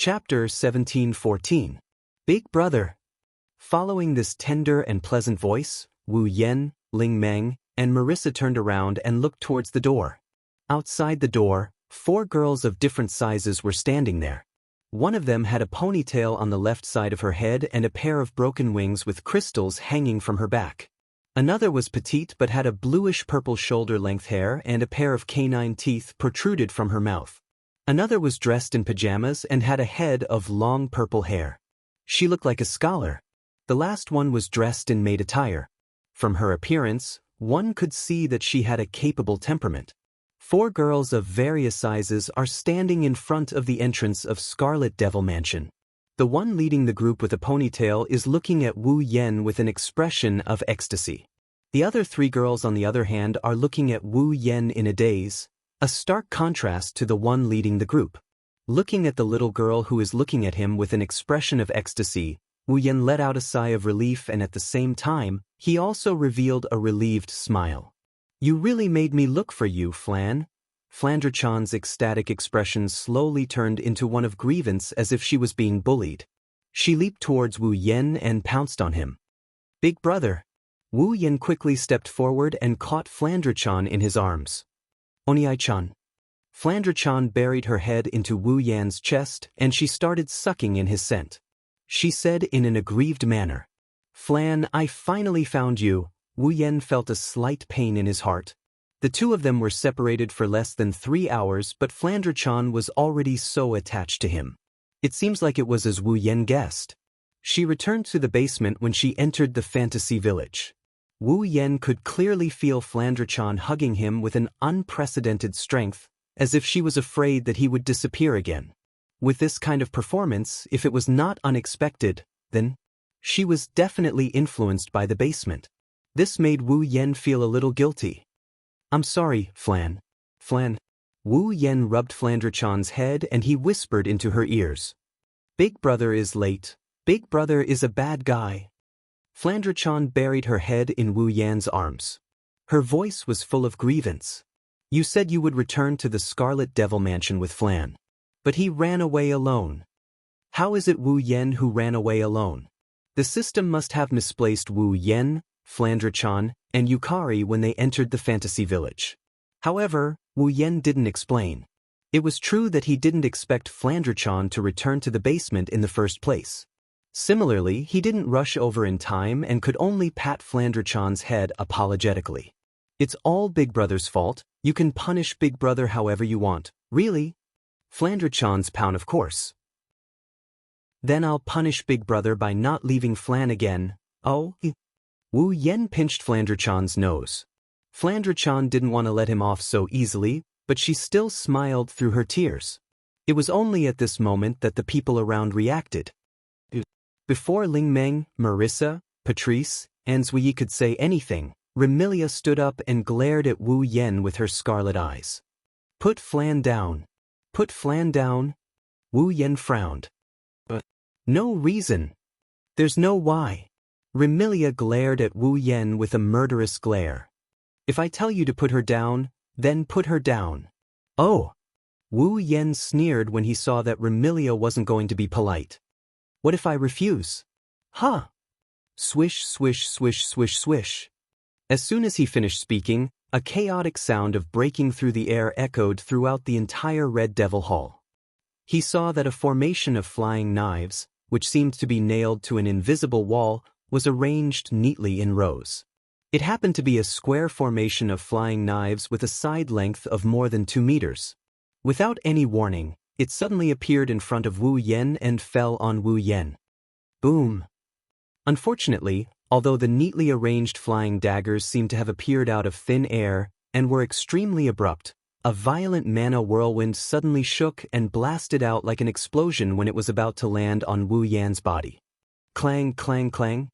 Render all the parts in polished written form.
Chapter 17:14. Big Brother. Following this tender and pleasant voice, Wu Yen, Ling Meng, and Marissa turned around and looked towards the door. Outside the door, 4 girls of different sizes were standing there. One of them had a ponytail on the left side of her head and a pair of broken wings with crystals hanging from her back. Another was petite but had a bluish-purple shoulder-length hair and a pair of canine teeth protruded from her mouth. Another was dressed in pajamas and had a head of long purple hair. She looked like a scholar. The last one was dressed in maid attire. From her appearance, one could see that she had a capable temperament. 4 girls of various sizes are standing in front of the entrance of Scarlet Devil Mansion. The one leading the group with a ponytail is looking at Wu Yen with an expression of ecstasy. The other 3 girls, on the other hand, are looking at Wu Yen in a daze, a stark contrast to the one leading the group. Looking at the little girl who is looking at him with an expression of ecstasy, Wu Yen let out a sigh of relief, and at the same time, he also revealed a relieved smile. "You really made me look for you, Flan." Flandre-chan's ecstatic expression slowly turned into one of grievance, as if she was being bullied. She leaped towards Wu Yen and pounced on him. "Big Brother." Wu Yen quickly stepped forward and caught Flandre-chan in his arms. "Oniai-chan." Flandre-chan buried her head into Wu Yan's chest and she started sucking in his scent. She said in an aggrieved manner, "Flan, I finally found you." Wu Yen felt a slight pain in his heart. The two of them were separated for less than 3 hours, but Flandre-chan was already so attached to him. It seems like it was as Wu Yen guessed. She returned to the basement when she entered the fantasy village. Wu Yen could clearly feel Flandre-chan hugging him with an unprecedented strength, as if she was afraid that he would disappear again. With this kind of performance, if it was not unexpected, then she was definitely influenced by the basement. This made Wu Yen feel a little guilty. "I'm sorry, Flan." "Flan." Wu Yen rubbed Flandre-chan's head and he whispered into her ears. "Big Brother is late. Big Brother is a bad guy." Flandre-chan buried her head in Wu Yan's arms. Her voice was full of grievance. "You said you would return to the Scarlet Devil Mansion with Flan. But he ran away alone." "How is it Wu Yen who ran away alone?" The system must have misplaced Wu Yen, Flandre-chan, and Yukari when they entered the fantasy village. However, Wu Yen didn't explain. It was true that he didn't expect Flandre-chan to return to the basement in the first place. Similarly, he didn't rush over in time and could only pat Flandre-chan's head apologetically. "It's all Big Brother's fault. You can punish Big Brother however you want." "Really?" Flandre-chan's pound, "Of course." "Then I'll punish Big Brother by not leaving Flan again." "Oh?" Wu Yen pinched Flandre-chan's nose. Flandre-chan didn't want to let him off so easily, but she still smiled through her tears. It was only at this moment that the people around reacted. Before Ling Meng, Marissa, Patrice, and Zui could say anything, Remilia stood up and glared at Wu Yen with her scarlet eyes. "Put Flan down." "Put Flan down?" Wu Yen frowned. "But no reason. There's no why." Remilia glared at Wu Yen with a murderous glare. "If I tell you to put her down, then put her down." "Oh." Wu Yen sneered when he saw that Remilia wasn't going to be polite. "What if I refuse?" "Huh." Swish, swish, swish, swish, swish. As soon as he finished speaking, a chaotic sound of breaking through the air echoed throughout the entire Red Devil Hall. He saw that a formation of flying knives, which seemed to be nailed to an invisible wall, was arranged neatly in rows. It happened to be a square formation of flying knives with a side length of more than 2 meters. Without any warning, it suddenly appeared in front of Wu Yen and fell on Wu Yen. Boom. Unfortunately, although the neatly arranged flying daggers seemed to have appeared out of thin air and were extremely abrupt, a violent mana whirlwind suddenly shook and blasted out like an explosion when it was about to land on Wu Yan's body. Clang, clang, clang.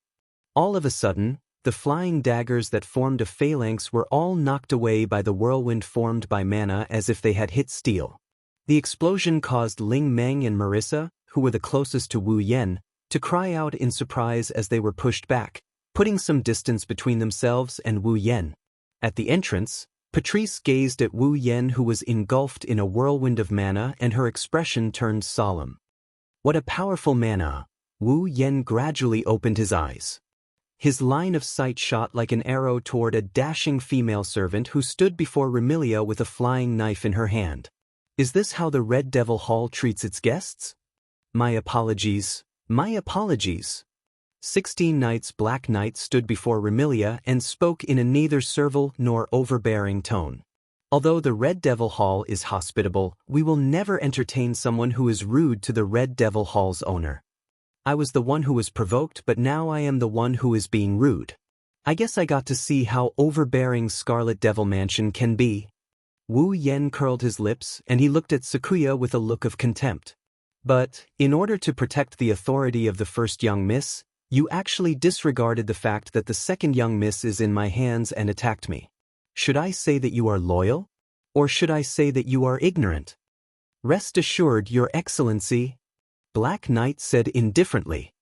All of a sudden, the flying daggers that formed a phalanx were all knocked away by the whirlwind formed by mana as if they had hit steel. The explosion caused Ling Meng and Marissa, who were the closest to Wu Yen, to cry out in surprise as they were pushed back, putting some distance between themselves and Wu Yen. At the entrance, Patrice gazed at Wu Yen, who was engulfed in a whirlwind of mana, and her expression turned solemn. What a powerful mana! Wu Yen gradually opened his eyes. His line of sight shot like an arrow toward a dashing female servant who stood before Remilia with a flying knife in her hand. Is this how the Red Devil Hall treats its guests? My apologies. My apologies. 16 Knights Black Knight stood before Remilia and spoke in a neither servile nor overbearing tone. Although the Red Devil Hall is hospitable, we will never entertain someone who is rude to the Red Devil Hall's owner. I was the one who was provoked, but now I am the one who is being rude. I guess I got to see how overbearing Scarlet Devil Mansion can be. Wu Yen curled his lips and he looked at Sakuya with a look of contempt. But, in order to protect the authority of the first young miss, you actually disregarded the fact that the second young miss is in my hands and attacked me. Should I say that you are loyal? Or should I say that you are ignorant? Rest assured, Your Excellency, Black Knight said indifferently.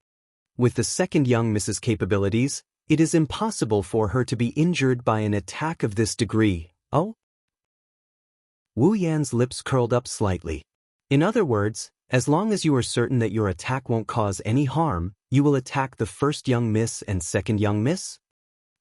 With the second young miss's capabilities, it is impossible for her to be injured by an attack of this degree. Oh? Wu Yan's lips curled up slightly. In other words, as long as you are certain that your attack won't cause any harm, you will attack the first young miss and second young miss?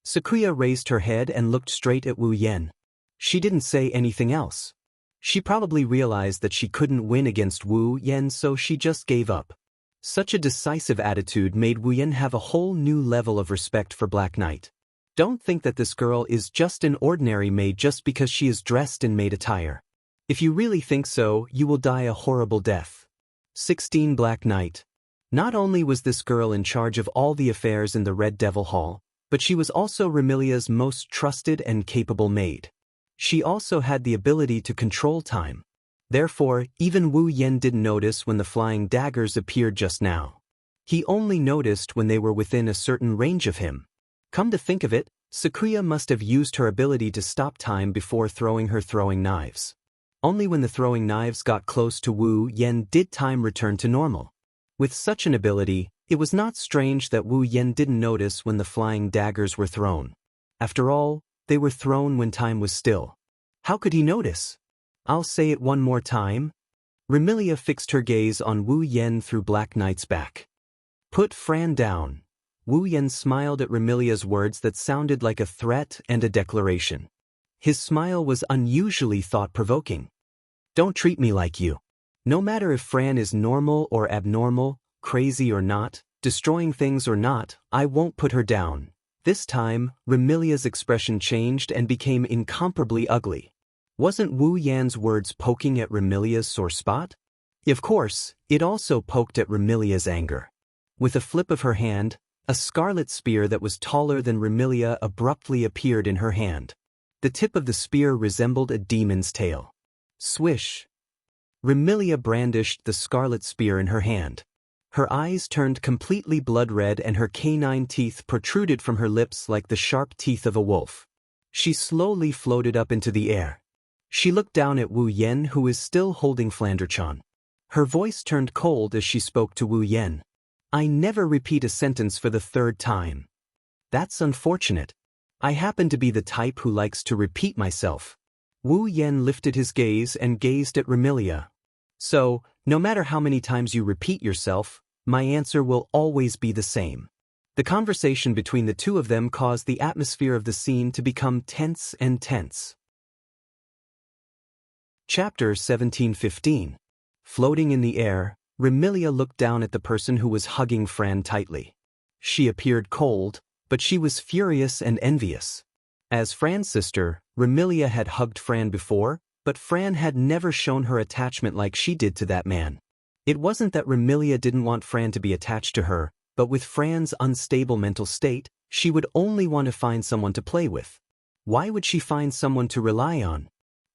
Sakuya raised her head and looked straight at Wu Yen. She didn't say anything else. She probably realized that she couldn't win against Wu Yen, so she just gave up. Such a decisive attitude made Wu Yen have a whole new level of respect for Black Knight. Don't think that this girl is just an ordinary maid just because she is dressed in maid attire. If you really think so, you will die a horrible death. 16 Black Knight. Not only was this girl in charge of all the affairs in the Red Devil Hall, but she was also Remilia's most trusted and capable maid. She also had the ability to control time. Therefore, even Wu Yen didn't notice when the flying daggers appeared just now. He only noticed when they were within a certain range of him. Come to think of it, Sakuya must have used her ability to stop time before throwing her throwing knives. Only when the throwing knives got close to Wu Yen did time return to normal. With such an ability, it was not strange that Wu Yen didn't notice when the flying daggers were thrown. After all, they were thrown when time was still. How could he notice? I'll say it one more time. Remilia fixed her gaze on Wu Yen through Black Knight's back. Put Fran down. Wu Yen smiled at Remilia's words that sounded like a threat and a declaration. His smile was unusually thought-provoking. Don't treat me like you. No matter if Fran is normal or abnormal, crazy or not, destroying things or not, I won't put her down. This time, Remilia's expression changed and became incomparably ugly. Wasn't Wu Yan's words poking at Remilia's sore spot? Of course, it also poked at Remilia's anger. With a flip of her hand, a scarlet spear that was taller than Remilia abruptly appeared in her hand. The tip of the spear resembled a demon's tail. Swish! Remilia brandished the scarlet spear in her hand. Her eyes turned completely blood-red and her canine teeth protruded from her lips like the sharp teeth of a wolf. She slowly floated up into the air. She looked down at Wu Yen, who is still holding Flanderchan. Her voice turned cold as she spoke to Wu Yen. I never repeat a sentence for the third time. That's unfortunate. I happen to be the type who likes to repeat myself. Wu Yen lifted his gaze and gazed at Remilia. So, no matter how many times you repeat yourself, my answer will always be the same. The conversation between the two of them caused the atmosphere of the scene to become tense and tense. Chapter 1715. Floating in the air, Remilia looked down at the person who was hugging Fran tightly. She appeared cold, but she was furious and envious. As Fran's sister, Remilia had hugged Fran before, but Fran had never shown her attachment like she did to that man. It wasn't that Remilia didn't want Fran to be attached to her, but with Fran's unstable mental state, she would only want to find someone to play with. Why would she find someone to rely on?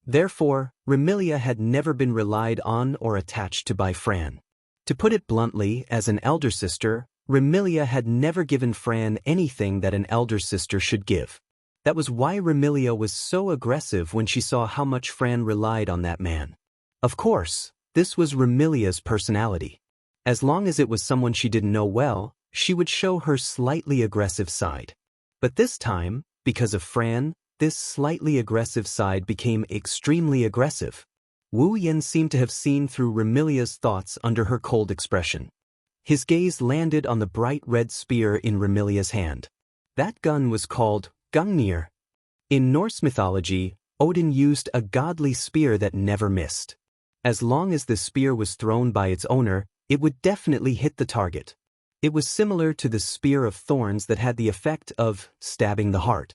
Therefore, Remilia had never been relied on or attached to by Fran. To put it bluntly, as an elder sister, Remilia had never given Fran anything that an elder sister should give. That was why Remilia was so aggressive when she saw how much Fran relied on that man. Of course, this was Remilia's personality. As long as it was someone she didn't know well, she would show her slightly aggressive side. But this time, because of Fran, this slightly aggressive side became extremely aggressive. Wu Yen seemed to have seen through Remilia's thoughts under her cold expression. His gaze landed on the bright red spear in Remilia's hand. That gun was called Gungnir. In Norse mythology, Odin used a godly spear that never missed. As long as the spear was thrown by its owner, it would definitely hit the target. It was similar to the spear of thorns that had the effect of stabbing the heart.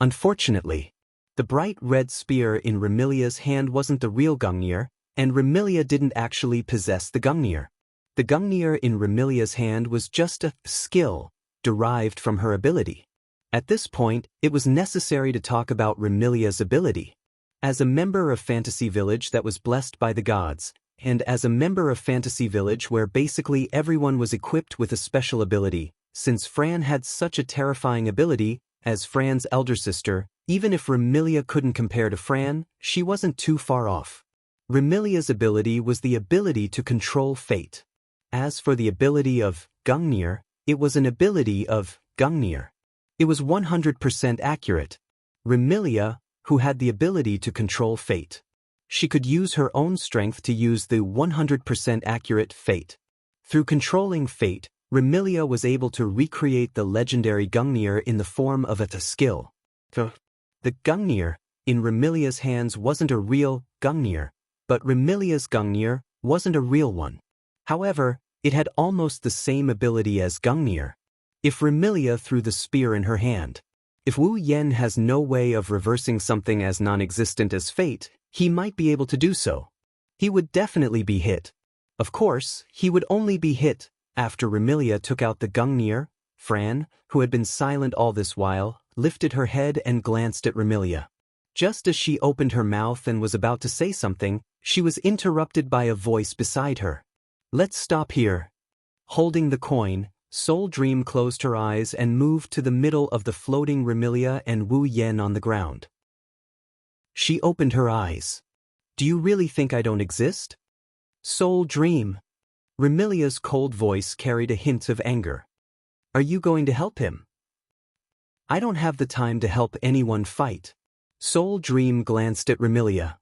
Unfortunately, the bright red spear in Remilia's hand wasn't the real Gungnir, and Remilia didn't actually possess the Gungnir. The Gungnir in Remilia's hand was just a skill derived from her ability. At this point, it was necessary to talk about Remilia's ability. As a member of Fantasy Village that was blessed by the gods, and as a member of Fantasy Village where basically everyone was equipped with a special ability, since Fran had such a terrifying ability, as Fran's elder sister, even if Remilia couldn't compare to Fran, she wasn't too far off. Remilia's ability was the ability to control fate. As for the ability of Gungnir, it was an ability of Gungnir. It was 100% accurate. Remilia, who had the ability to control fate. She could use her own strength to use the 100% accurate fate. Through controlling fate, Remilia was able to recreate the legendary Gungnir in the form of a skill. The Gungnir in Remilia's hands wasn't a real Gungnir, but Remilia's Gungnir wasn't a real one. However, it had almost the same ability as Gungnir. If Remilia threw the spear in her hand, if Wu Yen has no way of reversing something as non-existent as fate, he might be able to do so. He would definitely be hit. Of course, he would only be hit after Remilia took out the Gungnir. Fran, who had been silent all this while, lifted her head and glanced at Remilia. Just as she opened her mouth and was about to say something, she was interrupted by a voice beside her. "Let's stop here." Holding the coin, Soul Dream closed her eyes and moved to the middle of the floating Remilia and Wu Yen on the ground. She opened her eyes. "Do you really think I don't exist?" "Soul Dream." Remilia's cold voice carried a hint of anger. "Are you going to help him?" "I don't have the time to help anyone fight." Soul Dream glanced at Remilia.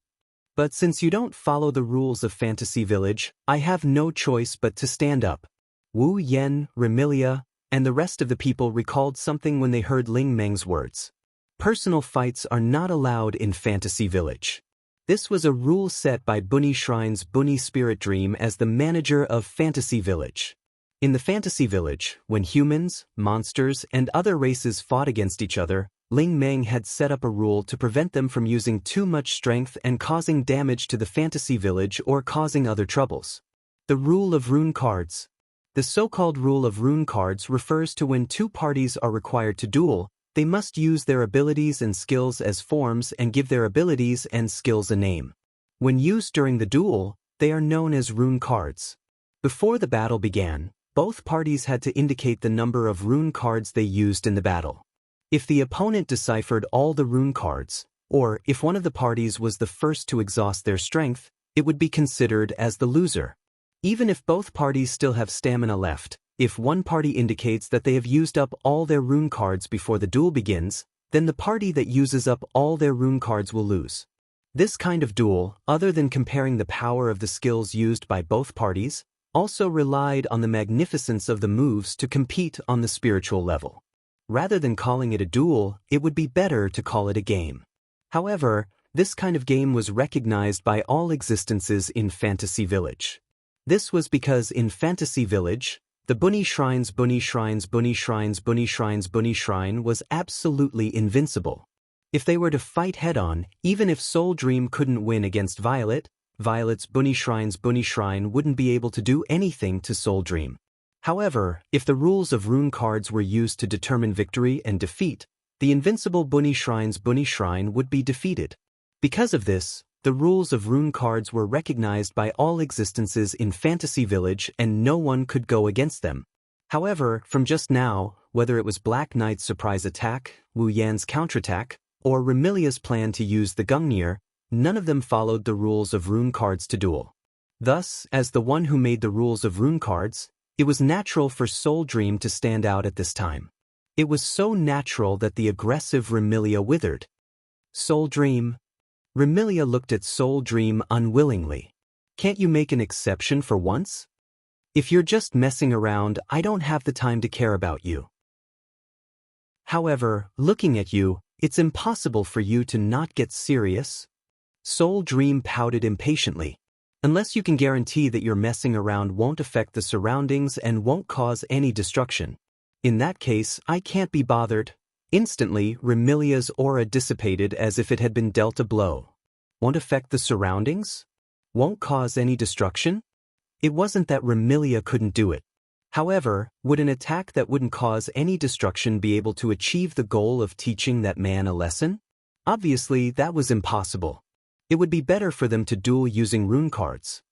"But since you don't follow the rules of Fantasy Village, I have no choice but to stand up." Wu Yen, Remilia, and the rest of the people recalled something when they heard Ling Meng's words. Personal fights are not allowed in Fantasy Village. This was a rule set by Bunny Shrine's Bunny Spirit Dream as the manager of Fantasy Village. In the Fantasy Village, when humans, monsters, and other races fought against each other, Ling Meng had set up a rule to prevent them from using too much strength and causing damage to the Fantasy Village or causing other troubles. The Rule of Rune Cards. The so-called Rule of Rune Cards refers to when two parties are required to duel, they must use their abilities and skills as forms and give their abilities and skills a name. When used during the duel, they are known as rune cards. Before the battle began, both parties had to indicate the number of rune cards they used in the battle. If the opponent deciphered all the rune cards, or if one of the parties was the first to exhaust their strength, it would be considered as the loser. Even if both parties still have stamina left, if one party indicates that they have used up all their rune cards before the duel begins, then the party that uses up all their rune cards will lose. This kind of duel, other than comparing the power of the skills used by both parties, also relied on the magnificence of the moves to compete on the spiritual level. Rather than calling it a duel, it would be better to call it a game. However, this kind of game was recognized by all existences in Fantasy Village. This was because in Fantasy Village, the Bunny Shrine's Bunny Shrine's Bunny Shrine's Bunny Shrine's Bunny Shrine was absolutely invincible. If they were to fight head-on, even if Soul Dream couldn't win against Violet, Violet's Bunny Shrine's Bunny Shrine wouldn't be able to do anything to Soul Dream. However, if the rules of rune cards were used to determine victory and defeat, the invincible Bunny Shrine's Bunny Shrine would be defeated. Because of this, the rules of rune cards were recognized by all existences in Fantasy Village and no one could go against them. However, from just now, whether it was Black Knight's surprise attack, Wu Yan's counterattack, or Remilia's plan to use the Gungnir, none of them followed the rules of rune cards to duel. Thus, as the one who made the rules of rune cards, it was natural for Soul Dream to stand out at this time. It was so natural that the aggressive Remilia withered. Soul Dream. Remilia looked at Soul Dream unwillingly. Can't you make an exception for once? If you're just messing around, I don't have the time to care about you. However, looking at you, it's impossible for you to not get serious. Soul Dream pouted impatiently. Unless you can guarantee that your messing around won't affect the surroundings and won't cause any destruction. In that case, I can't be bothered. Instantly, Remilia's aura dissipated as if it had been dealt a blow. Won't affect the surroundings? Won't cause any destruction? It wasn't that Remilia couldn't do it. However, would an attack that wouldn't cause any destruction be able to achieve the goal of teaching that man a lesson? Obviously, that was impossible. It would be better for them to duel using rune cards.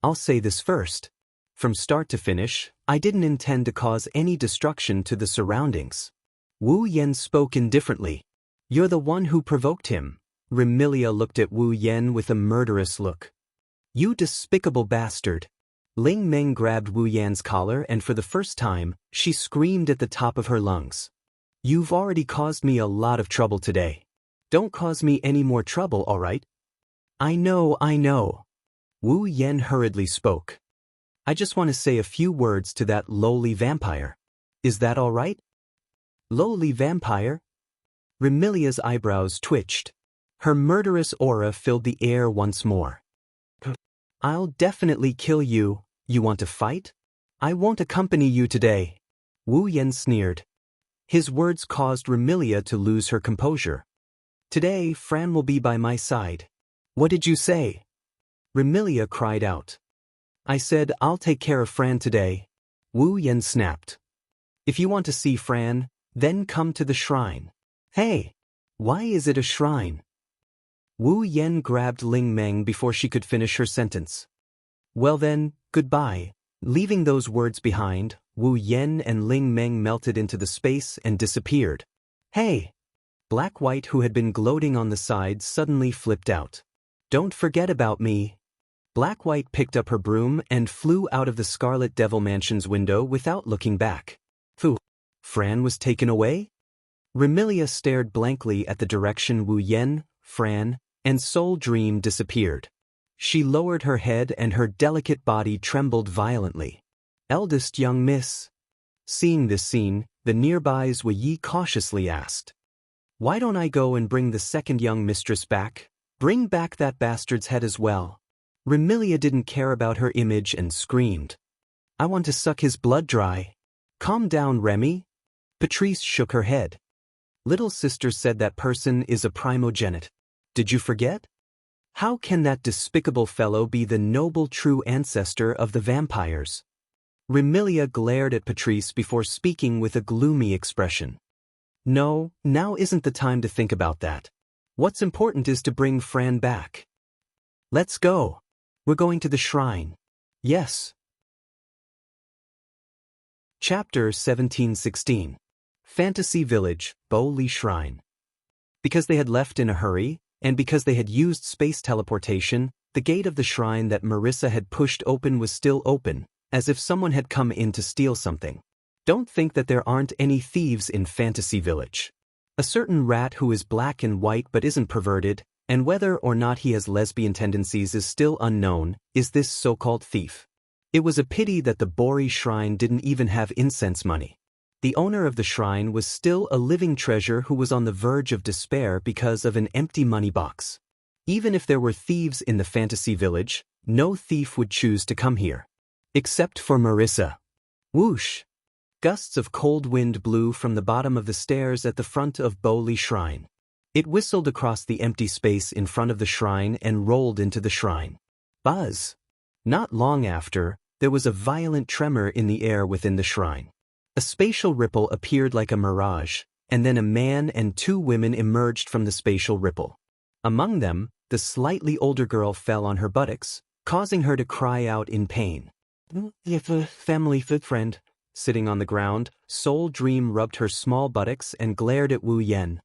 I'll say this first. From start to finish, I didn't intend to cause any destruction to the surroundings. Wu Yen spoke indifferently. You're the one who provoked him. Remilia looked at Wu Yen with a murderous look. You despicable bastard. Ling Meng grabbed Wu Yan's collar and for the first time, she screamed at the top of her lungs. You've already caused me a lot of trouble today. Don't cause me any more trouble, all right? I know. Wu Yen hurriedly spoke. I just want to say a few words to that lowly vampire. Is that all right? Lowly vampire? Remilia's eyebrows twitched. Her murderous aura filled the air once more. I'll definitely kill you. You want to fight? I won't accompany you today. Wu Yen sneered. His words caused Remilia to lose her composure. Today, Fran will be by my side. What did you say? Remilia cried out. I said I'll take care of Fran today. Wu Yen snapped. If you want to see Fran, then come to the shrine. Hey, why is it a shrine? Wu Yen grabbed Ling Meng before she could finish her sentence. Well then, goodbye. Leaving those words behind, Wu Yen and Ling Meng melted into the space and disappeared. Hey! Black White, who had been gloating on the side, suddenly flipped out. Don't forget about me. Black White picked up her broom and flew out of the Scarlet Devil Mansion's window without looking back. Phew! Fran was taken away? Remilia stared blankly at the direction Wu Yen, Fran, and Soul Dream disappeared. She lowered her head and her delicate body trembled violently. Eldest young miss. Seeing this scene, the nearbys Wei Yi cautiously asked. Why don't I go and bring the second young mistress back? Bring back that bastard's head as well. Remilia didn't care about her image and screamed. I want to suck his blood dry. Calm down, Remy. Patrice shook her head. Little sister said that person is a primogenitor. Did you forget? How can that despicable fellow be the noble true ancestor of the vampires? Remilia glared at Patrice before speaking with a gloomy expression. No, now isn't the time to think about that. What's important is to bring Fran back. Let's go. We're going to the shrine. Yes. Chapter 1716. Fantasy Village, Bo Li Shrine. Because they had left in a hurry, and because they had used space teleportation, the gate of the shrine that Marissa had pushed open was still open, as if someone had come in to steal something. Don't think that there aren't any thieves in Fantasy Village. A certain rat who is black and white but isn't perverted, and whether or not he has lesbian tendencies is still unknown, is this so-called thief. It was a pity that the Bori shrine didn't even have incense money. The owner of the shrine was still a living treasure who was on the verge of despair because of an empty money box. Even if there were thieves in the Fantasy Village, no thief would choose to come here. Except for Marissa. Whoosh! Gusts of cold wind blew from the bottom of the stairs at the front of Bo Li Shrine. It whistled across the empty space in front of the shrine and rolled into the shrine. Buzz! Not long after, there was a violent tremor in the air within the shrine. A spatial ripple appeared like a mirage, and then a man and two women emerged from the spatial ripple. Among them, the slightly older girl fell on her buttocks, causing her to cry out in pain. If a family friend. Sitting on the ground, Soul Dream rubbed her small buttocks and glared at Wu Yen.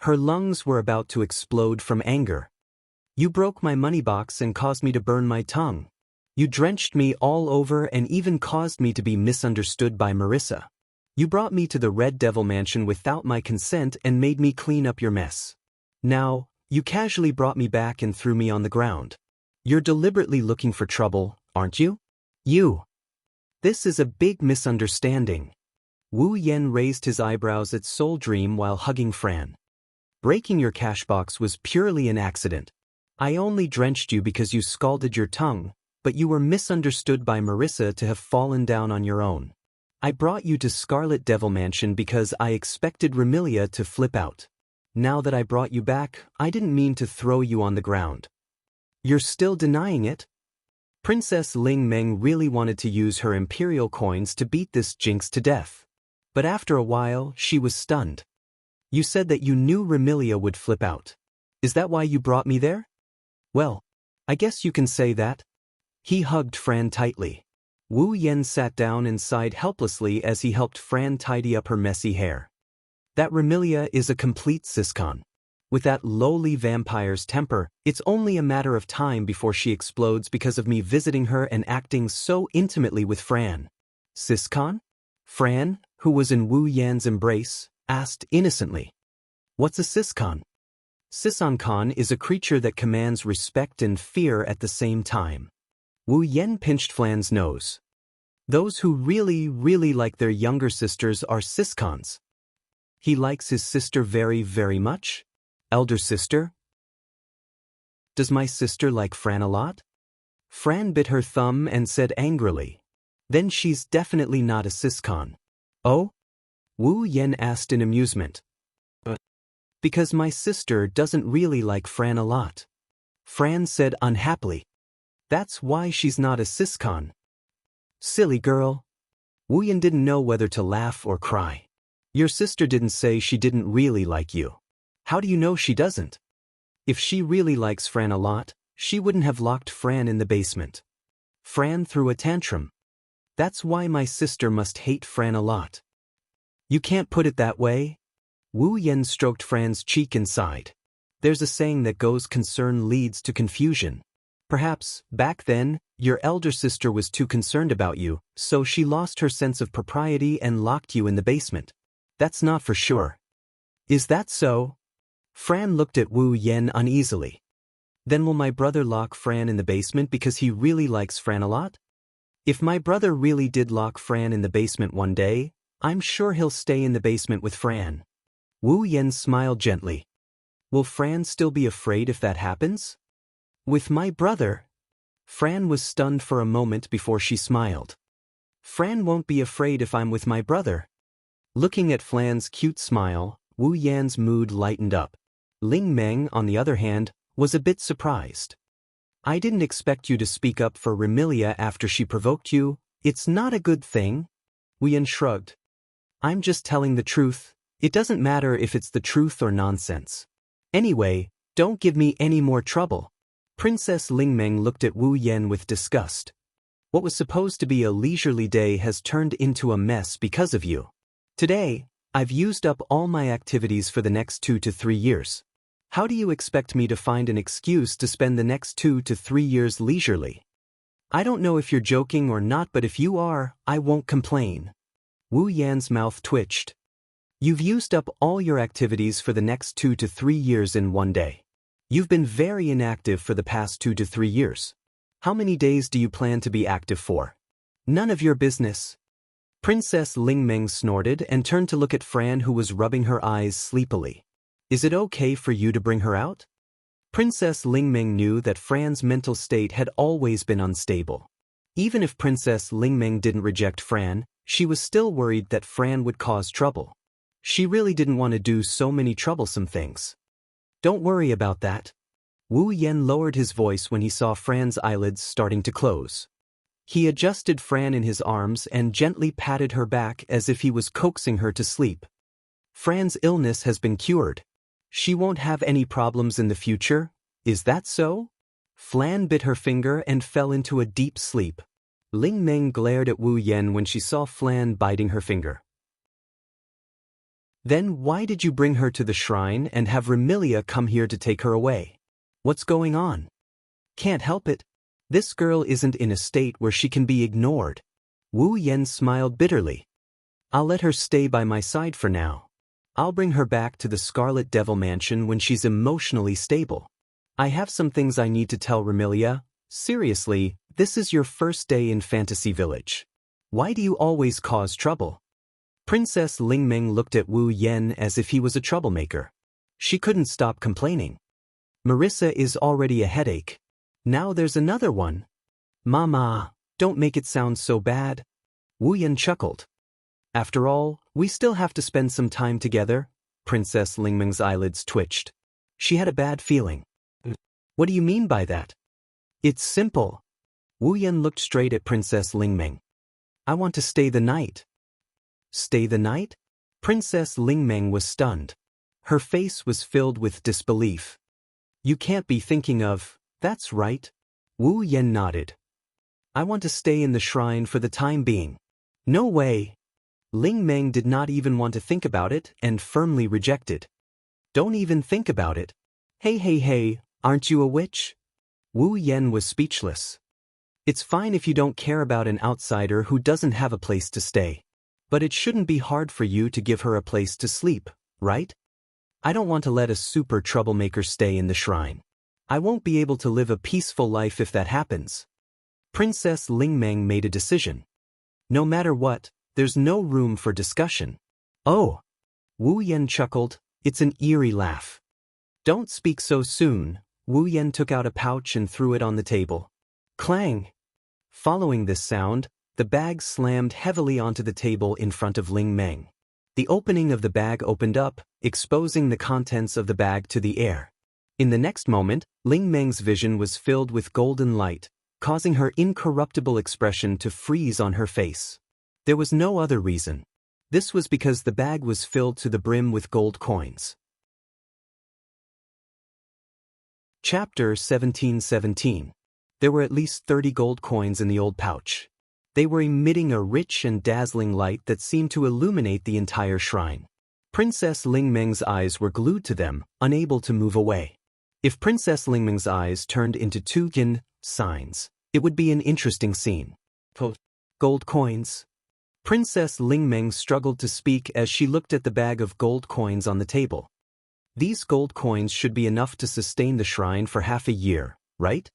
Her lungs were about to explode from anger. You broke my money box and caused me to burn my tongue. You drenched me all over and even caused me to be misunderstood by Marissa. You brought me to the Red Devil Mansion without my consent and made me clean up your mess. Now, You casually brought me back and threw me on the ground. You're deliberately looking for trouble, aren't you? You. This is a big misunderstanding. Wu Yan raised his eyebrows at Soul Dream while hugging Fran. Breaking your cash box was purely an accident. I only drenched you because you scalded your tongue, but you were misunderstood by Marissa to have fallen down on your own. I brought you to Scarlet Devil Mansion because I expected Remilia to flip out. Now that I brought you back, I didn't mean to throw you on the ground. You're still denying it? Princess Ling Meng really wanted to use her imperial coins to beat this jinx to death. But after a while, she was stunned. You said that you knew Remilia would flip out. Is that why you brought me there? Well, I guess you can say that. He hugged Fran tightly. Wu Yan sat down and sighed helplessly as he helped Fran tidy up her messy hair. That Remilia is a complete siscon. With that lowly vampire's temper, it's only a matter of time before she explodes because of me visiting her and acting so intimately with Fran. Siscon? Fran, who was in Wu Yan's embrace, asked innocently. What's a siscon? Sisoncon is a creature that commands respect and fear at the same time. Wu Yan pinched Fran's nose. Those who really like their younger sisters are siscons. He likes his sister very, very much? Elder sister? Does my sister like Fran a lot? Fran bit her thumb and said angrily. Then she's definitely not a siscon. Oh? Wu Yan asked in amusement. Because my sister doesn't really like Fran a lot. Fran said unhappily. That's why she's not a siscon. Silly girl. Wu Yan didn't know whether to laugh or cry. Your sister didn't say she didn't really like you. How do you know she doesn't? If she really likes Fran a lot, she wouldn't have locked Fran in the basement. Fran threw a tantrum. That's why my sister must hate Fran a lot. You can't put it that way. Wu Yan stroked Fran's cheek and sighed. There's a saying that goes concern leads to confusion. Perhaps, back then, your elder sister was too concerned about you, so she lost her sense of propriety and locked you in the basement. That's not for sure. Is that so? Fran looked at Wu Yan uneasily. Then will my brother lock Fran in the basement because he really likes Fran a lot? If my brother really did lock Fran in the basement one day, I'm sure he'll stay in the basement with Fran. Wu Yan smiled gently. Will Fran still be afraid if that happens? With my brother? Fran was stunned for a moment before she smiled. Fran won't be afraid if I'm with my brother. Looking at Fran's cute smile, Wu Yan's mood lightened up. Ling Meng, on the other hand, was a bit surprised. I didn't expect you to speak up for Remilia after she provoked you. It's not a good thing. Wu Yan shrugged. I'm just telling the truth. It doesn't matter if it's the truth or nonsense. Anyway, don't give me any more trouble. Princess Ling Meng looked at Wu Yan with disgust. What was supposed to be a leisurely day has turned into a mess because of you. Today, I've used up all my activities for the next 2 to 3 years. How do you expect me to find an excuse to spend the next 2 to 3 years leisurely? I don't know if you're joking or not, but if you are, I won't complain. Wu Yan's mouth twitched. You've used up all your activities for the next 2 to 3 years in one day. You've been very inactive for the past 2 to 3 years. How many days do you plan to be active for? None of your business. Princess Ling Meng snorted and turned to look at Fran, who was rubbing her eyes sleepily. Is it okay for you to bring her out? Princess Ling Meng knew that Fran's mental state had always been unstable. Even if Princess Ling Meng didn't reject Fran, she was still worried that Fran would cause trouble. She really didn't want to do so many troublesome things. Don't worry about that. Wu Yan lowered his voice when he saw Fran's eyelids starting to close. He adjusted Fran in his arms and gently patted her back as if he was coaxing her to sleep. Fran's illness has been cured. She won't have any problems in the future, is that so? Fran bit her finger and fell into a deep sleep. Ling Meng glared at Wu Yan when she saw Fran biting her finger. Then why did you bring her to the shrine and have Remilia come here to take her away? What's going on? Can't help it. This girl isn't in a state where she can be ignored. Wu Yan smiled bitterly. I'll let her stay by my side for now. I'll bring her back to the Scarlet Devil Mansion when she's emotionally stable. I have some things I need to tell Remilia. Seriously, this is your first day in Fantasy Village. Why do you always cause trouble? Princess Lingmeng looked at Wu Yan as if he was a troublemaker. She couldn't stop complaining. Marissa is already a headache. Now there's another one. Mama, don't make it sound so bad. Wu Yan chuckled. After all, we still have to spend some time together. Princess Lingmeng's eyelids twitched. She had a bad feeling. What do you mean by that? It's simple. Wu Yan looked straight at Princess Lingmeng. I want to stay the night. Stay the night? Princess Lingmeng was stunned. Her face was filled with disbelief. You can't be thinking of, that's right. Wu Yan nodded. I want to stay in the shrine for the time being. No way. Lingmeng did not even want to think about it and firmly rejected. Don't even think about it. Hey, aren't you a witch? Wu Yan was speechless. It's fine if you don't care about an outsider who doesn't have a place to stay. But it shouldn't be hard for you to give her a place to sleep, right? I don't want to let a super troublemaker stay in the shrine. I won't be able to live a peaceful life if that happens. Princess Lingmeng made a decision. No matter what, there's no room for discussion. Oh! Wu Yan chuckled. It's an eerie laugh. Don't speak so soon. Wu Yan took out a pouch and threw it on the table. Clang! Following this sound, the bag slammed heavily onto the table in front of Lingmeng. The opening of the bag opened up, exposing the contents of the bag to the air. In the next moment, Lingmeng's vision was filled with golden light, causing her incorruptible expression to freeze on her face. There was no other reason. This was because the bag was filled to the brim with gold coins. Chapter 1717. There were at least 30 gold coins in the old pouch. They were emitting a rich and dazzling light that seemed to illuminate the entire shrine. Princess Lingmeng's eyes were glued to them, unable to move away. If Princess Lingmeng's eyes turned into two yin signs, it would be an interesting scene. Gold coins. Princess Lingmeng struggled to speak as she looked at the bag of gold coins on the table. These gold coins should be enough to sustain the shrine for half a year, right?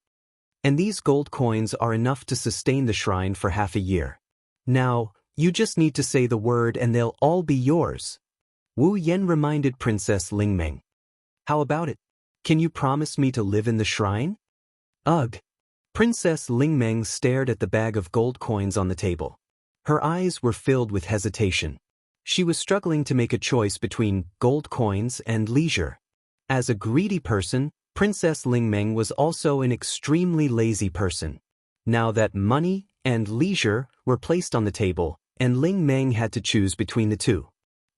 And these gold coins are enough to sustain the shrine for half a year. Now, you just need to say the word and they'll all be yours. Wu Yan reminded Princess Lingmeng. How about it? Can you promise me to live in the shrine? Ugh. Princess Lingmeng stared at the bag of gold coins on the table. Her eyes were filled with hesitation. She was struggling to make a choice between gold coins and leisure. As a greedy person, Princess Lingmeng was also an extremely lazy person. Now that money and leisure were placed on the table, and Lingmeng had to choose between the two.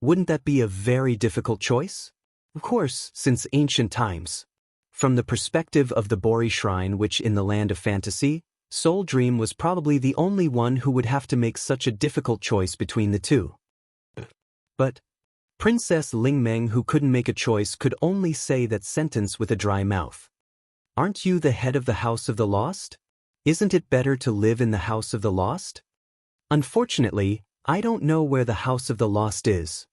Wouldn't that be a very difficult choice? Of course, since ancient times. From the perspective of the Bori Shrine, which in the land of fantasy, Soul Dream was probably the only one who would have to make such a difficult choice between the two. But Princess Lingmeng, who couldn't make a choice, could only say that sentence with a dry mouth. Aren't you the head of the House of the Lost? Isn't it better to live in the House of the Lost? Unfortunately, I don't know where the House of the Lost is.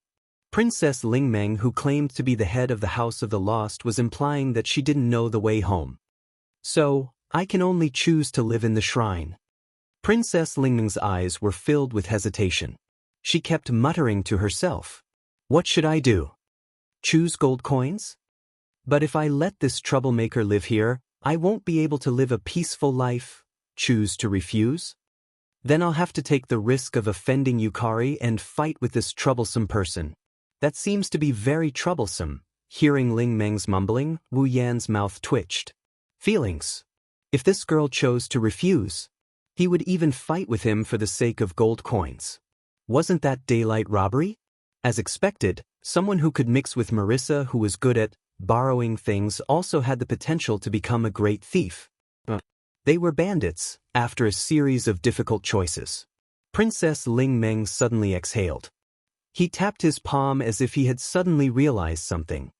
Princess Lingmeng, who claimed to be the head of the House of the Lost, was implying that she didn't know the way home. So, I can only choose to live in the shrine. Princess Lingmeng's eyes were filled with hesitation. She kept muttering to herself. What should I do? Choose gold coins? But if I let this troublemaker live here, I won't be able to live a peaceful life. Choose to refuse? Then I'll have to take the risk of offending Yukari and fight with this troublesome person. That seems to be very troublesome. Hearing Lingmeng's mumbling, Wu Yan's mouth twitched. Feelings. If this girl chose to refuse, he would even fight with him for the sake of gold coins. Wasn't that daylight robbery? As expected, someone who could mix with Marissa, who was good at borrowing things, also had the potential to become a great thief. They were bandits, after a series of difficult choices. Princess Lingmeng suddenly exhaled. He tapped his palm as if he had suddenly realized something.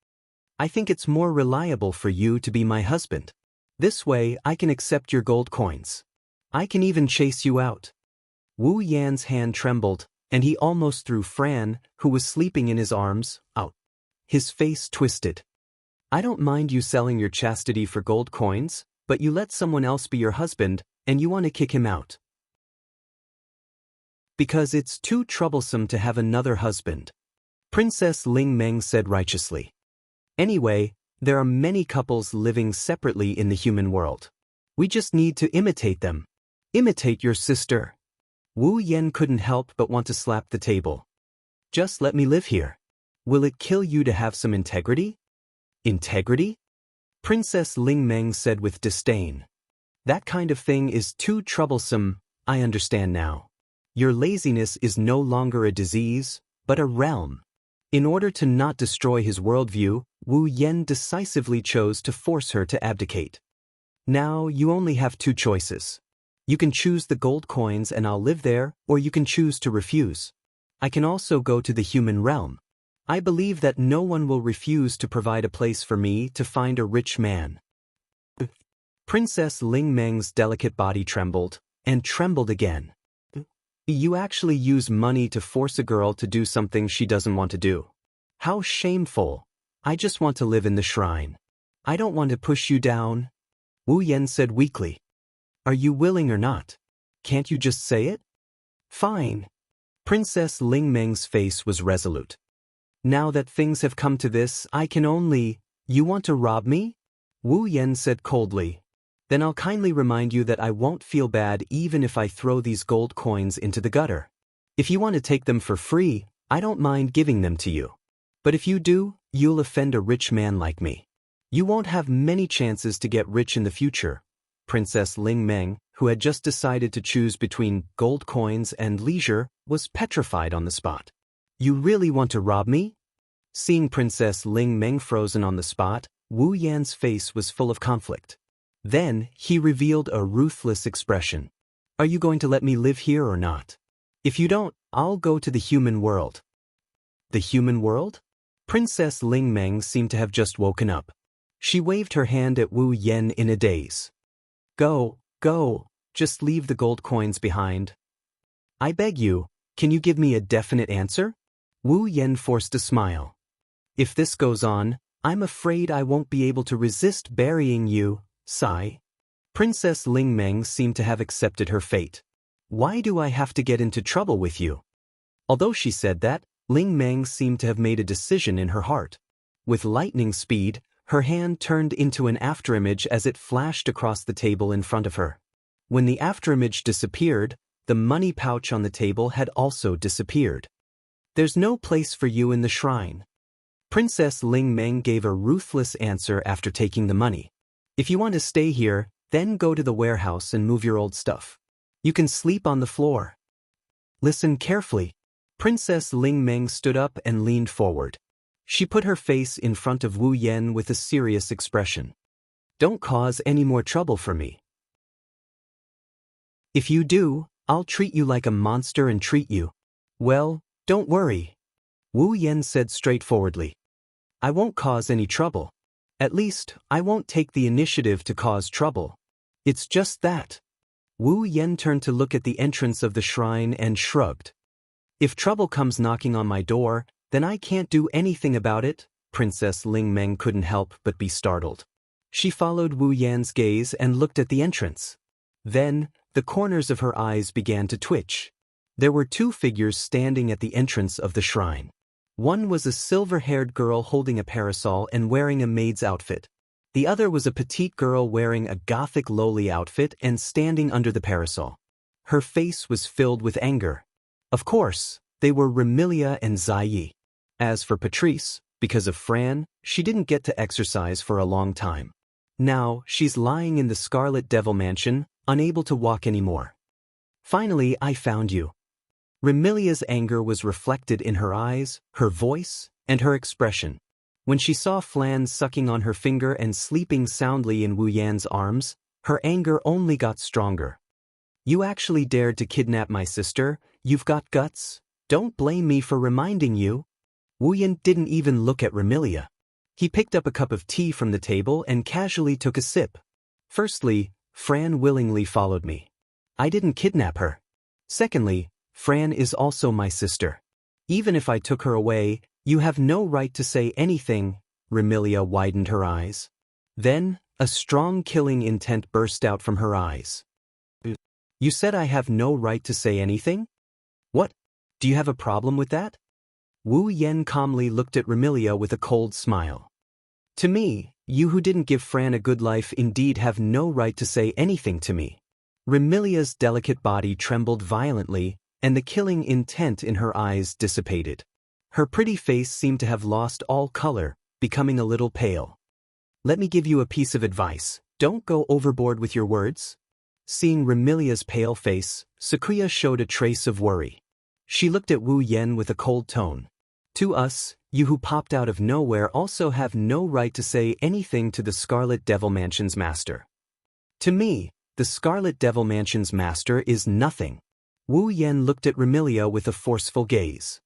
I think it's more reliable for you to be my husband. This way I can accept your gold coins. I can even chase you out. Wu Yan's hand trembled. and he almost threw Fran, who was sleeping in his arms, out. His face twisted. I don't mind you selling your chastity for gold coins, but you let someone else be your husband, and you want to kick him out. Because it's too troublesome to have another husband. Princess Ling Meng said righteously. Anyway, there are many couples living separately in the human world. We just need to imitate them. Imitate your sister. Wu Yan couldn't help but want to slap the table. Just let me live here. Will it kill you to have some integrity? Integrity? Princess Ling Meng said with disdain. That kind of thing is too troublesome, I understand now. Your laziness is no longer a disease, but a realm. In order to not destroy his worldview, Wu Yan decisively chose to force her to abdicate. Now you only have two choices. You can choose the gold coins and I'll live there, or you can choose to refuse. I can also go to the human realm. I believe that no one will refuse to provide a place for me to find a rich man. Princess Ling Meng's delicate body trembled, and trembled again. You actually use money to force a girl to do something she doesn't want to do. How shameful. I just want to live in the shrine. I don't want to push you down. Wu Yan said weakly. Are you willing or not? Can't you just say it? Fine. Princess Ling Meng's face was resolute. Now that things have come to this, I can only... You want to rob me? Wu Yan said coldly. Then I'll kindly remind you that I won't feel bad even if I throw these gold coins into the gutter. If you want to take them for free, I don't mind giving them to you. But if you do, you'll offend a rich man like me. You won't have many chances to get rich in the future. Princess Ling Meng, who had just decided to choose between gold coins and leisure, was petrified on the spot. You really want to rob me? Seeing Princess Ling Meng frozen on the spot, Wu Yan's face was full of conflict. Then, he revealed a ruthless expression. Are you going to let me live here or not? If you don't, I'll go to the human world. The human world? Princess Ling Meng seemed to have just woken up. She waved her hand at Wu Yan in a daze. Go, just leave the gold coins behind. I beg you, can you give me a definite answer? Wu Yan forced a smile. If this goes on, I'm afraid I won't be able to resist burying you, sigh. Princess Ling Meng seemed to have accepted her fate. Why do I have to get into trouble with you? Although she said that, Ling Meng seemed to have made a decision in her heart. With lightning speed, her hand turned into an afterimage as it flashed across the table in front of her. When the afterimage disappeared, the money pouch on the table had also disappeared. There's no place for you in the shrine. Princess Ling Meng gave a ruthless answer after taking the money. If you want to stay here, then go to the warehouse and move your old stuff. You can sleep on the floor. Listen carefully. Princess Ling Meng stood up and leaned forward. She put her face in front of Wu Yan with a serious expression. Don't cause any more trouble for me. If you do, I'll treat you like a monster and treat you. Well, don't worry. Wu Yan said straightforwardly. I won't cause any trouble. At least, I won't take the initiative to cause trouble. It's just that. Wu Yan turned to look at the entrance of the shrine and shrugged. If trouble comes knocking on my door, then I can't do anything about it. Princess Ling Meng couldn't help but be startled. She followed Wu Yan's gaze and looked at the entrance. Then, the corners of her eyes began to twitch. There were two figures standing at the entrance of the shrine. One was a silver-haired girl holding a parasol and wearing a maid's outfit. The other was a petite girl wearing a gothic lowly outfit and standing under the parasol. Her face was filled with anger. Of course, they were Remilia and Ziyi. As for Patrice, because of Fran, she didn't get to exercise for a long time. Now, she's lying in the Scarlet Devil Mansion, unable to walk anymore. Finally, I found you. Remilia's anger was reflected in her eyes, her voice, and her expression. When she saw Flan sucking on her finger and sleeping soundly in Wu Yan's arms, her anger only got stronger. You actually dared to kidnap my sister? You've got guts? Don't blame me for reminding you. Wu Yan didn't even look at Remilia. He picked up a cup of tea from the table and casually took a sip. Firstly, Fran willingly followed me. I didn't kidnap her. Secondly, Fran is also my sister. Even if I took her away, you have no right to say anything." Remilia widened her eyes. Then, a strong killing intent burst out from her eyes. "You said I have no right to say anything? What? Do you have a problem with that?" Wu Yen calmly looked at Remilia with a cold smile. "To me, you who didn't give Fran a good life indeed have no right to say anything to me." Remilia's delicate body trembled violently, and the killing intent in her eyes dissipated. Her pretty face seemed to have lost all color, becoming a little pale. "Let me give you a piece of advice. Don't go overboard with your words." Seeing Remilia's pale face, Sakria showed a trace of worry. She looked at Wu Yen with a cold tone. "To us, you who popped out of nowhere also have no right to say anything to the Scarlet Devil Mansion's master. To me, the Scarlet Devil Mansion's master is nothing." Wu Yen looked at Remilia with a forceful gaze.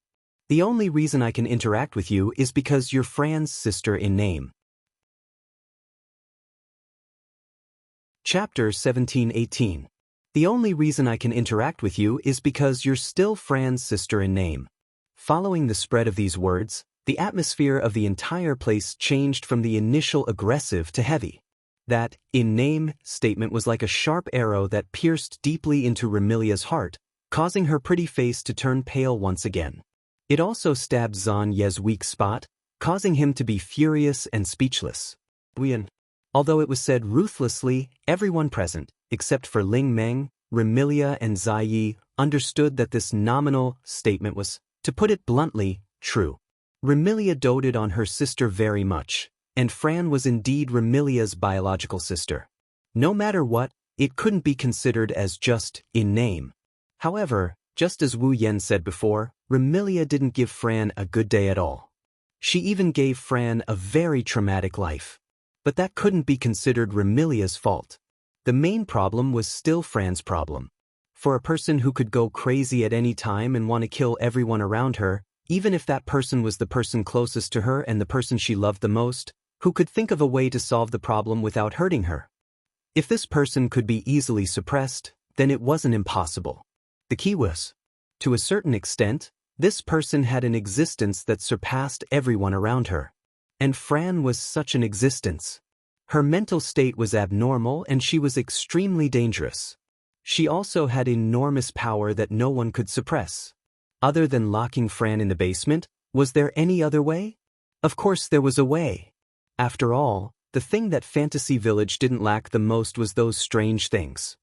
"The only reason I can interact with you is because you're Fran's sister in name." Chapter 17:18. The only reason I can interact with you is because you're still Fran's sister in name. Following the spread of these words, the atmosphere of the entire place changed from the initial aggressive to heavy. That "in name" statement was like a sharp arrow that pierced deeply into Remilia's heart, causing her pretty face to turn pale once again. It also stabbed Zan Ye's weak spot, causing him to be furious and speechless. Although it was said ruthlessly, everyone present, except for Ling Meng, Remilia and Zai Yi, understood that this nominal statement was, to put it bluntly, true. Remilia doted on her sister very much, and Fran was indeed Remilia's biological sister. No matter what, it couldn't be considered as just in name. However, just as Wu Yen said before, Remilia didn't give Fran a good day at all. She even gave Fran a very traumatic life. But that couldn't be considered Remilia's fault. The main problem was still Fran's problem. For a person who could go crazy at any time and want to kill everyone around her, even if that person was the person closest to her and the person she loved the most, who could think of a way to solve the problem without hurting her? If this person could be easily suppressed, then it wasn't impossible. The key was, to a certain extent, this person had an existence that surpassed everyone around her. And Fran was such an existence. Her mental state was abnormal and she was extremely dangerous. She also had enormous power that no one could suppress. Other than locking Fran in the basement, was there any other way? Of course there was a way. After all, the thing that Fantasy Village didn't lack the most was those strange things.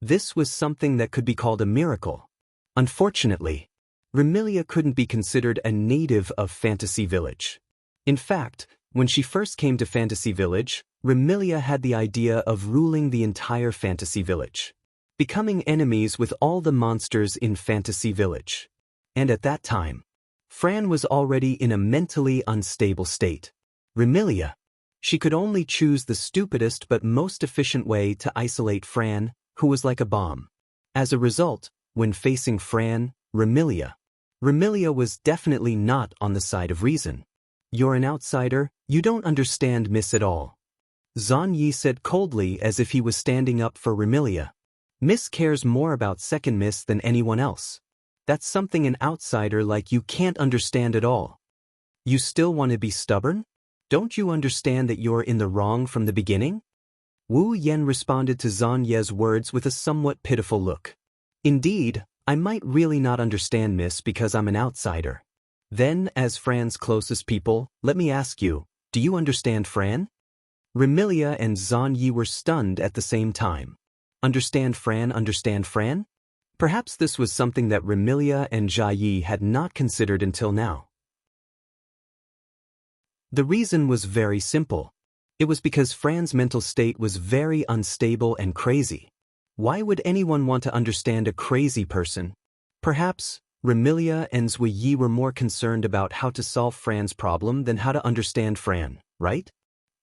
This was something that could be called a miracle. Unfortunately, Remilia couldn't be considered a native of Fantasy Village. In fact, when she first came to Fantasy Village, Remilia had the idea of ruling the entire Fantasy Village, becoming enemies with all the monsters in Fantasy Village. And at that time, Fran was already in a mentally unstable state. Remilia, she could only choose the stupidest but most efficient way to isolate Fran, who was like a bomb. As a result, when facing Fran, Remilia was definitely not on the side of reason. "You're an outsider, you don't understand Miss at all," Zan Yi said coldly as if he was standing up for Remilia. "Miss cares more about second Miss than anyone else. That's something an outsider like you can't understand at all. You still want to be stubborn? Don't you understand that you're in the wrong from the beginning?" Wu Yen responded to Zan Ye's words with a somewhat pitiful look. "Indeed, I might really not understand Miss because I'm an outsider. Then, as Fran's closest people, let me ask you, do you understand Fran?" Remilia and Zan Yi were stunned at the same time. Understand Fran, understand Fran? Perhaps this was something that Remilia and Jia Yi had not considered until now. The reason was very simple. It was because Fran's mental state was very unstable and crazy. Why would anyone want to understand a crazy person? Perhaps Remilia and Zui Yi were more concerned about how to solve Fran's problem than how to understand Fran, right?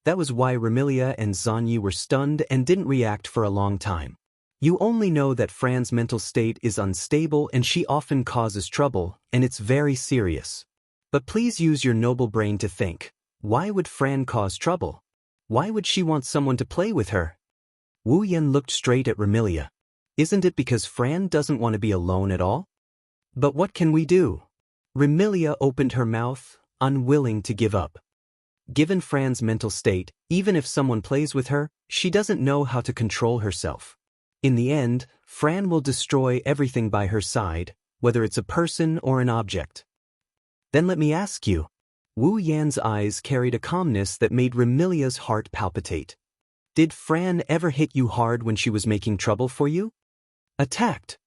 That was why Remilia and Zan Yi were stunned and didn't react for a long time. You only know that Fran's mental state is unstable and she often causes trouble, and it's very serious. But please use your noble brain to think. Why would Fran cause trouble? Why would she want someone to play with her? Wu Yen looked straight at Remilia. Isn't it because Fran doesn't want to be alone at all? But what can we do? Remilia opened her mouth, unwilling to give up. Given Fran's mental state, even if someone plays with her, she doesn't know how to control herself. In the end, Fran will destroy everything by her side, whether it's a person or an object. Then let me ask you. Wu Yan's eyes carried a calmness that made Remilia's heart palpitate. Did Fran ever hit you hard when she was making trouble for you? Attacked.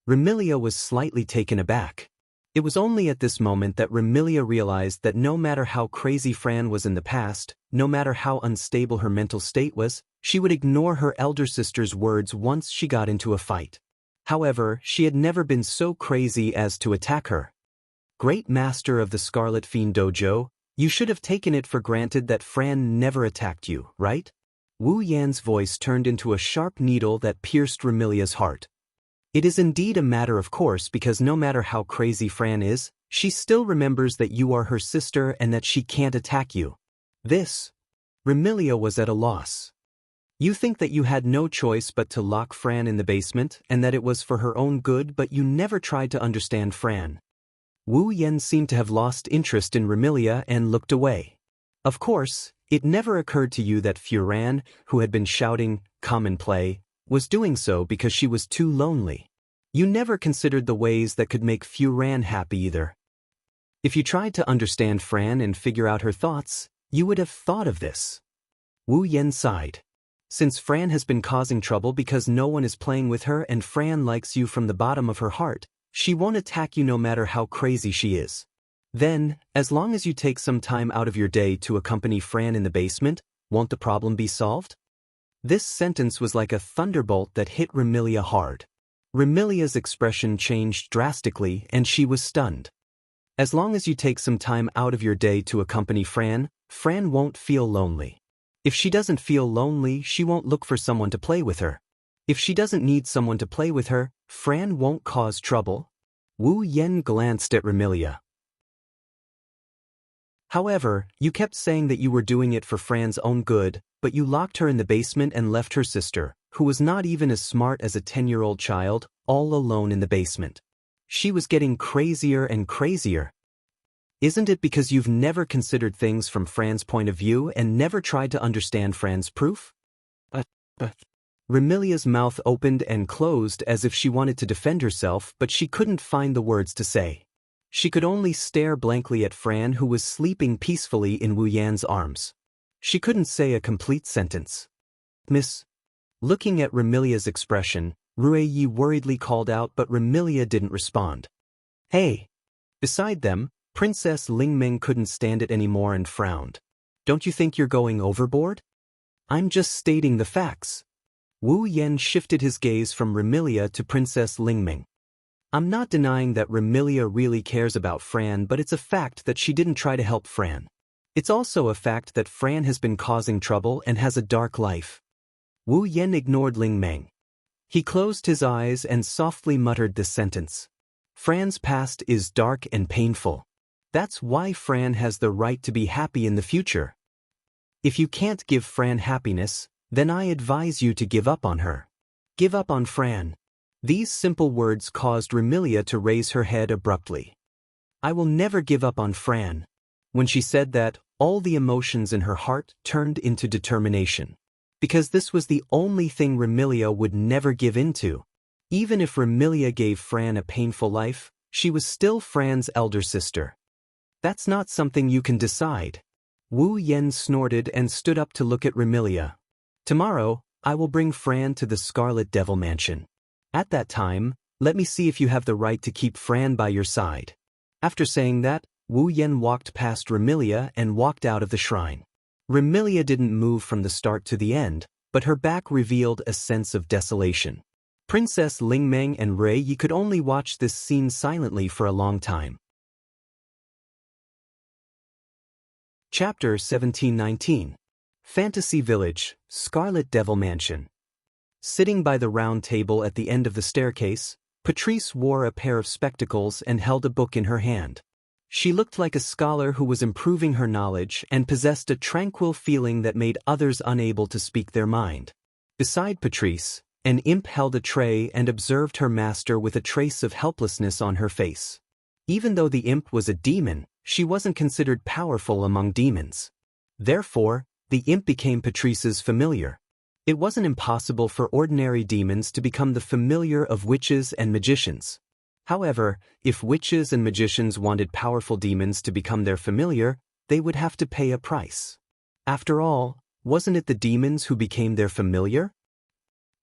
Remilia was slightly taken aback. It was only at this moment that Remilia realized that no matter how crazy Fran was in the past, no matter how unstable her mental state was, she would ignore her elder sister's words once she got into a fight. However, she had never been so crazy as to attack her. Great master of the Scarlet Fiend Dojo, you should have taken it for granted that Fran never attacked you, right? Wu Yan's voice turned into a sharp needle that pierced Remilia's heart. It is indeed a matter of course because no matter how crazy Fran is, she still remembers that you are her sister and that she can't attack you. Remilia was at a loss. You think that you had no choice but to lock Fran in the basement and that it was for her own good, but you never tried to understand Fran. Wu Yan seemed to have lost interest in Remilia and looked away. Of course, it never occurred to you that Furan, who had been shouting, "Come and play," was doing so because she was too lonely. You never considered the ways that could make Furan happy either. If you tried to understand Fran and figure out her thoughts, you would have thought of this. Wu Yan sighed. Since Fran has been causing trouble because no one is playing with her and Fran likes you from the bottom of her heart, she won't attack you no matter how crazy she is. Then, as long as you take some time out of your day to accompany Fran in the basement, won't the problem be solved? This sentence was like a thunderbolt that hit Remilia hard. Remilia's expression changed drastically and she was stunned. As long as you take some time out of your day to accompany Fran, Fran won't feel lonely. If she doesn't feel lonely, she won't look for someone to play with her. If she doesn't need someone to play with her, Fran won't cause trouble. Wu Yan glanced at Remilia. However, you kept saying that you were doing it for Fran's own good, but you locked her in the basement and left her sister, who was not even as smart as a 10-year-old child, all alone in the basement. She was getting crazier and crazier. Isn't it because you've never considered things from Fran's point of view and never tried to understand Fran's proof? Remilia's mouth opened and closed as if she wanted to defend herself, but she couldn't find the words to say. She could only stare blankly at Fran, who was sleeping peacefully in Wu Yan's arms. She couldn't say a complete sentence. Miss. Looking at Remilia's expression, Ruiyi worriedly called out, but Remilia didn't respond. Hey! Beside them, Princess Lingmeng couldn't stand it anymore and frowned. Don't you think you're going overboard? I'm just stating the facts. Wu Yan shifted his gaze from Remilia to Princess Lingmeng. I'm not denying that Remilia really cares about Fran, but it's a fact that she didn't try to help Fran. It's also a fact that Fran has been causing trouble and has a dark life. Wu Yan ignored Lingmeng. He closed his eyes and softly muttered this sentence. Fran's past is dark and painful. That's why Fran has the right to be happy in the future. If you can't give Fran happiness, then I advise you to give up on her. Give up on Fran. These simple words caused Remilia to raise her head abruptly. I will never give up on Fran. When she said that, all the emotions in her heart turned into determination. Because this was the only thing Remilia would never give in to. Even if Remilia gave Fran a painful life, she was still Fran's elder sister. That's not something you can decide. Wu Yan snorted and stood up to look at Remilia. Tomorrow, I will bring Fran to the Scarlet Devil Mansion. At that time, let me see if you have the right to keep Fran by your side. After saying that, Wu Yan walked past Remilia and walked out of the shrine. Remilia didn't move from the start to the end, but her back revealed a sense of desolation. Princess Lingmeng and Rei could only watch this scene silently for a long time. Chapter 1719. Fantasy Village, Scarlet Devil Mansion. Sitting by the round table at the end of the staircase, Patrice wore a pair of spectacles and held a book in her hand. She looked like a scholar who was improving her knowledge and possessed a tranquil feeling that made others unable to speak their mind. Beside Patrice, An imp held a tray and observed her master with a trace of helplessness on her face. Even though the imp was a demon, she wasn't considered powerful among demons. Therefore, the imp became Patrice's familiar. It wasn't impossible for ordinary demons to become the familiar of witches and magicians. However, if witches and magicians wanted powerful demons to become their familiar, they would have to pay a price. After all, wasn't it the demons who became their familiar?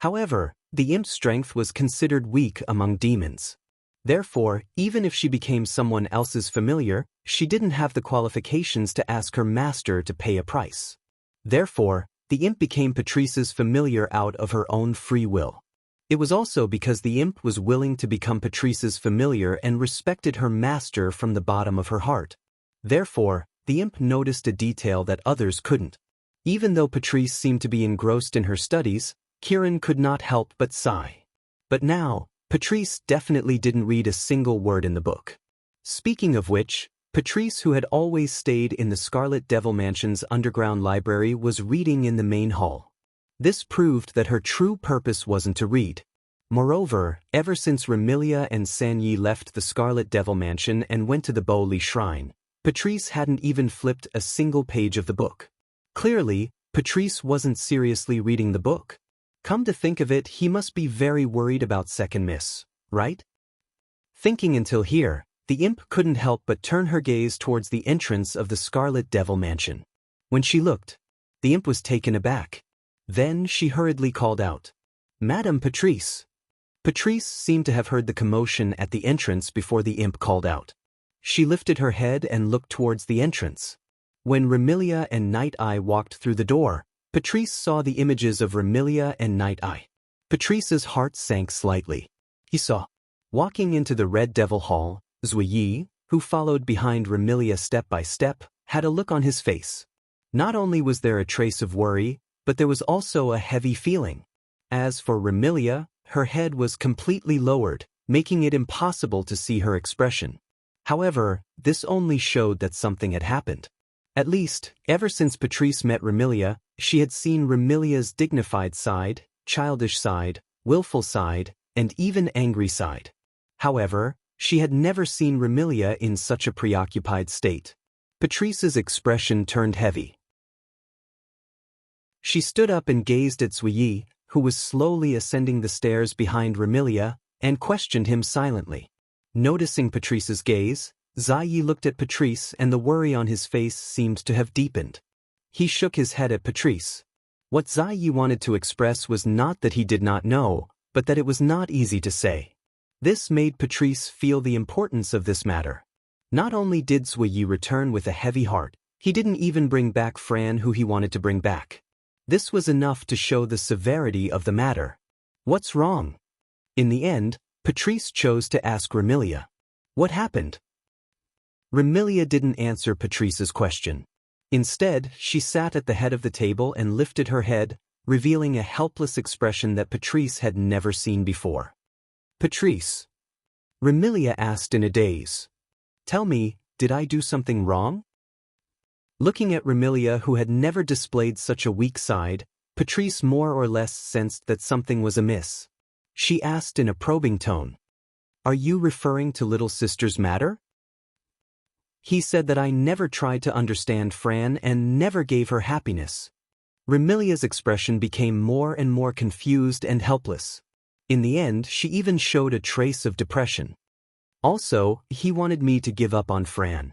However, the imp's strength was considered weak among demons. Therefore, even if she became someone else's familiar, she didn't have the qualifications to ask her master to pay a price. Therefore, the imp became Patrice's familiar out of her own free will. It was also because the imp was willing to become Patrice's familiar and respected her master from the bottom of her heart. Therefore, the imp noticed a detail that others couldn't. Even though Patrice seemed to be engrossed in her studies, Kieran could not help but sigh. But now, Patrice definitely didn't read a single word in the book. Speaking of which, Patrice, who had always stayed in the Scarlet Devil Mansion's underground library, was reading in the main hall. This proved that her true purpose wasn't to read. Moreover, ever since Remilia and Sanyi left the Scarlet Devil Mansion and went to the Bowli Shrine, Patrice hadn't even flipped a single page of the book. Clearly, Patrice wasn't seriously reading the book. Come to think of it, he must be very worried about Second Miss, right? Thinking until here, the imp couldn't help but turn her gaze towards the entrance of the Scarlet Devil Mansion. When she looked, the imp was taken aback. Then she hurriedly called out, "Madame Patrice." Patrice seemed to have heard the commotion at the entrance before the imp called out. She lifted her head and looked towards the entrance. When Remilia and Night Eye walked through the door, Patrice saw the images of Remilia and Night Eye. Patrice's heart sank slightly. He saw, walking into the Red Devil Hall, Zuyi, who followed behind Remilia step by step, had a look on his face. Not only was there a trace of worry, but there was also a heavy feeling. As for Remilia, her head was completely lowered, making it impossible to see her expression. However, this only showed that something had happened. At least, ever since Patrice met Remilia, she had seen Remilia's dignified side, childish side, willful side, and even angry side. However, she had never seen Remilia in such a preoccupied state. Patrice's expression turned heavy. She stood up and gazed at Zuyi, who was slowly ascending the stairs behind Remilia, and questioned him silently. Noticing Patrice's gaze, Zuyi looked at Patrice and the worry on his face seemed to have deepened. He shook his head at Patrice. What Zuyi wanted to express was not that he did not know, but that it was not easy to say. This made Patrice feel the importance of this matter. Not only did Zuyi return with a heavy heart, he didn't even bring back Fran, who he wanted to bring back. This was enough to show the severity of the matter. What's wrong? In the end, Patrice chose to ask Remilia. What happened? Remilia didn't answer Patrice's question. Instead, she sat at the head of the table and lifted her head, revealing a helpless expression that Patrice had never seen before. Patrice. Remilia asked in a daze. Tell me, did I do something wrong? Looking at Remilia, who had never displayed such a weak side, Patrice more or less sensed that something was amiss. She asked in a probing tone. Are you referring to little sister's matter? He said that I never tried to understand Fran and never gave her happiness. Remilia's expression became more and more confused and helpless. In the end, she even showed a trace of depression. Also, he wanted me to give up on Fran.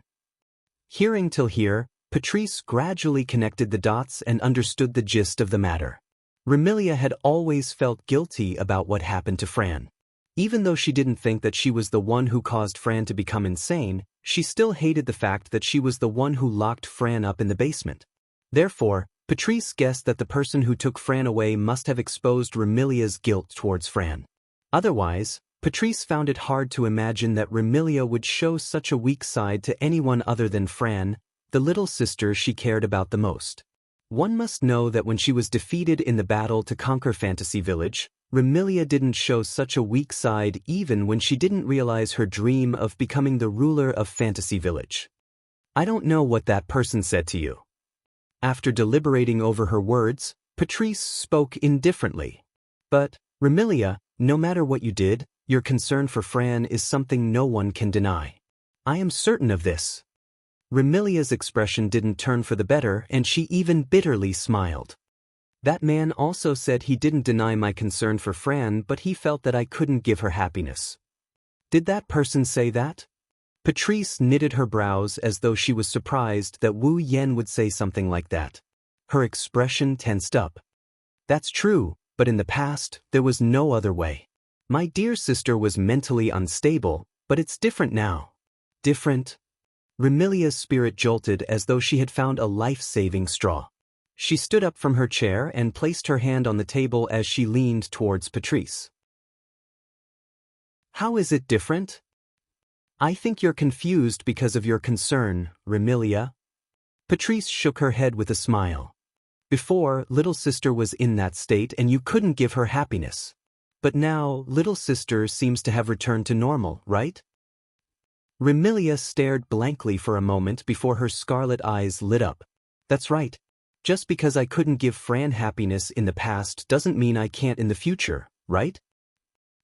Hearing till here, Patrice gradually connected the dots and understood the gist of the matter. Remilia had always felt guilty about what happened to Fran. Even though she didn't think that she was the one who caused Fran to become insane, she still hated the fact that she was the one who locked Fran up in the basement. Therefore, Patrice guessed that the person who took Fran away must have exposed Remilia's guilt towards Fran. Otherwise, Patrice found it hard to imagine that Remilia would show such a weak side to anyone other than Fran, the little sister she cared about the most. One must know that when she was defeated in the battle to conquer Fantasy Village, Remilia didn't show such a weak side even when she didn't realize her dream of becoming the ruler of Fantasy Village. I don't know what that person said to you. After deliberating over her words, Patrice spoke indifferently. But, Remilia, no matter what you did, your concern for Fran is something no one can deny. I am certain of this. Remilia's expression didn't turn for the better, and she even bitterly smiled. That man also said he didn't deny my concern for Fran, but he felt that I couldn't give her happiness. Did that person say that? Patrice knitted her brows as though she was surprised that Wu Yen would say something like that. Her expression tensed up. That's true, but in the past, there was no other way. My dear sister was mentally unstable, but it's different now. Different? Remilia's spirit jolted as though she had found a life-saving straw. She stood up from her chair and placed her hand on the table as she leaned towards Patrice. How is it different? I think you're confused because of your concern, Remilia. Patrice shook her head with a smile. Before, little sister was in that state and you couldn't give her happiness. But now, little sister seems to have returned to normal, right? Remilia stared blankly for a moment before her scarlet eyes lit up. That's right. Just because I couldn't give Fran happiness in the past doesn't mean I can't in the future, right?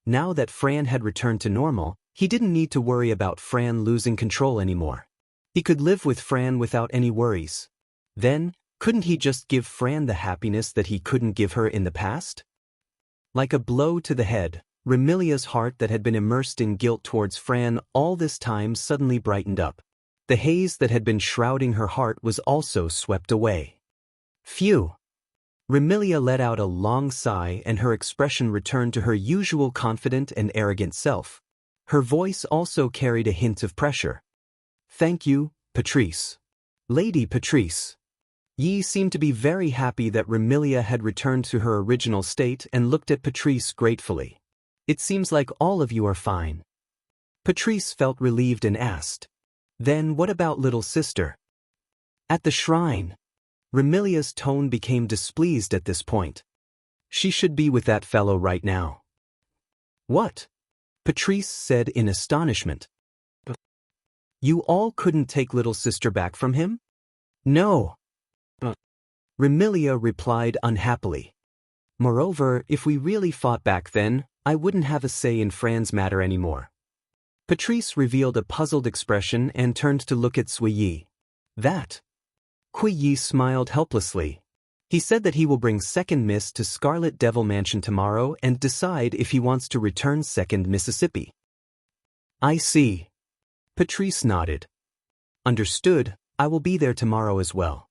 Now that Fran had returned to normal, he didn't need to worry about Fran losing control anymore. He could live with Fran without any worries. Then, couldn't he just give Fran the happiness that he couldn't give her in the past? Like a blow to the head, Remilia's heart that had been immersed in guilt towards Fran all this time suddenly brightened up. The haze that had been shrouding her heart was also swept away. Phew! Remilia let out a long sigh and her expression returned to her usual confident and arrogant self. Her voice also carried a hint of pressure. Thank you, Patrice. Lady Patrice. Yi seemed to be very happy that Remilia had returned to her original state and looked at Patrice gratefully. It seems like all of you are fine. Patrice felt relieved and asked. Then what about little sister? At the shrine. Remilia's tone became displeased at this point. She should be with that fellow right now. What? Patrice said in astonishment. You all couldn't take little sister back from him? No. Remilia replied unhappily. Moreover, if we really fought back then, I wouldn't have a say in Fran's matter anymore. Patrice revealed a puzzled expression and turned to look at Sui Yi. That? Kui Yi smiled helplessly. He said that he will bring Second Miss to Scarlet Devil Mansion tomorrow and decide if he wants to return Second Mississippi. I see. Patrice nodded. Understood, I will be there tomorrow as well.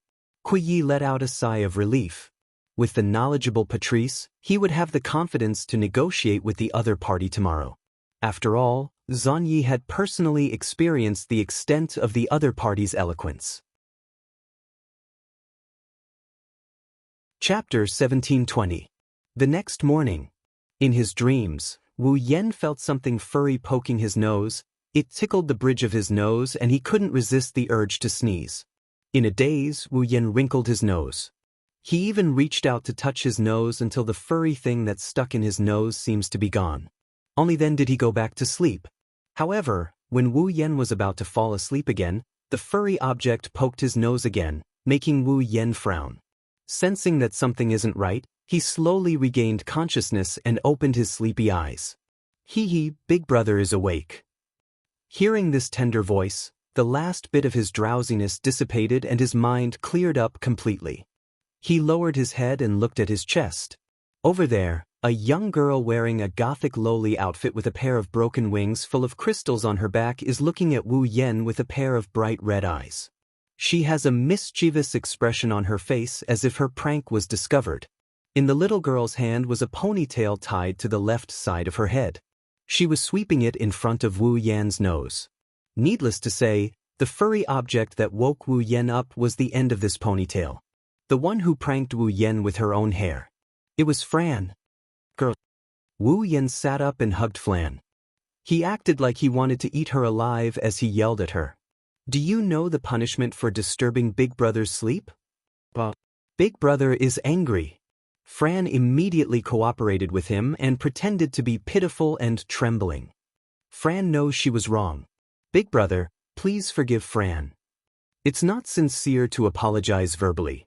Kui Yi let out a sigh of relief. With the knowledgeable Patrice, he would have the confidence to negotiate with the other party tomorrow. After all, Zhan Yi had personally experienced the extent of the other party's eloquence. Chapter 1720. The next morning. In his dreams, Wu Yen felt something furry poking his nose. It tickled the bridge of his nose and he couldn't resist the urge to sneeze. In a daze, Wu Yen wrinkled his nose. He even reached out to touch his nose until the furry thing that stuck in his nose seems to be gone. Only then did he go back to sleep. However, when Wu Yen was about to fall asleep again, the furry object poked his nose again, making Wu Yen frown. Sensing that something isn't right, he slowly regained consciousness and opened his sleepy eyes. Hee, Big Brother is awake. Hearing this tender voice, the last bit of his drowsiness dissipated and his mind cleared up completely. He lowered his head and looked at his chest. Over there, a young girl wearing a gothic lowly outfit with a pair of broken wings full of crystals on her back is looking at Wu Yen with a pair of bright red eyes. She has a mischievous expression on her face as if her prank was discovered. In the little girl's hand was a ponytail tied to the left side of her head. She was sweeping it in front of Wu Yan's nose. Needless to say, the furry object that woke Wu Yen up was the end of this ponytail. The one who pranked Wu Yen with her own hair. It was Fran. Girl. Wu Yen sat up and hugged Fran. He acted like he wanted to eat her alive as he yelled at her. Do you know the punishment for disturbing Big Brother's sleep? Big Brother is angry. Fran immediately cooperated with him and pretended to be pitiful and trembling. Fran knows she was wrong. Big Brother, please forgive Fran. It's not sincere to apologize verbally.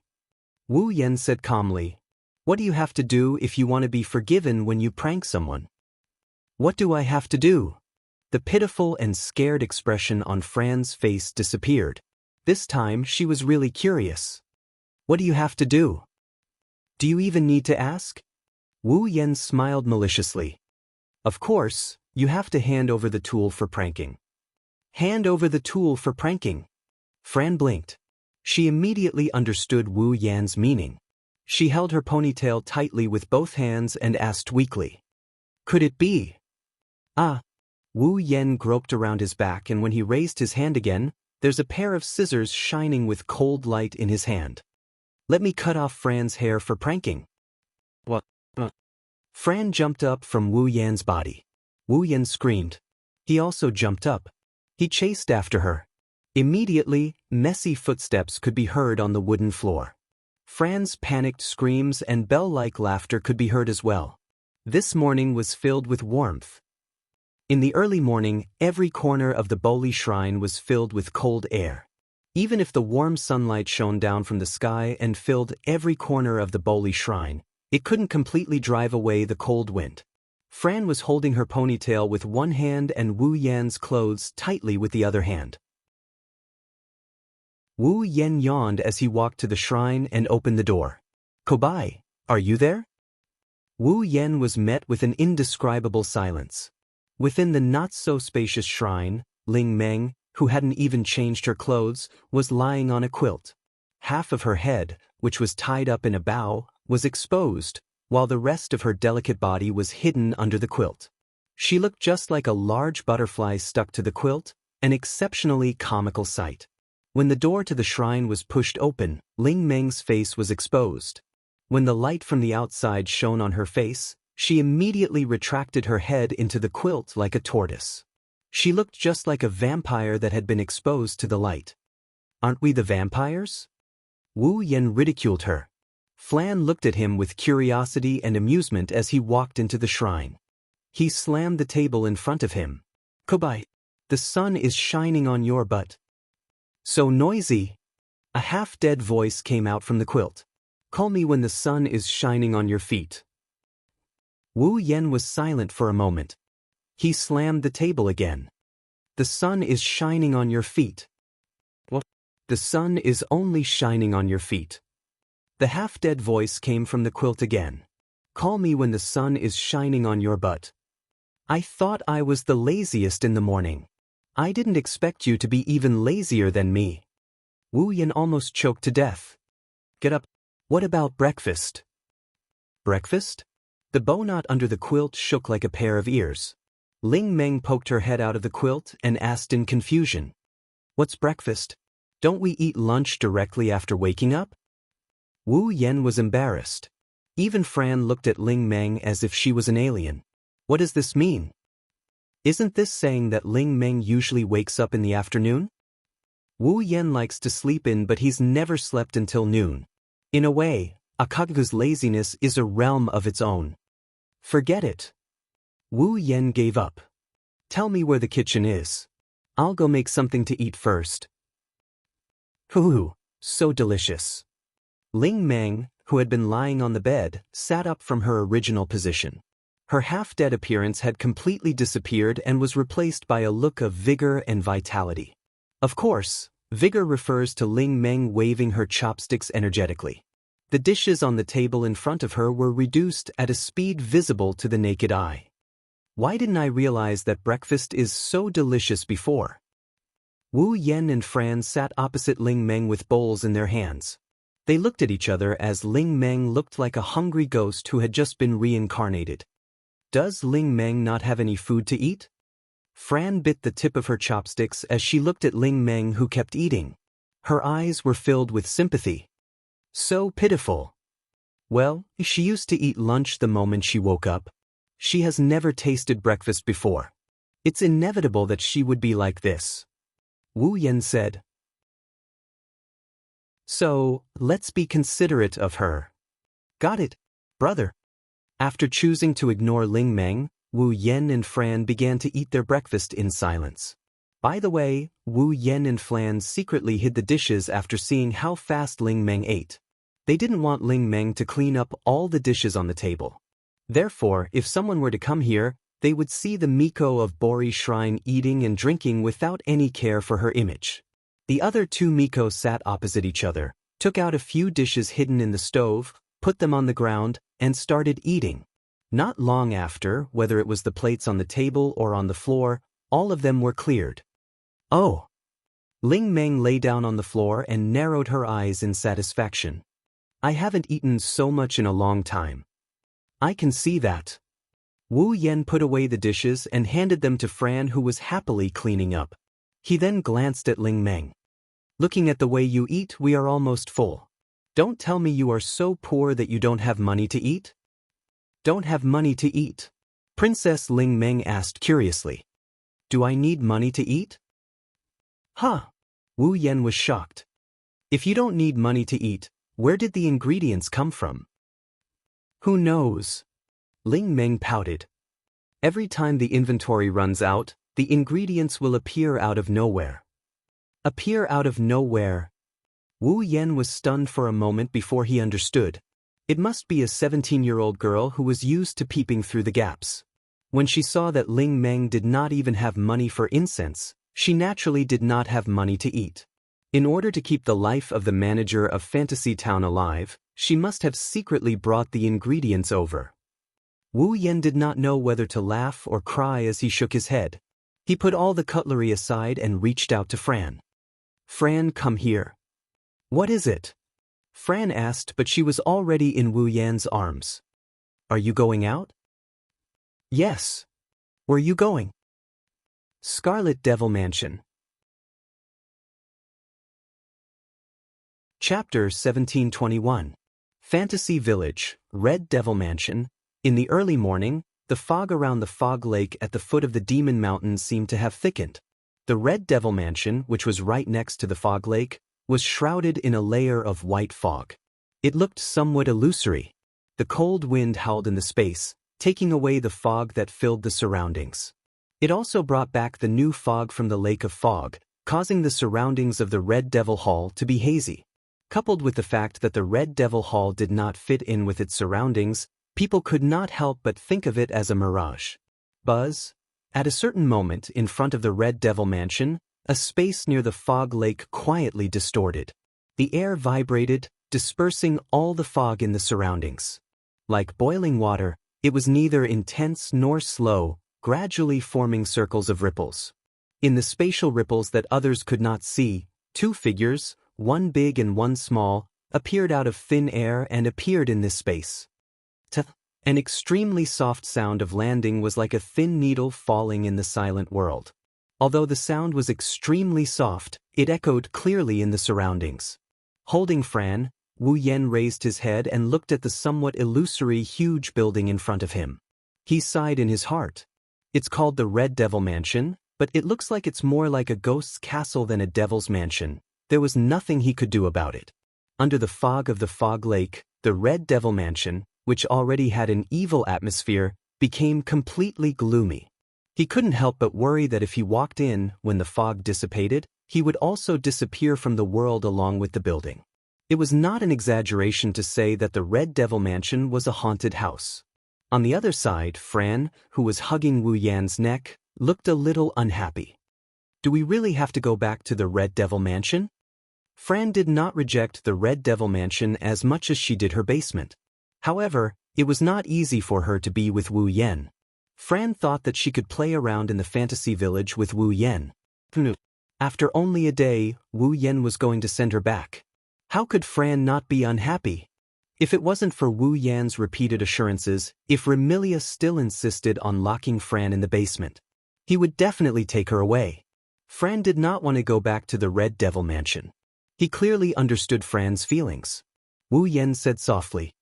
Wu Yen said calmly. What do you have to do if you want to be forgiven when you prank someone? What do I have to do? The pitiful and scared expression on Fran's face disappeared. This time she was really curious. What do you have to do? Do you even need to ask? Wu Yan smiled maliciously. Of course, you have to hand over the tool for pranking. Hand over the tool for pranking. Fran blinked. She immediately understood Wu Yan's meaning. She held her ponytail tightly with both hands and asked weakly. Could it be? Ah. Wu Yan groped around his back, and when he raised his hand again, there's a pair of scissors shining with cold light in his hand. Let me cut off Fran's hair for pranking. What? Fran jumped up from Wu Yan's body. Wu Yan screamed. He also jumped up. He chased after her. Immediately, messy footsteps could be heard on the wooden floor. Fran's panicked screams and bell-like laughter could be heard as well. This morning was filled with warmth. In the early morning, every corner of the Boli shrine was filled with cold air. Even if the warm sunlight shone down from the sky and filled every corner of the Boli shrine, it couldn't completely drive away the cold wind. Fran was holding her ponytail with one hand and Wu Yan's clothes tightly with the other hand. Wu Yan yawned as he walked to the shrine and opened the door. Kobai, are you there? Wu Yan was met with an indescribable silence. Within the not-so-spacious shrine, Ling Meng, who hadn't even changed her clothes, was lying on a quilt. Half of her head, which was tied up in a bow, was exposed, while the rest of her delicate body was hidden under the quilt. She looked just like a large butterfly stuck to the quilt, an exceptionally comical sight. When the door to the shrine was pushed open, Ling Meng's face was exposed. When the light from the outside shone on her face, she immediately retracted her head into the quilt like a tortoise. She looked just like a vampire that had been exposed to the light. Aren't we the vampires? Wu Yan ridiculed her. Flan looked at him with curiosity and amusement as he walked into the shrine. He slammed the table in front of him. Kobai, the sun is shining on your butt. So noisy. A half-dead voice came out from the quilt. Call me when the sun is shining on your feet. Wu Yan was silent for a moment. He slammed the table again. The sun is shining on your feet. What? The sun is only shining on your feet. The half-dead voice came from the quilt again. Call me when the sun is shining on your butt. I thought I was the laziest in the morning. I didn't expect you to be even lazier than me. Wu Yan almost choked to death. Get up. What about breakfast? Breakfast? The bow knot under the quilt shook like a pair of ears. Ling Meng poked her head out of the quilt and asked in confusion. What's breakfast? Don't we eat lunch directly after waking up? Wu Yan was embarrassed. Even Fran looked at Ling Meng as if she was an alien. What does this mean? Isn't this saying that Ling Meng usually wakes up in the afternoon? Wu Yan likes to sleep in, but he's never slept until noon. In a way, Akaga's laziness is a realm of its own. Forget it. Wu Yan gave up. Tell me where the kitchen is. I'll go make something to eat first. Hoo, so delicious. Ling Meng, who had been lying on the bed, sat up from her original position. Her half-dead appearance had completely disappeared and was replaced by a look of vigor and vitality. Of course, vigor refers to Ling Meng waving her chopsticks energetically. The dishes on the table in front of her were reduced at a speed visible to the naked eye. Why didn't I realize that breakfast is so delicious before? Wu Yan and Fran sat opposite Ling Meng with bowls in their hands. They looked at each other as Ling Meng looked like a hungry ghost who had just been reincarnated. Does Ling Meng not have any food to eat? Fran bit the tip of her chopsticks as she looked at Ling Meng, who kept eating. Her eyes were filled with sympathy. So pitiful. Well, she used to eat lunch the moment she woke up. She has never tasted breakfast before. It's inevitable that she would be like this. Wu Yan said. So, let's be considerate of her. Got it, brother. After choosing to ignore Ling Meng, Wu Yan and Fran began to eat their breakfast in silence. By the way, Wu Yan and Fran secretly hid the dishes after seeing how fast Ling Meng ate. They didn't want Ling Meng to clean up all the dishes on the table. Therefore, if someone were to come here, they would see the Miko of Bori Shrine eating and drinking without any care for her image. The other two Miko sat opposite each other, took out a few dishes hidden in the stove, put them on the ground, and started eating. Not long after, whether it was the plates on the table or on the floor, all of them were cleared. Oh! Ling Meng lay down on the floor and narrowed her eyes in satisfaction. I haven't eaten so much in a long time. I can see that. Wu Yan put away the dishes and handed them to Fran, who was happily cleaning up. He then glanced at Ling Meng. Looking at the way you eat, we are almost full. Don't tell me you are so poor that you don't have money to eat? Don't have money to eat? Princess Ling Meng asked curiously. Do I need money to eat? Huh? Wu Yan was shocked. If you don't need money to eat, where did the ingredients come from? Who knows? Ling Meng pouted. Every time the inventory runs out, the ingredients will appear out of nowhere. Appear out of nowhere? Wu Yan was stunned for a moment before he understood. It must be a 17-year-old girl who was used to peeping through the gaps. When she saw that Ling Meng did not even have money for incense, she naturally did not have money to eat. In order to keep the life of the manager of Fantasy Town alive, she must have secretly brought the ingredients over. Wu Yan did not know whether to laugh or cry as he shook his head. He put all the cutlery aside and reached out to Fran. Fran, come here. What is it? Fran asked, but she was already in Wu Yan's arms. Are you going out? Yes. Where are you going? Scarlet Devil Mansion. Chapter 1721. Fantasy Village, Red Devil Mansion. In the early morning, the fog around the fog lake at the foot of the Demon Mountain seemed to have thickened. The Red Devil Mansion, which was right next to the fog lake, was shrouded in a layer of white fog. It looked somewhat illusory. The cold wind howled in the space, taking away the fog that filled the surroundings. It also brought back the new fog from the Lake of Fog, causing the surroundings of the Red Devil Hall to be hazy. Coupled with the fact that the Red Devil Hall did not fit in with its surroundings, people could not help but think of it as a mirage. Buzz. At a certain moment in front of the Red Devil Mansion, a space near the fog lake quietly distorted. The air vibrated, dispersing all the fog in the surroundings. Like boiling water, it was neither intense nor slow, gradually forming circles of ripples. In the spatial ripples that others could not see, two figures, one big and one small, appeared out of thin air and appeared in this space. An extremely soft sound of landing was like a thin needle falling in the silent world. Although the sound was extremely soft, it echoed clearly in the surroundings. Holding Fran, Wu Yan raised his head and looked at the somewhat illusory huge building in front of him. He sighed in his heart. It's called the Red Devil Mansion, but it looks like it's more like a ghost's castle than a devil's mansion. There was nothing he could do about it. Under the fog of the fog lake, the Red Devil Mansion, which already had an evil atmosphere, became completely gloomy. He couldn't help but worry that if he walked in, when the fog dissipated, he would also disappear from the world along with the building. It was not an exaggeration to say that the Red Devil Mansion was a haunted house. On the other side, Fran, who was hugging Wu Yan's neck, looked a little unhappy. Do we really have to go back to the Red Devil Mansion? Fran did not reject the Red Devil Mansion as much as she did her basement. However, it was not easy for her to be with Wu Yan. Fran thought that she could play around in the fantasy village with Wu Yan. After only a day, Wu Yan was going to send her back. How could Fran not be unhappy? If it wasn't for Wu Yan's repeated assurances, if Remilia still insisted on locking Fran in the basement, he would definitely take her away. Fran did not want to go back to the Red Devil Mansion. He clearly understood Fran's feelings. Wu Yan said softly,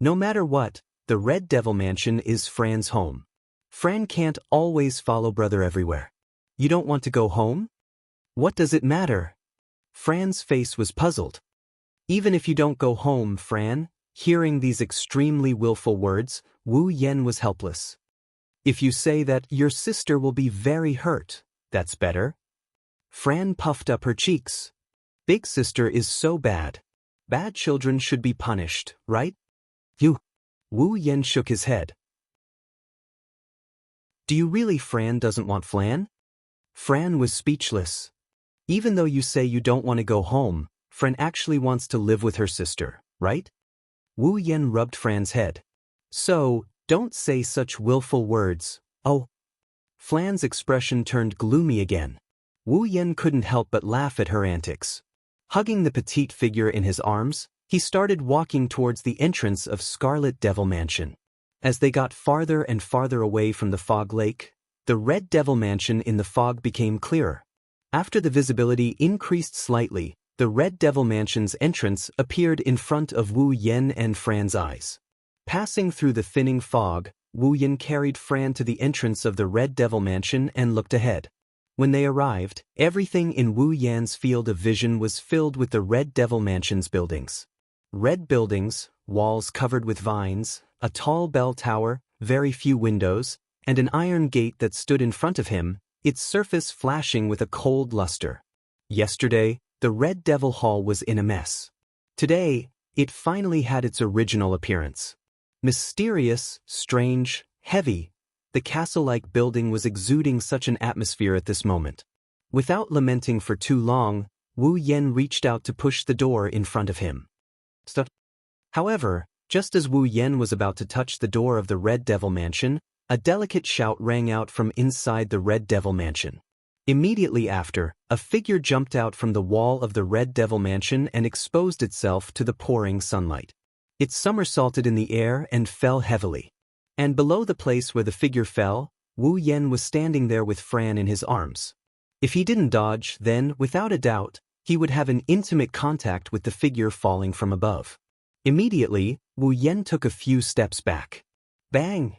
"No matter what, the Red Devil Mansion is Fran's home. Fran can't always follow brother everywhere. You don't want to go home? What does it matter?" Fran's face was puzzled. Even if you don't go home, Fran, hearing these extremely willful words, Wu Yan was helpless. If you say that, your sister will be very hurt. That's better. Fran puffed up her cheeks. Big sister is so bad. Bad children should be punished, right? You. Wu Yen shook his head. Do you really Fran doesn't want Flan? Fran was speechless. Even though you say you don't want to go home, Fran actually wants to live with her sister, right? Wu Yen rubbed Fran's head. So, don't say such willful words. Oh. Flan's expression turned gloomy again. Wu Yen couldn't help but laugh at her antics. Hugging the petite figure in his arms, he started walking towards the entrance of Scarlet Devil Mansion. As they got farther and farther away from the fog lake, the Red Devil Mansion in the fog became clearer. After the visibility increased slightly, the Red Devil Mansion's entrance appeared in front of Wu Yen and Fran's eyes. Passing through the thinning fog, Wu Yen carried Fran to the entrance of the Red Devil Mansion and looked ahead. When they arrived, everything in Wu Yan's field of vision was filled with the Red Devil Mansion's buildings. Red buildings, walls covered with vines, a tall bell tower, very few windows, and an iron gate that stood in front of him, its surface flashing with a cold luster. Yesterday, the Red Devil Hall was in a mess. Today, it finally had its original appearance. Mysterious, strange, heavy, the castle-like building was exuding such an atmosphere at this moment. Without lamenting for too long, Wu Yen reached out to push the door in front of him. Stop. However, just as Wu Yen was about to touch the door of the Red Devil Mansion, a delicate shout rang out from inside the Red Devil Mansion. Immediately after, a figure jumped out from the wall of the Red Devil Mansion and exposed itself to the pouring sunlight. It somersaulted in the air and fell heavily. And below the place where the figure fell, Wu Yen was standing there with Fran in his arms. If he didn't dodge, then, without a doubt, he would have an intimate contact with the figure falling from above. Immediately, Wu Yen took a few steps back. Bang!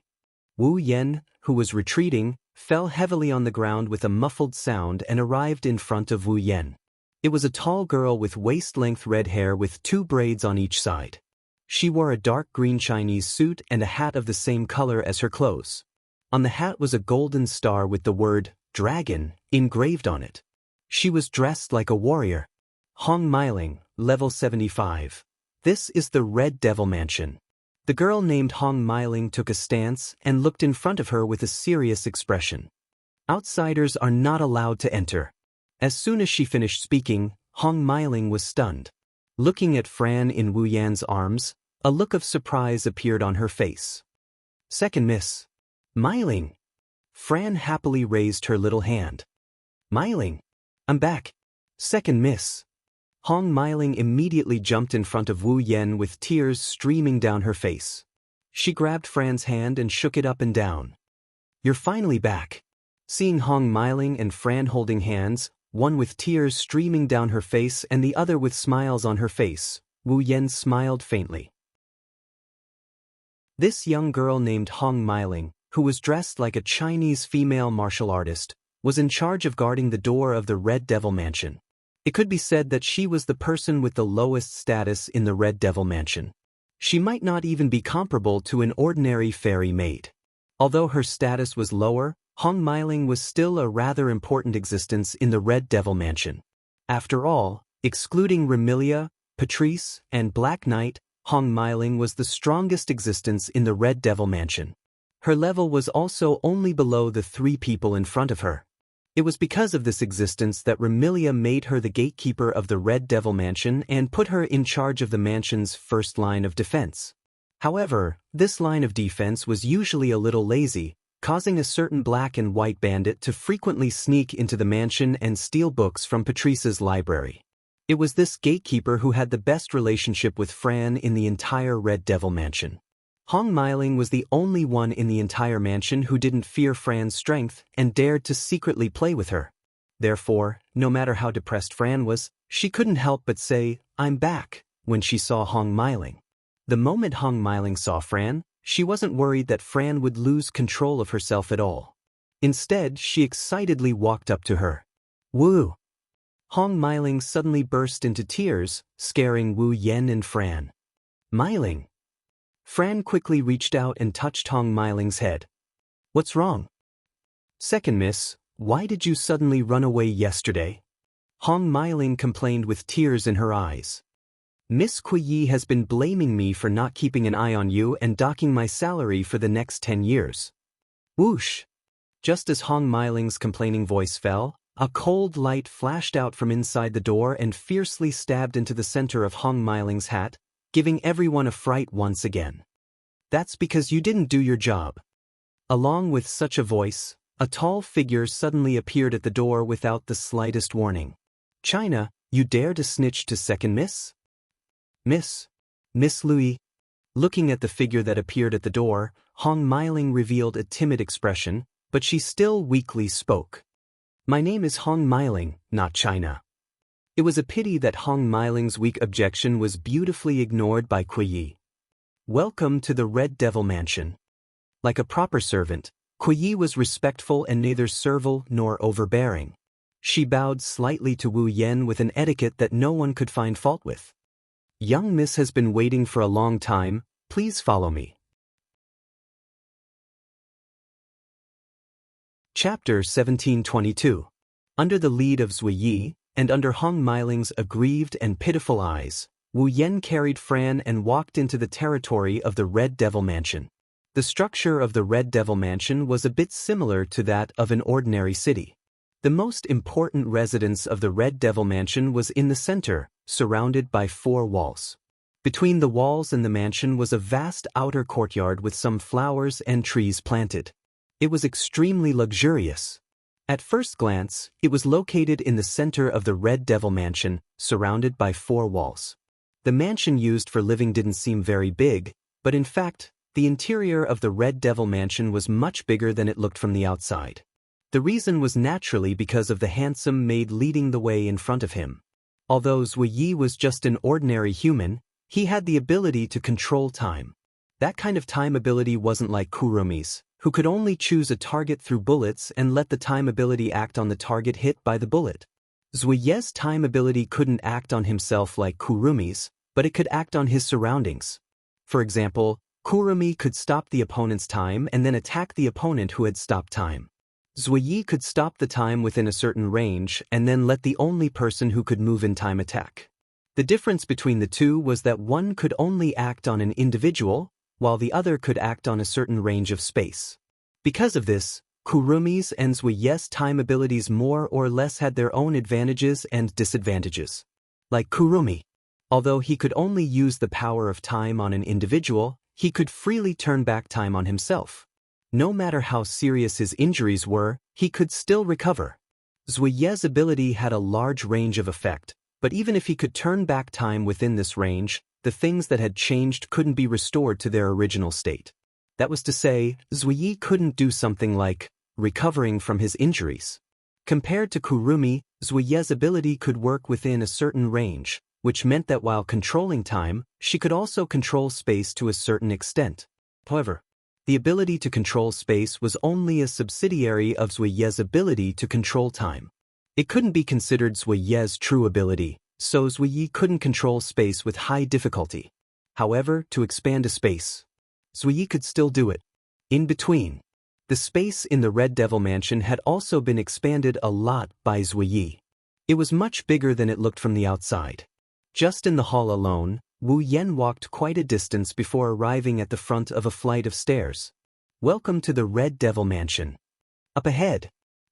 Wu Yen, who was retreating, fell heavily on the ground with a muffled sound and arrived in front of Wu Yen. It was a tall girl with waist-length red hair with 2 braids on each side. She wore a dark green Chinese suit and a hat of the same color as her clothes. On the hat was a golden star with the word, Dragon, engraved on it. She was dressed like a warrior. Hong Meiling, level 75. This is the Red Devil Mansion. The girl named Hong Meiling took a stance and looked in front of her with a serious expression. Outsiders are not allowed to enter. As soon as she finished speaking, Hong Meiling was stunned. Looking at Fran in Wu Yan's arms, a look of surprise appeared on her face. Second Miss. Meiling. Fran happily raised her little hand. Meiling. I'm back. Second Miss. Hong Meiling immediately jumped in front of Wu Yen with tears streaming down her face. She grabbed Fran's hand and shook it up and down. You're finally back. Seeing Hong Meiling and Fran holding hands, one with tears streaming down her face and the other with smiles on her face, Wu Yen smiled faintly. This young girl named Hong Meiling, who was dressed like a Chinese female martial artist, was in charge of guarding the door of the Red Devil Mansion. It could be said that she was the person with the lowest status in the Red Devil Mansion. She might not even be comparable to an ordinary fairy maid. Although her status was lower, Hong Meiling was still a rather important existence in the Red Devil Mansion. After all, excluding Remilia, Patrice, and Black Knight, Hong Meiling was the strongest existence in the Red Devil Mansion. Her level was also only below the 3 people in front of her. It was because of this existence that Remilia made her the gatekeeper of the Red Devil Mansion and put her in charge of the mansion's first line of defense. However, this line of defense was usually a little lazy, causing a certain black and white bandit to frequently sneak into the mansion and steal books from Patrice's library. It was this gatekeeper who had the best relationship with Fran in the entire Red Devil Mansion. Hong Meiling was the only one in the entire mansion who didn't fear Fran's strength and dared to secretly play with her. Therefore, no matter how depressed Fran was, she couldn't help but say, "I'm back," when she saw Hong Meiling. The moment Hong Meiling saw Fran, she wasn't worried that Fran would lose control of herself at all. Instead, she excitedly walked up to her. "Woo!" Hong Meiling suddenly burst into tears, scaring Wu Yen and Fran. "Meiling!" Fran quickly reached out and touched Hong Meiling's head. "What's wrong?" "Second Miss, why did you suddenly run away yesterday?" Hong Meiling complained with tears in her eyes. Miss Kuyi has been blaming me for not keeping an eye on you and docking my salary for the next 10 years. Whoosh! Just as Hong Miling's complaining voice fell, a cold light flashed out from inside the door and fiercely stabbed into the center of Hong Miling's hat, giving everyone a fright once again. That's because you didn't do your job. Along with such a voice, a tall figure suddenly appeared at the door without the slightest warning. China, you dare to snitch to second miss? Miss Louis. Looking at the figure that appeared at the door, Hong Miling revealed a timid expression, but she still weakly spoke. My name is Hong Miling, not China. It was a pity that Hong Miling's weak objection was beautifully ignored by Kuyi. Welcome to the Red Devil Mansion. Like a proper servant, Kuyi was respectful and neither servile nor overbearing. She bowed slightly to Wu Yan with an etiquette that no one could find fault with. Young miss has been waiting for a long time, please follow me. Chapter 1722. Under the lead of Zui Yi, and under Hong Miling's aggrieved and pitiful eyes, Wu Yan carried Fran and walked into the territory of the Red Devil Mansion. The structure of the Red Devil Mansion was a bit similar to that of an ordinary city. The most important residence of the Red Devil Mansion was in the center, surrounded by 4 walls. Between the walls and the mansion was a vast outer courtyard with some flowers and trees planted. It was extremely luxurious. At first glance, it was located in the center of the Red Devil Mansion, surrounded by 4 walls. The mansion used for living didn't seem very big, but in fact, the interior of the Red Devil Mansion was much bigger than it looked from the outside. The reason was naturally because of the handsome maid leading the way in front of him. Although Zui Yi was just an ordinary human, he had the ability to control time. That kind of time ability wasn't like Kurumi's, who could only choose a target through bullets and let the time ability act on the target hit by the bullet. Zui Yi's time ability couldn't act on himself like Kurumi's, but it could act on his surroundings. For example, Kurumi could stop the opponent's time and then attack the opponent who had stopped time. Zui Yi could stop the time within a certain range and then let the only person who could move in time attack. The difference between the two was that one could only act on an individual, while the other could act on a certain range of space. Because of this, Kurumi's and Zui Yi's time abilities more or less had their own advantages and disadvantages. Like Kurumi, although he could only use the power of time on an individual, he could freely turn back time on himself. No matter how serious his injuries were, he could still recover. Zui Yi's ability had a large range of effect, but even if he could turn back time within this range, the things that had changed couldn't be restored to their original state. That was to say, Zui Yi couldn't do something like recovering from his injuries. Compared to Kurumi, Zui Yi's ability could work within a certain range, which meant that while controlling time, she could also control space to a certain extent. However, the ability to control space was only a subsidiary of Zui Yi's ability to control time. It couldn't be considered Zui Yi's true ability, so Zui Yi couldn't control space with high difficulty. However, to expand a space, Zui Yi could still do it. In between, the space in the Red Devil Mansion had also been expanded a lot by Zui Yi. It was much bigger than it looked from the outside. Just in the hall alone, Wu Yan walked quite a distance before arriving at the front of a flight of stairs. Welcome to the Red Devil Mansion. Up ahead,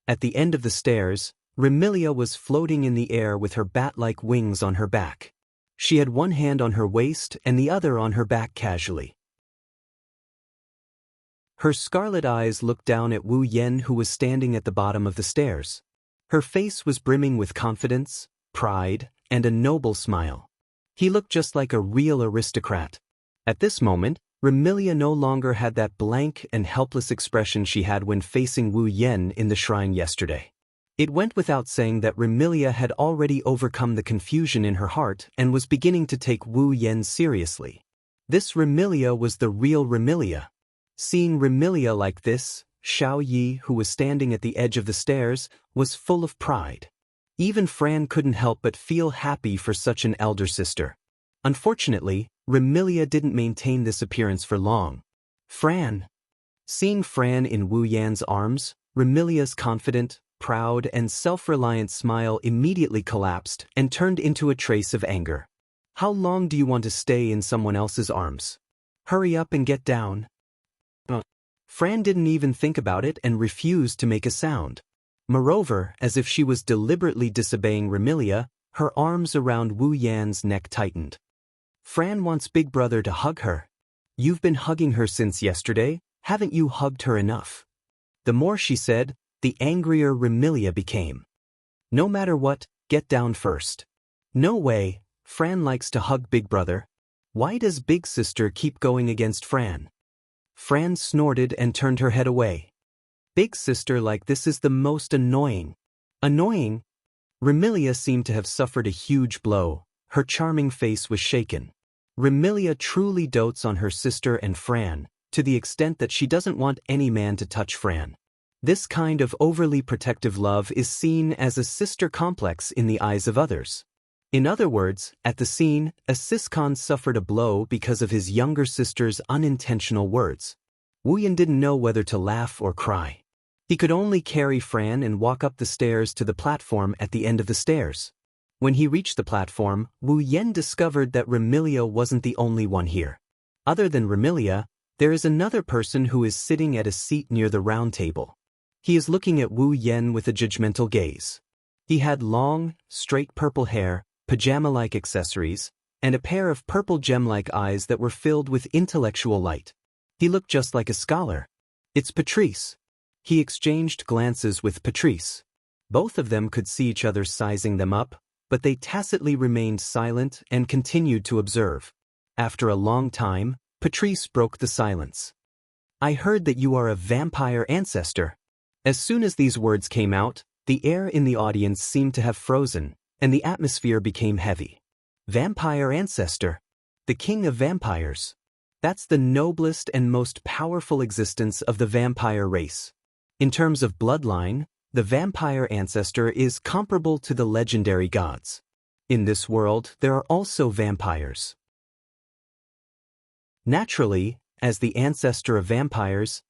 at the end of the stairs, Remilia was floating in the air with her bat-like wings on her back. She had one hand on her waist and the other on her back casually. Her scarlet eyes looked down at Wu Yan, who was standing at the bottom of the stairs. Her face was brimming with confidence, pride, and a noble smile. He looked just like a real aristocrat. At this moment, Remilia no longer had that blank and helpless expression she had when facing Wu Yan in the shrine yesterday. It went without saying that Remilia had already overcome the confusion in her heart and was beginning to take Wu Yan seriously. This Remilia was the real Remilia. Seeing Remilia like this, Xiao Yi, who was standing at the edge of the stairs, was full of pride. Even Fran couldn't help but feel happy for such an elder sister. Unfortunately, Remilia didn't maintain this appearance for long. Fran. Seeing Fran in Wu Yan's arms, Remilia's confident, proud, and self-reliant smile immediately collapsed and turned into a trace of anger. How long do you want to stay in someone else's arms? Hurry up and get down. Fran didn't even think about it and refused to make a sound. Moreover, as if she was deliberately disobeying Remilia, her arms around Wu Yan's neck tightened. Fran wants Big Brother to hug her. You've been hugging her since yesterday, haven't you hugged her enough? The more she said, the angrier Remilia became. No matter what, get down first. No way, Fran likes to hug Big Brother. Why does Big Sister keep going against Fran? Fran snorted and turned her head away. Big Sister like this is the most annoying. Annoying? Remilia seemed to have suffered a huge blow. Her charming face was shaken. Remilia truly dotes on her sister and Fran, to the extent that she doesn't want any man to touch Fran. This kind of overly protective love is seen as a sister complex in the eyes of others. In other words, at the scene, a Siscon suffered a blow because of his younger sister's unintentional words. Wu Yan didn't know whether to laugh or cry. He could only carry Fran and walk up the stairs to the platform at the end of the stairs. When he reached the platform, Wu Yan discovered that Remilia wasn't the only one here. Other than Remilia, there is another person who is sitting at a seat near the round table. He is looking at Wu Yan with a judgmental gaze. He had long, straight purple hair, pajama-like accessories, and a pair of purple gem-like eyes that were filled with intellectual light. He looked just like a scholar. It's Patrice. He exchanged glances with Patrice. Both of them could see each other sizing them up, but they tacitly remained silent and continued to observe. After a long time, Patrice broke the silence. I heard that you are a vampire ancestor. As soon as these words came out, the air in the audience seemed to have frozen, and the atmosphere became heavy. Vampire ancestor. The king of vampires. That's the noblest and most powerful existence of the vampire race. In terms of bloodline, the vampire ancestor is comparable to the legendary gods. In this world, there are also vampires. Naturally, as the ancestor of vampires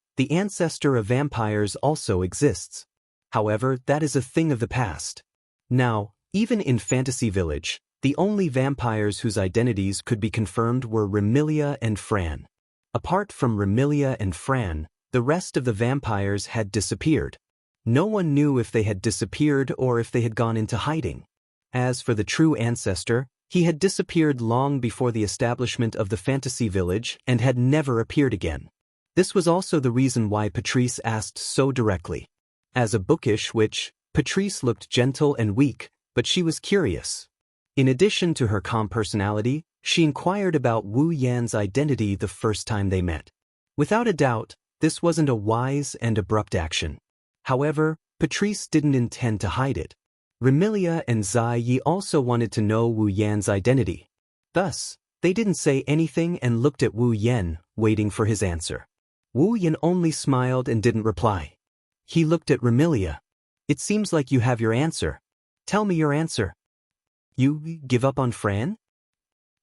also exists. However, that is a thing of the past. Now, even in Fantasy Village, the only vampires whose identities could be confirmed were Remilia and Fran. Apart from Remilia and Fran, the rest of the vampires had disappeared. No one knew if they had disappeared or if they had gone into hiding. As for the true ancestor, he had disappeared long before the establishment of the Fantasy Village and had never appeared again. This was also the reason why Patrice asked so directly. As a bookish witch, Patrice looked gentle and weak, but she was curious. In addition to her calm personality, she inquired about Wu Yan's identity the first time they met. Without a doubt, this wasn't a wise and abrupt action. However, Patrice didn't intend to hide it. Remilia and Zai Yi also wanted to know Wu Yan's identity. Thus, they didn't say anything and looked at Wu Yan, waiting for his answer. Wu Yan only smiled and didn't reply. He looked at Remilia. It seems like you have your answer. Tell me your answer. You give up on Fran?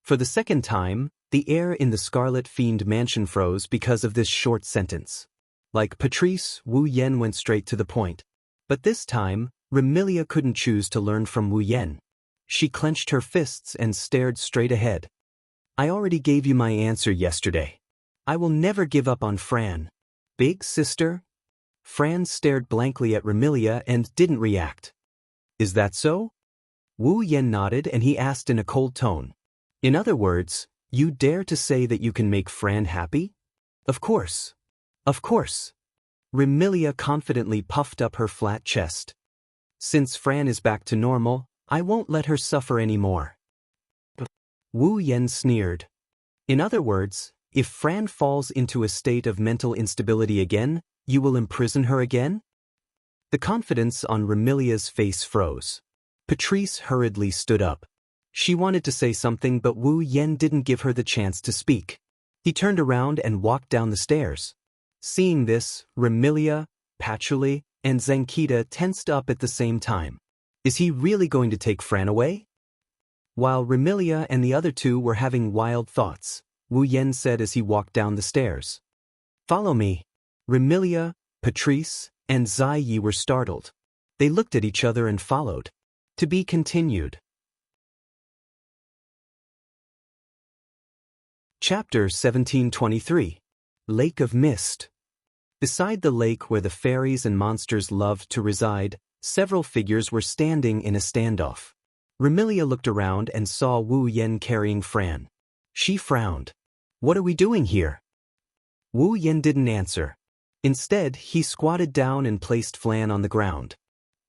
For the second time, the air in the Scarlet Fiend mansion froze because of this short sentence. Like Patrice, Wu Yan went straight to the point. But this time, Remilia couldn't choose to learn from Wu Yan. She clenched her fists and stared straight ahead. I already gave you my answer yesterday. I will never give up on Fran. Big sister? Fran stared blankly at Remilia and didn't react. Is that so? Wu Yan nodded and he asked in a cold tone. In other words, you dare to say that you can make Fran happy? Of course. Of course. Remilia confidently puffed up her flat chest. Since Fran is back to normal, I won't let her suffer anymore. Wu Yan sneered. In other words, if Fran falls into a state of mental instability again, you will imprison her again? The confidence on Remilia's face froze. Patrice hurriedly stood up. She wanted to say something, but Wu Yan didn't give her the chance to speak. He turned around and walked down the stairs. Seeing this, Remilia, Patchouli, and Zankita tensed up at the same time. Is he really going to take Fran away? While Remilia and the other two were having wild thoughts, Wu Yan said as he walked down the stairs. Follow me. Remilia, Patrice, and Zai Yi were startled. They looked at each other and followed. To be continued. Chapter 1723. Lake of Mist. Beside the lake where the fairies and monsters loved to reside, several figures were standing in a standoff. Remilia looked around and saw Wu Yen carrying Fran. She frowned. "What are we doing here?" Wu Yen didn't answer. Instead, he squatted down and placed Fran on the ground.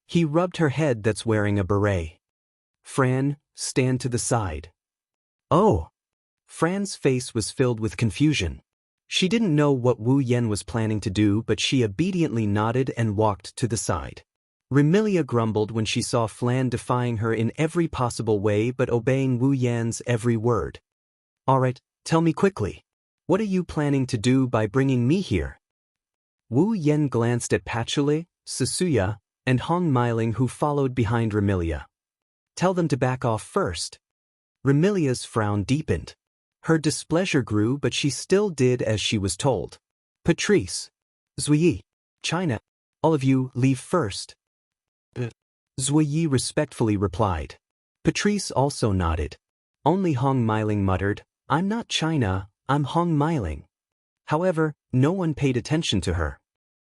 He rubbed her head that's wearing a beret. "Fran, stand to the side." "Oh!" Fran's face was filled with confusion. She didn't know what Wu Yen was planning to do, but she obediently nodded and walked to the side. Remilia grumbled when she saw Fran defying her in every possible way but obeying Wu Yan's every word. "Alright, tell me quickly. What are you planning to do by bringing me here?" Wu Yen glanced at Patchouli, Susuya, and Hong Meiling, who followed behind Remilia. "Tell them to back off first." Remilia's frown deepened. Her displeasure grew, but she still did as she was told. "Patrice, Zuyi, China, all of you leave first." Zuyi respectfully replied. Patrice also nodded. Only Hong Meiling muttered, "I'm not China, I'm Hong Meiling." However, no one paid attention to her.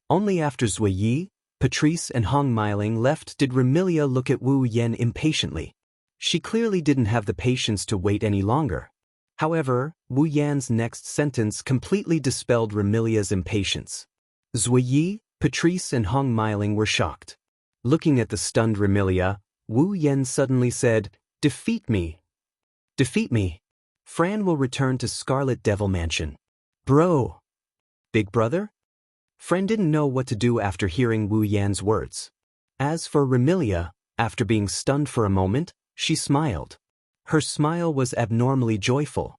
Only after Zuyi, Patrice, and Hong Meiling left did Remilia look at Wu Yen impatiently. She clearly didn't have the patience to wait any longer. However, Wu Yan's next sentence completely dispelled Remilia's impatience. Zuyi, Patrice, and Hong Meiling were shocked. Looking at the stunned Remilia, Wu Yan suddenly said, "Defeat me. Defeat me. Fran will return to Scarlet Devil Mansion." "Bro. Big brother?" Fran didn't know what to do after hearing Wu Yan's words. As for Remilia, after being stunned for a moment, she smiled. Her smile was abnormally joyful.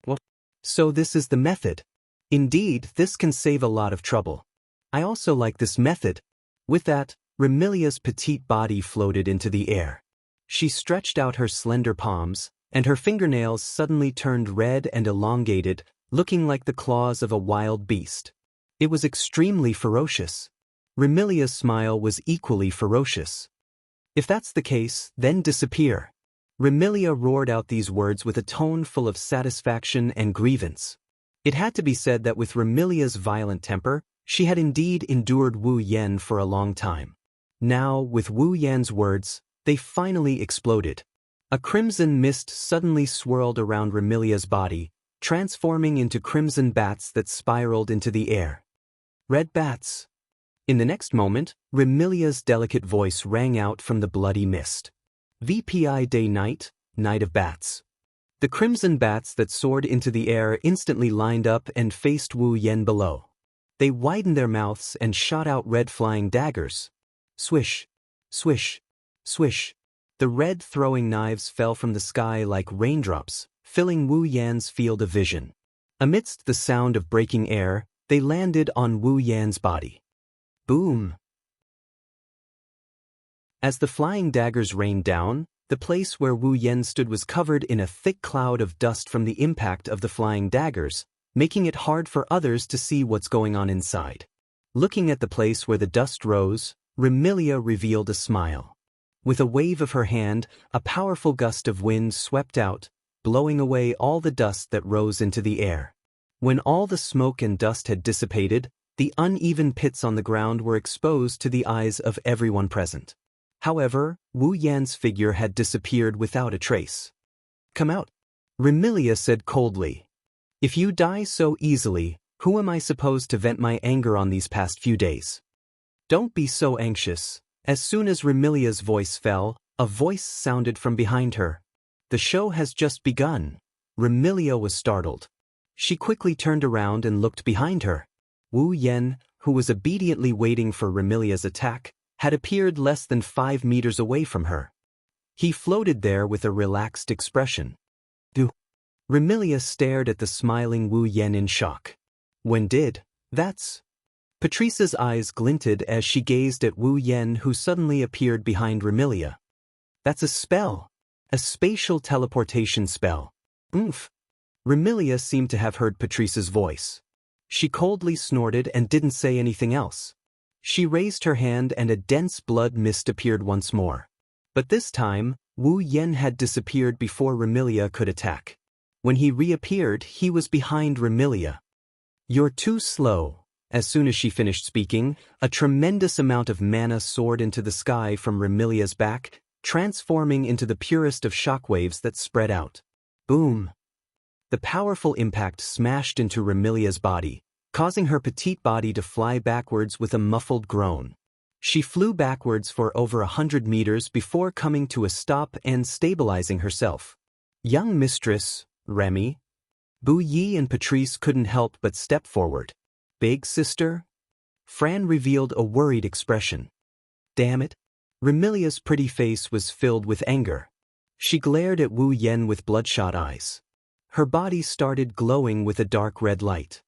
"Well, so this is the method. Indeed, this can save a lot of trouble. I also like this method." With that, Remilia's petite body floated into the air. She stretched out her slender palms, and her fingernails suddenly turned red and elongated, looking like the claws of a wild beast. It was extremely ferocious. Remilia's smile was equally ferocious. "If that's the case, then disappear." Remilia roared out these words with a tone full of satisfaction and grievance. It had to be said that with Remilia's violent temper, she had indeed endured Wu Yen for a long time. Now, with Wu Yan's words, they finally exploded. A crimson mist suddenly swirled around Remilia's body, transforming into crimson bats that spiraled into the air. "Red bats." In the next moment, Remilia's delicate voice rang out from the bloody mist. "VPI day night, night of bats." The crimson bats that soared into the air instantly lined up and faced Wu Yen below. They widened their mouths and shot out red flying daggers. Swish, swish, swish. The red throwing knives fell from the sky like raindrops, filling Wu Yan's field of vision. Amidst the sound of breaking air, they landed on Wu Yan's body. Boom! As the flying daggers rained down, the place where Wu Yen stood was covered in a thick cloud of dust from the impact of the flying daggers, making it hard for others to see what's going on inside. Looking at the place where the dust rose, Remilia revealed a smile. With a wave of her hand, a powerful gust of wind swept out, blowing away all the dust that rose into the air. When all the smoke and dust had dissipated, the uneven pits on the ground were exposed to the eyes of everyone present. However, Wu Yan's figure had disappeared without a trace. "Come out," Remilia said coldly. "If you die so easily, who am I supposed to vent my anger on these past few days?" "Don't be so anxious." As soon as Remilia's voice fell, a voice sounded from behind her. "The show has just begun." Remilia was startled. She quickly turned around and looked behind her. Wu Yen, who was obediently waiting for Remilia's attack, had appeared less than 5 meters away from her. He floated there with a relaxed expression. Remilia stared at the smiling Wu Yen in shock. "When did? That's..." Patrice's eyes glinted as she gazed at Wu Yen, who suddenly appeared behind Remilia. "That's a spell. A spatial teleportation spell." "Oomph." Remilia seemed to have heard Patrice's voice. She coldly snorted and didn't say anything else. She raised her hand and a dense blood mist appeared once more. But this time, Wu Yen had disappeared before Remilia could attack. When he reappeared, he was behind Remilia. "You're too slow." As soon as she finished speaking, a tremendous amount of mana soared into the sky from Remilia's back, transforming into the purest of shockwaves that spread out. Boom! The powerful impact smashed into Remilia's body, causing her petite body to fly backwards with a muffled groan. She flew backwards for over 100 meters before coming to a stop and stabilizing herself. "Young mistress, Remy." Bu Yi and Patrice couldn't help but step forward. "Big sister?" Fran revealed a worried expression. Damn it. Remilia's pretty face was filled with anger. She glared at Wu Yen with bloodshot eyes. Her body started glowing with a dark red light.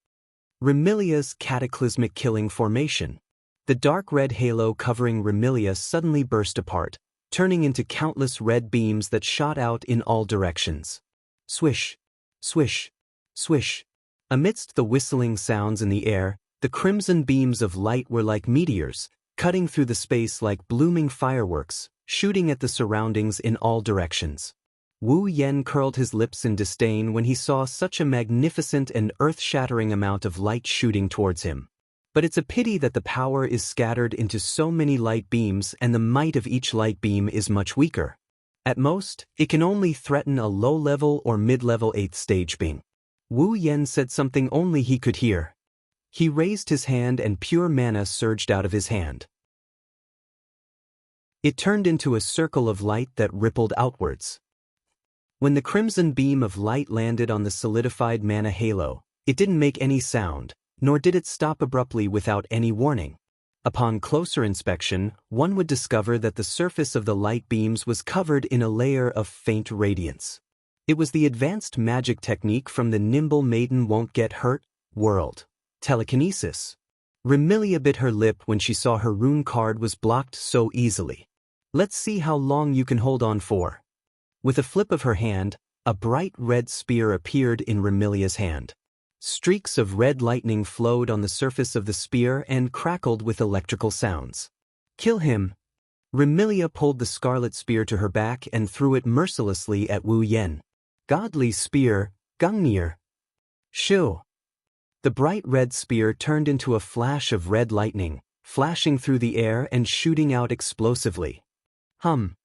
Remilia's cataclysmic killing formation. The dark red halo covering Remilia suddenly burst apart, turning into countless red beams that shot out in all directions. Swish, swish, swish. Amidst the whistling sounds in the air, the crimson beams of light were like meteors, cutting through the space like blooming fireworks, shooting at the surroundings in all directions. Wu Yen curled his lips in disdain when he saw such a magnificent and earth-shattering amount of light shooting towards him. But it's a pity that the power is scattered into so many light beams and the might of each light beam is much weaker. At most, it can only threaten a low-level or mid-level 8th stage being. Wu Yen said something only he could hear. He raised his hand and pure mana surged out of his hand. It turned into a circle of light that rippled outwards. When the crimson beam of light landed on the solidified mana halo, it didn't make any sound, nor did it stop abruptly without any warning. Upon closer inspection, one would discover that the surface of the light beams was covered in a layer of faint radiance. It was the advanced magic technique from the nimble maiden won't get hurt world. Telekinesis. Remilia bit her lip when she saw her rune card was blocked so easily. "Let's see how long you can hold on for." With a flip of her hand, a bright red spear appeared in Remilia's hand. Streaks of red lightning flowed on the surface of the spear and crackled with electrical sounds. "Kill him." Remilia pulled the scarlet spear to her back and threw it mercilessly at Wu Yen. "Godly spear, Gungnir." Shoo! The bright red spear turned into a flash of red lightning, flashing through the air and shooting out explosively. Hum!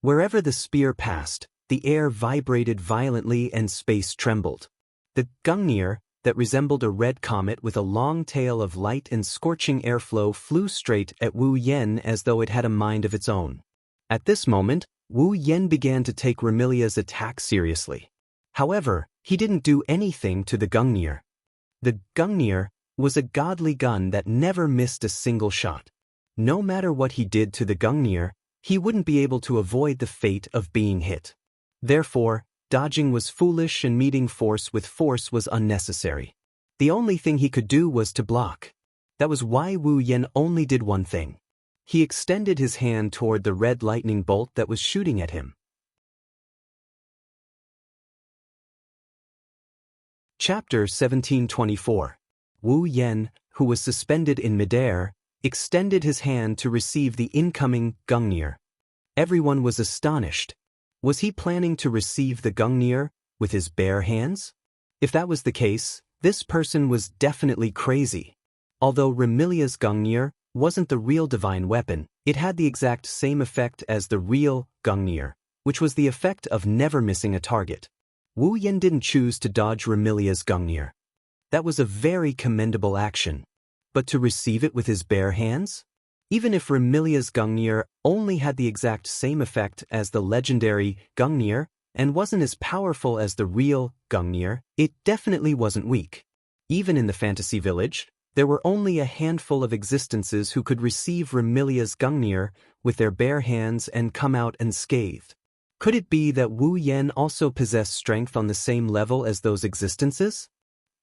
Wherever the spear passed, the air vibrated violently and space trembled. The Gungnir, that resembled a red comet with a long tail of light and scorching airflow, flew straight at Wu Yen as though it had a mind of its own. At this moment, Wu Yen began to take Remilia's attack seriously. However, he didn't do anything to the Gungnir. The Gungnir was a godly gun that never missed a single shot. No matter what he did to the Gungnir, he wouldn't be able to avoid the fate of being hit. Therefore, dodging was foolish and meeting force with force was unnecessary. The only thing he could do was to block. That was why Wu Yen only did one thing. He extended his hand toward the red lightning bolt that was shooting at him. Chapter 1724. Wu Yen, who was suspended in midair, extended his hand to receive the incoming Gungnir. Everyone was astonished. Was he planning to receive the Gungnir with his bare hands? If that was the case, this person was definitely crazy. Although Remilia's Gungnir wasn't the real divine weapon, it had the exact same effect as the real Gungnir, which was the effect of never missing a target. Wu Yen didn't choose to dodge Remilia's Gungnir. That was a very commendable action. But to receive it with his bare hands? Even if Remilia's Gungnir only had the exact same effect as the legendary Gungnir and wasn't as powerful as the real Gungnir, it definitely wasn't weak. Even in the fantasy village, there were only a handful of existences who could receive Remilia's Gungnir with their bare hands and come out unscathed. Could it be that Wu Yen also possessed strength on the same level as those existences?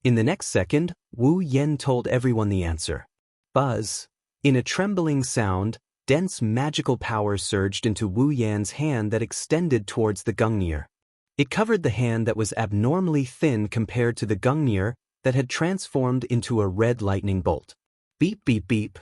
In the next second, Wu Yen told everyone the answer. Buzz. In a trembling sound, dense magical power surged into Wu Yan's hand that extended towards the Gungnir. It covered the hand that was abnormally thin compared to the Gungnir that had transformed into a red lightning bolt. Beep beep beep.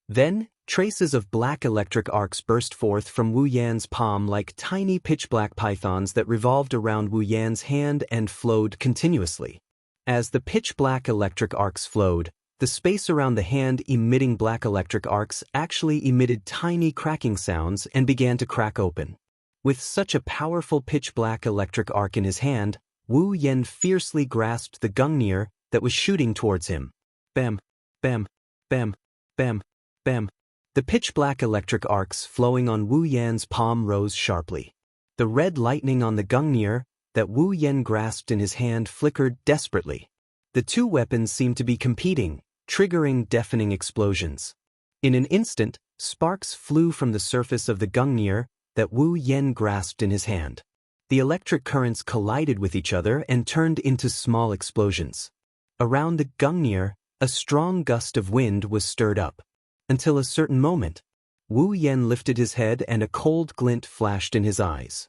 Then, Traces of black electric arcs burst forth from Wu Yan's palm like tiny pitch-black pythons that revolved around Wu Yan's hand and flowed continuously. As the pitch-black electric arcs flowed, the space around the hand emitting black electric arcs actually emitted tiny cracking sounds and began to crack open. With such a powerful pitch-black electric arc in his hand, Wu Yan fiercely grasped the gungnir that was shooting towards him. Bam, bam, bam, bam, bam. The pitch-black electric arcs flowing on Wu Yan's palm rose sharply. The red lightning on the gungnir that Wu Yan grasped in his hand flickered desperately. The two weapons seemed to be competing, triggering deafening explosions. In an instant, sparks flew from the surface of the gungnir that Wu Yan grasped in his hand. The electric currents collided with each other and turned into small explosions. Around the gungnir, a strong gust of wind was stirred up. Until a certain moment, Wu Yan lifted his head and a cold glint flashed in his eyes.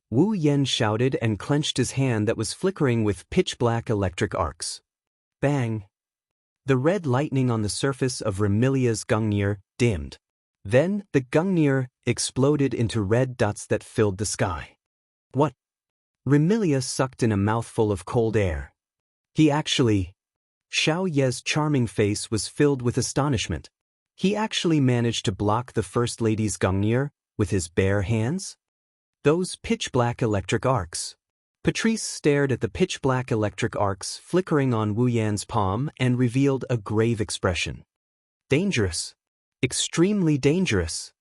Wu Yan shouted and clenched his hand that was flickering with pitch-black electric arcs. Bang! The red lightning on the surface of Remilia's gungnir dimmed. Then, the gungnir exploded into red dots that filled the sky. What? Remilia sucked in a mouthful of cold air. He actually... Xiao Ye's charming face was filled with astonishment. He actually managed to block the First Lady's gungnir with his bare hands? Those pitch-black electric arcs. Patrice stared at the pitch-black electric arcs flickering on Wu Yan's palm and revealed a grave expression. Dangerous. Extremely dangerous.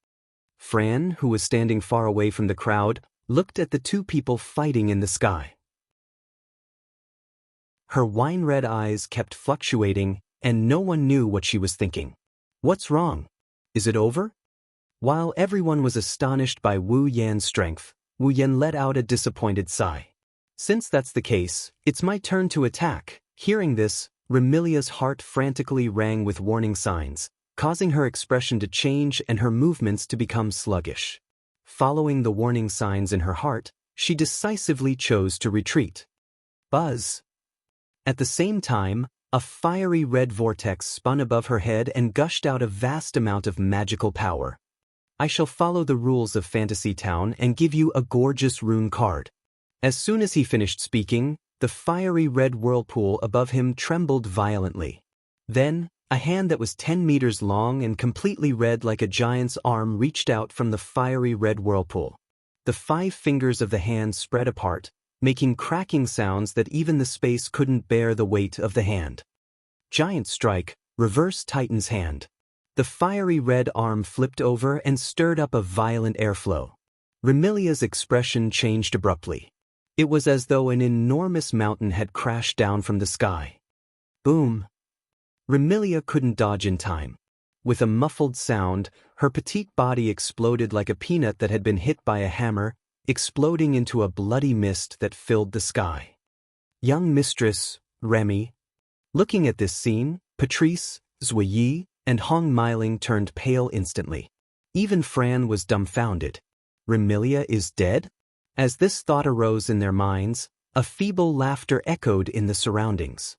Fran, who was standing far away from the crowd, looked at the two people fighting in the sky. Her wine-red eyes kept fluctuating, and no one knew what she was thinking. What's wrong? Is it over? While everyone was astonished by Wu Yan's strength, Wu Yan let out a disappointed sigh. Since that's the case, it's my turn to attack. Hearing this, Remilia's heart frantically rang with warning signs, causing her expression to change and her movements to become sluggish. Following the warning signs in her heart, she decisively chose to retreat. Buzz! At the same time, a fiery red vortex spun above her head and gushed out a vast amount of magical power. I shall follow the rules of Fantasy Town and give you a gorgeous rune card. As soon as he finished speaking, the fiery red whirlpool above him trembled violently. Then, a hand that was 10 meters long and completely red like a giant's arm reached out from the fiery red whirlpool. The 5 fingers of the hand spread apart, making cracking sounds that even the space couldn't bear the weight of the hand. Giant strike, reverse Titan's hand. The fiery red arm flipped over and stirred up a violent airflow. Remilia's expression changed abruptly. It was as though an enormous mountain had crashed down from the sky. Boom! Remilia couldn't dodge in time. With a muffled sound, her petite body exploded like a peanut that had been hit by a hammer, exploding into a bloody mist that filled the sky. Young Mistress, Remy. Looking at this scene, Patrice, Zuiyi, and Hong Meiling turned pale instantly. Even Fran was dumbfounded. Remilia is dead? As this thought arose in their minds, a feeble laughter echoed in the surroundings.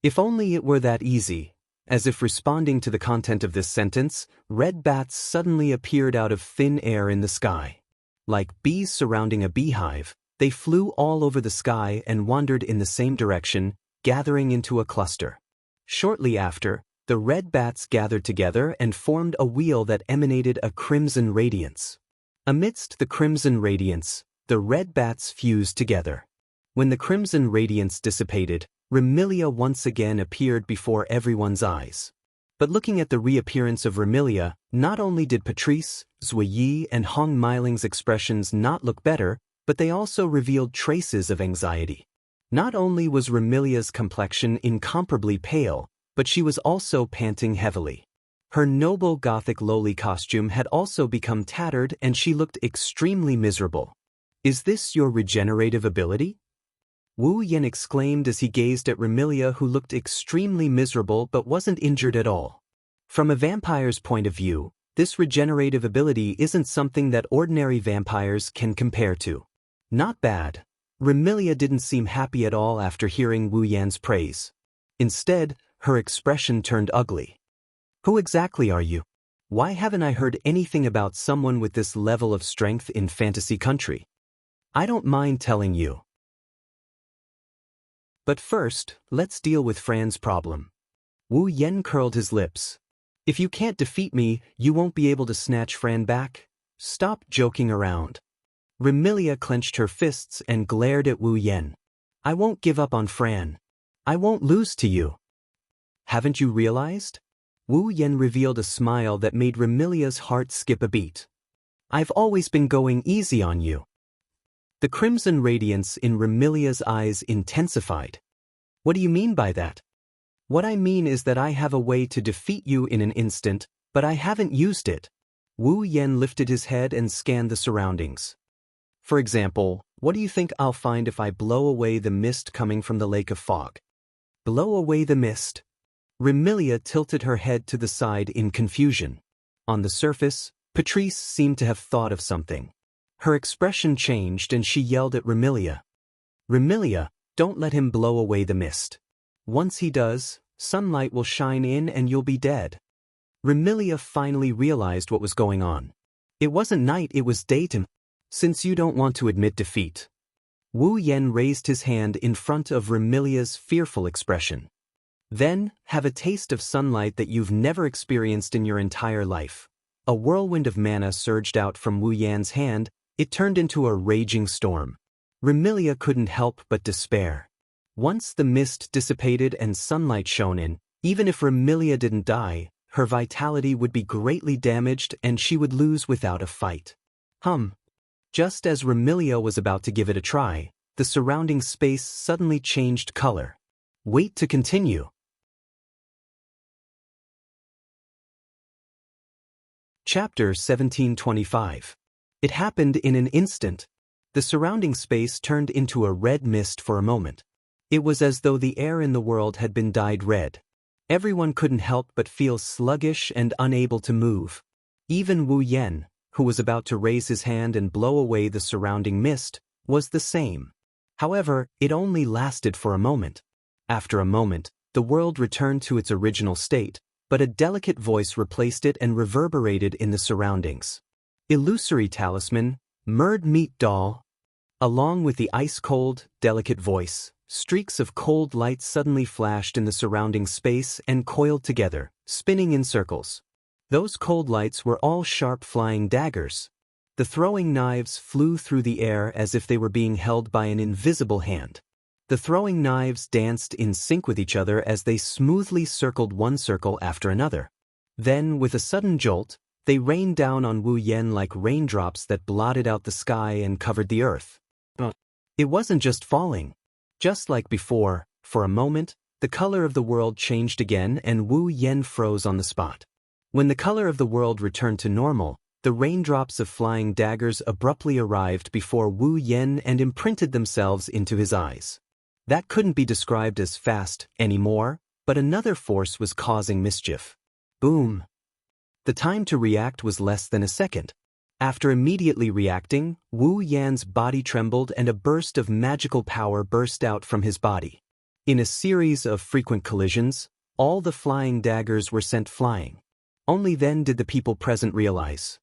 If only it were that easy. As if responding to the content of this sentence, red bats suddenly appeared out of thin air in the sky. Like bees surrounding a beehive, they flew all over the sky and wandered in the same direction, gathering into a cluster. Shortly after, the red bats gathered together and formed a wheel that emanated a crimson radiance. Amidst the crimson radiance, the red bats fused together. When the crimson radiance dissipated, Remilia once again appeared before everyone's eyes. But looking at the reappearance of Remilia, not only did Patrice, Zuiyi, and Hong Meiling's expressions not look better, but they also revealed traces of anxiety. Not only was Remilia's complexion incomparably pale, but she was also panting heavily. Her noble Gothic lowly costume had also become tattered and she looked extremely miserable. Is this your regenerative ability? Wu Yan exclaimed as he gazed at Remilia, who looked extremely miserable but wasn't injured at all. From a vampire's point of view, this regenerative ability isn't something that ordinary vampires can compare to. Not bad. Remilia didn't seem happy at all after hearing Wu Yan's praise. Instead, her expression turned ugly. Who exactly are you? Why haven't I heard anything about someone with this level of strength in fantasy country? I don't mind telling you. But first, let's deal with Fran's problem. Wu Yen curled his lips. If you can't defeat me, you won't be able to snatch Fran back? Stop joking around. Remilia clenched her fists and glared at Wu Yen. I won't give up on Fran. I won't lose to you. Haven't you realized? Wu Yen revealed a smile that made Remilia's heart skip a beat. I've always been going easy on you. The crimson radiance in Remilia's eyes intensified. What do you mean by that? What I mean is that I have a way to defeat you in an instant, but I haven't used it. Wu Yen lifted his head and scanned the surroundings. For example, what do you think I'll find if I blow away the mist coming from the lake of fog? Blow away the mist. Remilia tilted her head to the side in confusion. On the surface, Patrice seemed to have thought of something. Her expression changed and she yelled at Remilia. Remilia, don't let him blow away the mist. Once he does, sunlight will shine in and you'll be dead. Remilia finally realized what was going on. It wasn't night, it was daytime. Since you don't want to admit defeat. Wu Yen raised his hand in front of Remilia's fearful expression. Then, have a taste of sunlight that you've never experienced in your entire life. A whirlwind of mana surged out from Wu Yan's hand. It turned into a raging storm. Remilia couldn't help but despair. Once the mist dissipated and sunlight shone in, even if Remilia didn't die, her vitality would be greatly damaged and she would lose without a fight. Just as Remilia was about to give it a try, the surrounding space suddenly changed color. Wait to continue. Chapter 1725. It happened in an instant. The surrounding space turned into a red mist for a moment. It was as though the air in the world had been dyed red. Everyone couldn't help but feel sluggish and unable to move. Even Wu Yen, who was about to raise his hand and blow away the surrounding mist, was the same. However, it only lasted for a moment. After a moment, the world returned to its original state, but a delicate voice replaced it and reverberated in the surroundings. Illusory talisman, Murd meat doll. Along with the ice-cold, delicate voice, streaks of cold light suddenly flashed in the surrounding space and coiled together, spinning in circles. Those cold lights were all sharp flying daggers. The throwing knives flew through the air as if they were being held by an invisible hand. The throwing knives danced in sync with each other as they smoothly circled one circle after another. Then, with a sudden jolt, they rained down on Wu Yen like raindrops that blotted out the sky and covered the earth. It wasn't just falling. Just like before, for a moment, the color of the world changed again and Wu Yen froze on the spot. When the color of the world returned to normal, the raindrops of flying daggers abruptly arrived before Wu Yen and imprinted themselves into his eyes. That couldn't be described as fast anymore, but another force was causing mischief. Boom! The time to react was less than a second. After immediately reacting, Wu Yan's body trembled and a burst of magical power burst out from his body. In a series of frequent collisions, all the flying daggers were sent flying. Only then did the people present realize.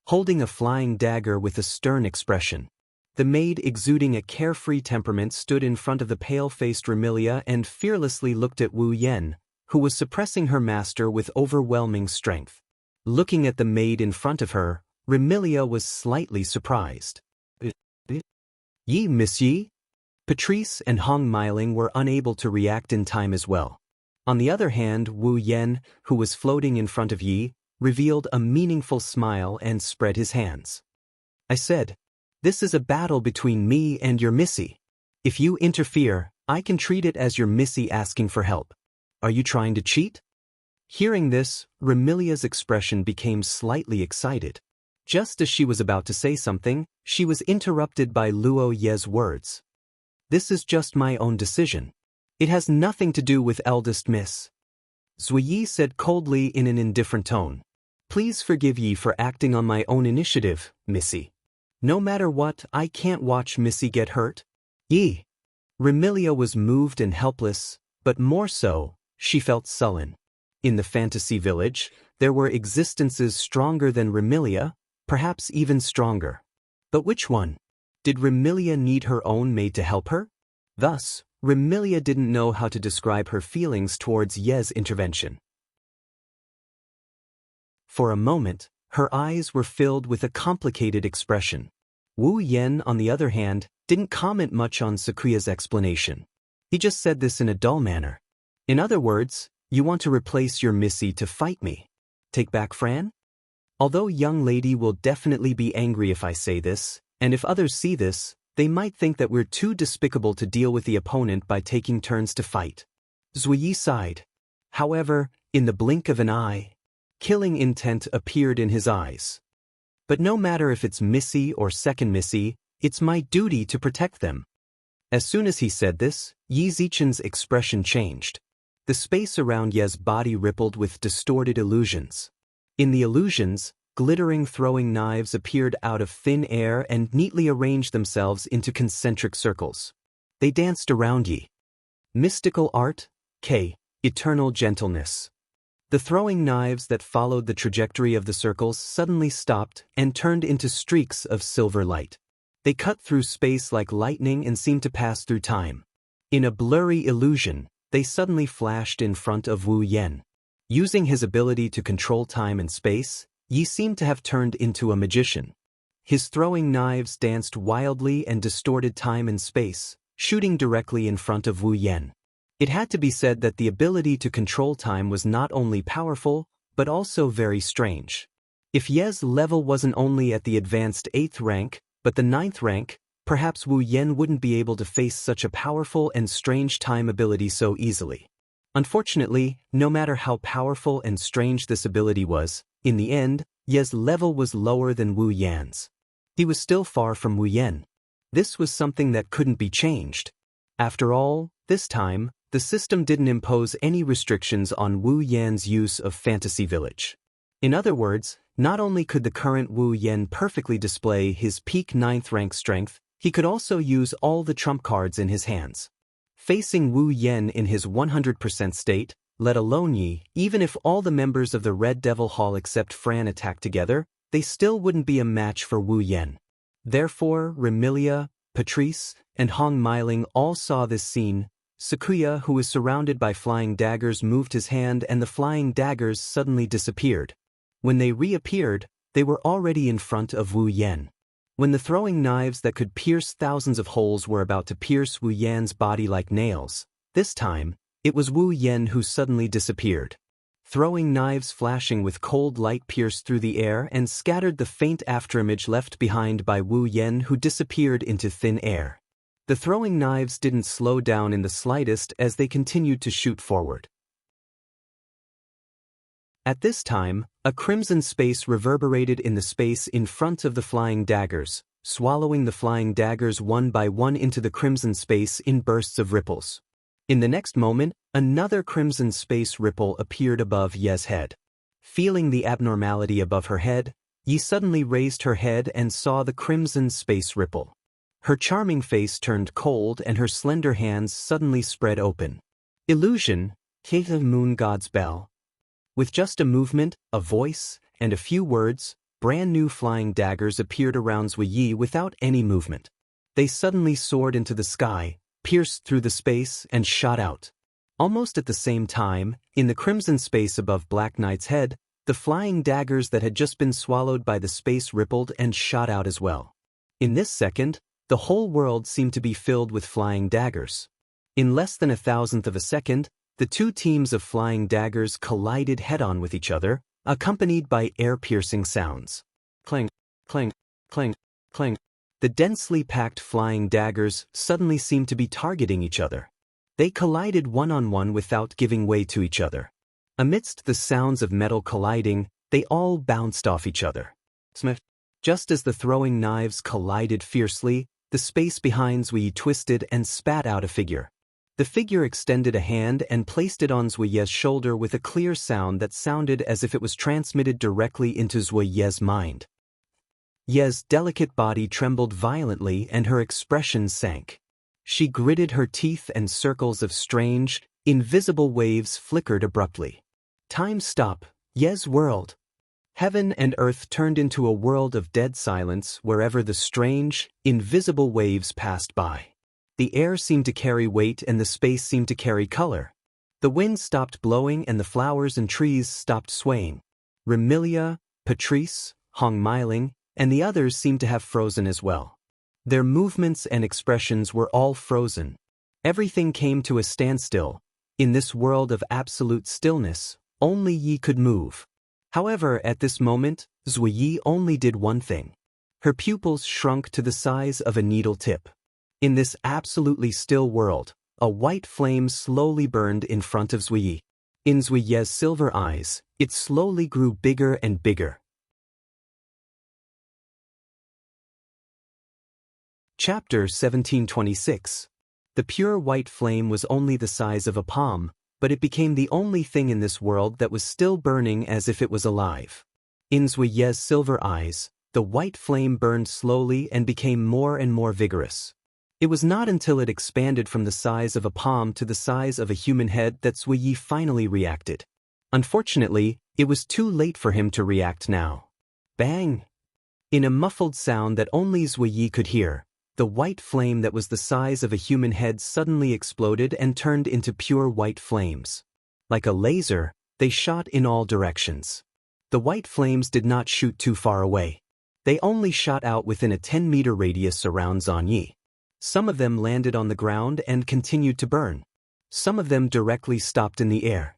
Holding a flying dagger with a stern expression, the maid exuding a carefree temperament stood in front of the pale-faced Remilia and fearlessly looked at Wu Yen, who was suppressing her master with overwhelming strength. Looking at the maid in front of her, Remilia was slightly surprised. Yi, miss Yi? Patrice and Hong Meiling were unable to react in time as well. On the other hand, Wu Yen, who was floating in front of Yi, revealed a meaningful smile and spread his hands. I said, this is a battle between me and your missy. If you interfere, I can treat it as your missy asking for help. Are you trying to cheat? Hearing this, Remilia's expression became slightly excited. Just as she was about to say something, she was interrupted by Luo Ye's words. This is just my own decision. It has nothing to do with eldest miss. Zui Yi said coldly in an indifferent tone. Please forgive Yi for acting on my own initiative, missy. No matter what, I can't watch missy get hurt. Yi. Remilia was moved and helpless, but more so, she felt sullen. In the fantasy village, there were existences stronger than Remilia, perhaps even stronger. But which one? Did Remilia need her own maid to help her? Thus, Remilia didn't know how to describe her feelings towards Ye's intervention. For a moment, her eyes were filled with a complicated expression. Wu Yen, on the other hand, didn't comment much on Sakuya's explanation. He just said this in a dull manner. In other words, you want to replace your Missy to fight me. Take back Fran? Although young lady will definitely be angry if I say this, and if others see this, they might think that we're too despicable to deal with the opponent by taking turns to fight. Zuyi sighed. However, in the blink of an eye, killing intent appeared in his eyes. But no matter if it's Missy or second Missy, it's my duty to protect them. As soon as he said this, Yi Zichen's expression changed. The space around Ye's body rippled with distorted illusions. In the illusions, glittering throwing knives appeared out of thin air and neatly arranged themselves into concentric circles. They danced around Yi. Mystical art, K. Eternal gentleness. The throwing knives that followed the trajectory of the circles suddenly stopped and turned into streaks of silver light. They cut through space like lightning and seemed to pass through time. In a blurry illusion, they suddenly flashed in front of Wu Yen. Using his ability to control time and space, Yi seemed to have turned into a magician. His throwing knives danced wildly and distorted time and space, shooting directly in front of Wu Yen. It had to be said that the ability to control time was not only powerful, but also very strange. If Ye's level wasn't only at the advanced 8th rank, but the 9th rank, perhaps Wu Yen wouldn't be able to face such a powerful and strange time ability so easily. Unfortunately, no matter how powerful and strange this ability was, in the end, Ye's level was lower than Wu Yan's. He was still far from Wu Yen. This was something that couldn't be changed. After all, this time, the system didn't impose any restrictions on Wu Yan's use of Fantasy Village. In other words, not only could the current Wu Yen perfectly display his peak 9th rank strength, he could also use all the trump cards in his hands. Facing Wu Yen in his 100% state, let alone Yi, even if all the members of the Red Devil Hall except Fran attacked together, they still wouldn't be a match for Wu Yen. Therefore, Remilia, Patrice, and Hong Meiling all saw this scene. Sakuya, who was surrounded by flying daggers, moved his hand and the flying daggers suddenly disappeared. When they reappeared, they were already in front of Wu Yen. When the throwing knives that could pierce thousands of holes were about to pierce Wu Yan's body like nails, this time, it was Wu Yen who suddenly disappeared. Throwing knives flashing with cold light pierced through the air and scattered the faint afterimage left behind by Wu Yen, who disappeared into thin air. The throwing knives didn't slow down in the slightest as they continued to shoot forward. At this time, a crimson space reverberated in the space in front of the flying daggers, swallowing the flying daggers one by one into the crimson space in bursts of ripples. In the next moment, another crimson space ripple appeared above Ye's head. Feeling the abnormality above her head, Yi suddenly raised her head and saw the crimson space ripple. Her charming face turned cold and her slender hands suddenly spread open. Illusion, Kate of Moon God's Bell. With just a movement, a voice, and a few words, brand new flying daggers appeared around Zui Yi without any movement. They suddenly soared into the sky, pierced through the space, and shot out. Almost at the same time, in the crimson space above Black Knight's head, the flying daggers that had just been swallowed by the space rippled and shot out as well. In this second, the whole world seemed to be filled with flying daggers. In less than 1,000th of a second, the two teams of flying daggers collided head-on with each other, accompanied by air-piercing sounds. Clang, clang, clang, clang. The densely packed flying daggers suddenly seemed to be targeting each other. They collided one-on-one without giving way to each other. Amidst the sounds of metal colliding, they all bounced off each other. Smash! Just as the throwing knives collided fiercely, the space behind Zui twisted and spat out a figure. The figure extended a hand and placed it on Zui's shoulder with a clear sound that sounded as if it was transmitted directly into Zui's mind. Ye's delicate body trembled violently and her expression sank. She gritted her teeth and circles of strange, invisible waves flickered abruptly. Time stop, Ye's world. Heaven and earth turned into a world of dead silence wherever the strange, invisible waves passed by. The air seemed to carry weight and the space seemed to carry color. The wind stopped blowing and the flowers and trees stopped swaying. Remilia, Patrice, Hong Miling, and the others seemed to have frozen as well. Their movements and expressions were all frozen. Everything came to a standstill. In this world of absolute stillness, only Yi could move. However, at this moment, Zuyi only did one thing. Her pupils shrunk to the size of a needle tip. In this absolutely still world, a white flame slowly burned in front of Zuyi. In Zuyi's silver eyes, it slowly grew bigger and bigger. Chapter 1726. The pure white flame was only the size of a palm, but it became the only thing in this world that was still burning as if it was alive. In Zuyi's silver eyes, the white flame burned slowly and became more and more vigorous. It was not until it expanded from the size of a palm to the size of a human head that Zuyi finally reacted. Unfortunately, it was too late for him to react now. Bang! In a muffled sound that only Zuyi could hear, the white flame that was the size of a human head suddenly exploded and turned into pure white flames. Like a laser, they shot in all directions. The white flames did not shoot too far away. They only shot out within a 10-meter radius around Zanyi. Some of them landed on the ground and continued to burn. Some of them directly stopped in the air.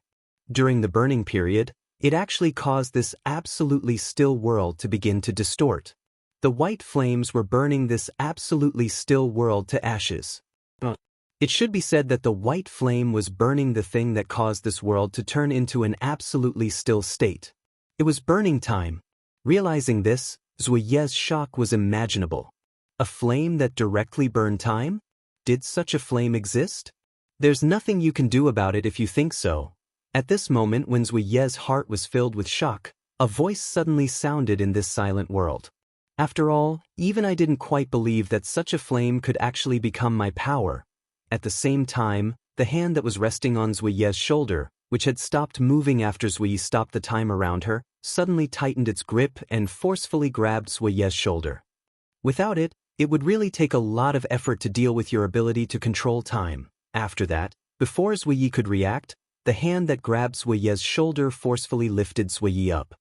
During the burning period, it actually caused this absolutely still world to begin to distort. The white flames were burning this absolutely still world to ashes. It should be said that the white flame was burning the thing that caused this world to turn into an absolutely still state. It was burning time. Realizing this, Zuyi's shock was imaginable. A flame that directly burned time? Did such a flame exist? There's nothing you can do about it if you think so. At this moment when Zuyi's heart was filled with shock, a voice suddenly sounded in this silent world. After all, even I didn't quite believe that such a flame could actually become my power. At the same time, the hand that was resting on Zuyi's shoulder, which had stopped moving after Zuyi stopped the time around her, suddenly tightened its grip and forcefully grabbed Zuyi's shoulder. Without it, it would really take a lot of effort to deal with your ability to control time. After that, before Zuyi could react, the hand that grabbed Zuyi's shoulder forcefully lifted Zuyi up.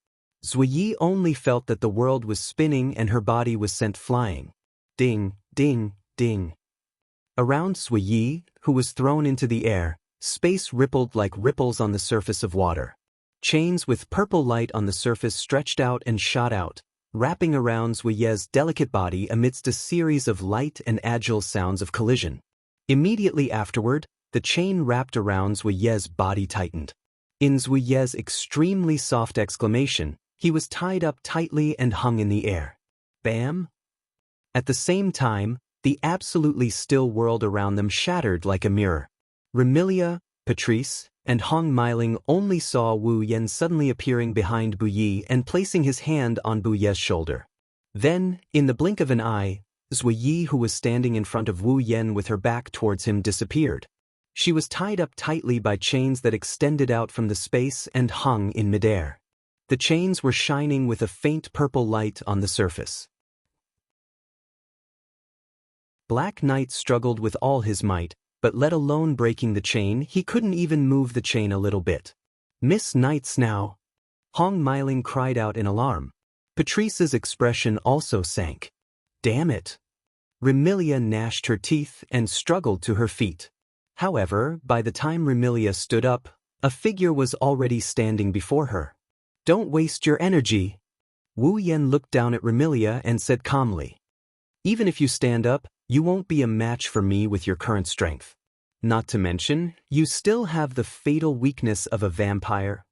Zuyi only felt that the world was spinning and her body was sent flying. Ding, ding, ding. Around Zuyi, who was thrown into the air, space rippled like ripples on the surface of water. Chains with purple light on the surface stretched out and shot out, wrapping around Zuyi's delicate body amidst a series of light and agile sounds of collision. Immediately afterward, the chain wrapped around Zuyi's body tightened. In Zuyi's extremely soft exclamation, he was tied up tightly and hung in the air. Bam! At the same time, the absolutely still world around them shattered like a mirror. Remilia, Patrice, and Hong Miling only saw Wu Yan suddenly appearing behind Bu Yi and placing his hand on Bu Ye's shoulder. Then, in the blink of an eye, Zuyi, who was standing in front of Wu Yan with her back towards him, disappeared. She was tied up tightly by chains that extended out from the space and hung in midair. The chains were shining with a faint purple light on the surface. Black Knight struggled with all his might, but let alone breaking the chain, he couldn't even move the chain a little bit. Miss Knights now! Hong Miling cried out in alarm. Patrice's expression also sank. Damn it! Remilia gnashed her teeth and struggled to her feet. However, by the time Remilia stood up, a figure was already standing before her. Don't waste your energy. Wu Yan looked down at Remilia and said calmly. Even if you stand up, you won't be a match for me with your current strength. Not to mention, you still have the fatal weakness of a vampire.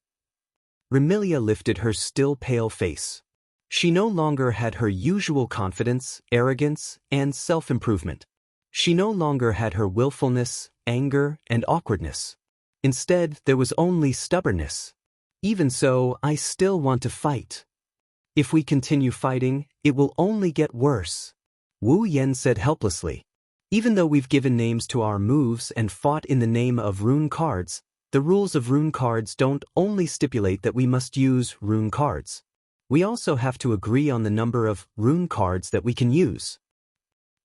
Remilia lifted her still pale face. She no longer had her usual confidence, arrogance, and self-improvement. She no longer had her willfulness, anger, and awkwardness. Instead, there was only stubbornness. Even so, I still want to fight. If we continue fighting, it will only get worse. Wu Yan said helplessly. Even though we've given names to our moves and fought in the name of rune cards, The rules of rune cards don't only stipulate that we must use rune cards. We also have to agree on the number of rune cards that we can use.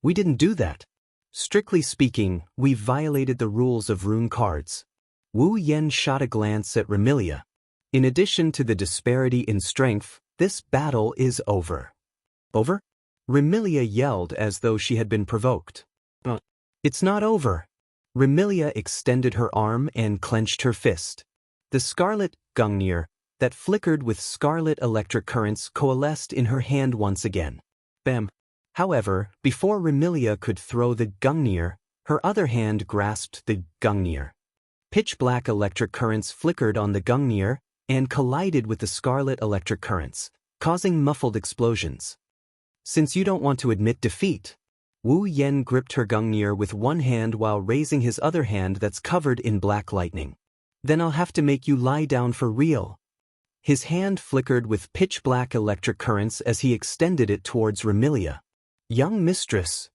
We didn't do that. Strictly speaking, we violated the rules of rune cards. Wu Yen shot a glance at Remilia. In addition to the disparity in strength, this battle is over. Over? Remilia yelled as though she had been provoked. It's not over. Remilia extended her arm and clenched her fist. The scarlet Gungnir that flickered with scarlet electric currents coalesced in her hand once again. Bam! However, before Remilia could throw the Gungnir, her other hand grasped the Gungnir. Pitch-black electric currents flickered on the Gungnir and collided with the scarlet electric currents, causing muffled explosions. Since you don't want to admit defeat, Wu Yen gripped her Gungnir with one hand while raising his other hand that's covered in black lightning. Then I'll have to make you lie down for real. His hand flickered with pitch-black electric currents as he extended it towards Remilia. Young mistress!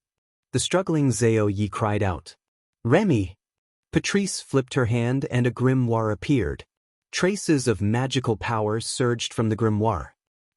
The struggling Zhao Yi cried out. Remy! Patrice flipped her hand and a grimoire appeared. Traces of magical power surged from the grimoire.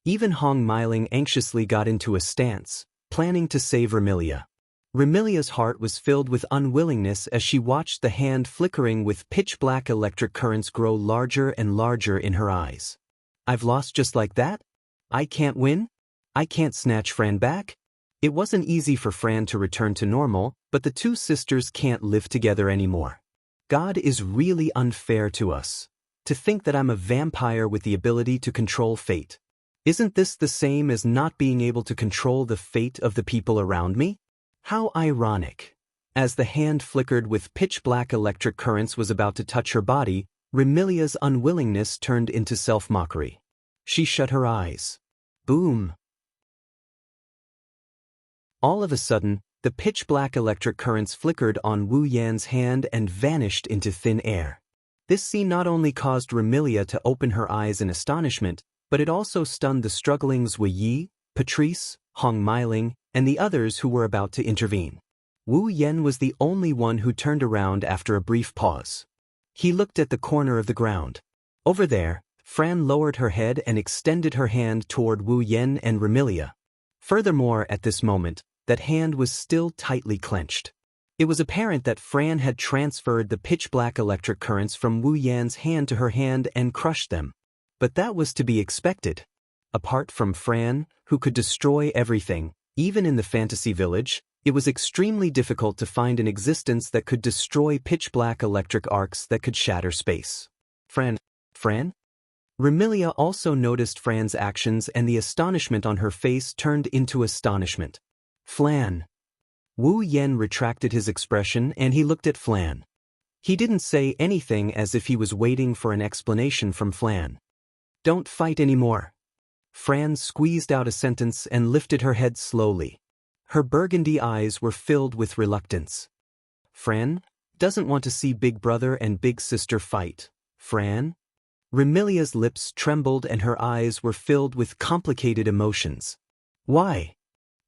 Even Hong Miling anxiously got into a stance, planning to save Remilia. Remilia's heart was filled with unwillingness as she watched the hand flickering with pitch-black electric currents grow larger and larger in her eyes. I've lost just like that? I can't win? I can't snatch Fran back? It wasn't easy for Fran to return to normal, but the two sisters can't live together anymore. God is really unfair to us. To think that I'm a vampire with the ability to control fate. Isn't this the same as not being able to control the fate of the people around me? How ironic. As the hand flickered with pitch-black electric currents was about to touch her body, Remilia's unwillingness turned into self-mockery. She shut her eyes. Boom. All of a sudden, the pitch-black electric currents flickered on Wu Yan's hand and vanished into thin air. This scene not only caused Remilia to open her eyes in astonishment, but it also stunned the struggling Zui Yi, Patrice, Hong Miling, and the others who were about to intervene. Wu Yan was the only one who turned around after a brief pause. He looked at the corner of the ground. Over there, Fran lowered her head and extended her hand toward Wu Yan and Remilia. Furthermore, at this moment, that hand was still tightly clenched. It was apparent that Fran had transferred the pitch-black electric currents from Wu Yan's hand to her hand and crushed them. But that was to be expected. Apart from Fran, who could destroy everything, even in the fantasy village, it was extremely difficult to find an existence that could destroy pitch-black electric arcs that could shatter space. Fran? Remilia also noticed Fran's actions, and the astonishment on her face turned into astonishment. Flan. Wu Yan retracted his expression and he looked at Flan. He didn't say anything, as if he was waiting for an explanation from Flan. Don't fight anymore. Fran squeezed out a sentence and lifted her head slowly. Her burgundy eyes were filled with reluctance. Fran doesn't want to see big brother and big sister fight. Fran? Remilia's lips trembled and her eyes were filled with complicated emotions. Why?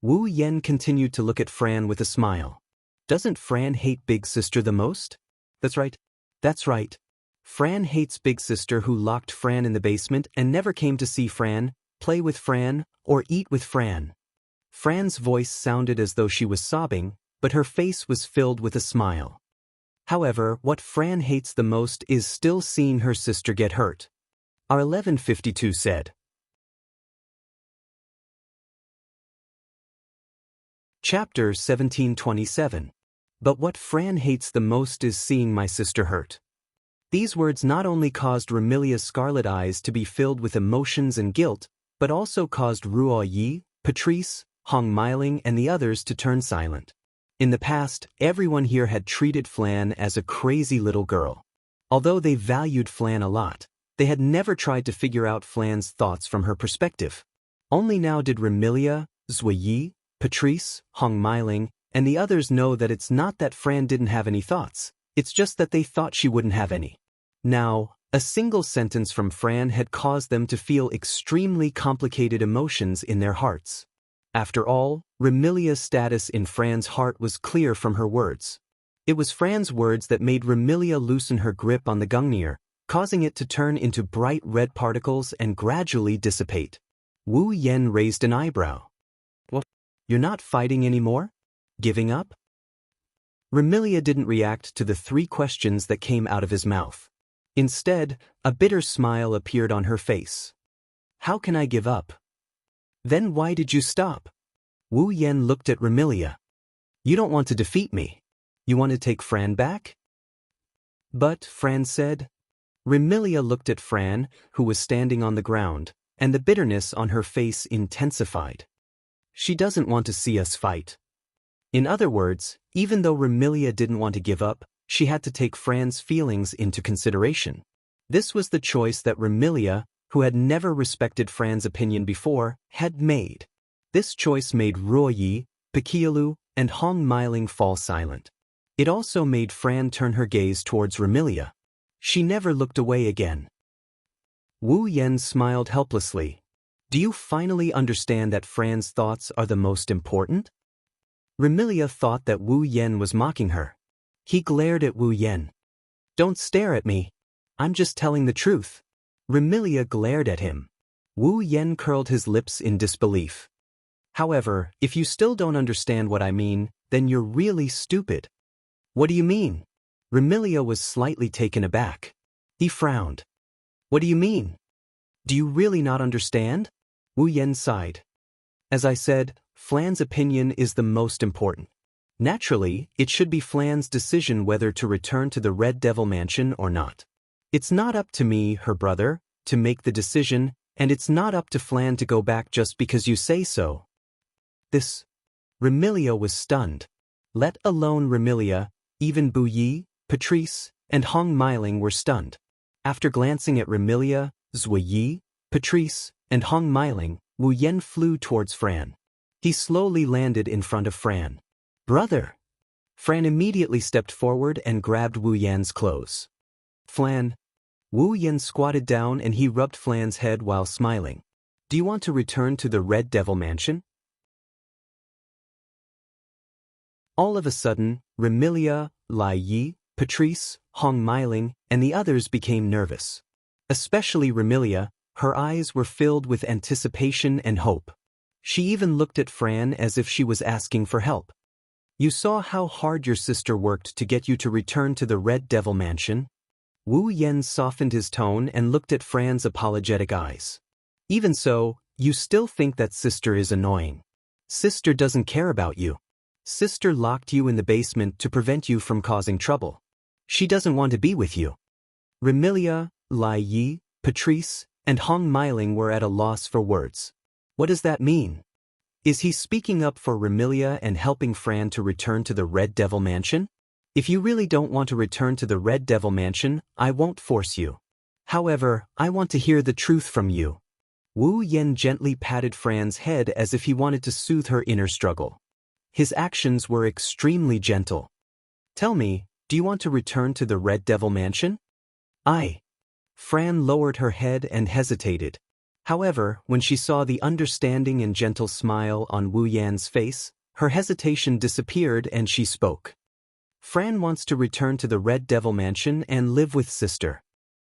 Wu Yan continued to look at Fran with a smile. Doesn't Fran hate big sister the most? That's right. Fran hates big sister, who locked Fran in the basement and never came to see Fran, play with Fran, or eat with Fran. Fran's voice sounded as though she was sobbing, but her face was filled with a smile. However, what Fran hates the most is still seeing her sister get hurt. Our 1152 said. Chapter 1727. But what Fran hates the most is seeing my sister hurt. These words not only caused Remilia's scarlet eyes to be filled with emotions and guilt, but also caused Ruo Yi, Patrice, Hong Miling, and the others to turn silent. In the past, everyone here had treated Flan as a crazy little girl. Although they valued Flan a lot, they had never tried to figure out Flan's thoughts from her perspective. Only now did Remilia, Zui Yi, Patrice, Hong Miling, and the others know that it's not that Fran didn't have any thoughts, it's just that they thought she wouldn't have any. Now, a single sentence from Fran had caused them to feel extremely complicated emotions in their hearts. After all, Remilia's status in Fran's heart was clear from her words. It was Fran's words that made Remilia loosen her grip on the gungnir, causing it to turn into bright red particles and gradually dissipate. Wu Yen raised an eyebrow. What? You're not fighting anymore? Giving up? Remilia didn't react to the 3 questions that came out of his mouth. Instead, a bitter smile appeared on her face. How can I give up? Then why did you stop? Wu Yen looked at Remilia. You don't want to defeat me. You want to take Fran back? But, Fran said. Remilia looked at Fran, who was standing on the ground, and the bitterness on her face intensified. She doesn't want to see us fight. In other words, even though Remilia didn't want to give up, she had to take Fran's feelings into consideration. This was the choice that Remilia, who had never respected Fran's opinion before, had made. This choice made Ruoyi, Piqialu, and Hong Miling fall silent. It also made Fran turn her gaze towards Remilia. She never looked away again. Wu Yen smiled helplessly. Do you finally understand that Fran's thoughts are the most important? Remilia thought that Wu Yen was mocking her. He glared at Wu Yen. Don't stare at me. I'm just telling the truth. Remilia glared at him. Wu Yen curled his lips in disbelief. However, if you still don't understand what I mean, then you're really stupid. What do you mean? Remilia was slightly taken aback. He frowned. What do you mean? Do you really not understand? Wu Yen sighed. As I said, Flan's opinion is the most important. Naturally, it should be Flan's decision whether to return to the Red Devil Mansion or not. It's not up to me, her brother, to make the decision, and it's not up to Flan to go back just because you say so. Remilia was stunned. Let alone Remilia, even Bu Yi, Patrice, and Hong Miling were stunned. After glancing at Remilia, Zui Yi, Patrice, and Hong Miling, Wu Yen flew towards Fran. He slowly landed in front of Fran. Brother! Fran immediately stepped forward and grabbed Wu Yan's clothes. Flan. Wu Yen squatted down and he rubbed Flan's head while smiling. Do you want to return to the Red Devil Mansion? All of a sudden, Remilia, Lai Yi, Patrice, Hong Miling, and the others became nervous. Especially Remilia, her eyes were filled with anticipation and hope. She even looked at Fran as if she was asking for help. You saw how hard your sister worked to get you to return to the Red Devil Mansion? Wu Yen softened his tone and looked at Fran's apologetic eyes. Even so, you still think that sister is annoying. Sister doesn't care about you. Sister locked you in the basement to prevent you from causing trouble. She doesn't want to be with you. Remilia, Lai Yi, Patrice, and Hong Miling were at a loss for words. What does that mean? Is he speaking up for Remilia and helping Fran to return to the Red Devil Mansion? If you really don't want to return to the Red Devil Mansion, I won't force you. However, I want to hear the truth from you. Wu Yen gently patted Fran's head as if he wanted to soothe her inner struggle. His actions were extremely gentle. Tell me, do you want to return to the Red Devil Mansion? Fran lowered her head and hesitated. However, when she saw the understanding and gentle smile on Wu Yan's face, her hesitation disappeared and she spoke. Fran wants to return to the Red Devil Mansion and live with sister.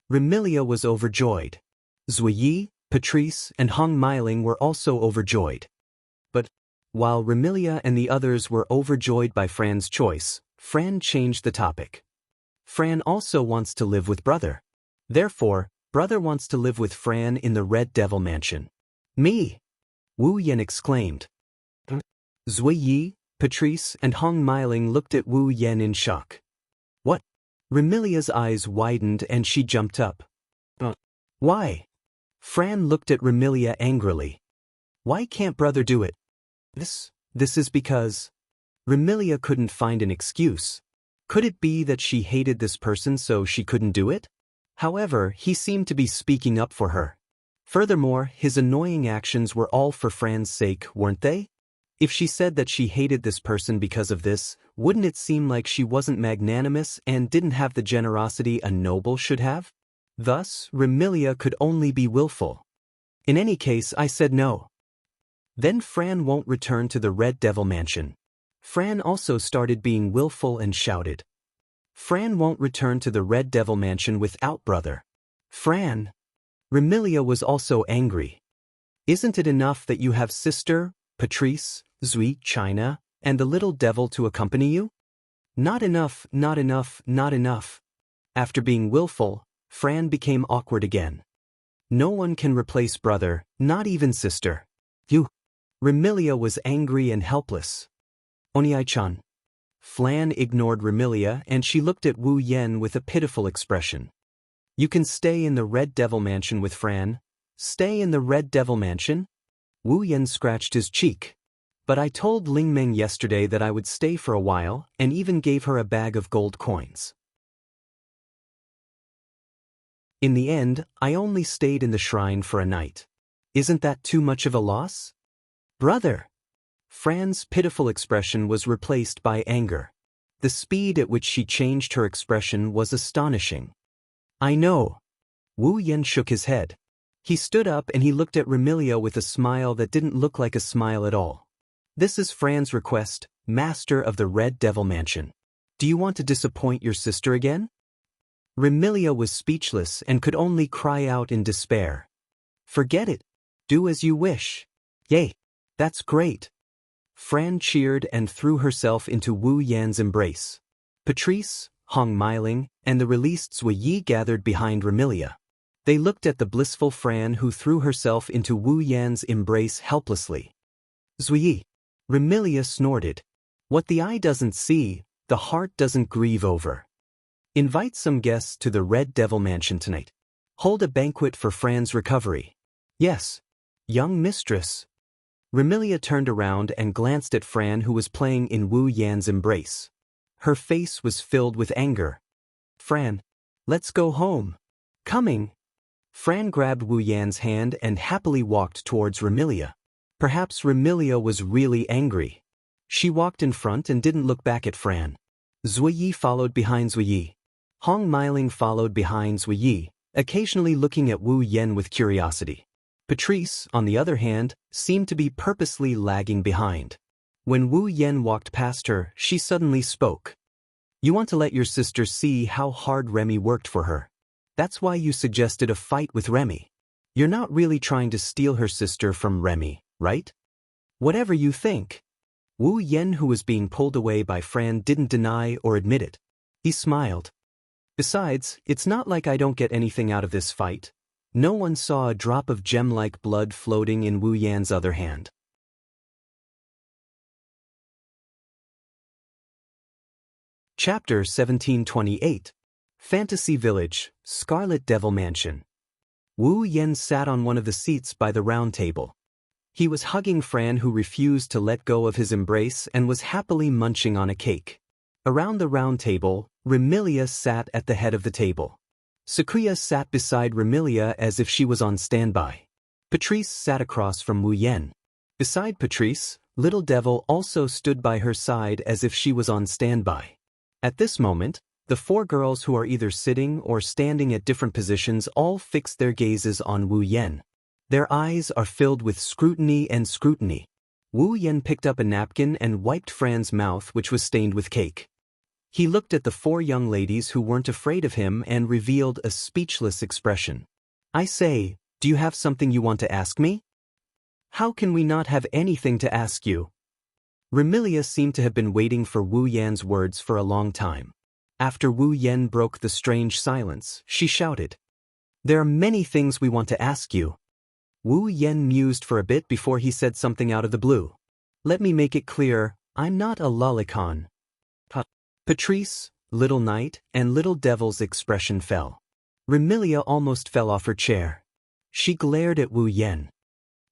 Remilia was overjoyed. Zui Yi, Patrice, and Hong Miling were also overjoyed. But, while Remilia and the others were overjoyed by Fran's choice, Fran changed the topic. Fran also wants to live with brother. Therefore, brother wants to live with Fran in the Red Devil Mansion. Me! Wu Yen exclaimed. Zui Yi, Patrice, and Hong Miling looked at Wu Yen in shock. What? Remilia's eyes widened and she jumped up. Why? Fran looked at Remilia angrily. Why can't brother do it? This is because... Remilia couldn't find an excuse. Could it be that she hated this person so she couldn't do it? However, he seemed to be speaking up for her. Furthermore, his annoying actions were all for Fran's sake, weren't they? If she said that she hated this person because of this, wouldn't it seem like she wasn't magnanimous and didn't have the generosity a noble should have? Thus, Remilia could only be willful. In any case, I said no. Then Fran won't return to the Red Devil Mansion. Fran also started being willful and shouted. Fran won't return to the Red Devil Mansion without brother. Fran. Remilia was also angry. Isn't it enough that you have sister, Patrice, Zui, China, and the little devil to accompany you? Not enough, not enough, not enough. After being willful, Fran became awkward again. No one can replace brother, not even sister. You. Remilia was angry and helpless. Oniai-chan. Flan ignored Remilia and she looked at Wu Yen with a pitiful expression. You can stay in the Red Devil Mansion with Fran. Stay in the Red Devil Mansion? Wu Yen scratched his cheek. But I told Ling Meng yesterday that I would stay for a while and even gave her a bag of gold coins. In the end, I only stayed in the shrine for a night. Isn't that too much of a loss? Brother! Fran's pitiful expression was replaced by anger. The speed at which she changed her expression was astonishing. I know. Wu Yen shook his head. He stood up and he looked at Remilia with a smile that didn't look like a smile at all. This is Fran's request, Master of the Red Devil Mansion. Do you want to disappoint your sister again? Remilia was speechless and could only cry out in despair. Forget it. Do as you wish. Yay. That's great. Fran cheered and threw herself into Wu Yan's embrace. Patrice, Hong Meiling, and the released Zui Yi gathered behind Remilia. They looked at the blissful Fran who threw herself into Wu Yan's embrace helplessly. Zui Yi. Remilia snorted. What the eye doesn't see, the heart doesn't grieve over. Invite some guests to the Red Devil Mansion tonight. Hold a banquet for Fran's recovery. Yes. Young mistress. Remilia turned around and glanced at Fran who was playing in Wu Yan's embrace. Her face was filled with anger. Fran. Let's go home. Coming. Fran grabbed Wu Yan's hand and happily walked towards Remilia. Perhaps Remilia was really angry. She walked in front and didn't look back at Fran. Zui Yi followed behind Zui Yi. Hong Meiling followed behind Zui Yi, occasionally looking at Wu Yen with curiosity. Patrice, on the other hand, seemed to be purposely lagging behind. When Wu Yen walked past her, she suddenly spoke. You want to let your sister see how hard Remy worked for her. That's why you suggested a fight with Remy. You're not really trying to steal her sister from Remy, right? Whatever you think. Wu Yen, who was being pulled away by Fran, didn't deny or admit it. He smiled. Besides, it's not like I don't get anything out of this fight. No one saw a drop of gem-like blood floating in Wu Yan's other hand. Chapter 1728. Fantasy Village, Scarlet Devil Mansion. Wu Yen sat on one of the seats by the round table. He was hugging Fran, who refused to let go of his embrace and was happily munching on a cake. Around the round table, Remilia sat at the head of the table. Sakuya sat beside Remilia as if she was on standby. Patrice sat across from Wu Yen. Beside Patrice, Little Devil also stood by her side as if she was on standby. At this moment, the four girls who are either sitting or standing at different positions all fix their gazes on Wu Yen. Their eyes are filled with scrutiny and scrutiny. Wu Yen picked up a napkin and wiped Fran's mouth, which was stained with cake. He looked at the four young ladies who weren't afraid of him and revealed a speechless expression. I say, do you have something you want to ask me? How can we not have anything to ask you? Remilia seemed to have been waiting for Wu Yan's words for a long time. After Wu Yen broke the strange silence, she shouted. There are many things we want to ask you. Wu Yen mused for a bit before he said something out of the blue. Let me make it clear, I'm not a lolicon. Patrice, Little Knight, and Little Devil's expression fell. Remilia almost fell off her chair. She glared at Wu Yen.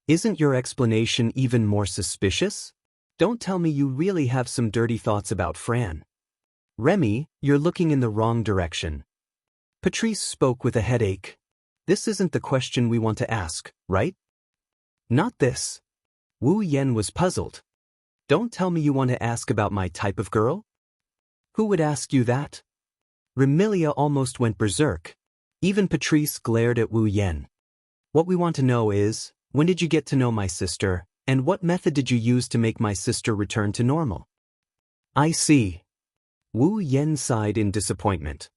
Isn't your explanation even more suspicious? Don't tell me you really have some dirty thoughts about Fran. Remy, you're looking in the wrong direction. Patrice spoke with a headache. This isn't the question we want to ask, right? Not this. Wu Yen was puzzled. Don't tell me you want to ask about my type of girl? Who would ask you that? Remilia almost went berserk. Even Patrice glared at Wu Yen. What we want to know is, when did you get to know my sister, and what method did you use to make my sister return to normal? I see. Wu Yen sighed in disappointment.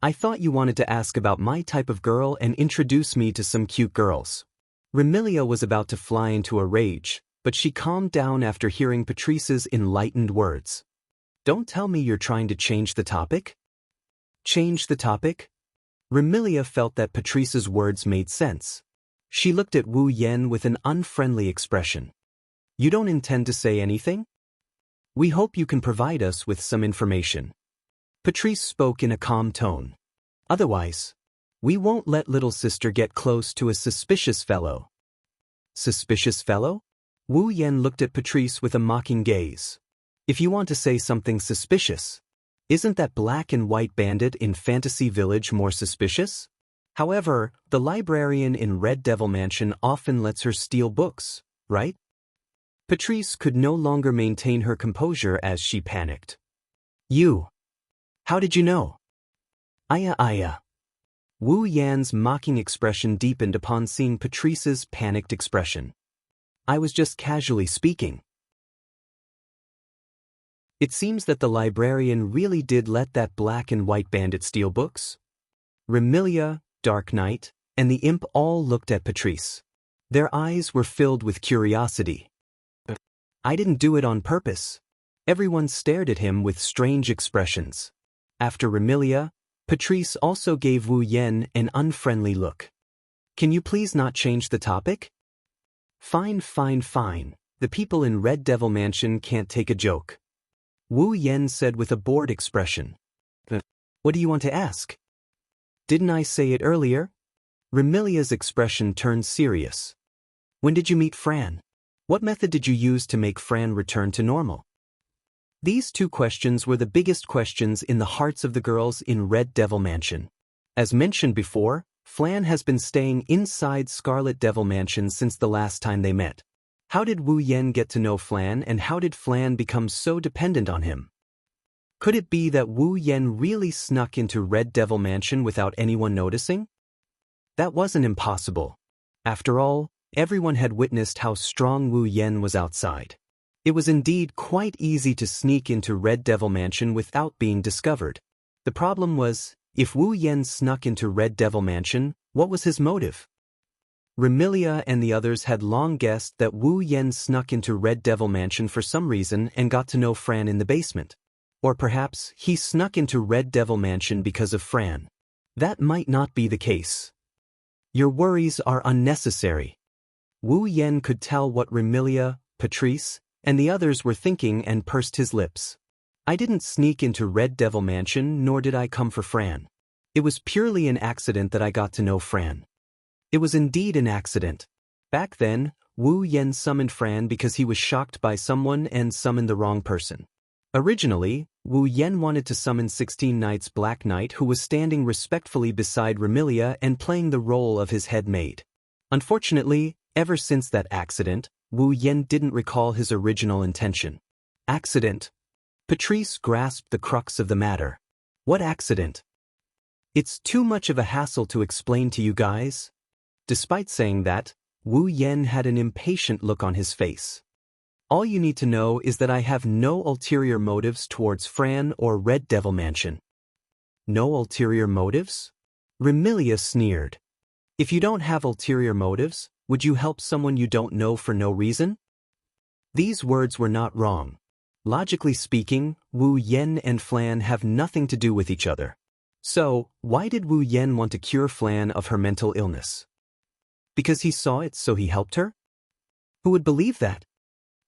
I thought you wanted to ask about my type of girl and introduce me to some cute girls. Remilia was about to fly into a rage, but she calmed down after hearing Patrice's enlightened words. Don't tell me you're trying to change the topic? Change the topic? Remilia felt that Patrice's words made sense. She looked at Wu Yen with an unfriendly expression. You don't intend to say anything? We hope you can provide us with some information. Patrice spoke in a calm tone. Otherwise, we won't let little sister get close to a suspicious fellow. Suspicious fellow? Wu Yen looked at Patrice with a mocking gaze. If you want to say something suspicious, isn't that black and white bandit in Fantasy Village more suspicious? However, the librarian in Red Devil Mansion often lets her steal books, right? Patrice could no longer maintain her composure as she panicked. You. How did you know? Aya. Wu Yan's mocking expression deepened upon seeing Patrice's panicked expression. I was just casually speaking. It seems that the librarian really did let that black and white bandit steal books. Remilia, Dark Knight, and the imp all looked at Patrice. Their eyes were filled with curiosity. I didn't do it on purpose. Everyone stared at him with strange expressions. After Remilia, Patrice also gave Wu Yen an unfriendly look. Can you please not change the topic? Fine. The people in Red Devil Mansion can't take a joke. Wu Yen said with a bored expression. What do you want to ask? Didn't I say it earlier? Remilia's expression turned serious. When did you meet Fran? What method did you use to make Fran return to normal? These two questions were the biggest questions in the hearts of the girls in Red Devil Mansion. As mentioned before, Flan has been staying inside Scarlet Devil Mansion since the last time they met. How did Wu Yen get to know Flan, and how did Flan become so dependent on him? Could it be that Wu Yen really snuck into Red Devil Mansion without anyone noticing? That wasn't impossible. After all, everyone had witnessed how strong Wu Yen was outside. It was indeed quite easy to sneak into Red Devil Mansion without being discovered. The problem was, if Wu Yen snuck into Red Devil Mansion, what was his motive? Remilia and the others had long guessed that Wu Yen snuck into Red Devil Mansion for some reason and got to know Fran in the basement. Or perhaps he snuck into Red Devil Mansion because of Fran. That might not be the case. Your worries are unnecessary. Wu Yen could tell what Remilia, Patrice, and the others were thinking and pursed his lips. I didn't sneak into Red Devil Mansion, nor did I come for Fran. It was purely an accident that I got to know Fran. It was indeed an accident. Back then, Wu Yen summoned Fran because he was shocked by someone and summoned the wrong person. Originally, Wu Yen wanted to summon 16 Knight's Black Knight, who was standing respectfully beside Remilia and playing the role of his head maid. Unfortunately, ever since that accident, Wu Yen didn't recall his original intention. Accident. Patrice grasped the crux of the matter. What accident? It's too much of a hassle to explain to you guys. Despite saying that, Wu Yen had an impatient look on his face. All you need to know is that I have no ulterior motives towards Fran or Red Devil Mansion. No ulterior motives? Remilia sneered. If you don't have ulterior motives, would you help someone you don't know for no reason? These words were not wrong. Logically speaking, Wu Yen and Flan have nothing to do with each other. So, why did Wu Yen want to cure Flan of her mental illness? Because he saw it, so he helped her? Who would believe that?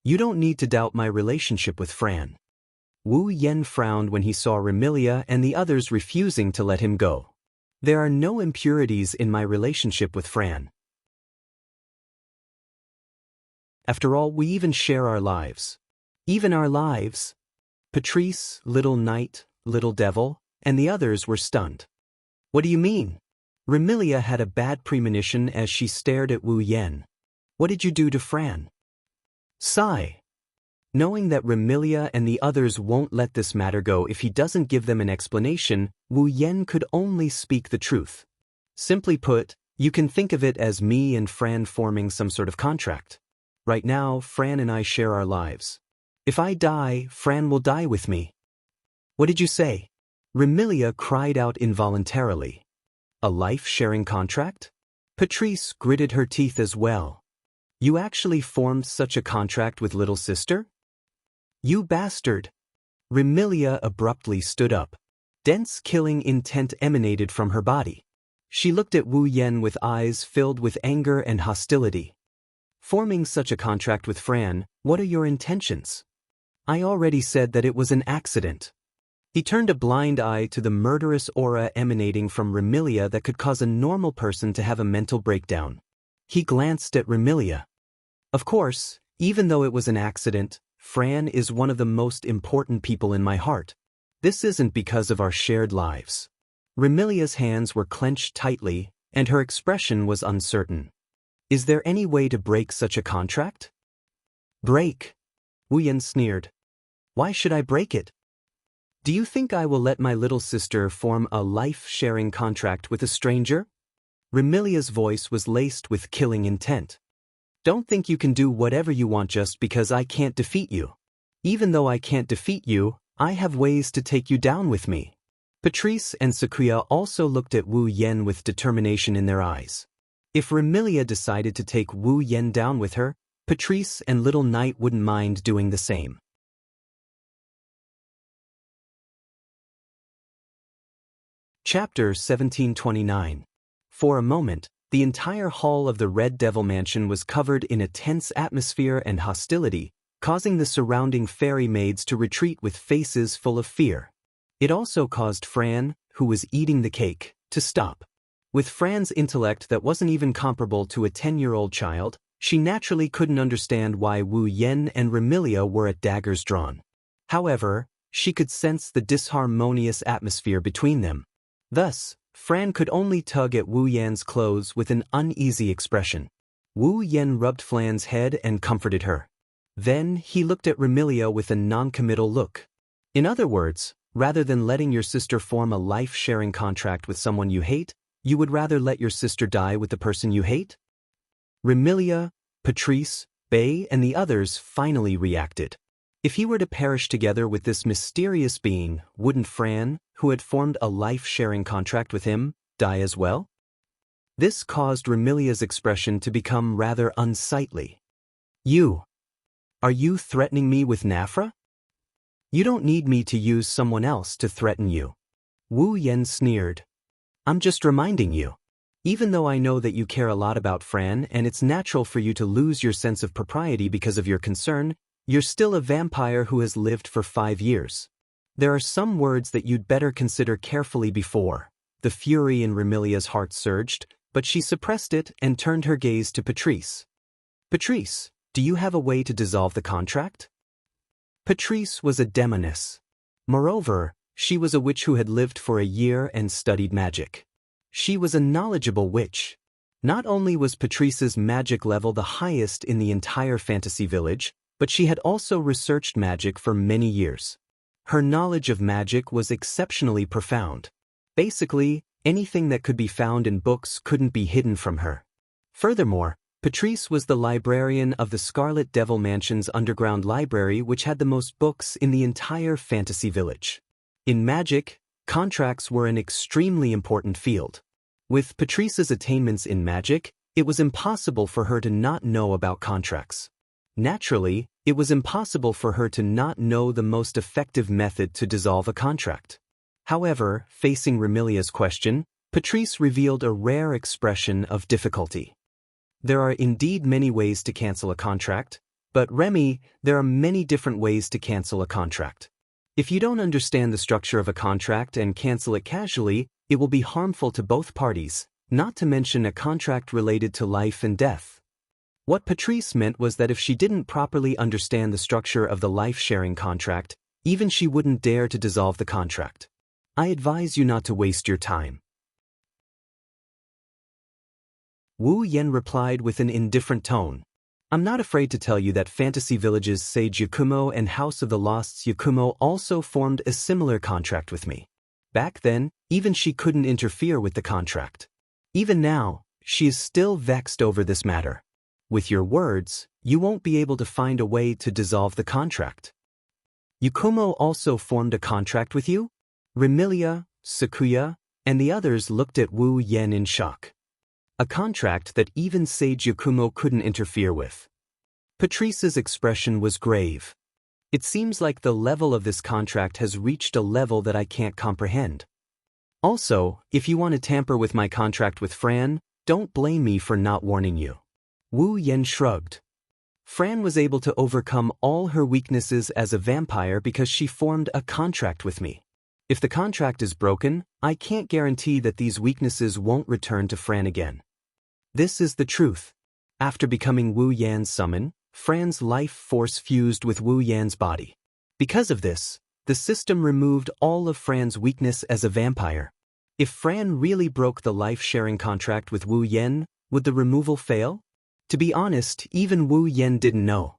You don't need to doubt my relationship with Fran. Wu Yen frowned when he saw Remilia and the others refusing to let him go. There are no impurities in my relationship with Fran. After all, we even share our lives. Even our lives. Patrice, Little Knight, Little Devil, and the others were stunned. What do you mean? Remilia had a bad premonition as she stared at Wu Yen. What did you do to Fran? Sigh. Knowing that Remilia and the others won't let this matter go if he doesn't give them an explanation, Wu Yen could only speak the truth. Simply put, you can think of it as me and Fran forming some sort of contract. Right now, Fran and I share our lives. If I die, Fran will die with me. What did you say? Remilia cried out involuntarily. A life-sharing contract? Patrice gritted her teeth as well. You actually formed such a contract with little sister? You bastard! Remilia abruptly stood up. Dense killing intent emanated from her body. She looked at Wu Yen with eyes filled with anger and hostility. Forming such a contract with Fran, what are your intentions? I already said that it was an accident. He turned a blind eye to the murderous aura emanating from Remilia that could cause a normal person to have a mental breakdown. He glanced at Remilia. Of course, even though it was an accident, Fran is one of the most important people in my heart. This isn't because of our shared lives. Remilia's hands were clenched tightly, and her expression was uncertain. Is there any way to break such a contract? Break? Wu Yen sneered. Why should I break it? Do you think I will let my little sister form a life-sharing contract with a stranger? Remilia's voice was laced with killing intent. Don't think you can do whatever you want just because I can't defeat you. Even though I can't defeat you, I have ways to take you down with me. Patrice and Sakuya also looked at Wu Yen with determination in their eyes. If Remilia decided to take Wu Yen down with her, Patrice and Little Knight wouldn't mind doing the same. Chapter 1729. For a moment, the entire hall of the Red Devil Mansion was covered in a tense atmosphere and hostility, causing the surrounding fairy maids to retreat with faces full of fear. It also caused Fran, who was eating the cake, to stop. With Fran's intellect that wasn't even comparable to a 10-year-old child, she naturally couldn't understand why Wu Yen and Remilia were at daggers drawn. However, she could sense the disharmonious atmosphere between them. Thus, Fran could only tug at Wu Yan's clothes with an uneasy expression. Wu Yen rubbed Fran's head and comforted her. Then he looked at Remilia with a non-committal look. In other words, rather than letting your sister form a life-sharing contract with someone you hate, you would rather let your sister die with the person you hate? Remilia, Patrice, Bei, and the others finally reacted. If he were to perish together with this mysterious being, wouldn't Fran, who had formed a life-sharing contract with him, die as well? This caused Remilia's expression to become rather unsightly. Are you threatening me with Nafra? You don't need me to use someone else to threaten you. Wu Yen sneered. I'm just reminding you. Even though I know that you care a lot about Fran and it's natural for you to lose your sense of propriety because of your concern, you're still a vampire who has lived for 5 years. There are some words that you'd better consider carefully before. The fury in Remilia's heart surged, but she suppressed it and turned her gaze to Patrice. Patrice, do you have a way to dissolve the contract? Patrice was a demoness. Moreover, she was a witch who had lived for a year and studied magic. She was a knowledgeable witch. Not only was Patrice's magic level the highest in the entire fantasy village, but she had also researched magic for many years. Her knowledge of magic was exceptionally profound. Basically, anything that could be found in books couldn't be hidden from her. Furthermore, Patrice was the librarian of the Scarlet Devil Mansion's underground library, which had the most books in the entire fantasy village. In magic, contracts were an extremely important field. With Patrice's attainments in magic, it was impossible for her to not know about contracts. Naturally, it was impossible for her to not know the most effective method to dissolve a contract. However, facing Remilia's question, Patrice revealed a rare expression of difficulty. There are indeed many ways to cancel a contract, but Remy, there are many different ways to cancel a contract. If you don't understand the structure of a contract and cancel it casually, it will be harmful to both parties, not to mention a contract related to life and death. What Patrice meant was that if she didn't properly understand the structure of the life-sharing contract, even she wouldn't dare to dissolve the contract. I advise you not to waste your time. Wu Yen replied with an indifferent tone. I'm not afraid to tell you that Fantasy Village's Sage Yakumo and House of the Lost's Yakumo also formed a similar contract with me. Back then, even she couldn't interfere with the contract. Even now, she is still vexed over this matter. with your words, you won't be able to find a way to dissolve the contract. Yakumo also formed a contract with you? Remilia, Sakuya, and the others looked at Wu Yen in shock. A contract that even Sage Yakumo couldn't interfere with. Patrice's expression was grave. It seems like the level of this contract has reached a level that I can't comprehend. Also, if you want to tamper with my contract with Fran, don't blame me for not warning you. Wu Yen shrugged. Fran was able to overcome all her weaknesses as a vampire because she formed a contract with me. If the contract is broken, I can't guarantee that these weaknesses won't return to Fran again. This is the truth. After becoming Wu Yan's summon, Fran's life force fused with Wu Yan's body. Because of this, the system removed all of Fran's weakness as a vampire. If Fran really broke the life-sharing contract with Wu Yan, would the removal fail? To be honest, even Wu Yan didn't know.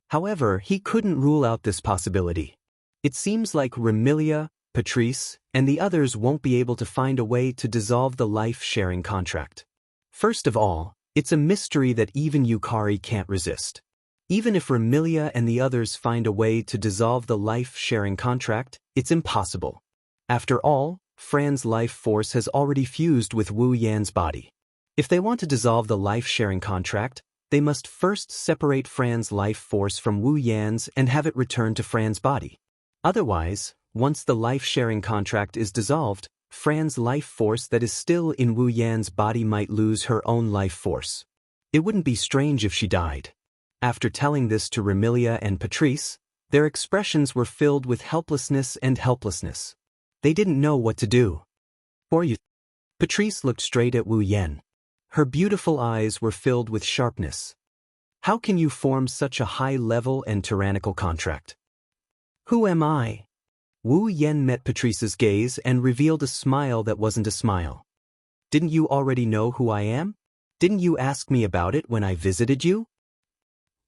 However, he couldn't rule out this possibility. It seems like Remilia, Patrice, and the others won't be able to find a way to dissolve the life-sharing contract. First of all, it's a mystery that even Yukari can't resist. Even if Remilia and the others find a way to dissolve the life-sharing contract, it's impossible. After all, Fran's life force has already fused with Wu Yan's body. If they want to dissolve the life-sharing contract, they must first separate Fran's life force from Wu Yan's and have it return to Fran's body. Otherwise, once the life-sharing contract is dissolved, Fran's life force that is still in Wu Yan's body might lose her own life force. It wouldn't be strange if she died. After telling this to Remilia and Patrice, their expressions were filled with helplessness and helplessness. They didn't know what to do. For you. Patrice looked straight at Wu Yan. Her beautiful eyes were filled with sharpness. How can you form such a high-level and tyrannical contract? Who am I? Wu Yan met Patrice's gaze and revealed a smile that wasn't a smile. Didn't you already know who I am? Didn't you ask me about it when I visited you?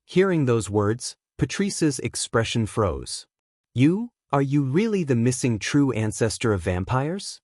Hearing those words, Patrice's expression froze. Are you really the missing true ancestor of vampires?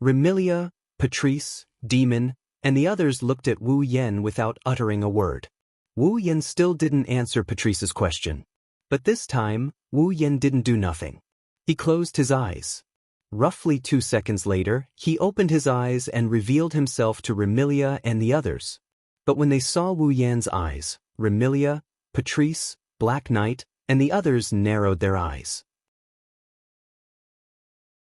Remilia, Patrice, Demon, and the others looked at Wu Yan without uttering a word. Wu Yan still didn't answer Patrice's question. But this time, Wu Yan didn't do nothing. He closed his eyes. Roughly 2 seconds later, he opened his eyes and revealed himself to Remilia and the others. But when they saw Wu Yan's eyes, Remilia, Patrice, Black Knight, and the others narrowed their eyes.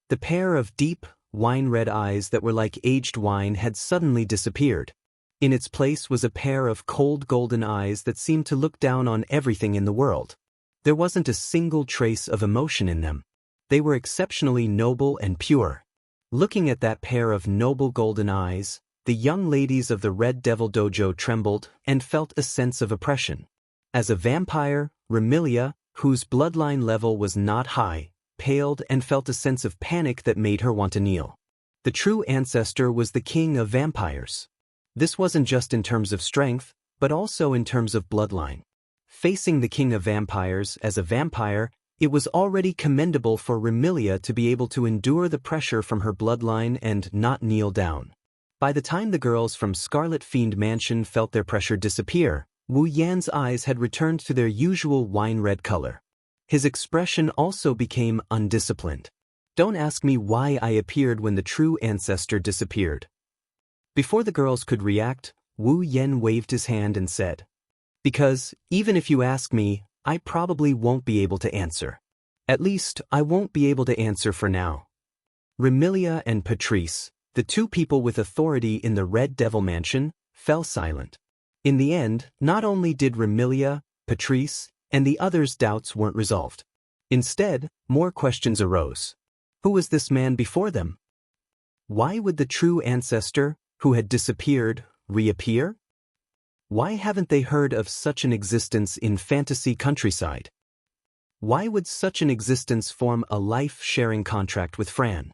The pair of deep, wine-red eyes that were like aged wine had suddenly disappeared. In its place was a pair of cold golden eyes that seemed to look down on everything in the world. There wasn't a single trace of emotion in them. They were exceptionally noble and pure. Looking at that pair of noble golden eyes, the young ladies of the Red Devil Dojo trembled and felt a sense of oppression. As a vampire, Remilia, whose bloodline level was not high, paled and felt a sense of panic that made her want to kneel. The true ancestor was the king of vampires. This wasn't just in terms of strength, but also in terms of bloodline. Facing the king of vampires as a vampire, it was already commendable for Remilia to be able to endure the pressure from her bloodline and not kneel down. By the time the girls from Scarlet Fiend Mansion felt their pressure disappear, Wu Yan's eyes had returned to their usual wine-red color. His expression also became undisciplined. Don't ask me why I appeared when the true ancestor disappeared. Before the girls could react, Wu Yan waved his hand and said, "Because, even if you ask me, I probably won't be able to answer. At least, I won't be able to answer for now." Remilia and Patrice, the two people with authority in the Red Devil Mansion, fell silent. In the end, not only did Remilia, Patrice, and the others' doubts weren't resolved. Instead, more questions arose. Who was this man before them? Why would the true ancestor, who had disappeared, reappear? Why haven't they heard of such an existence in fantasy countryside? Why would such an existence form a life-sharing contract with Fran?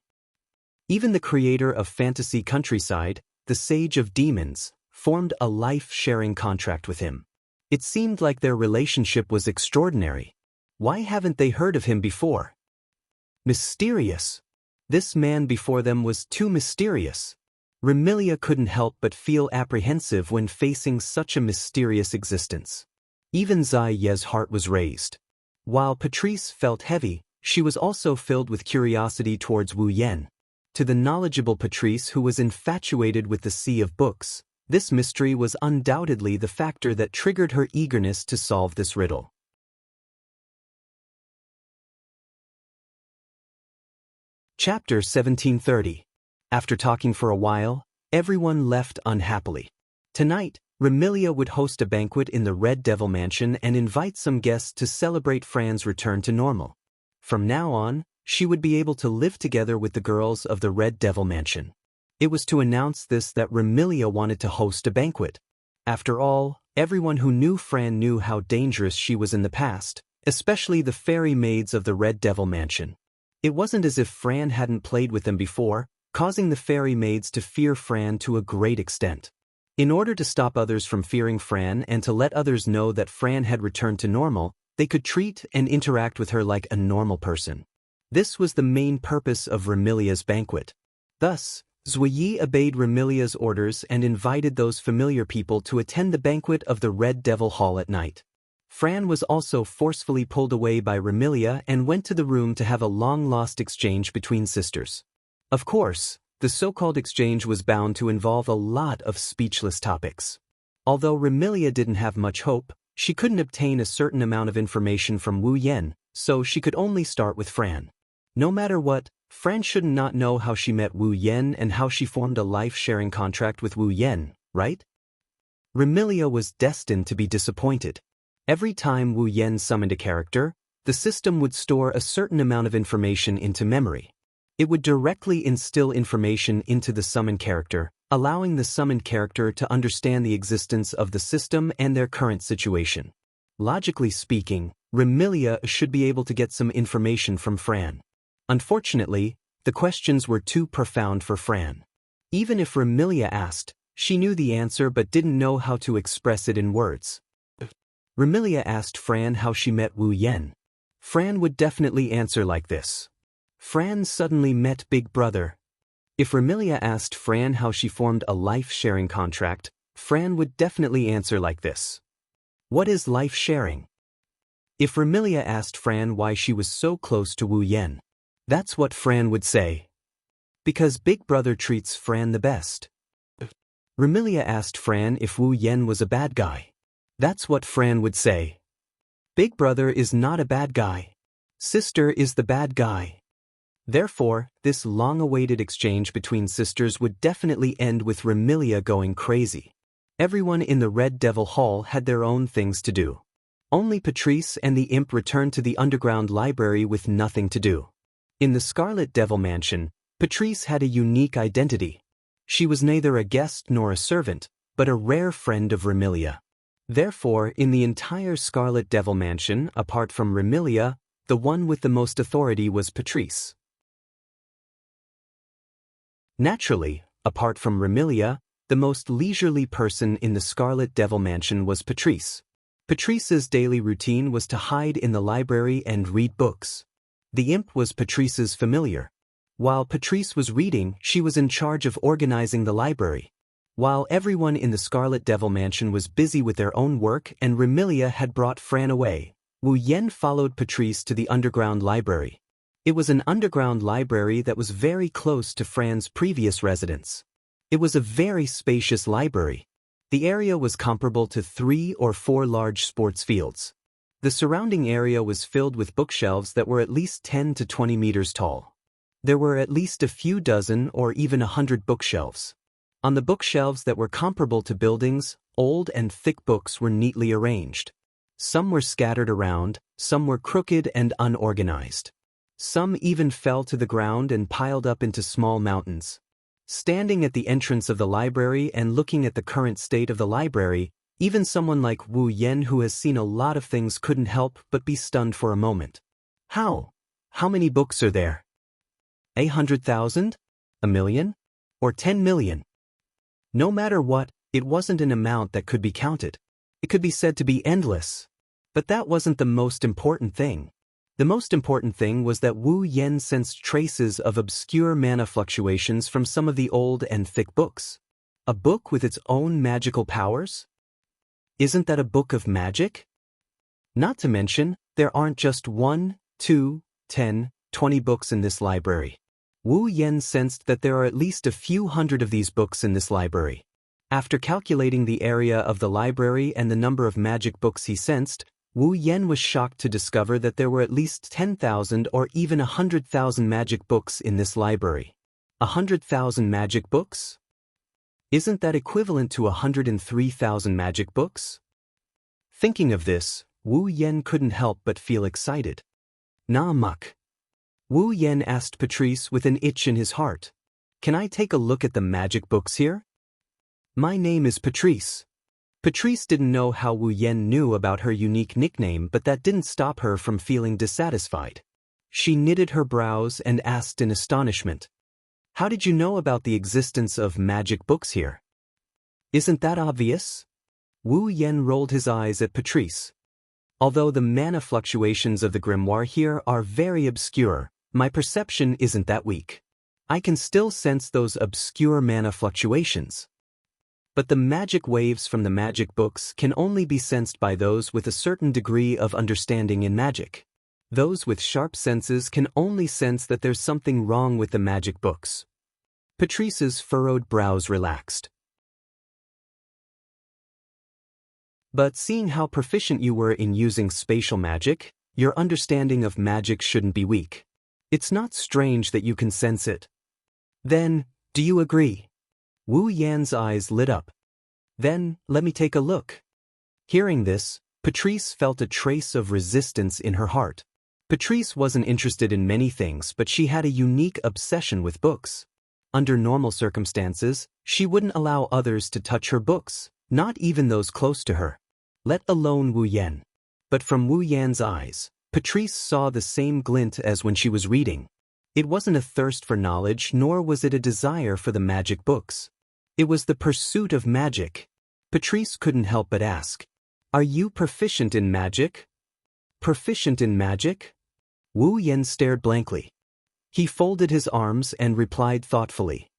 Even the creator of fantasy countryside, the Sage of Demons, formed a life-sharing contract with him. It seemed like their relationship was extraordinary. Why haven't they heard of him before? Mysterious. This man before them was too mysterious. Remilia couldn't help but feel apprehensive when facing such a mysterious existence. Even Zai Ye's heart was raised. While Patrice felt heavy, she was also filled with curiosity towards Wu Yan. To the knowledgeable Patrice, who was infatuated with the sea of books, this mystery was undoubtedly the factor that triggered her eagerness to solve this riddle. Chapter 1730. After talking for a while, everyone left unhappily. Tonight, Remilia would host a banquet in the Red Devil Mansion and invite some guests to celebrate Fran's return to normal. From now on, she would be able to live together with the girls of the Red Devil Mansion. It was to announce this that Remilia wanted to host a banquet. After all, everyone who knew Fran knew how dangerous she was in the past, especially the fairy maids of the Red Devil Mansion. It wasn't as if Fran hadn't played with them before, causing the fairy maids to fear Fran to a great extent. In order to stop others from fearing Fran and to let others know that Fran had returned to normal, they could treat and interact with her like a normal person. This was the main purpose of Remilia's banquet. Thus, Zuyi obeyed Remilia's orders and invited those familiar people to attend the banquet of the Red Devil Hall at night. Fran was also forcefully pulled away by Remilia and went to the room to have a long-lost exchange between sisters. Of course, the so-called exchange was bound to involve a lot of speechless topics. Although Remilia didn't have much hope, she couldn't obtain a certain amount of information from Wu Yan, so she could only start with Fran. No matter what, Fran should not know how she met Wu Yan and how she formed a life-sharing contract with Wu Yan, right? Remilia was destined to be disappointed. Every time Wu Yan summoned a character, the system would store a certain amount of information into memory. It would directly instill information into the summoned character, allowing the summoned character to understand the existence of the system and their current situation. Logically speaking, Remilia should be able to get some information from Fran. Unfortunately, the questions were too profound for Fran. Even if Remilia asked, she knew the answer but didn't know how to express it in words. Remilia asked Fran how she met Wu Yan. Fran would definitely answer like this. Fran suddenly met Big Brother. If Remilia asked Fran how she formed a life-sharing contract, Fran would definitely answer like this. What is life-sharing? If Remilia asked Fran why she was so close to Wu Yan, that's what Fran would say. Because Big Brother treats Fran the best. Remilia asked Fran if Wu Yan was a bad guy. That's what Fran would say. Big Brother is not a bad guy. Sister is the bad guy. Therefore, this long-awaited exchange between sisters would definitely end with Remilia going crazy. Everyone in the Red Devil Hall had their own things to do. Only Patrice and the imp returned to the underground library with nothing to do. In the Scarlet Devil Mansion, Patrice had a unique identity. She was neither a guest nor a servant, but a rare friend of Remilia. Therefore, in the entire Scarlet Devil Mansion, apart from Remilia, the one with the most authority was Patrice. Naturally, apart from Remilia, the most leisurely person in the Scarlet Devil Mansion was Patrice. Patrice's daily routine was to hide in the library and read books. The imp was Patrice's familiar. While Patrice was reading, she was in charge of organizing the library. While everyone in the Scarlet Devil Mansion was busy with their own work and Remilia had brought Fran away, Wu Yan followed Patrice to the underground library. It was an underground library that was very close to Fran's previous residence. It was a very spacious library. The area was comparable to 3 or 4 large sports fields. The surrounding area was filled with bookshelves that were at least 10 to 20 meters tall. There were at least a few dozen or even 100 bookshelves. On the bookshelves that were comparable to buildings, old and thick books were neatly arranged. Some were scattered around, some were crooked and unorganized. Some even fell to the ground and piled up into small mountains. Standing at the entrance of the library and looking at the current state of the library, even someone like Wu Yan who has seen a lot of things couldn't help but be stunned for a moment. How? How many books are there? 100,000? 1,000,000? Or 10 million? No matter what, it wasn't an amount that could be counted. It could be said to be endless. But that wasn't the most important thing. The most important thing was that Wu Yan sensed traces of obscure mana fluctuations from some of the old and thick books. A book with its own magical powers? Isn't that a book of magic? Not to mention, there aren't just 1, 2, 10, 20 books in this library. Wu Yan sensed that there are at least a few hundred of these books in this library. After calculating the area of the library and the number of magic books he sensed, Wu Yan was shocked to discover that there were at least 10,000 or even 100,000 magic books in this library. 100,000 magic books? Isn't that equivalent to 103,000 magic books? Thinking of this, Wu Yan couldn't help but feel excited. "Nah muck." Wu Yan asked Patrice with an itch in his heart. "Can I take a look at the magic books here?" "My name is Patrice." Patrice didn't know how Wu Yan knew about her unique nickname, but that didn't stop her from feeling dissatisfied. She knitted her brows and asked in astonishment, "How did you know about the existence of magic books here?" "Isn't that obvious?" Wu Yan rolled his eyes at Patrice. "Although the mana fluctuations of the grimoire here are very obscure, my perception isn't that weak. I can still sense those obscure mana fluctuations. But the magic waves from the magic books can only be sensed by those with a certain degree of understanding in magic. Those with sharp senses can only sense that there's something wrong with the magic books." Patrice's furrowed brows relaxed. "But seeing how proficient you were in using spatial magic, your understanding of magic shouldn't be weak. It's not strange that you can sense it. Then, do you agree?" Wu Yan's eyes lit up. "Then, let me take a look." Hearing this, Patrice felt a trace of resistance in her heart. Patrice wasn't interested in many things, but she had a unique obsession with books. Under normal circumstances, she wouldn't allow others to touch her books, not even those close to her, let alone Wu Yan. But from Wu Yan's eyes, Patrice saw the same glint as when she was reading. It wasn't a thirst for knowledge, nor was it a desire for the magic books. It was the pursuit of magic. Patrice couldn't help but ask, "Are you proficient in magic?" "Proficient in magic?" Wu Yan stared blankly. He folded his arms and replied thoughtfully,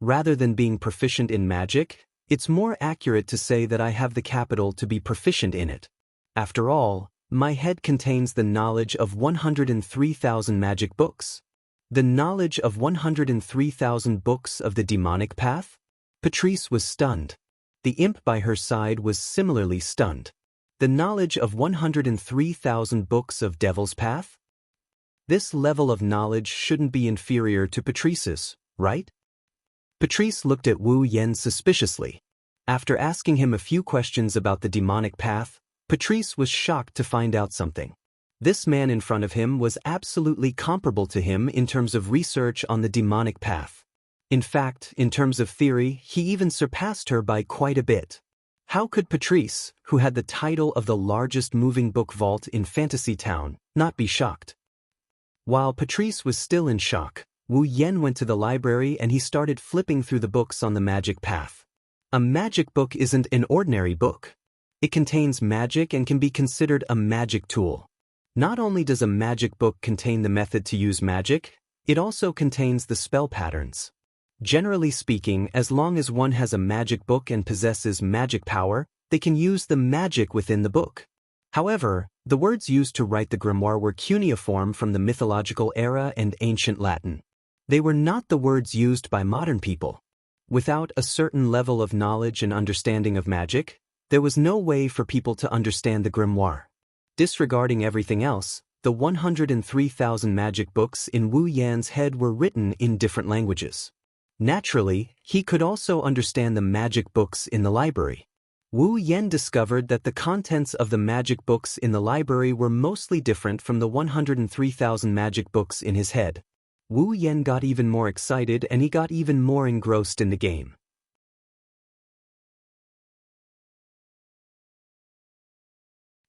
"Rather than being proficient in magic, it's more accurate to say that I have the capital to be proficient in it. After all, my head contains the knowledge of 103,000 magic books." The knowledge of 103,000 books of the demonic path? Patrice was stunned. The imp by her side was similarly stunned. The knowledge of 103,000 books of Devil's Path? This level of knowledge shouldn't be inferior to Patrice's, right? Patrice looked at Wu Yan suspiciously. After asking him a few questions about the demonic path, Patrice was shocked to find out something. This man in front of him was absolutely comparable to him in terms of research on the demonic path. In fact, in terms of theory, he even surpassed her by quite a bit. How could Patrice, who had the title of the largest moving book vault in Fantasy Town, not be shocked? While Patrice was still in shock, Wu Yan went to the library and he started flipping through the books on the magic path. A magic book isn't an ordinary book. It contains magic and can be considered a magic tool. Not only does a magic book contain the method to use magic, it also contains the spell patterns. Generally speaking, as long as one has a magic book and possesses magic power, they can use the magic within the book. However, the words used to write the grimoire were cuneiform from the mythological era and ancient Latin. They were not the words used by modern people. Without a certain level of knowledge and understanding of magic, there was no way for people to understand the grimoire. Disregarding everything else, the 103,000 magic books in Wu Yan's head were written in different languages. Naturally, he could also understand the magic books in the library. Wu Yan discovered that the contents of the magic books in the library were mostly different from the 103,000 magic books in his head. Wu Yan got even more excited and he got even more engrossed in the game.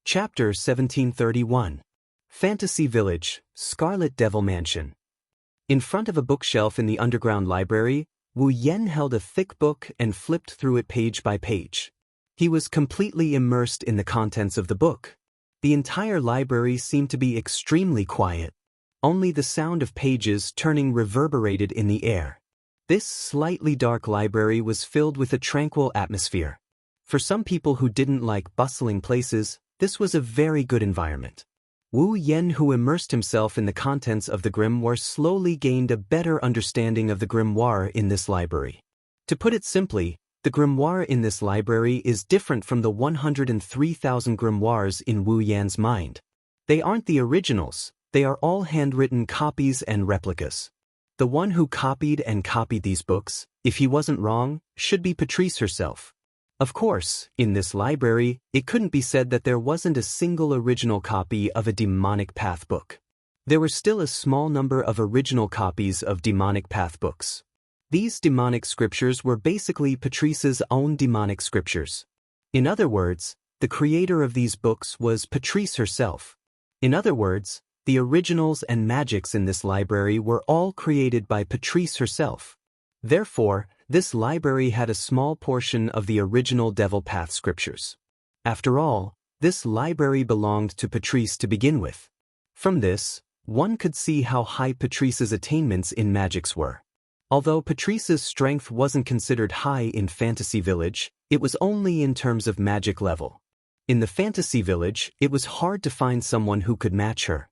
Chapter 1731. Fantasy Village, Scarlet Devil Mansion. In front of a bookshelf in the underground library, Wu Yan held a thick book and flipped through it page by page. He was completely immersed in the contents of the book. The entire library seemed to be extremely quiet. Only the sound of pages turning reverberated in the air. This slightly dark library was filled with a tranquil atmosphere. For some people who didn't like bustling places, this was a very good environment. Wu Yen, who immersed himself in the contents of the grimoire, slowly gained a better understanding of the grimoire in this library. To put it simply, the grimoire in this library is different from the 103,000 grimoires in Wu Yan's mind. They aren't the originals, they are all handwritten copies and replicas. The one who copied these books, if he wasn't wrong, should be Patrice herself. Of course, in this library, it couldn't be said that there wasn't a single original copy of a demonic path book. There were still a small number of original copies of demonic path books. These demonic scriptures were basically Patrice's own demonic scriptures. In other words, the creator of these books was Patrice herself. In other words, the originals and magics in this library were all created by Patrice herself. Therefore, this library had a small portion of the original Devil Path scriptures. After all, this library belonged to Patrice to begin with. From this, one could see how high Patrice's attainments in magics were. Although Patrice's strength wasn't considered high in Fantasy Village, it was only in terms of magic level. In the Fantasy Village, it was hard to find someone who could match her.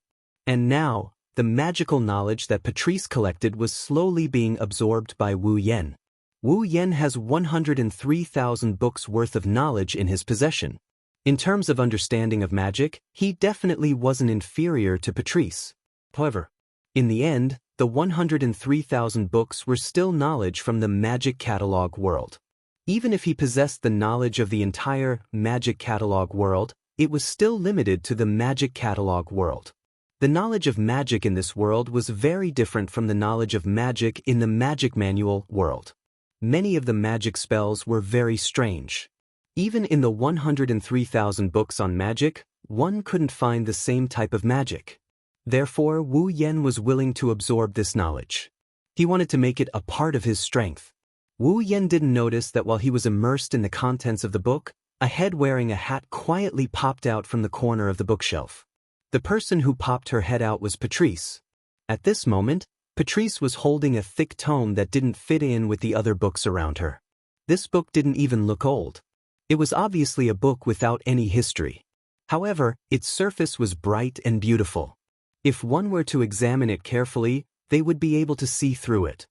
And now, the magical knowledge that Patrice collected was slowly being absorbed by Wu Yen. Wu Yen has 103,000 books worth of knowledge in his possession. In terms of understanding of magic, he definitely wasn't inferior to Patrice. However, in the end, the 103,000 books were still knowledge from the magic catalog world. Even if he possessed the knowledge of the entire magic catalog world, it was still limited to the magic catalog world. The knowledge of magic in this world was very different from the knowledge of magic in the magic manual world. Many of the magic spells were very strange. Even in the 103,000 books on magic, one couldn't find the same type of magic. Therefore, Wu Yen was willing to absorb this knowledge. He wanted to make it a part of his strength. Wu Yen didn't notice that while he was immersed in the contents of the book, a head wearing a hat quietly popped out from the corner of the bookshelf. The person who popped her head out was Patrice. At this moment, Patrice was holding a thick tome that didn't fit in with the other books around her. This book didn't even look old. It was obviously a book without any history. However, its surface was bright and beautiful. If one were to examine it carefully, they would be able to see through it.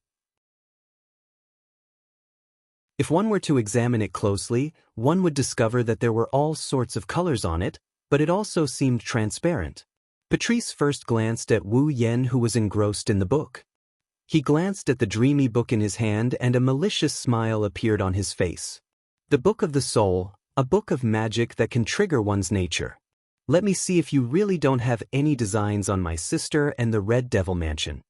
If one were to examine it closely, one would discover that there were all sorts of colors on it, but it also seemed transparent. Patrice first glanced at Wu Yen, who was engrossed in the book. He glanced at the dreamy book in his hand and a malicious smile appeared on his face. The Book of the Soul, a book of magic that can trigger one's nature. Let me see if you really don't have any designs on my sister and the Red Devil Mansion.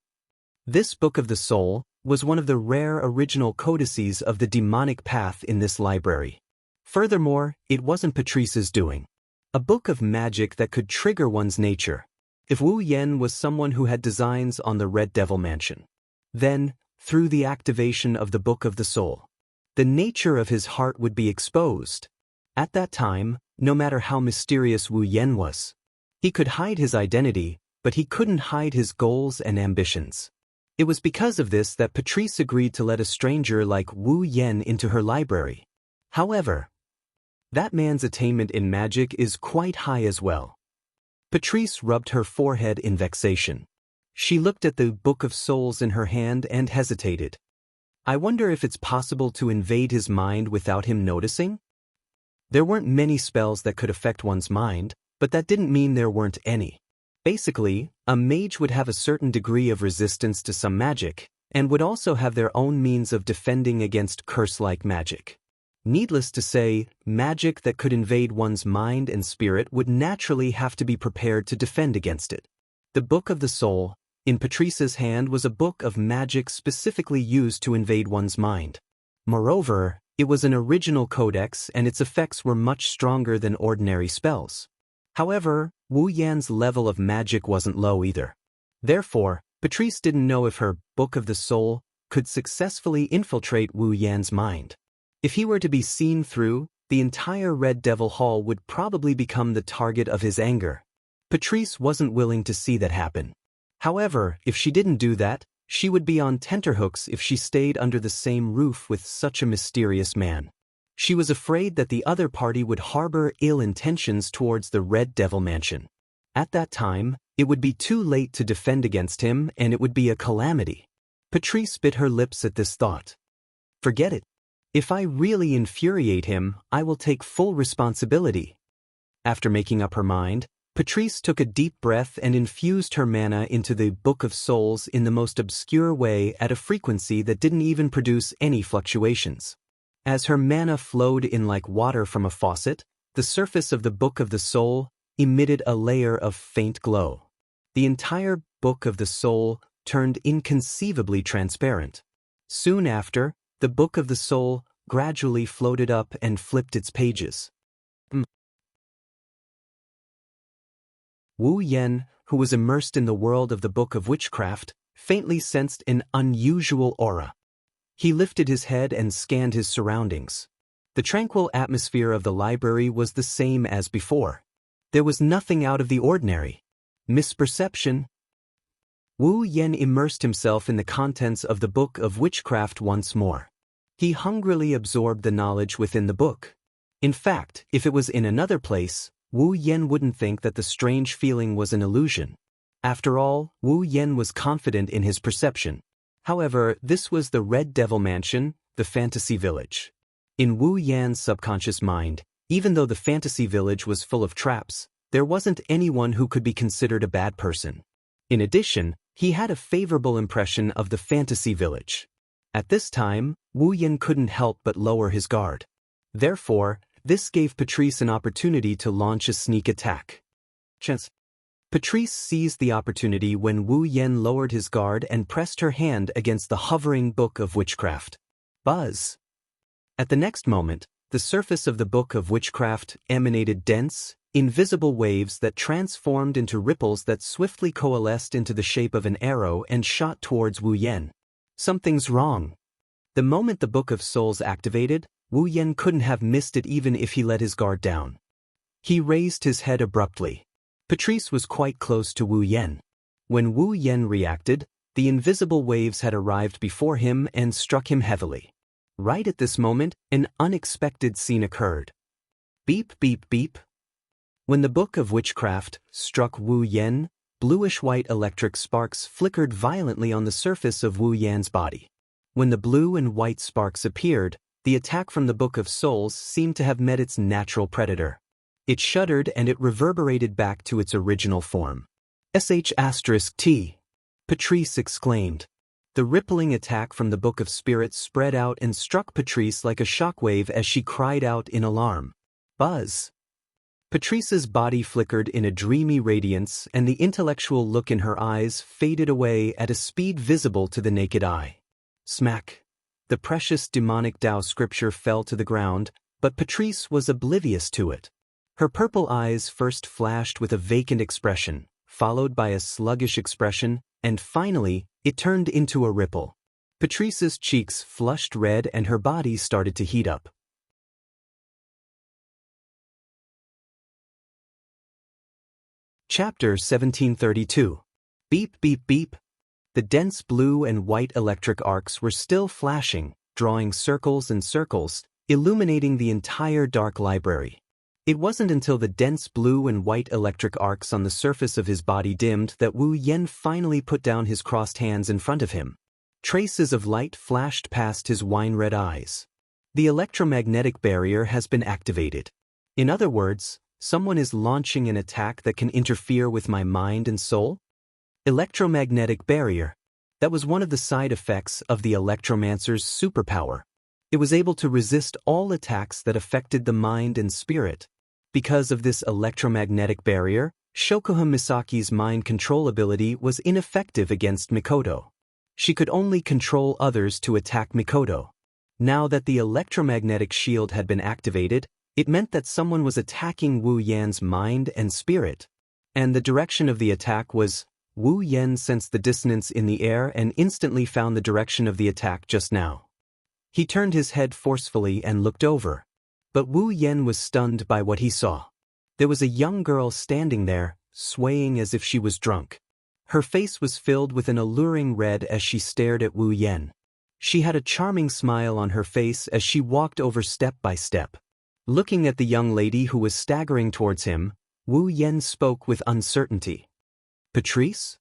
This Book of the Soul was one of the rare original codices of the demonic path in this library. Furthermore, it wasn't Patrice's doing. A book of magic that could trigger one's nature. If Wu Yen was someone who had designs on the Red Devil Mansion, then, through the activation of the Book of the Soul, the nature of his heart would be exposed. At that time, no matter how mysterious Wu Yen was, he could hide his identity, but he couldn't hide his goals and ambitions. It was because of this that Patrice agreed to let a stranger like Wu Yen into her library. However, that man's attainment in magic is quite high as well. Patrice rubbed her forehead in vexation. She looked at the Book of Souls in her hand and hesitated. I wonder if it's possible to invade his mind without him noticing? There weren't many spells that could affect one's mind, but that didn't mean there weren't any. Basically, a mage would have a certain degree of resistance to some magic, and would also have their own means of defending against curse-like magic. Needless to say, magic that could invade one's mind and spirit would naturally have to be prepared to defend against it. The Book of the Soul, in Patrice's hand, was a book of magic specifically used to invade one's mind. Moreover, it was an original codex and its effects were much stronger than ordinary spells. However, Wu Yan's level of magic wasn't low either. Therefore, Patrice didn't know if her Book of the Soul could successfully infiltrate Wu Yan's mind. If he were to be seen through, the entire Red Devil Hall would probably become the target of his anger. Patrice wasn't willing to see that happen. However, if she didn't do that, she would be on tenterhooks if she stayed under the same roof with such a mysterious man. She was afraid that the other party would harbor ill intentions towards the Red Devil Mansion. At that time, it would be too late to defend against him, and it would be a calamity. Patrice bit her lips at this thought. Forget it. If I really infuriate him, I will take full responsibility. After making up her mind, Patrice took a deep breath and infused her mana into the Book of Souls in the most obscure way at a frequency that didn't even produce any fluctuations. As her mana flowed in like water from a faucet, the surface of the Book of the Soul emitted a layer of faint glow. The entire Book of the Soul turned inconceivably transparent. Soon after, the Book of the Soul gradually floated up and flipped its pages. Wu Yan, who was immersed in the world of the Book of Witchcraft, faintly sensed an unusual aura. He lifted his head and scanned his surroundings. The tranquil atmosphere of the library was the same as before. There was nothing out of the ordinary. Misperception? Wu Yan immersed himself in the contents of the Book of Witchcraft once more. He hungrily absorbed the knowledge within the book. In fact, if it was in another place, Wu Yan wouldn't think that the strange feeling was an illusion. After all, Wu Yan was confident in his perception. However, this was the Red Devil Mansion, the fantasy village. In Wu Yan's subconscious mind, even though the fantasy village was full of traps, there wasn't anyone who could be considered a bad person. In addition, he had a favorable impression of the fantasy village. At this time, Wu Yan couldn't help but lower his guard. Therefore, this gave Patrice an opportunity to launch a sneak attack. Patrice seized the opportunity when Wu Yan lowered his guard and pressed her hand against the hovering Book of Witchcraft. Buzz! At the next moment, the surface of the Book of Witchcraft emanated dense, invisible waves that transformed into ripples that swiftly coalesced into the shape of an arrow and shot towards Wu Yan. Something's wrong. The moment the Book of Souls activated, Wu Yan couldn't have missed it even if he let his guard down. He raised his head abruptly. Patrice was quite close to Wu Yan. When Wu Yan reacted, the invisible waves had arrived before him and struck him heavily. Right at this moment, an unexpected scene occurred. Beep, beep, beep. When the Book of Witchcraft struck Wu Yan, bluish-white electric sparks flickered violently on the surface of Wu Yan's body. When the blue and white sparks appeared, the attack from the Book of Souls seemed to have met its natural predator. It shuddered and it reverberated back to its original form. *T. Patrice exclaimed. The rippling attack from the Book of Spirits spread out and struck Patrice like a shockwave as she cried out in alarm. Buzz! Patrice's body flickered in a dreamy radiance and the intellectual look in her eyes faded away at a speed visible to the naked eye. Smack! The precious demonic Tao scripture fell to the ground, but Patrice was oblivious to it. Her purple eyes first flashed with a vacant expression, followed by a sluggish expression, and finally, it turned into a ripple. Patrice's cheeks flushed red and her body started to heat up. Chapter 1732. Beep, beep, beep. The dense blue and white electric arcs were still flashing, drawing circles and circles, illuminating the entire dark library. It wasn't until the dense blue and white electric arcs on the surface of his body dimmed that Wu Yan finally put down his crossed hands in front of him. Traces of light flashed past his wine-red eyes. The electromagnetic barrier has been activated. In other words, someone is launching an attack that can interfere with my mind and soul? Electromagnetic barrier. That was one of the side effects of the electromancer's superpower. It was able to resist all attacks that affected the mind and spirit. Because of this electromagnetic barrier, Shokuha Misaki's mind control ability was ineffective against Mikoto. She could only control others to attack Mikoto. Now that the electromagnetic shield had been activated, it meant that someone was attacking Wu Yan's mind and spirit. And the direction of the attack was, Wu Yan sensed the dissonance in the air and instantly found the direction of the attack just now. He turned his head forcefully and looked over. But Wu Yen was stunned by what he saw. There was a young girl standing there, swaying as if she was drunk. Her face was filled with an alluring red as she stared at Wu Yen. She had a charming smile on her face as she walked over step by step. Looking at the young lady who was staggering towards him, Wu Yen spoke with uncertainty. Patrice?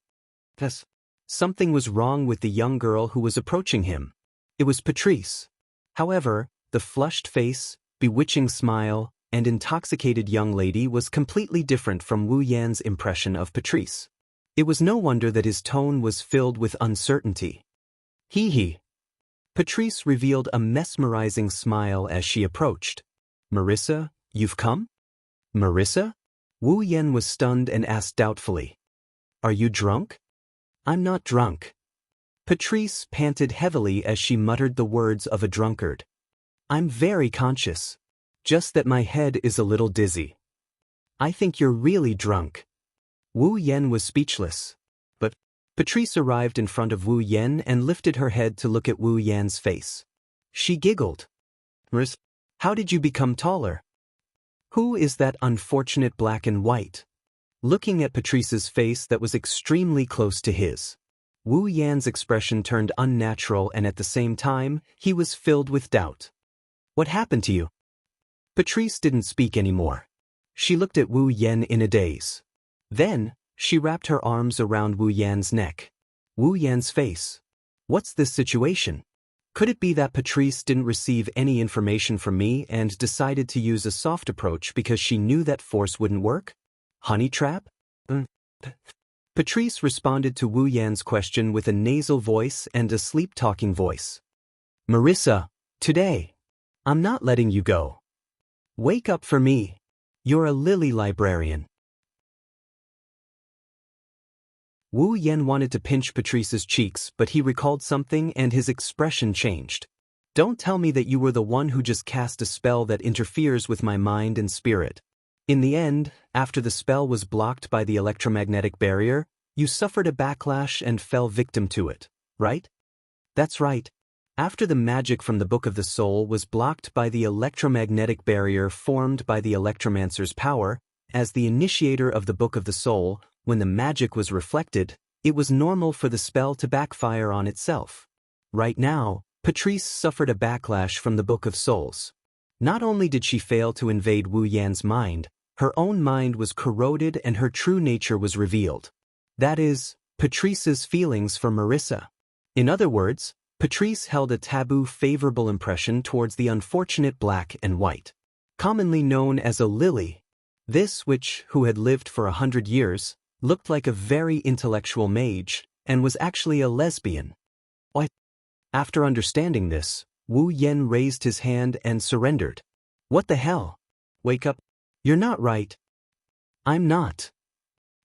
Yes. Something was wrong with the young girl who was approaching him. It was Patrice. However, the flushed face, bewitching smile, and intoxicated young lady was completely different from Wu Yan's impression of Patrice. It was no wonder that his tone was filled with uncertainty. Hee. Patrice revealed a mesmerizing smile as she approached. Marissa, you've come? Marissa? Wu Yen was stunned and asked doubtfully. Are you drunk? I'm not drunk. Patrice panted heavily as she muttered the words of a drunkard. I'm very conscious. Just that my head is a little dizzy. I think you're really drunk. Wu Yen was speechless. But Patrice arrived in front of Wu Yen and lifted her head to look at Wu Yan's face. She giggled. Marissa, how did you become taller? Who is that unfortunate black and white? Looking at Patrice's face that was extremely close to his. Wu Yan's expression turned unnatural and at the same time, he was filled with doubt. What happened to you? Patrice didn't speak anymore. She looked at Wu Yen in a daze. Then, she wrapped her arms around Wu Yan's neck. Wu Yan's face. What's this situation? Could it be that Patrice didn't receive any information from me and decided to use a soft approach because she knew that force wouldn't work? Honey trap? Patrice responded to Wu Yan's question with a nasal voice and a sleep-talking voice. Marissa, today, I'm not letting you go. Wake up for me. You're a lily librarian. Wu Yen wanted to pinch Patrice's cheeks, but he recalled something and his expression changed. Don't tell me that you were the one who just cast a spell that interferes with my mind and spirit. In the end, after the spell was blocked by the electromagnetic barrier, you suffered a backlash and fell victim to it, right? That's right. After the magic from the Book of the Soul was blocked by the electromagnetic barrier formed by the electromancer's power, as the initiator of the Book of the Soul, when the magic was reflected, it was normal for the spell to backfire on itself. Right now, Patrice suffered a backlash from the Book of Souls. Not only did she fail to invade Wu Yan's mind, her own mind was corroded and her true nature was revealed. That is, Patrice's feelings for Marissa. In other words, Patrice held a taboo favorable impression towards the unfortunate black and white. Commonly known as a lily, this witch, who had lived for 100 years, looked like a very intellectual mage, and was actually a lesbian. What? After understanding this, Wu Yen raised his hand and surrendered. What the hell? Wake up. You're not right. I'm not.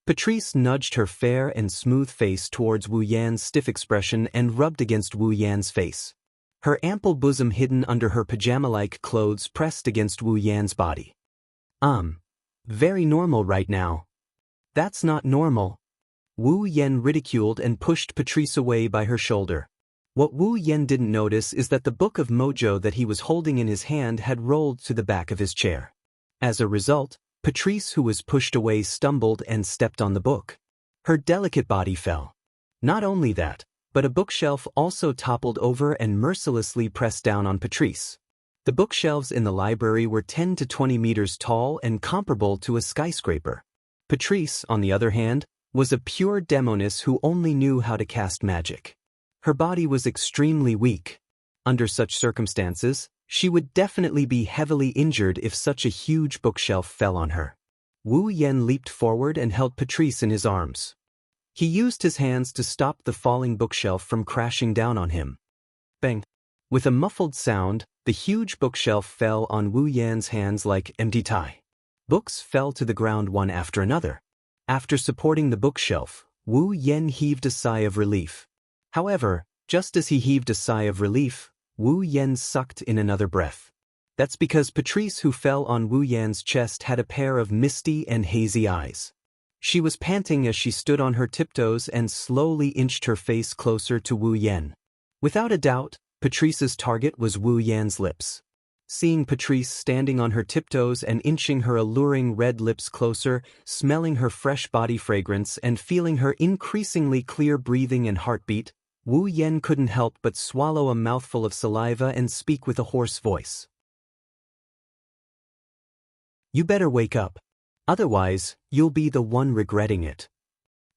Patrice nudged her fair and smooth face towards Wu Yan's stiff expression and rubbed against Wu Yan's face. Her ample bosom hidden under her pajama-like clothes pressed against Wu Yan's body. Very normal right now. That's not normal. Wu Yen ridiculed and pushed Patrice away by her shoulder. What Wu Yen didn't notice is that the book of mojo that he was holding in his hand had rolled to the back of his chair. As a result, Patrice, who was pushed away, stumbled and stepped on the book. Her delicate body fell. Not only that, but a bookshelf also toppled over and mercilessly pressed down on Patrice. The bookshelves in the library were 10 to 20 meters tall and comparable to a skyscraper. Patrice, on the other hand, was a pure demoness who only knew how to cast magic. Her body was extremely weak. Under such circumstances, she would definitely be heavily injured if such a huge bookshelf fell on her. Wu Yen leaped forward and held Patrice in his arms. He used his hands to stop the falling bookshelf from crashing down on him. Bang! With a muffled sound, the huge bookshelf fell on Wu Yan's hands like empty tie. Books fell to the ground one after another. After supporting the bookshelf, Wu Yen heaved a sigh of relief. However, just as he heaved a sigh of relief, Wu Yen sucked in another breath. That's because Patrice, who fell on Wu Yan's chest, had a pair of misty and hazy eyes. She was panting as she stood on her tiptoes and slowly inched her face closer to Wu Yen. Without a doubt, Patrice's target was Wu Yan's lips. Seeing Patrice standing on her tiptoes and inching her alluring red lips closer, smelling her fresh body fragrance and feeling her increasingly clear breathing and heartbeat, Wu Yan couldn't help but swallow a mouthful of saliva and speak with a hoarse voice. "You better wake up. Otherwise, you'll be the one regretting it."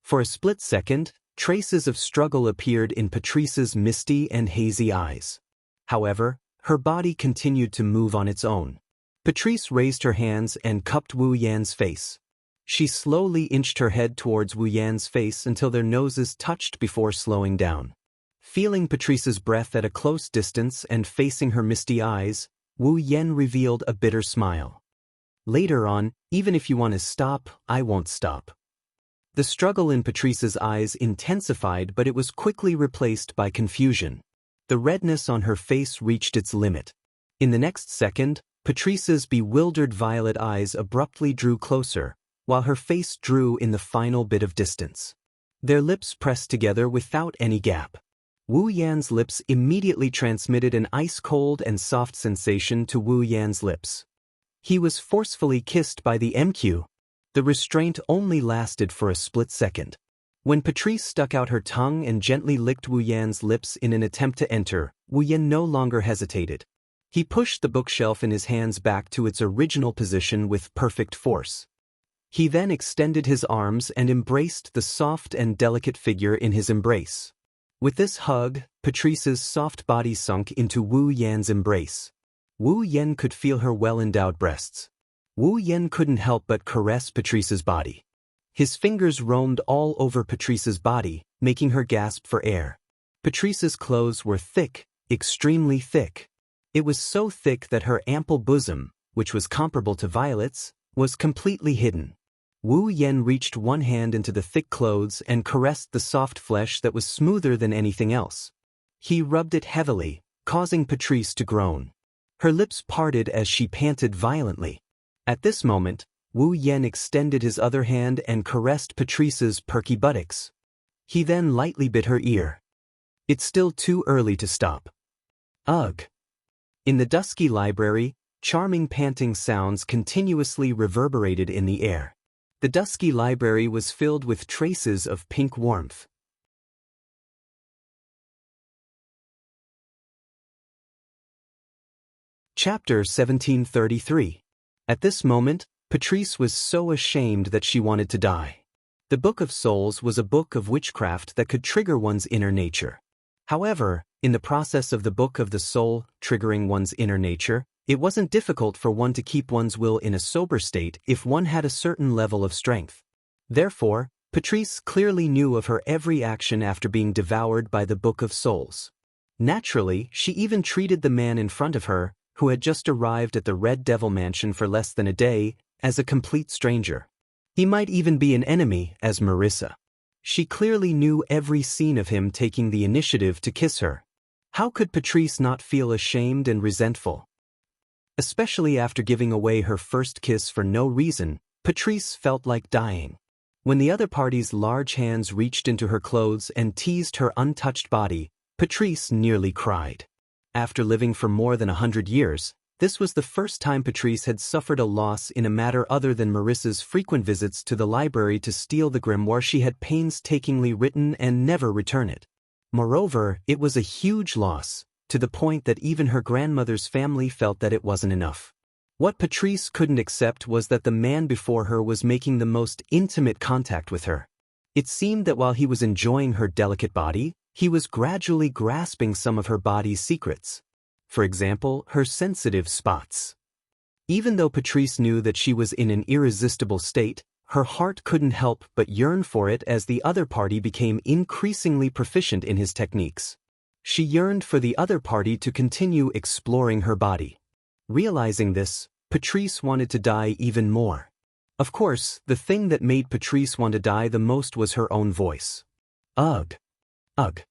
For a split second, traces of struggle appeared in Patrice's misty and hazy eyes. However, her body continued to move on its own. Patrice raised her hands and cupped Wu Yan's face. She slowly inched her head towards Wu Yan's face until their noses touched before slowing down. Feeling Patrice's breath at a close distance and facing her misty eyes, Wu Yan revealed a bitter smile. "Later on, even if you want to stop, I won't stop." The struggle in Patrice's eyes intensified, but it was quickly replaced by confusion. The redness on her face reached its limit. In the next second, Patrice's bewildered violet eyes abruptly drew closer, while her face drew in the final bit of distance. Their lips pressed together without any gap. Wu Yan's lips immediately transmitted an ice-cold and soft sensation to Wu Yan's lips. He was forcefully kissed by the MQ. The restraint only lasted for a split second. When Patrice stuck out her tongue and gently licked Wu Yan's lips in an attempt to enter, Wu Yan no longer hesitated. He pushed the bookshelf in his hands back to its original position with perfect force. He then extended his arms and embraced the soft and delicate figure in his embrace. With this hug, Patrice's soft body sunk into Wu Yan's embrace. Wu Yan could feel her well-endowed breasts. Wu Yan couldn't help but caress Patrice's body. His fingers roamed all over Patrice's body, making her gasp for air. Patrice's clothes were thick, extremely thick. It was so thick that her ample bosom, which was comparable to Violet's, was completely hidden. Wu Yan reached one hand into the thick clothes and caressed the soft flesh that was smoother than anything else. He rubbed it heavily, causing Patrice to groan. Her lips parted as she panted violently. At this moment, Wu Yan extended his other hand and caressed Patrice's perky buttocks. He then lightly bit her ear. "It's still too early to stop." "Ugh." In the dusky library, charming panting sounds continuously reverberated in the air. The dusky library was filled with traces of pink warmth. Chapter 1733. At this moment, Patrice was so ashamed that she wanted to die. The Book of Souls was a book of witchcraft that could trigger one's inner nature. However, in the process of the Book of the Soul triggering one's inner nature, it wasn't difficult for one to keep one's will in a sober state if one had a certain level of strength. Therefore, Patrice clearly knew of her every action after being devoured by the Book of Souls. Naturally, she even treated the man in front of her, who had just arrived at the Red Devil Mansion for less than a day, as a complete stranger. He might even be an enemy, as Marissa. She clearly knew every scene of him taking the initiative to kiss her. How could Patrice not feel ashamed and resentful? Especially after giving away her first kiss for no reason, Patrice felt like dying. When the other party's large hands reached into her clothes and teased her untouched body, Patrice nearly cried. After living for more than 100 years, this was the first time Patrice had suffered a loss in a matter other than Marissa's frequent visits to the library to steal the grimoire she had painstakingly written and never return it. Moreover, it was a huge loss, to the point that even her grandmother's family felt that it wasn't enough. What Patrice couldn't accept was that the man before her was making the most intimate contact with her. It seemed that while he was enjoying her delicate body, he was gradually grasping some of her body's secrets. For example, her sensitive spots. Even though Patrice knew that she was in an irresistible state, her heart couldn't help but yearn for it as the other party became increasingly proficient in his techniques. She yearned for the other party to continue exploring her body. Realizing this, Patrice wanted to die even more. Of course, the thing that made Patrice want to die the most was her own voice. Ugh. Ugh.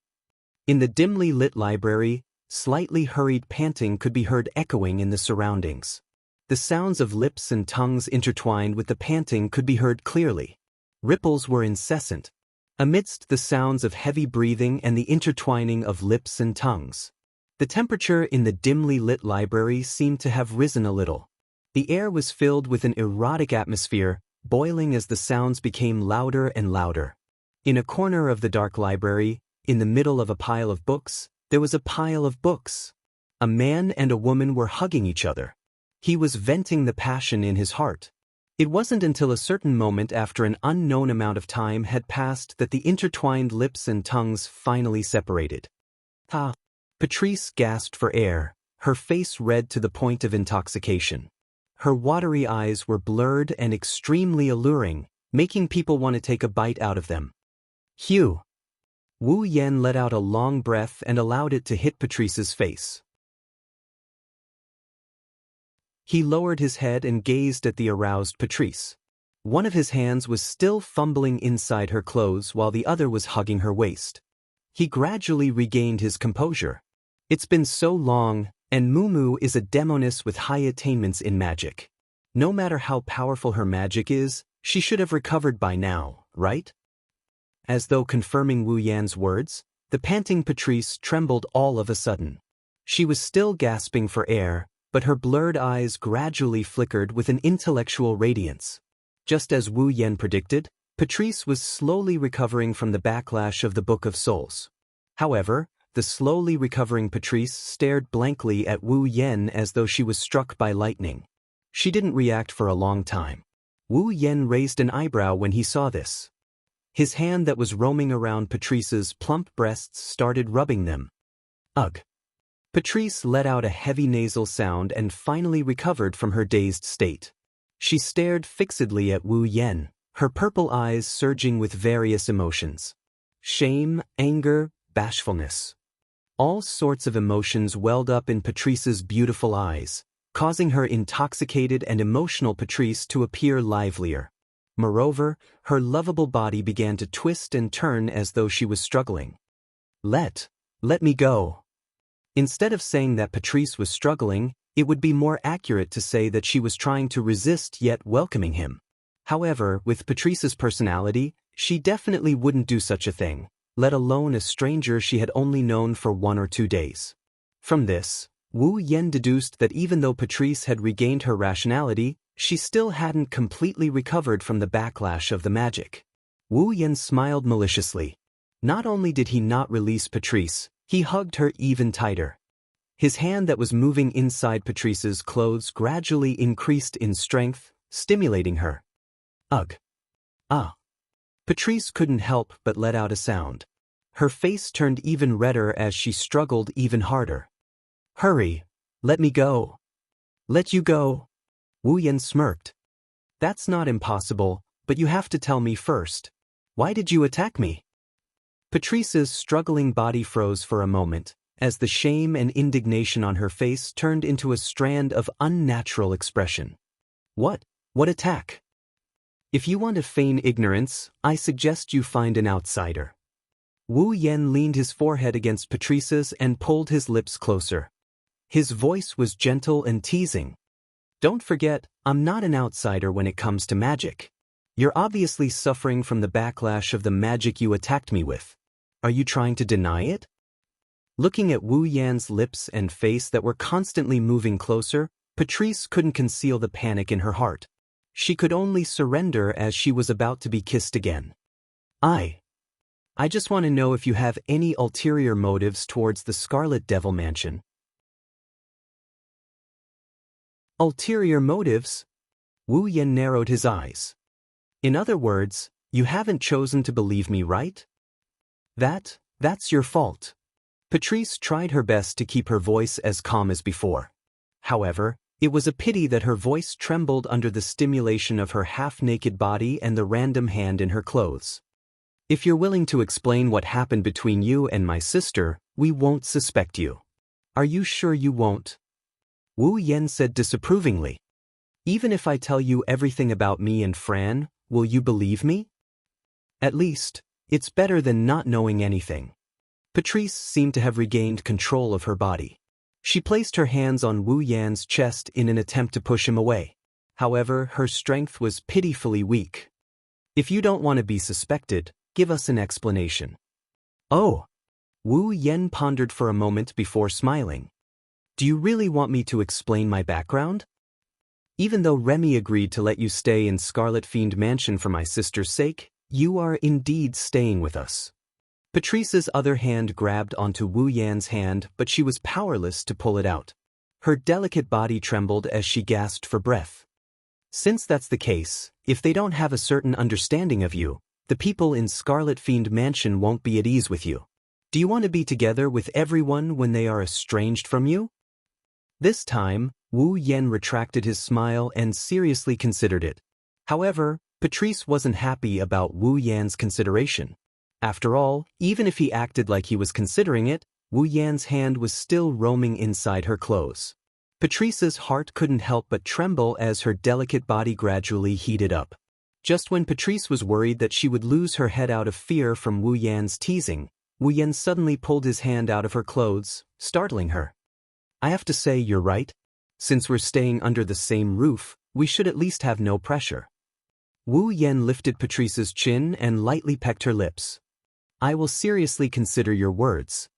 In the dimly lit library, slightly hurried panting could be heard echoing in the surroundings. The sounds of lips and tongues intertwined with the panting could be heard clearly. Ripples were incessant. Amidst the sounds of heavy breathing and the intertwining of lips and tongues, The temperature in the dimly lit library seemed to have risen a little. The air was filled with an erotic atmosphere, boiling as the sounds became louder and louder. In a corner of the dark library, in the middle of a pile of books, there was a pile of books. A man and a woman were hugging each other. He was venting the passion in his heart. It wasn't until a certain moment after an unknown amount of time had passed that the intertwined lips and tongues finally separated. Ah! Patrice gasped for air, her face red to the point of intoxication. Her watery eyes were blurred and extremely alluring, making people want to take a bite out of them. Hugh! Wu Yan let out a long breath and allowed it to hit Patrice's face. He lowered his head and gazed at the aroused Patrice. One of his hands was still fumbling inside her clothes while the other was hugging her waist. He gradually regained his composure. It's been so long, and Mumu is a demoness with high attainments in magic. No matter how powerful her magic is, she should have recovered by now, right? As though confirming Wu Yan's words, the panting Patrice trembled all of a sudden. She was still gasping for air, but her blurred eyes gradually flickered with an intellectual radiance. Just as Wu Yan predicted, Patrice was slowly recovering from the backlash of the Book of Souls. However, the slowly recovering Patrice stared blankly at Wu Yan as though she was struck by lightning. She didn't react for a long time. Wu Yan raised an eyebrow when he saw this. His hand that was roaming around Patrice's plump breasts started rubbing them. Ugh! Patrice let out a heavy nasal sound and finally recovered from her dazed state. She stared fixedly at Wu Yan, her purple eyes surging with various emotions. Shame, anger, bashfulness. All sorts of emotions welled up in Patrice's beautiful eyes, causing her intoxicated and emotional Patrice to appear livelier. Moreover, her lovable body began to twist and turn as though she was struggling. Let me go. Instead of saying that Patrice was struggling, it would be more accurate to say that she was trying to resist yet welcoming him. However, with Patrice's personality, she definitely wouldn't do such a thing, let alone a stranger she had only known for 1 or 2 days. From this, Wu Yan deduced that even though Patrice had regained her rationality, she still hadn't completely recovered from the backlash of the magic. Wu Yan smiled maliciously. Not only did he not release Patrice, he hugged her even tighter. His hand that was moving inside Patrice's clothes gradually increased in strength, stimulating her. Ugh! Ah! Patrice couldn't help but let out a sound. Her face turned even redder as she struggled even harder. Hurry! Let me go! Let you go! Wu Yan smirked. That's not impossible, but you have to tell me first. Why did you attack me? Patrice's struggling body froze for a moment, as the shame and indignation on her face turned into a strand of unnatural expression. What attack? If you want to feign ignorance, I suggest you find an outsider. Wu Yan leaned his forehead against Patrice's and pulled his lips closer. His voice was gentle and teasing. Don't forget, I'm not an outsider when it comes to magic. You're obviously suffering from the backlash of the magic you attacked me with. Are you trying to deny it? Looking at Wu Yan's lips and face that were constantly moving closer, Patrice couldn't conceal the panic in her heart. She could only surrender as she was about to be kissed again. I just want to know if you have any ulterior motives towards the Scarlet Devil Mansion. Ulterior motives? Wu Yan narrowed his eyes. In other words, you haven't chosen to believe me, right? That's your fault. Patrice tried her best to keep her voice as calm as before. However, it was a pity that her voice trembled under the stimulation of her half-naked body and the random hand in her clothes. If you're willing to explain what happened between you and my sister, we won't suspect you. Are you sure you won't? Wu Yan said disapprovingly. Even if I tell you everything about me and Fran, will you believe me? At least, it's better than not knowing anything. Patrice seemed to have regained control of her body. She placed her hands on Wu Yan's chest in an attempt to push him away. However, her strength was pitifully weak. If you don't want to be suspected, give us an explanation. Oh! Wu Yen pondered for a moment before smiling. Do you really want me to explain my background? Even though Remy agreed to let you stay in Scarlet Fiend Mansion for my sister's sake, you are indeed staying with us. Patrice's other hand grabbed onto Wu Yan's hand, but she was powerless to pull it out. Her delicate body trembled as she gasped for breath. Since that's the case, if they don't have a certain understanding of you, the people in Scarlet Fiend Mansion won't be at ease with you. Do you want to be together with everyone when they are estranged from you? This time, Wu Yen retracted his smile and seriously considered it. However, Patrice wasn't happy about Wu Yan's consideration. After all, even if he acted like he was considering it, Wu Yan's hand was still roaming inside her clothes. Patrice's heart couldn't help but tremble as her delicate body gradually heated up. Just when Patrice was worried that she would lose her head out of fear from Wu Yan's teasing, Wu Yan suddenly pulled his hand out of her clothes, startling her. I have to say you're right. Since we're staying under the same roof, we should at least have no pressure. Wu Yan lifted Patrice's chin and lightly pecked her lips. I will seriously consider your words.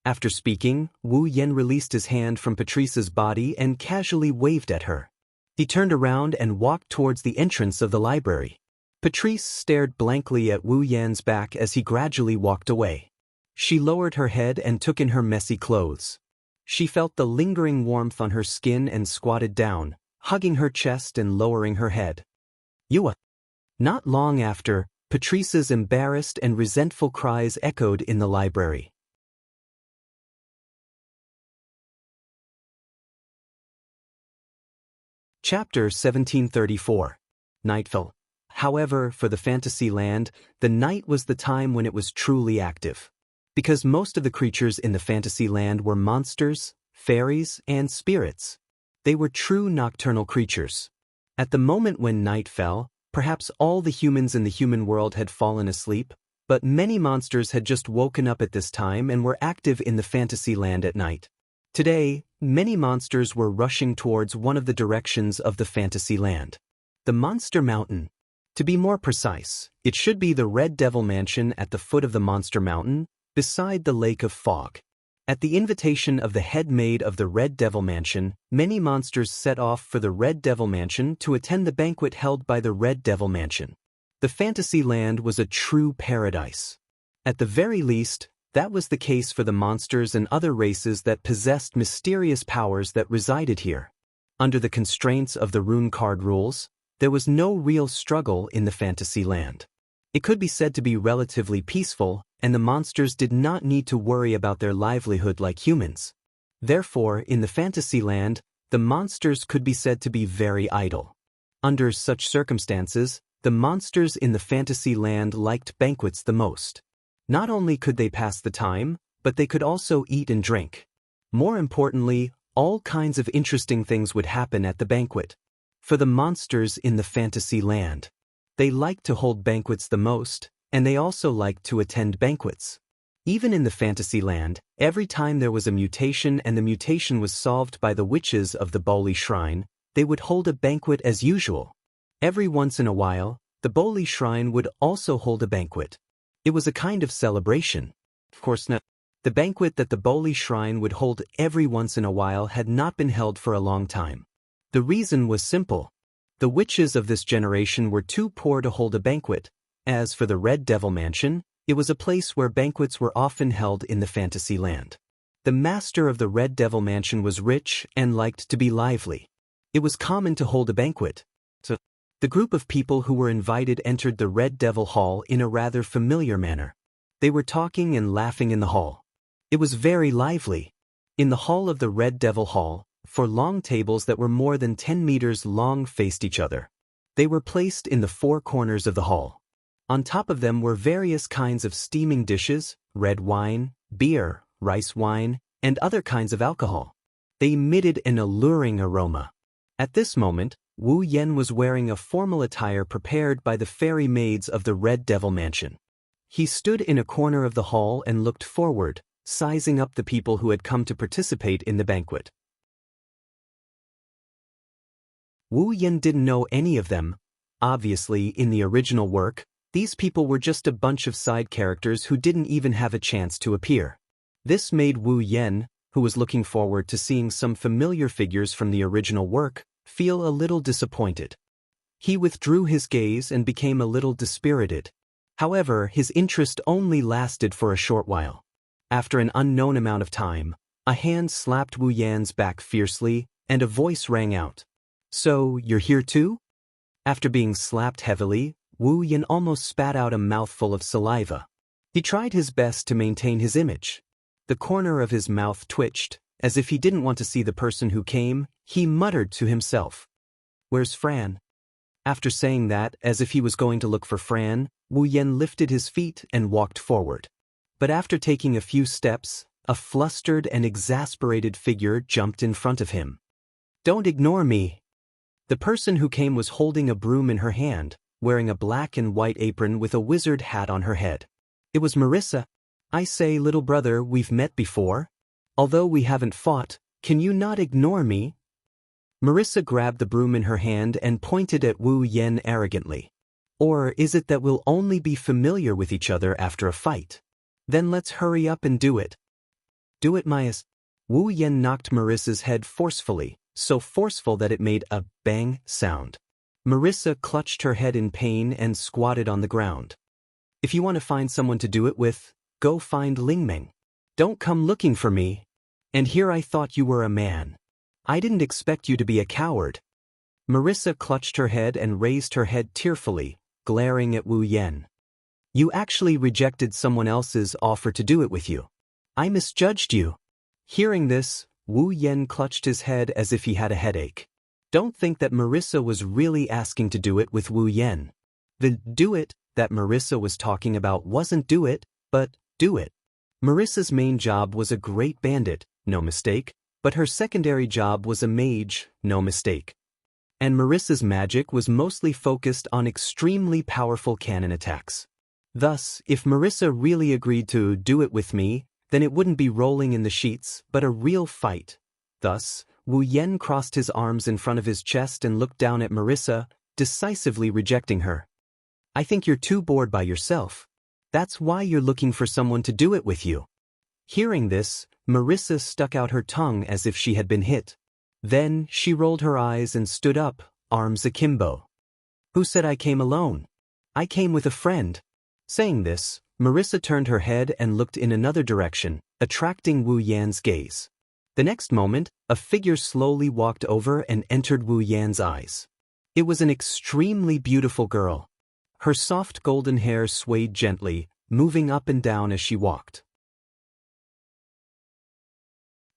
After speaking, Wu Yan released his hand from Patrice's body and casually waved at her. He turned around and walked towards the entrance of the library. Patrice stared blankly at Wu Yan's back as he gradually walked away. She lowered her head and took in her messy clothes. She felt the lingering warmth on her skin and squatted down, hugging her chest and lowering her head. Yua. Not long after, Patrice's embarrassed and resentful cries echoed in the library. Chapter 1734. Night fell. However, for the fantasy land, the night was the time when it was truly active. Because most of the creatures in the fantasy land were monsters, fairies, and spirits. They were true nocturnal creatures. At the moment when night fell, perhaps all the humans in the human world had fallen asleep, but many monsters had just woken up at this time and were active in the fantasy land at night. Today, many monsters were rushing towards one of the directions of the fantasy land. The Monster Mountain. To be more precise, it should be the Red Devil Mansion at the foot of the Monster Mountain, beside the Lake of Fog. At the invitation of the head maid of the Red Devil Mansion, many monsters set off for the Red Devil Mansion to attend the banquet held by the Red Devil Mansion. The fantasy land was a true paradise. At the very least, that was the case for the monsters and other races that possessed mysterious powers that resided here. Under the constraints of the rune card rules, there was no real struggle in the fantasy land. It could be said to be relatively peaceful, and the monsters did not need to worry about their livelihood like humans. Therefore, in the fantasy land, the monsters could be said to be very idle. Under such circumstances, the monsters in the fantasy land liked banquets the most. Not only could they pass the time, but they could also eat and drink. More importantly, all kinds of interesting things would happen at the banquet. For the monsters in the fantasy land, they liked to hold banquets the most, and they also liked to attend banquets. Even in the fantasy land, every time there was a mutation and the mutation was solved by the witches of the Boli Shrine, they would hold a banquet as usual. Every once in a while, the Boli Shrine would also hold a banquet. It was a kind of celebration. Of course not. The banquet that the Boli Shrine would hold every once in a while had not been held for a long time. The reason was simple. The witches of this generation were too poor to hold a banquet. As for the Red Devil Mansion, it was a place where banquets were often held in the fantasy land. The master of the Red Devil Mansion was rich and liked to be lively. It was common to hold a banquet. So, the group of people who were invited entered the Red Devil Hall in a rather familiar manner. They were talking and laughing in the hall. It was very lively. In the hall of the Red Devil Hall, 4 long tables that were more than 10 meters long faced each other. They were placed in the 4 corners of the hall. On top of them were various kinds of steaming dishes, red wine, beer, rice wine, and other kinds of alcohol. They emitted an alluring aroma. At this moment, Wu Yen was wearing a formal attire prepared by the fairy maids of the Red Devil Mansion. He stood in a corner of the hall and looked forward, sizing up the people who had come to participate in the banquet. Wu Yen didn't know any of them. Obviously, in the original work, These people were just a bunch of side characters who didn't even have a chance to appear. This made Wu Yan, who was looking forward to seeing some familiar figures from the original work, feel a little disappointed. He withdrew his gaze and became a little dispirited. However, his interest only lasted for a short while. After an unknown amount of time, a hand slapped Wu Yan's back fiercely, and a voice rang out. "So, you're here too?" After being slapped heavily, Wu Yan almost spat out a mouthful of saliva. He tried his best to maintain his image. The corner of his mouth twitched, as if he didn't want to see the person who came. He muttered to himself, "Where's Fran?" After saying that, as if he was going to look for Fran, Wu Yan lifted his feet and walked forward. But after taking a few steps, a flustered and exasperated figure jumped in front of him. "Don't ignore me." The person who came was holding a broom in her hand, wearing a black and white apron with a wizard hat on her head. It was Marissa. "I say, little brother, we've met before. Although we haven't fought, can you not ignore me?" Marissa grabbed the broom in her hand and pointed at Wu Yan arrogantly. "Or is it that we'll only be familiar with each other after a fight? Then let's hurry up and do it." "Do it, Myas." Wu Yan knocked Marissa's head forcefully, so forceful that it made a bang sound. Marissa clutched her head in pain and squatted on the ground. "If you want to find someone to do it with, go find Lingmeng. Don't come looking for me. And here I thought you were a man. I didn't expect you to be a coward." Marissa clutched her head and raised her head tearfully, glaring at Wu Yan. "You actually rejected someone else's offer to do it with you. I misjudged you." Hearing this, Wu Yan clutched his head as if he had a headache. Don't think that Marissa was really asking to do it with Wu Yan. The "do it" that Marissa was talking about wasn't do it, but do it. Marissa's main job was a great bandit, no mistake, but her secondary job was a mage, no mistake. And Marissa's magic was mostly focused on extremely powerful cannon attacks. Thus, if Marissa really agreed to do it with me, then it wouldn't be rolling in the sheets, but a real fight. Thus, Wu Yan crossed his arms in front of his chest and looked down at Marissa, decisively rejecting her. "I think you're too bored by yourself. That's why you're looking for someone to do it with you." Hearing this, Marissa stuck out her tongue as if she had been hit. Then, she rolled her eyes and stood up, arms akimbo. "Who said I came alone? I came with a friend." Saying this, Marissa turned her head and looked in another direction, attracting Wu Yan's gaze. The next moment, a figure slowly walked over and entered Wu Yan's eyes. It was an extremely beautiful girl. Her soft golden hair swayed gently, moving up and down as she walked.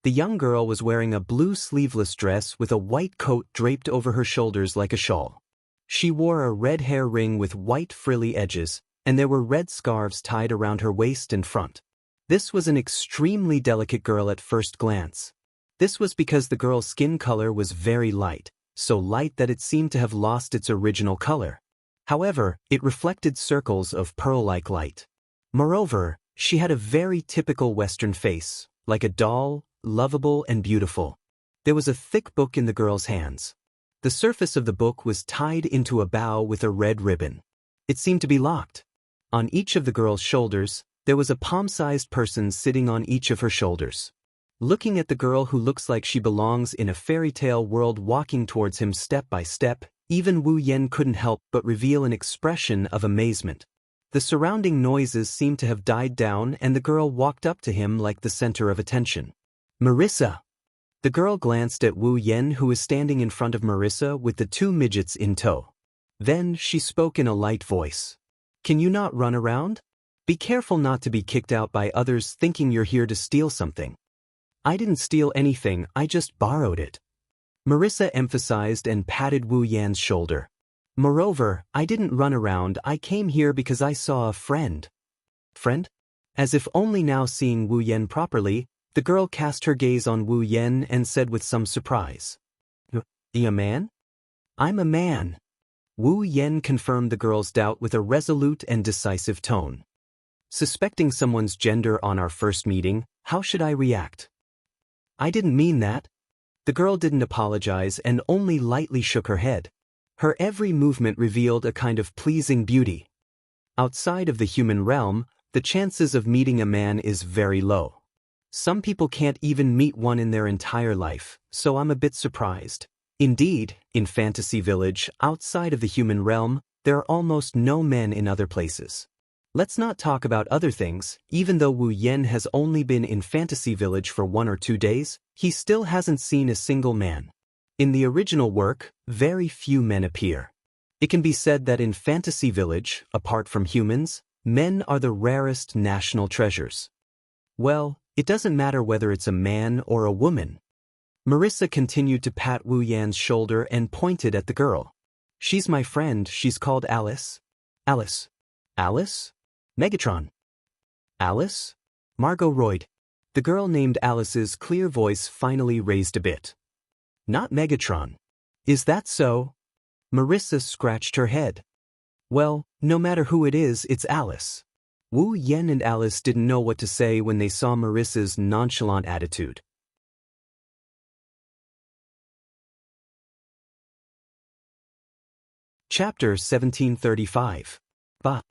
The young girl was wearing a blue sleeveless dress with a white coat draped over her shoulders like a shawl. She wore a red hair ring with white frilly edges, and there were red scarves tied around her waist and front. This was an extremely delicate girl at first glance. This was because the girl's skin color was very light, so light that it seemed to have lost its original color. However, it reflected circles of pearl-like light. Moreover, she had a very typical Western face, like a doll, lovable and beautiful. There was a thick book in the girl's hands. The surface of the book was tied into a bow with a red ribbon. It seemed to be locked. On each of the girl's shoulders, there was a palm-sized person sitting on each of her shoulders. Looking at the girl who looks like she belongs in a fairy tale world walking towards him step by step, even Wu Yan couldn't help but reveal an expression of amazement. The surrounding noises seemed to have died down and the girl walked up to him like the center of attention. "Marissa!" The girl glanced at Wu Yan, who was standing in front of Marissa with the two midgets in tow. Then she spoke in a light voice. "Can you not run around? Be careful not to be kicked out by others thinking you're here to steal something." "I didn't steal anything, I just borrowed it." Marissa emphasized and patted Wu Yan's shoulder. "Moreover, I didn't run around, I came here because I saw a friend." "Friend?" As if only now seeing Wu Yan properly, the girl cast her gaze on Wu Yan and said with some surprise. "You a man?" "I'm a man." Wu Yan confirmed the girl's doubt with a resolute and decisive tone. "Suspecting someone's gender on our first meeting, how should I react?" "I didn't mean that." The girl didn't apologize and only lightly shook her head. Her every movement revealed a kind of pleasing beauty. Outside of the human realm, the chances of meeting a man is very low. Some people can't even meet one in their entire life, so I'm a bit surprised. Indeed, in Fantasy Village, outside of the human realm, there are almost no men in other places. Let's not talk about other things. Even though Wu Yen has only been in Fantasy Village for 1 or 2 days, he still hasn't seen a single man. In the original work, very few men appear. It can be said that in Fantasy Village, apart from humans, men are the rarest national treasures. Well, it doesn't matter whether it's a man or a woman. Marissa continued to pat Wu Yan's shoulder and pointed at the girl. She's my friend, she's called Alice. Alice. Alice? Megatron. Alice? Margot Royd. The girl named Alice's clear voice finally raised a bit. Not Megatron. Is that so? Marissa scratched her head. Well, no matter who it is, it's Alice. Wu Yen and Alice didn't know what to say when they saw Marissa's nonchalant attitude. Chapter 1735. But.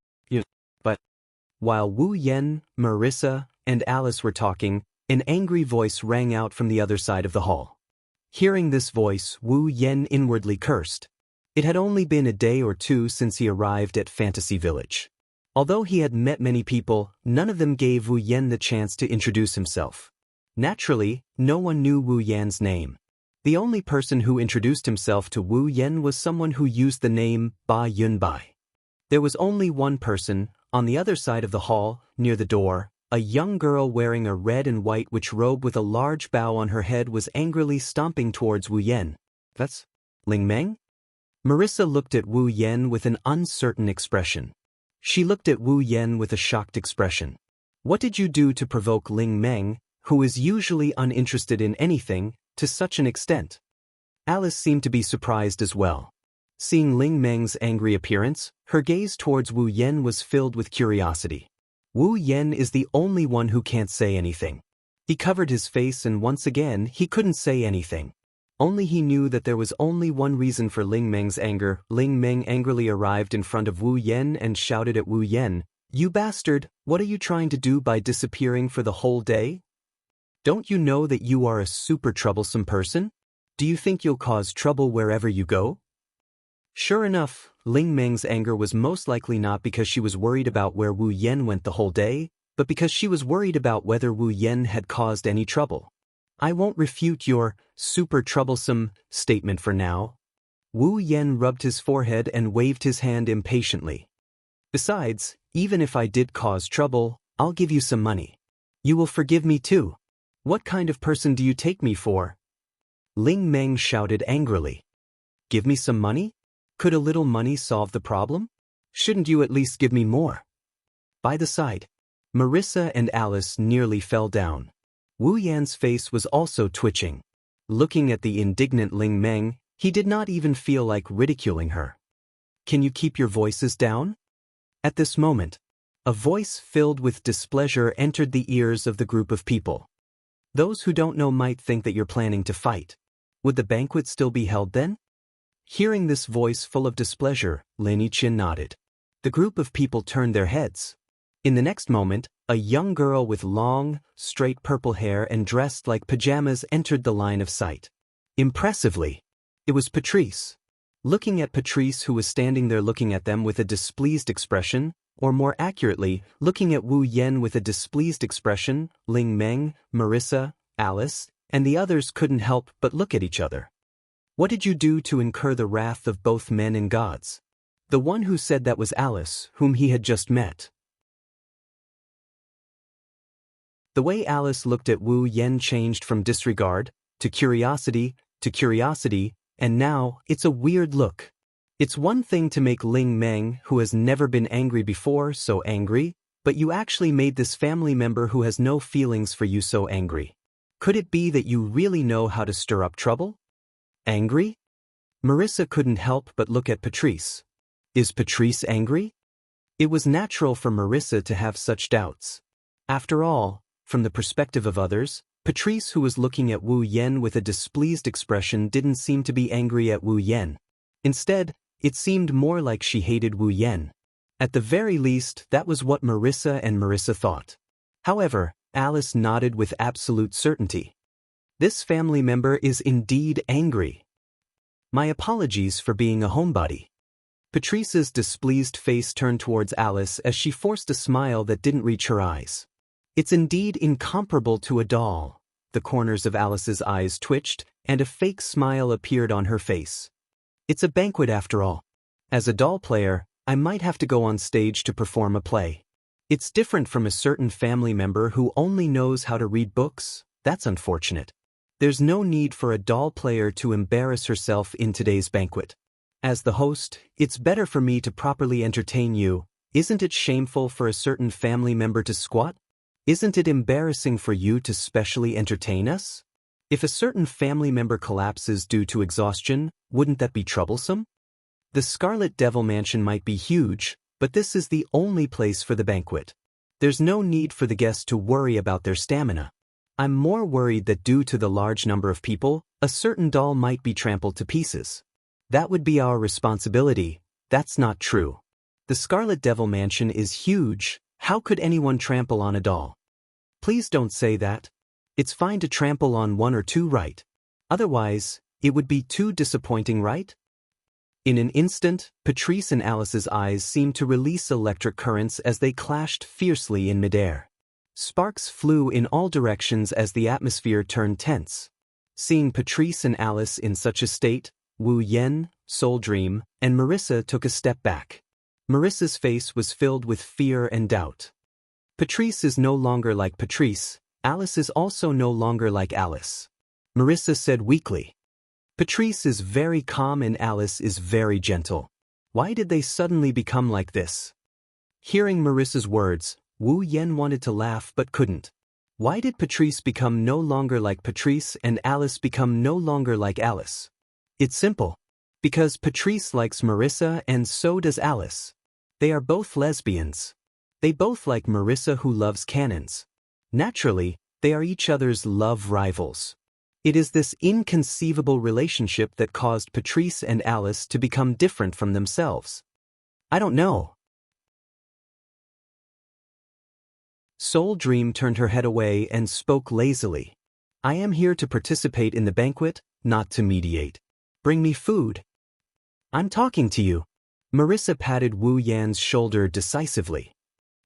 While Wu Yen, Marissa, and Alice were talking, an angry voice rang out from the other side of the hall. Hearing this voice, Wu Yen inwardly cursed. It had only been a day or 2 since he arrived at Fantasy Village. Although he had met many people, none of them gave Wu Yen the chance to introduce himself. Naturally, no one knew Wu Yan's name. The only person who introduced himself to Wu Yen was someone who used the name Ba Yunbai. There was only one person, on the other side of the hall, near the door. A young girl wearing a red and white witch robe with a large bow on her head was angrily stomping towards Wu Yen. That's Ling Meng? Marissa looked at Wu Yen with an uncertain expression. She looked at Wu Yen with a shocked expression. What did you do to provoke Ling Meng, who is usually uninterested in anything, to such an extent? Alice seemed to be surprised as well. Seeing Ling Meng's angry appearance, her gaze towards Wu Yen was filled with curiosity. Wu Yen is the only one who can't say anything. He covered his face and once again he couldn't say anything. Only he knew that there was only one reason for Ling Meng's anger. Ling Meng angrily arrived in front of Wu Yen and shouted at Wu Yen, "You bastard, what are you trying to do by disappearing for the whole day? Don't you know that you are a super troublesome person? Do you think you'll cause trouble wherever you go?" Sure enough, Ling Meng's anger was most likely not because she was worried about where Wu Yen went the whole day, but because she was worried about whether Wu Yen had caused any trouble. I won't refute your super troublesome statement for now. Wu Yen rubbed his forehead and waved his hand impatiently. Besides, even if I did cause trouble, I'll give you some money. You will forgive me too. What kind of person do you take me for? Ling Meng shouted angrily. Give me some money? Could a little money solve the problem? Shouldn't you at least give me more? By the side, Marissa and Alice nearly fell down. Wu Yan's face was also twitching. Looking at the indignant Ling Meng, he did not even feel like ridiculing her. Can you keep your voices down? At this moment, a voice filled with displeasure entered the ears of the group of people. Those who don't know might think that you're planning to fight. Would the banquet still be held then? Hearing this voice full of displeasure, Lin Yiqian nodded. The group of people turned their heads. In the next moment, a young girl with long, straight purple hair and dressed like pajamas entered the line of sight. Impressively, it was Patrice. Looking at Patrice, who was standing there looking at them with a displeased expression, or more accurately, looking at Wu Yen with a displeased expression, Ling Meng, Marissa, Alice, and the others couldn't help but look at each other. What did you do to incur the wrath of both men and gods? The one who said that was Alice, whom he had just met. The way Alice looked at Wu Yen changed from disregard, to curiosity, and now, it's a weird look. It's one thing to make Ling Meng, who has never been angry before, so angry, but you actually made this family member who has no feelings for you so angry. Could it be that you really know how to stir up trouble? Angry? Marissa couldn't help but look at Patrice. Is Patrice angry? It was natural for Marissa to have such doubts. After all, from the perspective of others, Patrice, who was looking at Wu Yen with a displeased expression, didn't seem to be angry at Wu Yen. Instead, it seemed more like she hated Wu Yen. At the very least, that was what Marissa thought. However, Alice nodded with absolute certainty. This family member is indeed angry. My apologies for being a homebody. Patrice's displeased face turned towards Alice as she forced a smile that didn't reach her eyes. It's indeed incomparable to a doll. The corners of Alice's eyes twitched, and a fake smile appeared on her face. It's a banquet after all. As a doll player, I might have to go on stage to perform a play. It's different from a certain family member who only knows how to read books. That's unfortunate. There's no need for a doll player to embarrass herself in today's banquet. As the host, it's better for me to properly entertain you. Isn't it shameful for a certain family member to squat? Isn't it embarrassing for you to specially entertain us? If a certain family member collapses due to exhaustion, wouldn't that be troublesome? The Scarlet Devil Mansion might be huge, but this is the only place for the banquet. There's no need for the guests to worry about their stamina. I'm more worried that due to the large number of people, a certain doll might be trampled to pieces. That would be our responsibility. That's not true. The Scarlet Devil Mansion is huge. How could anyone trample on a doll? Please don't say that. It's fine to trample on one or two, right? Otherwise, it would be too disappointing, right? In an instant, Patrice and Alice's eyes seemed to release electric currents as they clashed fiercely in midair. Sparks flew in all directions as the atmosphere turned tense. Seeing Patrice and Alice in such a state, Wu Yen, Soul Dream, and Marissa took a step back. Marissa's face was filled with fear and doubt. Patrice is no longer like Patrice. Alice is also no longer like Alice. Marissa said weakly. Patrice is very calm and Alice is very gentle. Why did they suddenly become like this? Hearing Marissa's words, Wu Yen wanted to laugh but couldn't. Why did Patrice become no longer like Patrice and Alice become no longer like Alice? It's simple. Because Patrice likes Marissa and so does Alice. They are both lesbians. They both like Marissa, who loves cannons. Naturally, they are each other's love rivals. It is this inconceivable relationship that caused Patrice and Alice to become different from themselves. I don't know. Soul Dream turned her head away and spoke lazily. I am here to participate in the banquet, not to mediate. Bring me food. I'm talking to you. Marissa patted Wu Yan's shoulder decisively.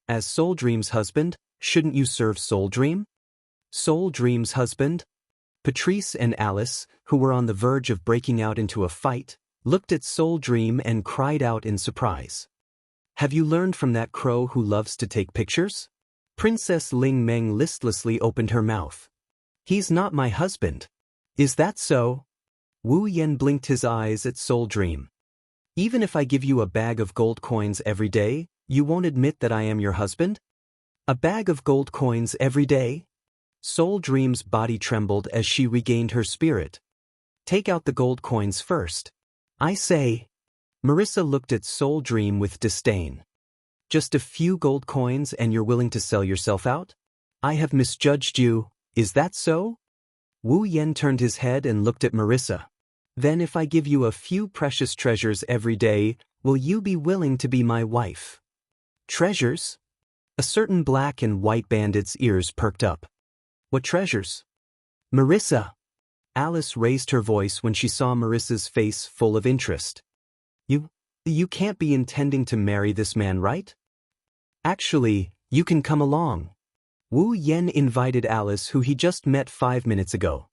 As Soul Dream's husband, shouldn't you serve Soul Dream? Soul Dream's husband? Patrice and Alice, who were on the verge of breaking out into a fight, looked at Soul Dream and cried out in surprise. Have you learned from that crow who loves to take pictures? Princess Ling Meng listlessly opened her mouth. He's not my husband. Is that so? Wu Yan blinked his eyes at Soul Dream. Even if I give you a bag of gold coins every day, you won't admit that I am your husband? A bag of gold coins every day? Soul Dream's body trembled as she regained her spirit. Take out the gold coins first. I say. Marissa looked at Soul Dream with disdain. Just a few gold coins and you're willing to sell yourself out? I have misjudged you, is that so? Wu Yan turned his head and looked at Marissa. Then if I give you a few precious treasures every day, will you be willing to be my wife? Treasures? A certain black and white bandit's ears perked up. What treasures? Marissa! Alice raised her voice when she saw Marissa's face full of interest. You can't be intending to marry this man, right? Actually, you can come along. Wu Yen invited Alice, who he just met 5 minutes ago.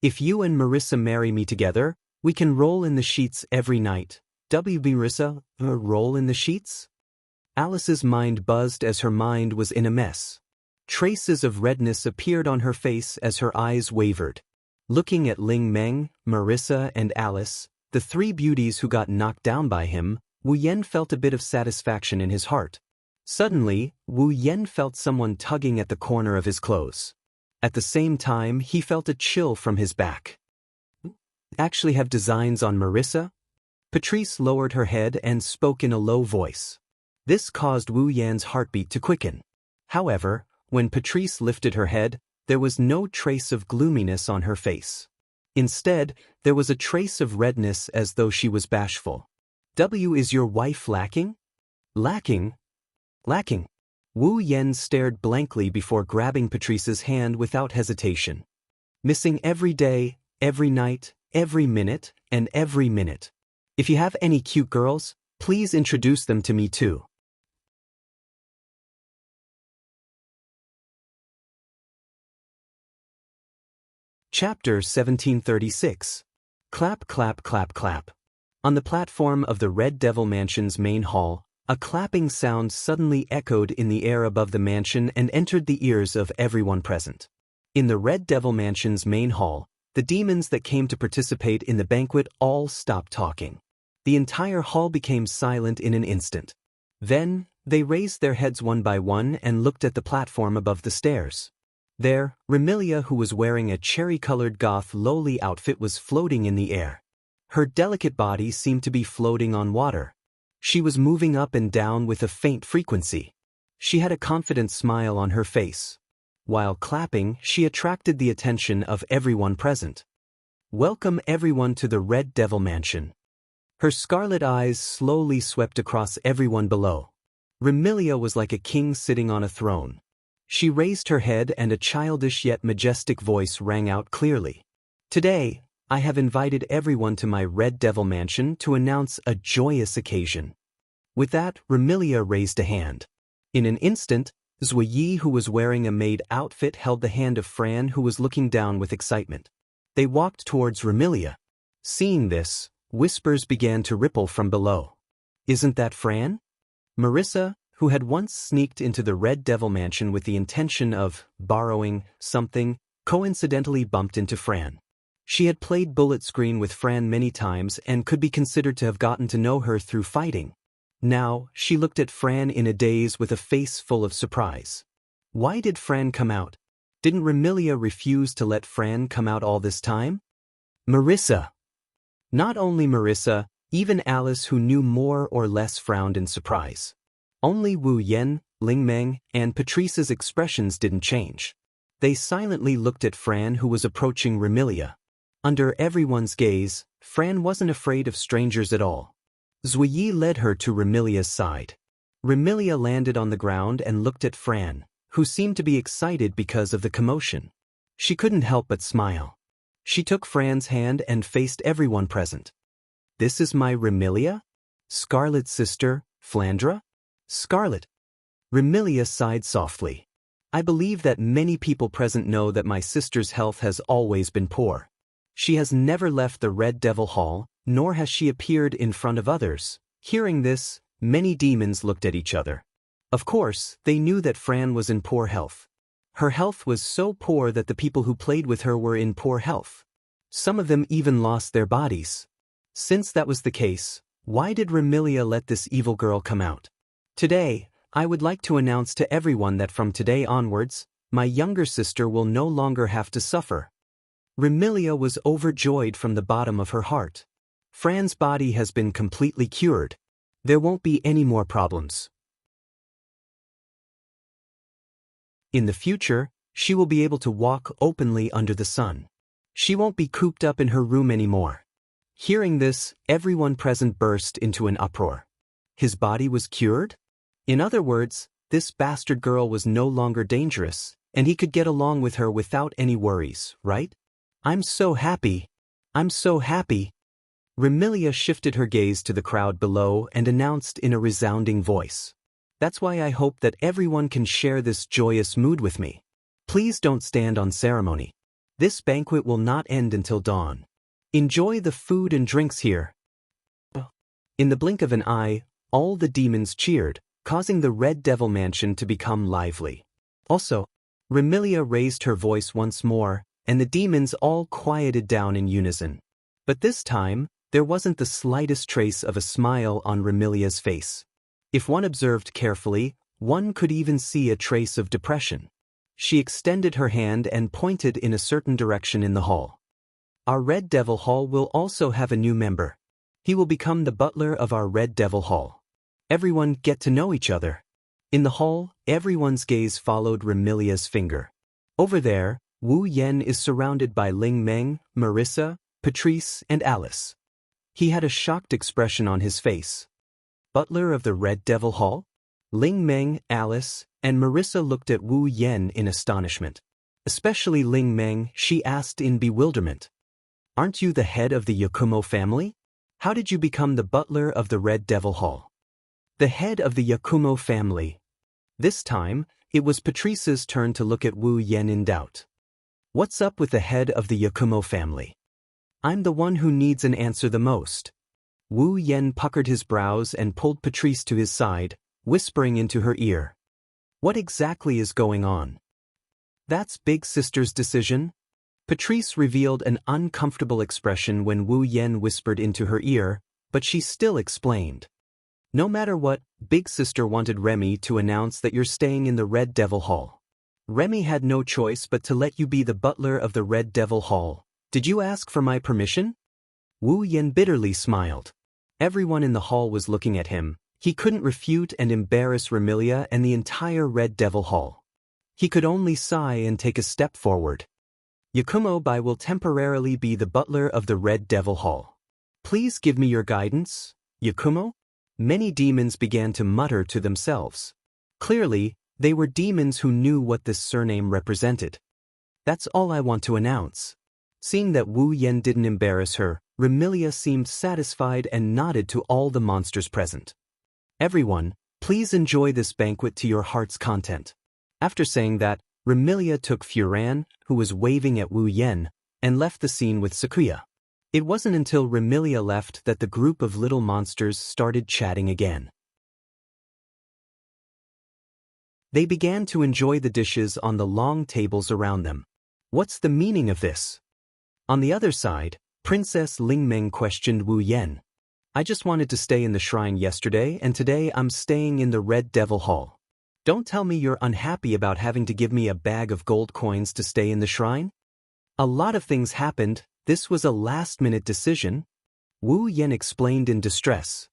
If you and Marissa marry me together, we can roll in the sheets every night. W.B. Marissa, roll in the sheets? Alice's mind buzzed as her mind was in a mess. Traces of redness appeared on her face as her eyes wavered. Looking at Ling Meng, Marissa, and Alice, the three beauties who got knocked down by him, Wu Yen felt a bit of satisfaction in his heart. Suddenly, Wu Yen felt someone tugging at the corner of his clothes. At the same time, he felt a chill from his back. Actually have designs on Marissa? Patrice lowered her head and spoke in a low voice. This caused Wu Yan's heartbeat to quicken. However, when Patrice lifted her head, there was no trace of gloominess on her face. Instead, there was a trace of redness as though she was bashful. Is your wife lacking? Lacking? Lacking. Wu Yen stared blankly before grabbing Patrice's hand without hesitation. Missing every day, every night, every minute, and every minute. If you have any cute girls, please introduce them to me too. Chapter 1736. Clap, clap, clap, clap. On the platform of the Red Devil Mansion's main hall, a clapping sound suddenly echoed in the air above the mansion and entered the ears of everyone present. In the Red Devil Mansion's main hall, the demons that came to participate in the banquet all stopped talking. The entire hall became silent in an instant. Then, they raised their heads one by one and looked at the platform above the stairs. There, Remilia, who was wearing a cherry-colored goth lowly outfit, was floating in the air. Her delicate body seemed to be floating on water. She was moving up and down with a faint frequency. She had a confident smile on her face. While clapping, she attracted the attention of everyone present. Welcome everyone to the Red Devil Mansion. Her scarlet eyes slowly swept across everyone below. Remilia was like a king sitting on a throne. She raised her head and a childish yet majestic voice rang out clearly. Today, I have invited everyone to my Red Devil Mansion to announce a joyous occasion. With that, Remilia raised a hand. In an instant, Zuyi, who was wearing a maid outfit, held the hand of Fran, who was looking down with excitement. They walked towards Remilia. Seeing this, whispers began to ripple from below. Isn't that Fran? Marissa, who had once sneaked into the Red Devil Mansion with the intention of borrowing something, coincidentally bumped into Fran. She had played bullet screen with Fran many times and could be considered to have gotten to know her through fighting. Now, she looked at Fran in a daze with a face full of surprise. Why did Fran come out? Didn't Remilia refuse to let Fran come out all this time? Marissa. Not only Marissa, even Alice, who knew more or less, frowned in surprise. Only Wu Yen, Ling Meng, and Patrice's expressions didn't change. They silently looked at Fran, who was approaching Remilia. Under everyone's gaze, Fran wasn't afraid of strangers at all. Zuyi led her to Remilia's side. Remilia landed on the ground and looked at Fran, who seemed to be excited because of the commotion. She couldn't help but smile. She took Fran's hand and faced everyone present. This is my Remilia? Scarlet's sister, Flandra? Scarlet. Remilia sighed softly. I believe that many people present know that my sister's health has always been poor. She has never left the Red Devil Hall, nor has she appeared in front of others. Hearing this, many demons looked at each other. Of course, they knew that Fran was in poor health. Her health was so poor that the people who played with her were in poor health. Some of them even lost their bodies. Since that was the case, why did Remilia let this evil girl come out? Today, I would like to announce to everyone that from today onwards, my younger sister will no longer have to suffer. Remilia was overjoyed from the bottom of her heart. Fran's body has been completely cured. There won't be any more problems. In the future, she will be able to walk openly under the sun. She won't be cooped up in her room anymore. Hearing this, everyone present burst into an uproar. His body was cured? In other words, this bastard girl was no longer dangerous, and he could get along with her without any worries, right? I'm so happy. I'm so happy. Remilia shifted her gaze to the crowd below and announced in a resounding voice. That's why I hope that everyone can share this joyous mood with me. Please don't stand on ceremony. This banquet will not end until dawn. Enjoy the food and drinks here. In the blink of an eye, all the demons cheered, causing the Red Devil Mansion to become lively. Also, Remilia raised her voice once more, and the demons all quieted down in unison. But this time, there wasn't the slightest trace of a smile on Remilia's face. If one observed carefully, one could even see a trace of depression. She extended her hand and pointed in a certain direction in the hall. Our Red Devil Hall will also have a new member. He will become the butler of our Red Devil Hall. Everyone get to know each other. In the hall, everyone's gaze followed Remilia's finger. Over there, Wu Yen is surrounded by Ling Meng, Marissa, Patrice, and Alice. He had a shocked expression on his face. Butler of the Red Devil Hall? Ling Meng, Alice, and Marissa looked at Wu Yen in astonishment. Especially Ling Meng, she asked in bewilderment. Aren't you the head of the Yakumo family? How did you become the butler of the Red Devil Hall? The head of the Yakumo family. This time, it was Patrice's turn to look at Wu Yen in doubt. What's up with the head of the Yakumo family? I'm the one who needs an answer the most. Wu Yen puckered his brows and pulled Patrice to his side, whispering into her ear. What exactly is going on? That's Big Sister's decision? Patrice revealed an uncomfortable expression when Wu Yen whispered into her ear, but she still explained. No matter what, Big Sister wanted Remy to announce that you're staying in the Red Devil Hall. Remy had no choice but to let you be the butler of the Red Devil Hall. Did you ask for my permission? Wu Yen bitterly smiled. Everyone in the hall was looking at him. He couldn't refute and embarrass Remilia and the entire Red Devil Hall. He could only sigh and take a step forward. Yakumo Bai will temporarily be the butler of the Red Devil Hall. Please give me your guidance, Yakumo? Many demons began to mutter to themselves. Clearly, they were demons who knew what this surname represented. That's all I want to announce. Seeing that Wu Yen didn't embarrass her, Remilia seemed satisfied and nodded to all the monsters present. Everyone, please enjoy this banquet to your heart's content. After saying that, Remilia took Furan, who was waving at Wu Yen, and left the scene with Sakuya. It wasn't until Remilia left that the group of little monsters started chatting again. They began to enjoy the dishes on the long tables around them. What's the meaning of this? On the other side, Princess Lingmeng questioned Wu Yen. I just wanted to stay in the shrine yesterday, and today I'm staying in the Red Devil Hall. Don't tell me you're unhappy about having to give me a bag of gold coins to stay in the shrine? A lot of things happened. This was a last-minute decision. Wu Yen explained in distress.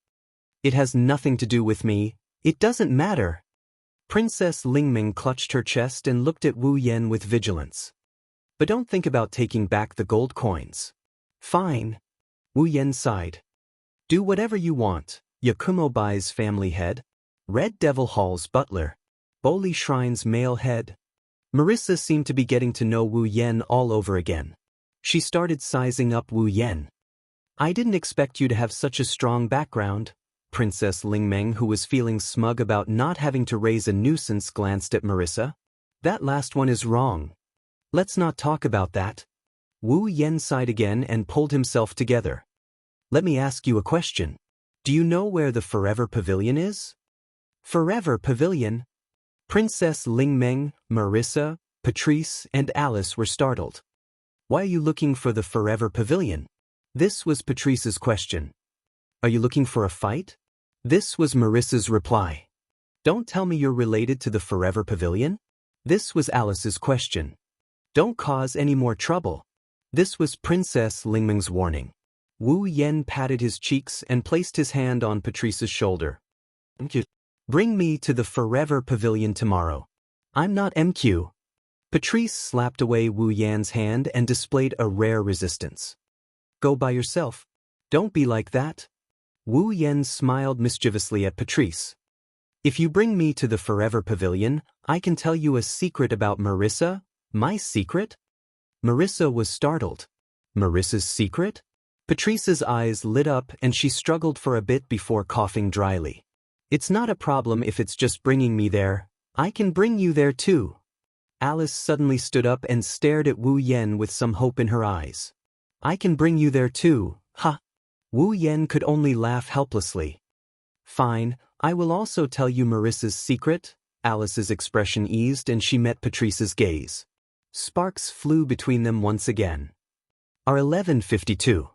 It has nothing to do with me. It doesn't matter. Princess Lingming clutched her chest and looked at Wu Yen with vigilance. But don't think about taking back the gold coins. Fine. Wu Yen sighed. Do whatever you want, Yakumo Bai's family head, Red Devil Hall's butler, Boli Shrine's male head. Marissa seemed to be getting to know Wu Yen all over again. She started sizing up Wu Yen. I didn't expect you to have such a strong background. Princess Lingmeng, who was feeling smug about not having to raise a nuisance, glanced at Marissa. That last one is wrong. Let's not talk about that. Wu Yen sighed again and pulled himself together. Let me ask you a question. Do you know where the Forever Pavilion is? Forever Pavilion? Princess Lingmeng, Marissa, Patrice, and Alice were startled. Why are you looking for the Forever Pavilion? This was Patrice's question. Are you looking for a fight? This was Marissa's reply. Don't tell me you're related to the Forever Pavilion? This was Alice's question. Don't cause any more trouble. This was Princess Lingming's warning. Wu Yen patted his cheeks and placed his hand on Patrice's shoulder. MQ. Bring me to the Forever Pavilion tomorrow. I'm not MQ. Patrice slapped away Wu Yan's hand and displayed a rare resistance. Go by yourself. Don't be like that. Wu Yen smiled mischievously at Patrice. If you bring me to the Forever Pavilion, I can tell you a secret about Marissa. My secret? Marissa was startled. Marissa's secret? Patrice's eyes lit up and she struggled for a bit before coughing dryly. It's not a problem if it's just bringing me there. I can bring you there too. Alice suddenly stood up and stared at Wu Yen with some hope in her eyes. I can bring you there too, ha! Wu Yen could only laugh helplessly. Fine, I will also tell you Marissa's secret. Alice's expression eased and she met Patrice's gaze. Sparks flew between them once again. R1152.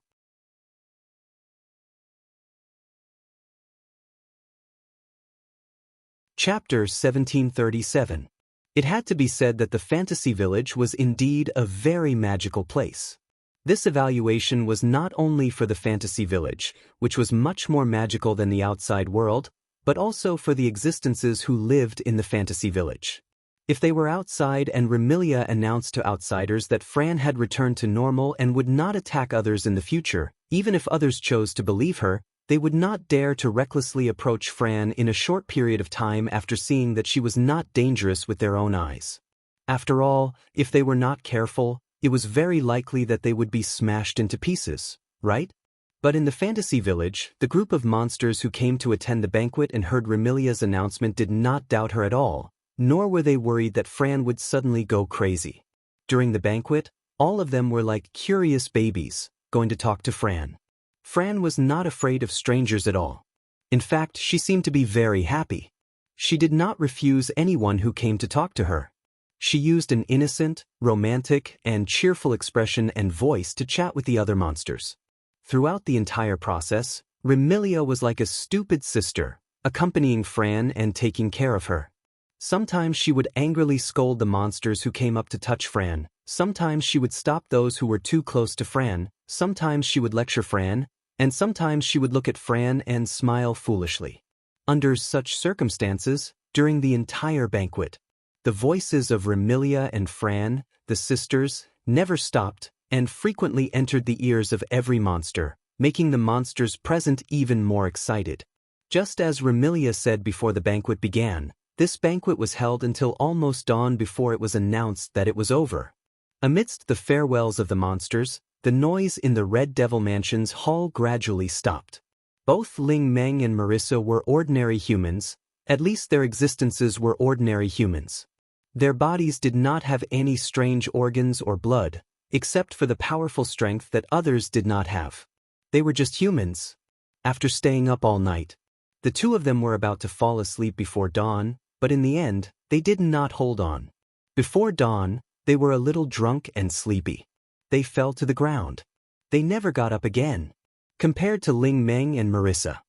Chapter 1737. It had to be said that the fantasy village was indeed a very magical place. This evaluation was not only for the fantasy village, which was much more magical than the outside world, but also for the existences who lived in the fantasy village. If they were outside and Remilia announced to outsiders that Fran had returned to normal and would not attack others in the future, even if others chose to believe her, They would not dare to recklessly approach Fran in a short period of time after seeing that she was not dangerous with their own eyes. After all, if they were not careful, it was very likely that they would be smashed into pieces, right? But in the fantasy village, the group of monsters who came to attend the banquet and heard Remilia's announcement did not doubt her at all, nor were they worried that Fran would suddenly go crazy. During the banquet, all of them were like curious babies, going to talk to Fran. Fran was not afraid of strangers at all. In fact, she seemed to be very happy. She did not refuse anyone who came to talk to her. She used an innocent, romantic, and cheerful expression and voice to chat with the other monsters. Throughout the entire process, Remilia was like a stupid sister, accompanying Fran and taking care of her. Sometimes she would angrily scold the monsters who came up to touch Fran, sometimes she would stop those who were too close to Fran, sometimes she would lecture Fran, and sometimes she would look at Fran and smile foolishly. Under such circumstances, during the entire banquet, the voices of Remilia and Fran, the sisters, never stopped and frequently entered the ears of every monster, making the monsters present even more excited. Just as Remilia said before the banquet began, this banquet was held until almost dawn before it was announced that it was over. Amidst the farewells of the monsters, the noise in the Red Devil Mansion's hall gradually stopped. Both Ling Meng and Marissa were ordinary humans, at least their existences were ordinary humans. Their bodies did not have any strange organs or blood, except for the powerful strength that others did not have. They were just humans. After staying up all night, the two of them were about to fall asleep before dawn, but in the end, they did not hold on. Before dawn, they were a little drunk and sleepy. They fell to the ground. They never got up again. Compared to Ling Meng and Marissa,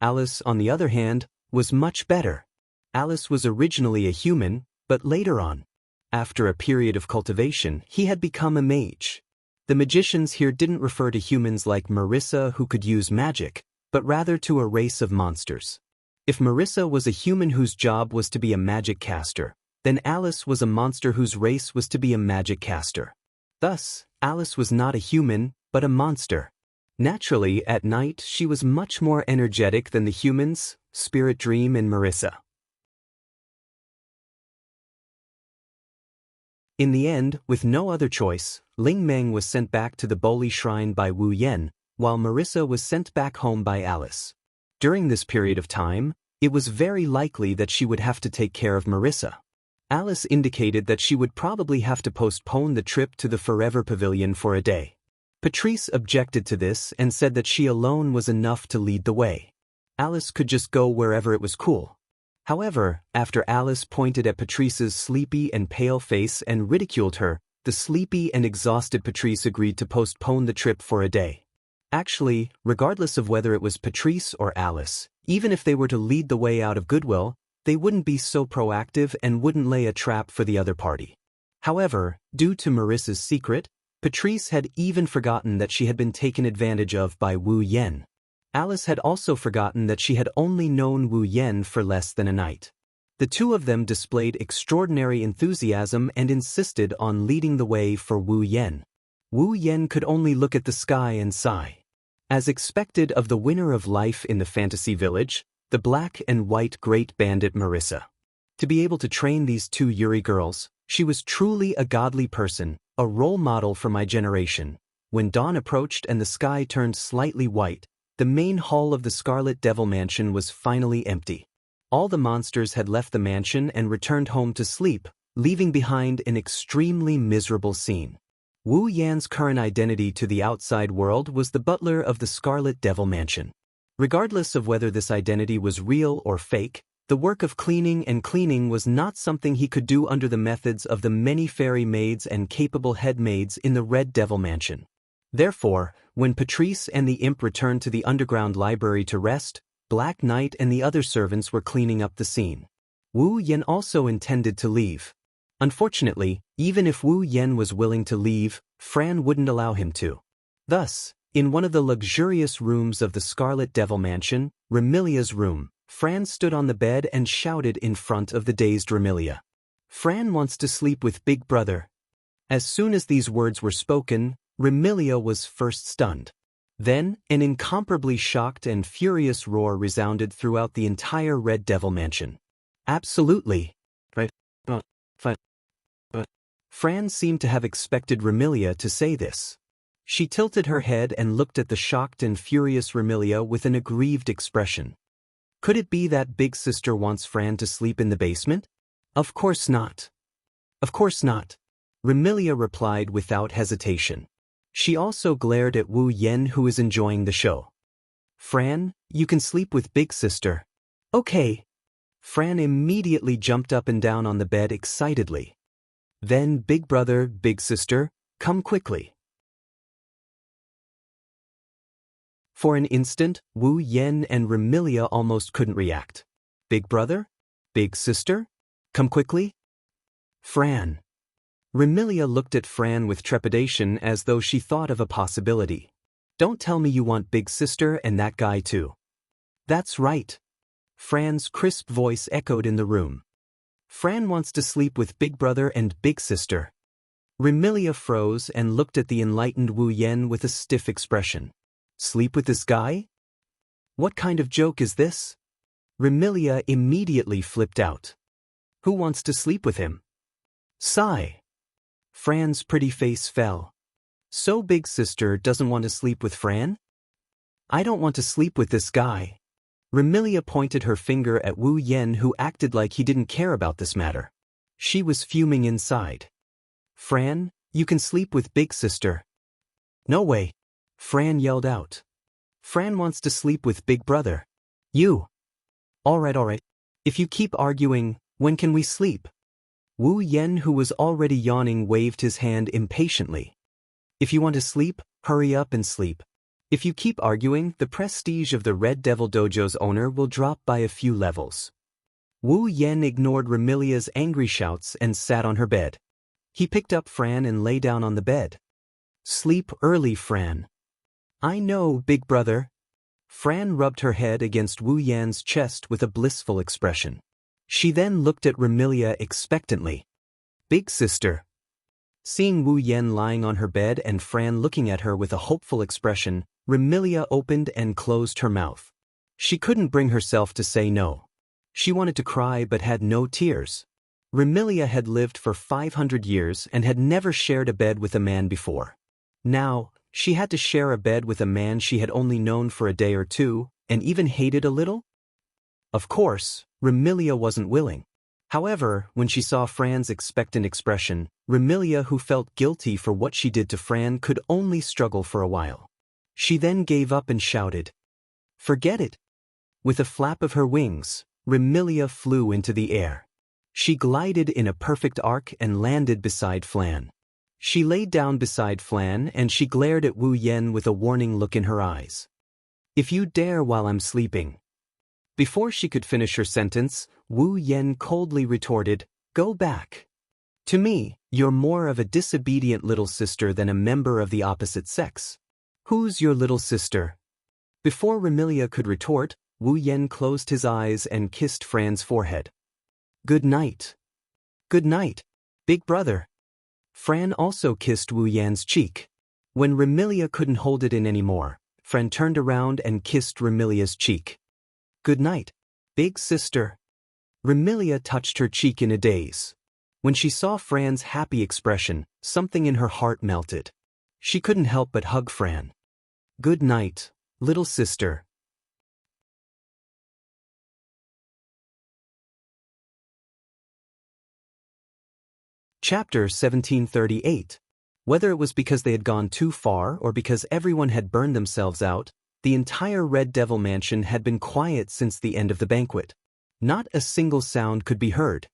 Alice, on the other hand, was much better. Alice was originally a human, but later on, after a period of cultivation, he had become a mage. The magicians here didn't refer to humans like Marissa who could use magic, but rather to a race of monsters. If Marissa was a human whose job was to be a magic caster, then Alice was a monster whose race was to be a magic caster. Thus, Alice was not a human, but a monster. Naturally, at night, she was much more energetic than the humans, Spirit Dream and Marissa. In the end, with no other choice, Ling Meng was sent back to the Boli Shrine by Wu Yen, while Marissa was sent back home by Alice. During this period of time, it was very likely that she would have to take care of Marissa. Alice indicated that she would probably have to postpone the trip to the Forever Pavilion for a day. Patrice objected to this and said that she alone was enough to lead the way. Alice could just go wherever it was cool. However, after Alice pointed at Patrice's sleepy and pale face and ridiculed her, the sleepy and exhausted Patrice agreed to postpone the trip for a day. Actually, regardless of whether it was Patrice or Alice, even if they were to lead the way out of goodwill, they wouldn't be so proactive and wouldn't lay a trap for the other party. However, due to Marissa's secret, Patrice had even forgotten that she had been taken advantage of by Wu Yen. Alice had also forgotten that she had only known Wu Yen for less than a night. The two of them displayed extraordinary enthusiasm and insisted on leading the way for Wu Yen. Wu Yen could only look at the sky and sigh. As expected of the winner of life in the fantasy village, the black and white great bandit Marissa. To be able to train these two Yuri girls, she was truly a godly person, a role model for my generation. When dawn approached and the sky turned slightly white, the main hall of the Scarlet Devil Mansion was finally empty. All the monsters had left the mansion and returned home to sleep, leaving behind an extremely miserable scene. Wu Yan's current identity to the outside world was the butler of the Scarlet Devil Mansion. Regardless of whether this identity was real or fake, the work of cleaning and cleaning was not something he could do under the methods of the many fairy maids and capable head maids in the Red Devil Mansion. Therefore, when Patrice and the imp returned to the underground library to rest, Black Knight and the other servants were cleaning up the scene. Wu Yan also intended to leave. Unfortunately, even if Wu Yen was willing to leave, Fran wouldn't allow him to. Thus, in one of the luxurious rooms of the Scarlet Devil Mansion, Remilia's room, Fran stood on the bed and shouted in front of the dazed Remilia. "Fran wants to sleep with Big Brother." As soon as these words were spoken, Remilia was first stunned. Then, an incomparably shocked and furious roar resounded throughout the entire Red Devil mansion. Absolutely. Right. Fran seemed to have expected Remilia to say this. She tilted her head and looked at the shocked and furious Remilia with an aggrieved expression. Could it be that big sister wants Fran to sleep in the basement? Of course not. Of course not. Remilia replied without hesitation. She also glared at Wu Yen, who was enjoying the show. Fran, you can sleep with big sister. Okay. Fran immediately jumped up and down on the bed excitedly. Then big brother, big sister, come quickly. For an instant, Wu Yen and Remilia almost couldn't react. Big brother? Big sister? Come quickly? Fran. Remilia looked at Fran with trepidation as though she thought of a possibility. Don't tell me you want big sister and that guy too. That's right. Fran's crisp voice echoed in the room. Fran wants to sleep with big brother and big sister. Remilia froze and looked at the enlightened Wu Yen with a stiff expression. Sleep with this guy? What kind of joke is this? Remilia immediately flipped out. Who wants to sleep with him? Sigh. Fran's pretty face fell. So big sister doesn't want to sleep with Fran? I don't want to sleep with this guy. Remilia pointed her finger at Wu Yen, who acted like he didn't care about this matter. She was fuming inside. Fran, you can sleep with big sister. No way. Fran yelled out. Fran wants to sleep with big brother. You. All right. If you keep arguing, when can we sleep? Wu Yen, who was already yawning, waved his hand impatiently. If you want to sleep, hurry up and sleep. If you keep arguing, the prestige of the Red Devil Dojo's owner will drop by a few levels. Wu Yen ignored Remilia's angry shouts and sat on her bed. He picked up Fran and lay down on the bed. Sleep early, Fran. I know, big brother. Fran rubbed her head against Wu Yan's chest with a blissful expression. She then looked at Remilia expectantly. Big sister. Seeing Wu Yen lying on her bed and Fran looking at her with a hopeful expression, Remilia opened and closed her mouth. She couldn't bring herself to say no. She wanted to cry but had no tears. Remilia had lived for 500 years and had never shared a bed with a man before. Now, she had to share a bed with a man she had only known for a day or two, and even hated a little? Of course, Remilia wasn't willing. However, when she saw Fran's expectant expression, Remilia, who felt guilty for what she did to Fran, could only struggle for a while. She then gave up and shouted, "Forget it!" With a flap of her wings, Remilia flew into the air. She glided in a perfect arc and landed beside Flan. She laid down beside Flan and she glared at Wu Yen with a warning look in her eyes. If you dare while I'm sleeping. Before she could finish her sentence, Wu Yen coldly retorted, Go back. To me, you're more of a disobedient little sister than a member of the opposite sex. Who's your little sister? Before Remilia could retort, Wu Yen closed his eyes and kissed Fran's forehead. Good night. Good night, big brother. Fran also kissed Wu Yan's cheek. When Remilia couldn't hold it in anymore, Fran turned around and kissed Remilia's cheek. Good night, big sister. Remilia touched her cheek in a daze. When she saw Fran's happy expression, something in her heart melted. She couldn't help but hug Fran. Good night, little sister. Chapter 1738. Whether it was because they had gone too far or because everyone had burned themselves out, the entire Red Devil mansion had been quiet since the end of the banquet. Not a single sound could be heard.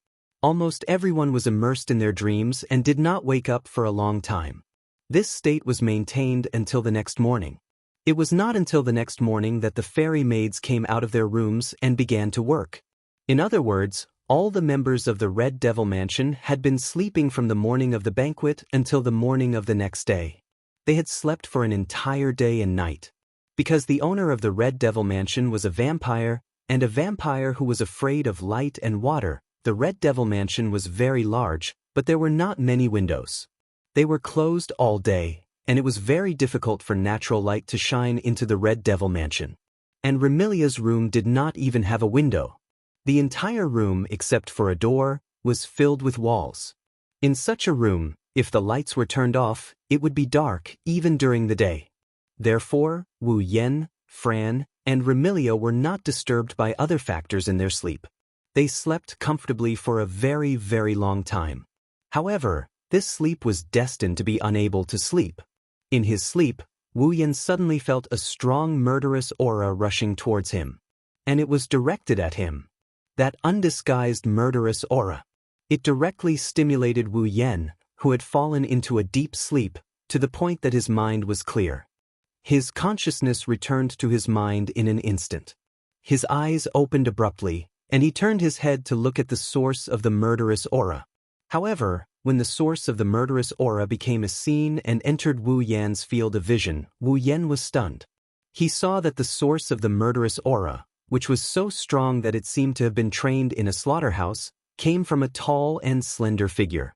Almost everyone was immersed in their dreams and did not wake up for a long time. This state was maintained until the next morning. It was not until the next morning that the fairy maids came out of their rooms and began to work. In other words, all the members of the Red Devil Mansion had been sleeping from the morning of the banquet until the morning of the next day. They had slept for an entire day and night. Because the owner of the Red Devil Mansion was a vampire, and a vampire who was afraid of light and water, the Red Devil Mansion was very large, but there were not many windows. They were closed all day, and it was very difficult for natural light to shine into the Red Devil mansion. And Remilia's room did not even have a window. The entire room, except for a door, was filled with walls. In such a room, if the lights were turned off, it would be dark even during the day. Therefore, Wu Yan, Fran, and Remilia were not disturbed by other factors in their sleep. They slept comfortably for a very, very long time. However, this sleep was destined to be unable to sleep. In his sleep, Wu Yan suddenly felt a strong murderous aura rushing towards him. And it was directed at him. That undisguised murderous aura. It directly stimulated Wu Yan, who had fallen into a deep sleep, to the point that his mind was clear. His consciousness returned to his mind in an instant. His eyes opened abruptly, and he turned his head to look at the source of the murderous aura. However, when the source of the murderous aura became a scene and entered Wu Yan's field of vision, Wu Yan was stunned. He saw that the source of the murderous aura, which was so strong that it seemed to have been trained in a slaughterhouse, came from a tall and slender figure.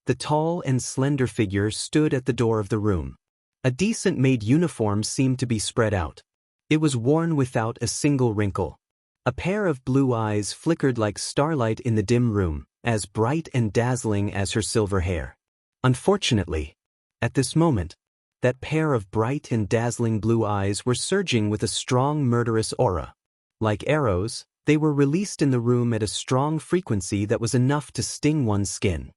The tall and slender figure stood at the door of the room. A decent-made uniform seemed to be spread out. It was worn without a single wrinkle. A pair of blue eyes flickered like starlight in the dim room, as bright and dazzling as her silver hair. Unfortunately, at this moment, that pair of bright and dazzling blue eyes were surging with a strong murderous aura. Like arrows, they were released in the room at a strong frequency that was enough to sting one's skin.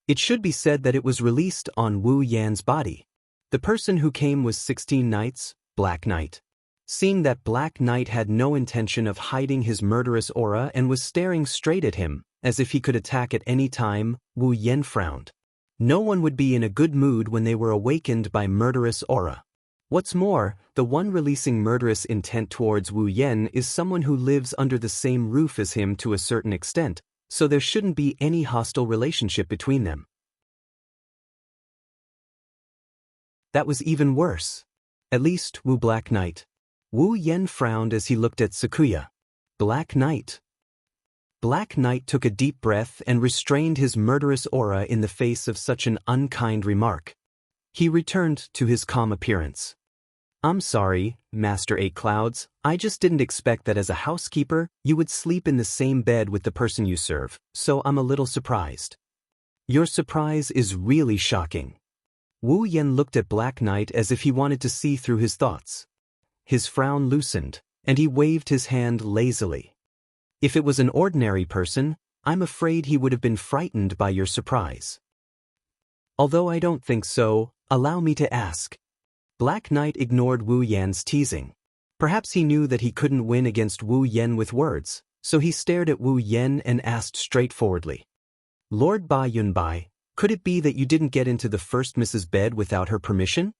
It should be said that it was released on Wu Yan's body. The person who came was 16 Knights, Black Knight. Seeing that Black Knight had no intention of hiding his murderous aura and was staring straight at him, as if he could attack at any time, Wu Yan frowned. No one would be in a good mood when they were awakened by murderous aura. What's more, the one releasing murderous intent towards Wu Yan is someone who lives under the same roof as him to a certain extent, so there shouldn't be any hostile relationship between them. That was even worse. At least, Wu Black Knight. Wu Yan frowned as he looked at Sakuya. Black Knight. Black Knight took a deep breath and restrained his murderous aura in the face of such an unkind remark. He returned to his calm appearance. I'm sorry, Master Eight Clouds, I just didn't expect that as a housekeeper, you would sleep in the same bed with the person you serve, so I'm a little surprised. Your surprise is really shocking. Wu Yan looked at Black Knight as if he wanted to see through his thoughts. His frown loosened, and he waved his hand lazily. If it was an ordinary person, I'm afraid he would have been frightened by your surprise. Although I don't think so, allow me to ask. Black Knight ignored Wu Yan's teasing. Perhaps he knew that he couldn't win against Wu Yan with words, so he stared at Wu Yan and asked straightforwardly. Lord Ba Yunbai, could it be that you didn't get into the first Mrs. bed without her permission?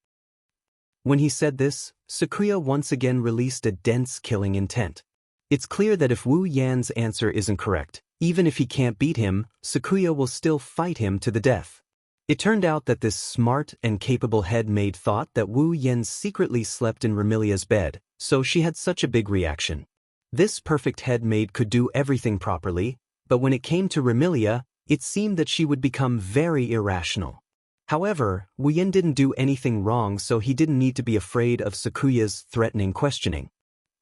When he said this, Sakuya once again released a dense killing intent. It's clear that if Wu Yan's answer isn't correct, even if he can't beat him, Sakuya will still fight him to the death. It turned out that this smart and capable head-maid thought that Wu Yan secretly slept in Remilia's bed, so she had such a big reaction. This perfect head-maid could do everything properly, but when it came to Remilia, it seemed that she would become very irrational. However, Wu Yan didn't do anything wrong, so he didn't need to be afraid of Sakuya's threatening questioning.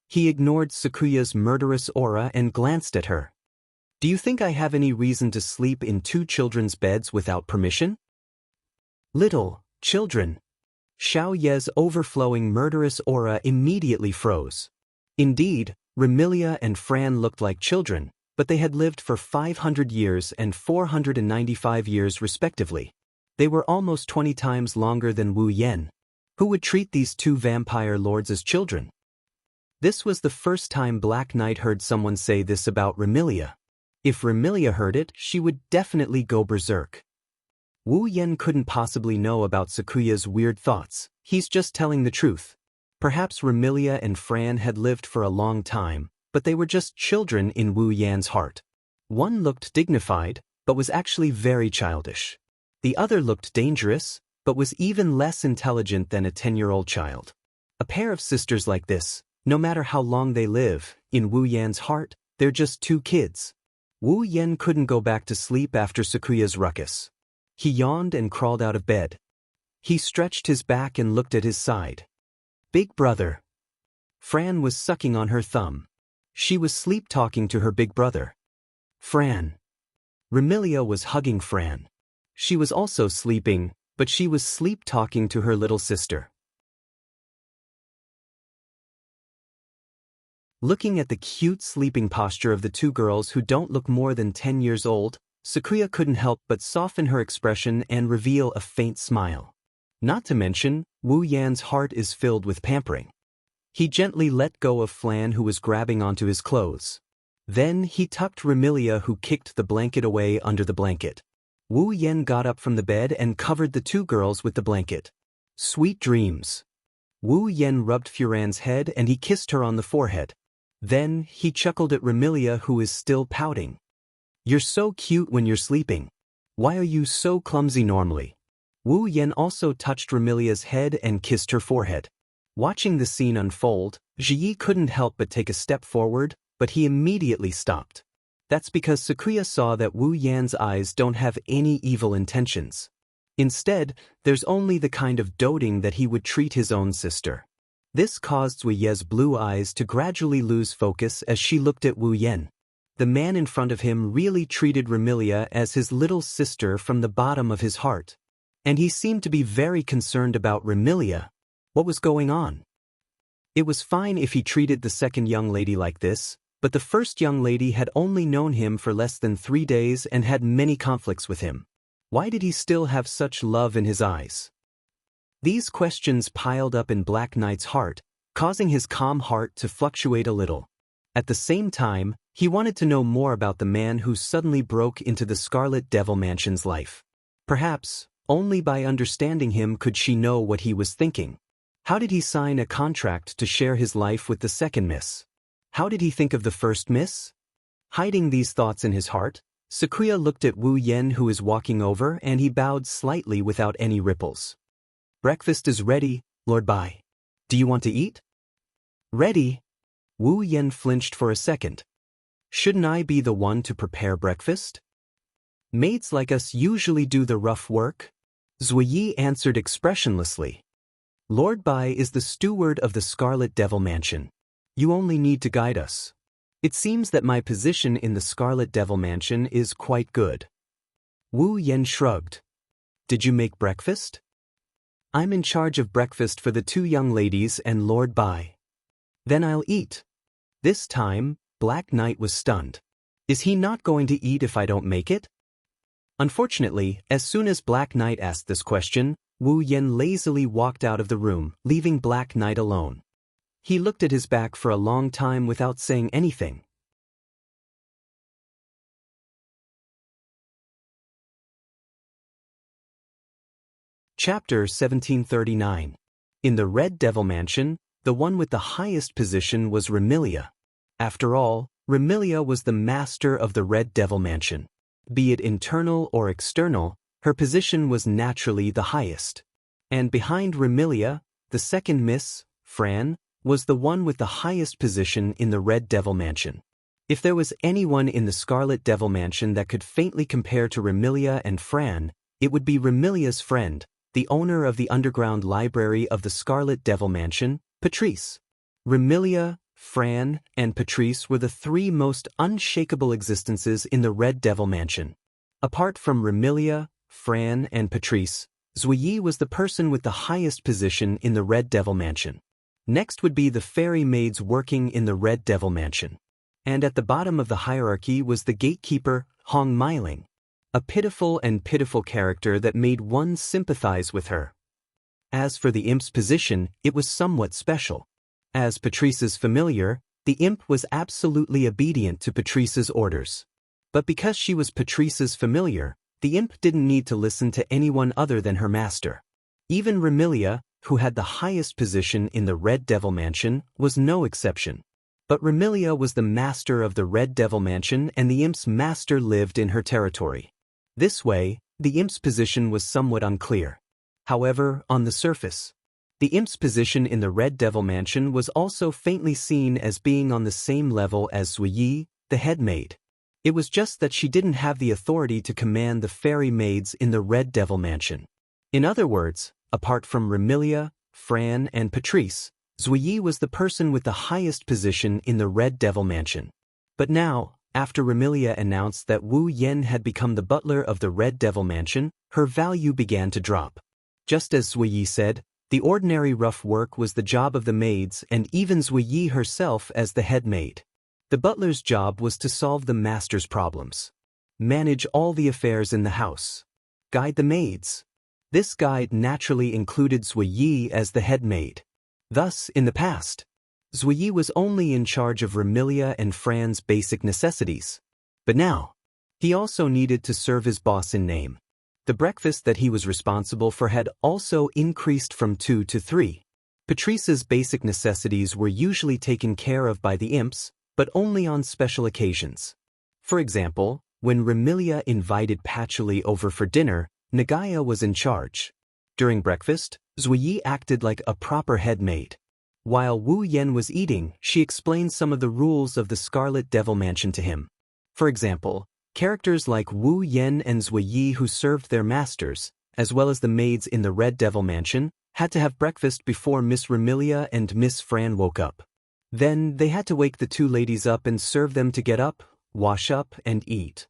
He ignored Sakuya's murderous aura and glanced at her. Do you think I have any reason to sleep in two children's beds without permission? Little children. Xiao Ye's overflowing murderous aura immediately froze. Indeed, Remilia and Fran looked like children, but they had lived for 500 years and 495 years respectively. They were almost 20 times longer than Wu Yan. Who would treat these two vampire lords as children? This was the first time Black Knight heard someone say this about Remilia. If Remilia heard it, she would definitely go berserk. Wu Yan couldn't possibly know about Sakuya's weird thoughts. He's just telling the truth. Perhaps Remilia and Fran had lived for a long time, but they were just children in Wu Yan's heart. One looked dignified, but was actually very childish. The other looked dangerous, but was even less intelligent than a 10-year-old child. A pair of sisters like this, no matter how long they live, in Wu Yan's heart, they're just two kids. Wu Yan couldn't go back to sleep after Sakuya's ruckus. He yawned and crawled out of bed. He stretched his back and looked at his side. Big brother. Fran was sucking on her thumb. She was sleep-talking to her big brother. Fran. Remilia was hugging Fran. She was also sleeping, but she was sleep-talking to her little sister. Looking at the cute sleeping posture of the two girls who don't look more than 10 years old, Sakura couldn't help but soften her expression and reveal a faint smile. Not to mention, Wu Yan's heart is filled with pampering. He gently let go of Flan, who was grabbing onto his clothes. Then he tucked Remilia, who kicked the blanket away under the blanket. Wu Yan got up from the bed and covered the two girls with the blanket. Sweet dreams. Wu Yan rubbed Furan's head and he kissed her on the forehead. Then he chuckled at Remilia, who is still pouting. You're so cute when you're sleeping. Why are you so clumsy normally? Wu Yan also touched Remilia's head and kissed her forehead. Watching the scene unfold, Ji couldn't help but take a step forward, but he immediately stopped. That's because Sakura saw that Wu Yan's eyes don't have any evil intentions. Instead, there's only the kind of doting that he would treat his own sister. This caused Wu Ye's blue eyes to gradually lose focus as she looked at Wu Yan. The man in front of him really treated Remilia as his little sister from the bottom of his heart. And he seemed to be very concerned about Remilia. What was going on? It was fine if he treated the second young lady like this, but the first young lady had only known him for less than 3 days and had many conflicts with him. Why did he still have such love in his eyes? These questions piled up in Black Knight's heart, causing his calm heart to fluctuate a little. At the same time, he wanted to know more about the man who suddenly broke into the Scarlet Devil Mansion's life. Perhaps, only by understanding him could she know what he was thinking. How did he sign a contract to share his life with the second miss? How did he think of the first miss? Hiding these thoughts in his heart, Sakura looked at Wu Yan, who is walking over, and he bowed slightly without any ripples. Breakfast is ready, Lord Bai. Do you want to eat? Ready? Wu Yan flinched for a second. Shouldn't I be the one to prepare breakfast? Maids like us usually do the rough work. Zuyi answered expressionlessly. Lord Bai is the steward of the Scarlet Devil Mansion. You only need to guide us. It seems that my position in the Scarlet Devil Mansion is quite good. Wu Yan shrugged. Did you make breakfast? I'm in charge of breakfast for the two young ladies and Lord Bai. Then I'll eat. This time, Black Knight was stunned. Is he not going to eat if I don't make it? Unfortunately, as soon as Black Knight asked this question, Wu Yan lazily walked out of the room, leaving Black Knight alone. He looked at his back for a long time without saying anything. Chapter 1739. In the Red Devil Mansion, the one with the highest position was Remilia. After all, Remilia was the master of the Red Devil Mansion. Be it internal or external, her position was naturally the highest. And behind Remilia, the second miss, Fran, was the one with the highest position in the Red Devil Mansion. If there was anyone in the Scarlet Devil Mansion that could faintly compare to Remilia and Fran, it would be Remilia's friend, the owner of the underground library of the Scarlet Devil Mansion, Patrice. Remilia, Fran, and Patrice were the three most unshakable existences in the Red Devil Mansion. Apart from Remilia, Fran, and Patrice, Zuyi was the person with the highest position in the Red Devil Mansion. Next would be the fairy maids working in the Red Devil Mansion. And at the bottom of the hierarchy was the gatekeeper, Hong Meiling, a pitiful character that made one sympathize with her. As for the imp's position, it was somewhat special. As Patrice's familiar, the imp was absolutely obedient to Patrice's orders. But because she was Patrice's familiar, the imp didn't need to listen to anyone other than her master. Even Remilia, who had the highest position in the Red Devil Mansion, was no exception. But Remilia was the master of the Red Devil Mansion and the imp's master lived in her territory. This way, the imp's position was somewhat unclear. However, on the surface, the imp's position in the Red Devil Mansion was also faintly seen as being on the same level as Zuyi, the head maid. It was just that she didn't have the authority to command the fairy maids in the Red Devil Mansion. In other words, Apart from Remilia, Fran, and Patrice, Zuyi was the person with the highest position in the Red Devil Mansion. But now, after Remilia announced that Wu Yan had become the butler of the Red Devil Mansion, her value began to drop. Just as Zuyi said, the ordinary rough work was the job of the maids and even Zuyi herself as the head maid. The butler's job was to solve the master's problems, manage all the affairs in the house, guide the maids. This guide naturally included Zuyi as the head maid. Thus, in the past, Zuyi was only in charge of Remilia and Fran's basic necessities. But now, he also needed to serve his boss in name. The breakfast that he was responsible for had also increased from 2 to 3. Patrice's basic necessities were usually taken care of by the imps, but only on special occasions. For example, when Remilia invited Patchouli over for dinner, Nagaya was in charge. During breakfast, Zuyi acted like a proper head maid. While Wu Yan was eating, she explained some of the rules of the Scarlet Devil Mansion to him. For example, characters like Wu Yan and Zuyi who served their masters, as well as the maids in the Red Devil Mansion, had to have breakfast before Miss Remilia and Miss Fran woke up. Then they had to wake the two ladies up and serve them to get up, wash up, and eat.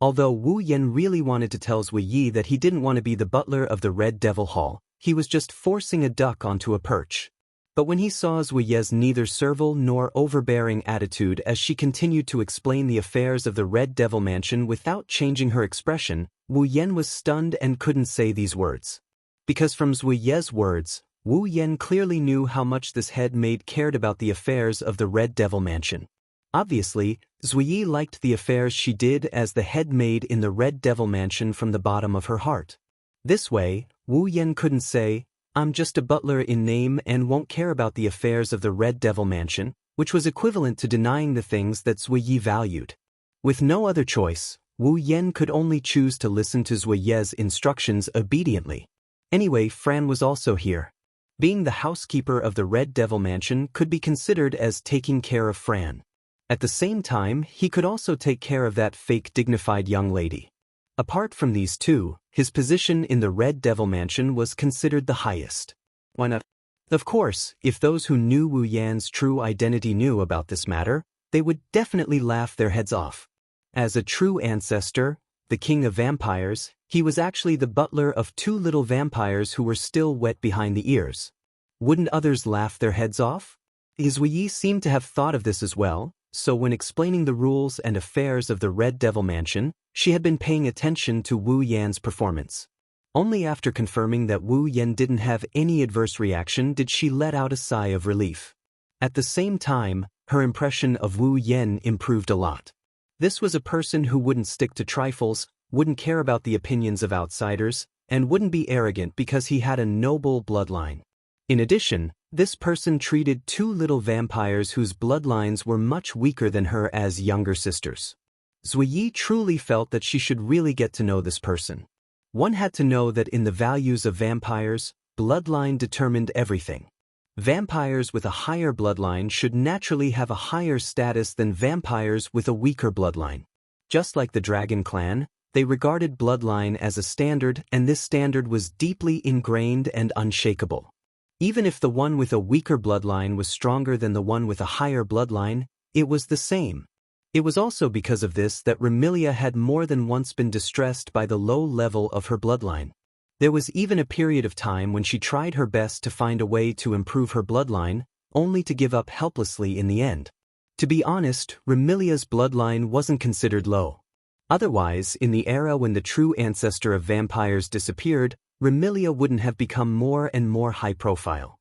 Although Wu Yan really wanted to tell Zuyi that he didn't want to be the butler of the Red Devil Hall, he was just forcing a duck onto a perch. But when he saw Zuyi's neither servile nor overbearing attitude as she continued to explain the affairs of the Red Devil Mansion without changing her expression, Wu Yan was stunned and couldn't say these words. Because from Zuyi's words, Wu Yan clearly knew how much this head maid cared about the affairs of the Red Devil Mansion. Obviously, Zuyi liked the affairs she did as the head maid in the Red Devil Mansion from the bottom of her heart. This way, Wu Yan couldn't say, "I'm just a butler in name and won't care about the affairs of the Red Devil Mansion," which was equivalent to denying the things that Zuyi valued. With no other choice, Wu Yan could only choose to listen to Zuyi's instructions obediently. Anyway, Fran was also here. Being the housekeeper of the Red Devil Mansion could be considered as taking care of Fran. At the same time, he could also take care of that fake dignified young lady. Apart from these two, his position in the Red Devil Mansion was considered the highest. Why not? Of course, if those who knew Wu Yan's true identity knew about this matter, they would definitely laugh their heads off. As a true ancestor, the king of vampires, he was actually the butler of two little vampires who were still wet behind the ears. Wouldn't others laugh their heads off? Zuyi seemed to have thought of this as well, so when explaining the rules and affairs of the Red Devil Mansion, she had been paying attention to Wu Yan's performance. Only after confirming that Wu Yan didn't have any adverse reaction did she let out a sigh of relief. At the same time, her impression of Wu Yan improved a lot. This was a person who wouldn't stick to trifles, wouldn't care about the opinions of outsiders, and wouldn't be arrogant because he had a noble bloodline. In addition, this person treated two little vampires whose bloodlines were much weaker than her as younger sisters. Zuyi truly felt that she should really get to know this person. One had to know that in the values of vampires, bloodline determined everything. Vampires with a higher bloodline should naturally have a higher status than vampires with a weaker bloodline. Just like the Dragon Clan, they regarded bloodline as a standard, and this standard was deeply ingrained and unshakable. Even if the one with a weaker bloodline was stronger than the one with a higher bloodline, it was the same. It was also because of this that Remilia had more than once been distressed by the low level of her bloodline. There was even a period of time when she tried her best to find a way to improve her bloodline, only to give up helplessly in the end. To be honest, Remilia's bloodline wasn't considered low. Otherwise, in the era when the true ancestor of vampires disappeared, Remilia wouldn't have become more and more high-profile.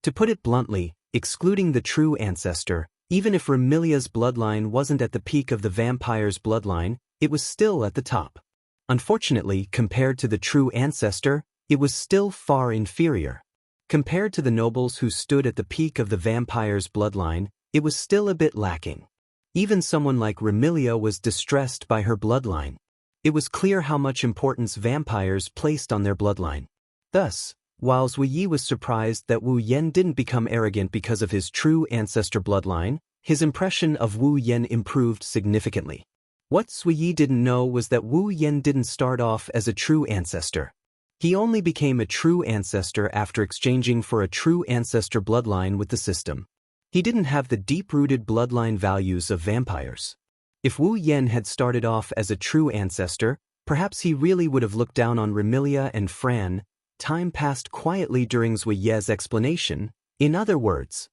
To put it bluntly, excluding the true ancestor, even if Remilia's bloodline wasn't at the peak of the vampire's bloodline, it was still at the top. Unfortunately, compared to the true ancestor, it was still far inferior. Compared to the nobles who stood at the peak of the vampire's bloodline, it was still a bit lacking. Even someone like Remilia was distressed by her bloodline. It was clear how much importance vampires placed on their bloodline. Thus, while Zuyi was surprised that Wu Yan didn't become arrogant because of his true ancestor bloodline, his impression of Wu Yan improved significantly. What Suyi didn't know was that Wu Yan didn't start off as a true ancestor. He only became a true ancestor after exchanging for a true ancestor bloodline with the system. He didn't have the deep-rooted bloodline values of vampires. If Wu Yan had started off as a true ancestor, perhaps he really would have looked down on Remilia and Fran. Time passed quietly during Zuye's explanation. In other words,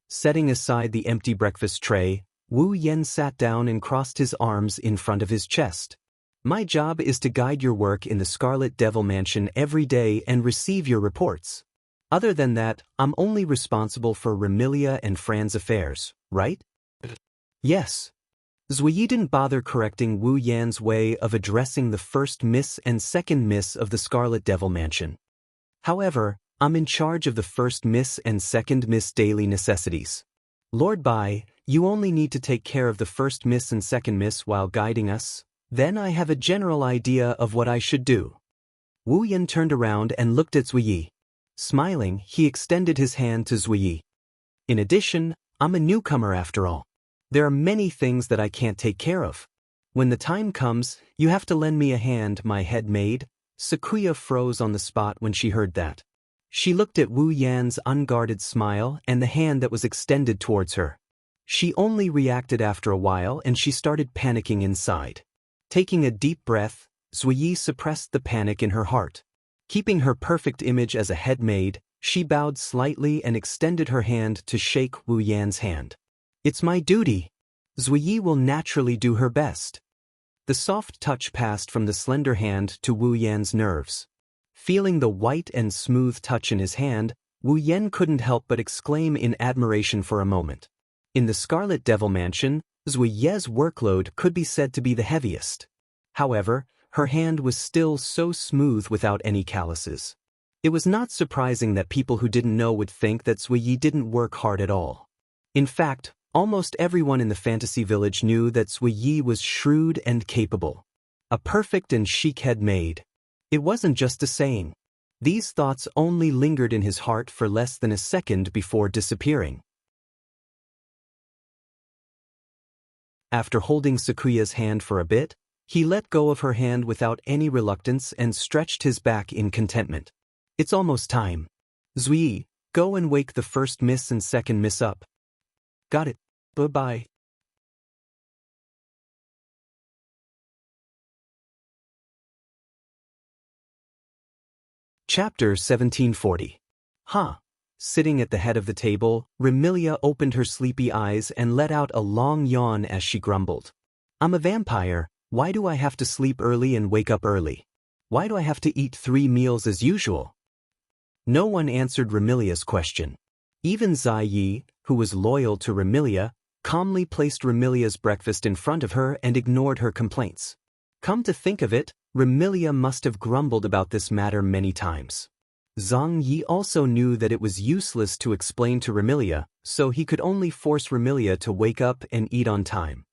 setting aside the empty breakfast tray, Wu Yan sat down and crossed his arms in front of his chest. My job is to guide your work in the Scarlet Devil Mansion every day and receive your reports. Other than that, I'm only responsible for Remilia and Fran's affairs, right? Yes. Zuyi didn't bother correcting Wu Yan's way of addressing the first miss and second miss of the Scarlet Devil Mansion. However, I'm in charge of the first miss and second miss daily necessities. Lord Bai, you only need to take care of the first miss and second miss while guiding us. Then I have a general idea of what I should do. Wu Yan turned around and looked at Zuyi. Smiling, he extended his hand to Zuyi. In addition, I'm a newcomer after all. There are many things that I can't take care of. When the time comes, you have to lend me a hand, my head maid. Sakuya froze on the spot when she heard that. She looked at Wu Yan's unguarded smile and the hand that was extended towards her. She only reacted after a while and she started panicking inside. Taking a deep breath, Zuyi suppressed the panic in her heart. Keeping her perfect image as a head maid, she bowed slightly and extended her hand to shake Wu Yan's hand. It's my duty. Zuyi will naturally do her best. The soft touch passed from the slender hand to Wu Yan's nerves. Feeling the white and smooth touch in his hand, Wu Yan couldn't help but exclaim in admiration for a moment. In the Scarlet Devil Mansion, Zuyi's workload could be said to be the heaviest. However, her hand was still so smooth without any calluses. It was not surprising that people who didn't know would think that Zuyi didn't work hard at all. In fact, almost everyone in the fantasy village knew that Zuyi was shrewd and capable. A perfect and chic head maid. It wasn't just a saying. These thoughts only lingered in his heart for less than a second before disappearing. After holding Sakuya's hand for a bit, he let go of her hand without any reluctance and stretched his back in contentment. It's almost time. Zuyi, go and wake the first miss and second miss up. Got it. Bye-bye. Chapter 1740. Sitting at the head of the table, Remilia opened her sleepy eyes and let out a long yawn as she grumbled. I'm a vampire, why do I have to sleep early and wake up early? Why do I have to eat 3 meals as usual? No one answered Remilia's question. Even Zai Yi, who was loyal to Remilia, calmly placed Remilia's breakfast in front of her and ignored her complaints. Come to think of it, Remilia must have grumbled about this matter many times. Zhang Yi also knew that it was useless to explain to Remilia, so he could only force Remilia to wake up and eat on time.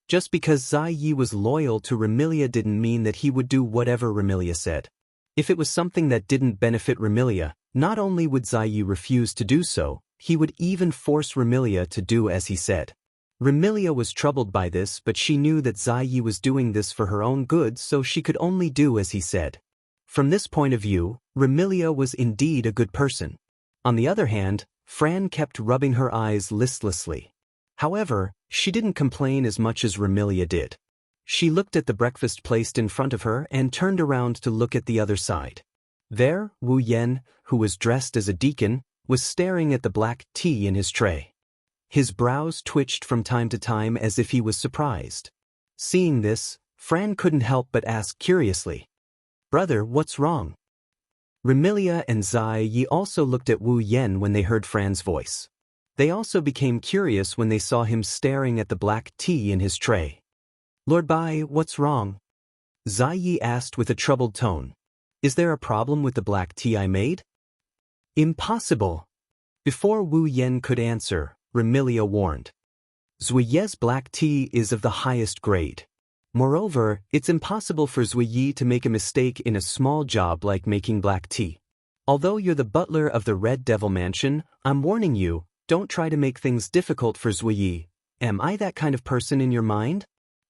Just because Zai Yi was loyal to Remilia didn't mean that he would do whatever Remilia said. If it was something that didn't benefit Remilia, not only would Zai Yi refuse to do so, he would even force Remilia to do as he said. Remilia was troubled by this, but she knew that Zai Yi was doing this for her own good, so she could only do as he said. From this point of view, Remilia was indeed a good person. On the other hand, Fran kept rubbing her eyes listlessly. However, she didn't complain as much as Remilia did. She looked at the breakfast placed in front of her and turned around to look at the other side. There, Wu Yan, who was dressed as a deacon, was staring at the black tea in his tray. His brows twitched from time to time as if he was surprised. Seeing this, Fran couldn't help but ask curiously, "Brother, what's wrong?" Remilia and Zai Yi also looked at Wu Yan when they heard Fran's voice. They also became curious when they saw him staring at the black tea in his tray. "Lord Bai, what's wrong?" Zai Yi asked with a troubled tone. "Is there a problem with the black tea I made?" "Impossible." Before Wu Yan could answer, Remilia warned. Zuye's black tea is of the highest grade. Moreover, it's impossible for Zuyi to make a mistake in a small job like making black tea. Although you're the butler of the Red Devil Mansion, I'm warning you, don't try to make things difficult for Zuyi. Am I that kind of person in your mind?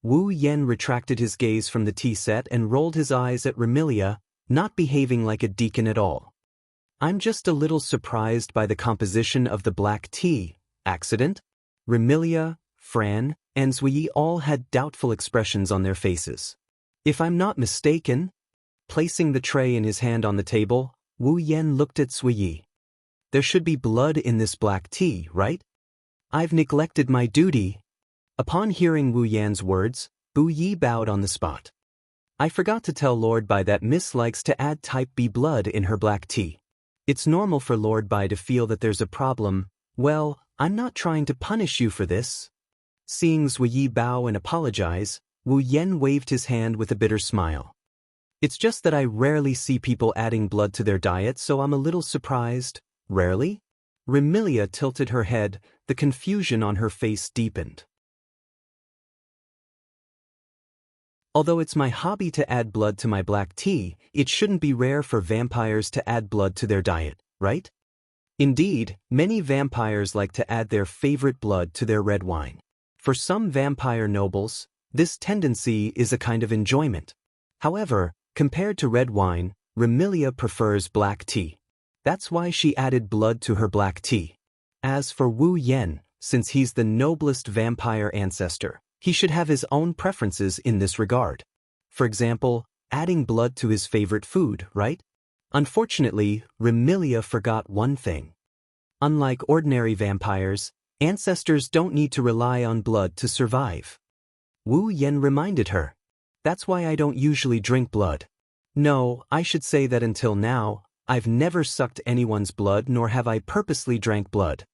Wu Yen retracted his gaze from the tea set and rolled his eyes at Remilia, not behaving like a deacon at all. I'm just a little surprised by the composition of the black tea. Accident? Remilia, Fran, and Zui all had doubtful expressions on their faces. If I'm not mistaken, placing the tray in his hand on the table, Wu Yen looked at Zui. There should be blood in this black tea, right? I've neglected my duty. Upon hearing Wu Yan's words, Bu Yi bowed on the spot. I forgot to tell Lord Bai that Miss likes to add type B blood in her black tea. It's normal for Lord Bai to feel that there's a problem. Well, I'm not trying to punish you for this. Seeing Zui Yi bow and apologize, Wu Yen waved his hand with a bitter smile. It's just that I rarely see people adding blood to their diet, so I'm a little surprised. Rarely? Remilia tilted her head, the confusion on her face deepened. Although it's my hobby to add blood to my black tea, it shouldn't be rare for vampires to add blood to their diet, right? Indeed, many vampires like to add their favorite blood to their red wine. For some vampire nobles, this tendency is a kind of enjoyment. However, compared to red wine, Remilia prefers black tea. That's why she added blood to her black tea. As for Wu Yen, since he's the noblest vampire ancestor, he should have his own preferences in this regard. For example, adding blood to his favorite food, right? Unfortunately, Remilia forgot one thing. Unlike ordinary vampires, ancestors don't need to rely on blood to survive. Wu Yen reminded her. That's why I don't usually drink blood. No, I should say that until now, I've never sucked anyone's blood, nor have I purposely drank blood.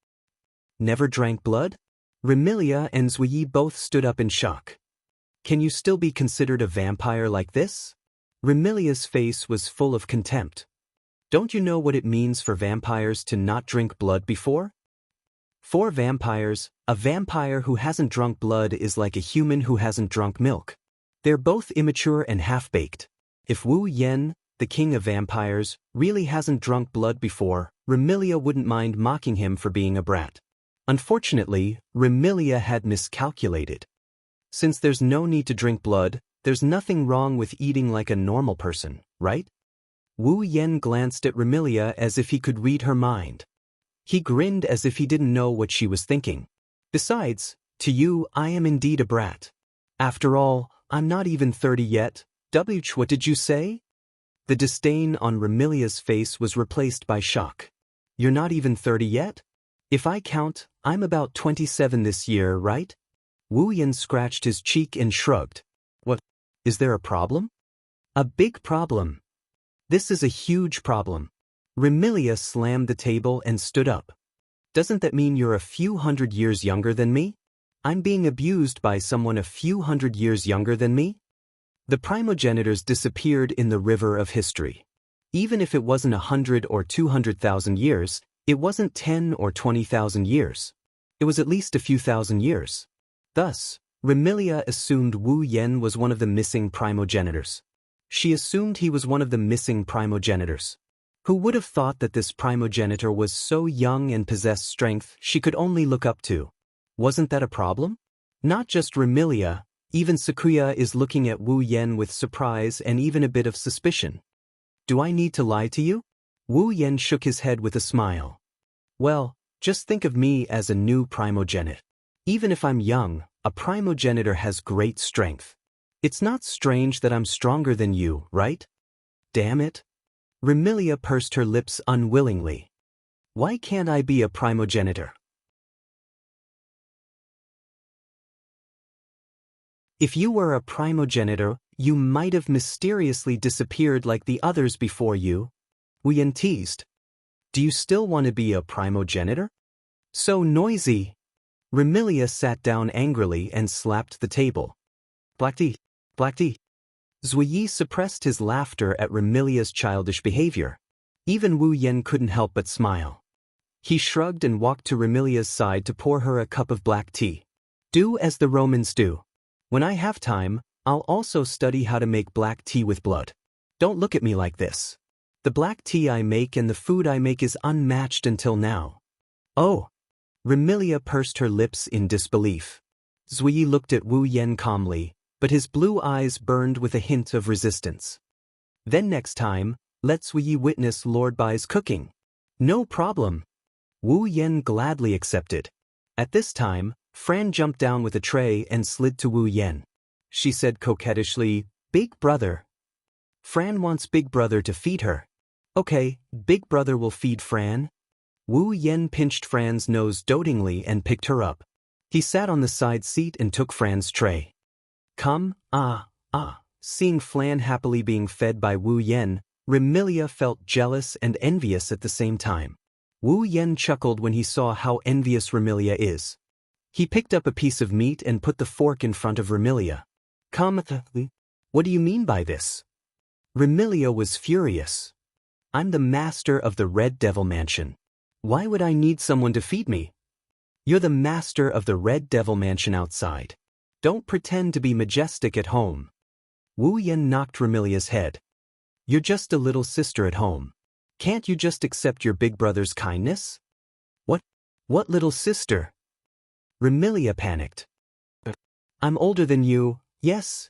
Never drank blood? Remilia and Zui Yi both stood up in shock. Can you still be considered a vampire like this? Remilia's face was full of contempt. Don't you know what it means for vampires to not drink blood before? For vampires, a vampire who hasn't drunk blood is like a human who hasn't drunk milk. They're both immature and half-baked. If Wu Yen, the king of vampires, really hasn't drunk blood before, Remilia wouldn't mind mocking him for being a brat. Unfortunately, Remilia had miscalculated. Since there's no need to drink blood, there's nothing wrong with eating like a normal person, right? Wu Yen glanced at Remilia as if he could read her mind. He grinned as if he didn't know what she was thinking. Besides, to you, I am indeed a brat. After all, I'm not even 30 yet. What did you say? The disdain on Remilia's face was replaced by shock. You're not even 30 yet? If I count, I'm about 27 this year, right? Wu Yen scratched his cheek and shrugged. What? Is there a problem? A big problem. This is a huge problem. Remilia slammed the table and stood up. Doesn't that mean you're a few hundred years younger than me? I'm being abused by someone a few hundred years younger than me? The primogenitors disappeared in the river of history. Even if it wasn't 100 or 200,000 years, it wasn't 10 or 20,000 years. It was at least a few thousand years. Thus, Remilia assumed Wu Yen was one of the missing primogenitors. She assumed he was one of the missing primogenitors. Who would have thought that this primogenitor was so young and possessed strength she could only look up to? Wasn't that a problem? Not just Remilia, even Sakuya is looking at Wu Yen with surprise and even a bit of suspicion. Do I need to lie to you? Wu Yen shook his head with a smile. Well, just think of me as a new primogenite. Even if I'm young, a primogenitor has great strength. It's not strange that I'm stronger than you, right? Damn it. Remilia pursed her lips unwillingly. Why can't I be a primogenitor? If you were a primogenitor, you might have mysteriously disappeared like the others before you. Wu Yen teased. Do you still want to be a primogenitor? So noisy. Remilia sat down angrily and slapped the table. Black tea, black tea. Zui Yi suppressed his laughter at Remilia's childish behavior. Even Wu Yen couldn't help but smile. He shrugged and walked to Remilia's side to pour her a cup of black tea. Do as the Romans do. When I have time, I'll also study how to make black tea with blood. Don't look at me like this. The black tea I make and the food I make is unmatched until now. Oh. Remilia pursed her lips in disbelief. Zui Yi looked at Wu Yen calmly. but his blue eyes burned with a hint of resistance. Then next time, let Sui Yi witness Lord Bai's cooking. No problem. Wu Yan gladly accepted. At this time, Fran jumped down with a tray and slid to Wu Yan. She said coquettishly, "Big brother." Fran wants Big Brother to feed her. Okay, Big Brother will feed Fran. Wu Yan pinched Fran's nose dotingly and picked her up. He sat on the side seat and took Fran's tray. Come, Seeing Fran happily being fed by Wu Yan, Remilia felt jealous and envious at the same time. Wu Yan chuckled when he saw how envious Remilia is. He picked up a piece of meat and put the fork in front of Remilia. Come, what do you mean by this? Remilia was furious. I'm the master of the Red Devil Mansion. Why would I need someone to feed me? You're the master of the Red Devil Mansion outside. Don't pretend to be majestic at home. Wu Yan knocked Remilia's head. You're just a little sister at home. Can't you just accept your big brother's kindness? What little sister? Remilia panicked. I'm older than you. Yes.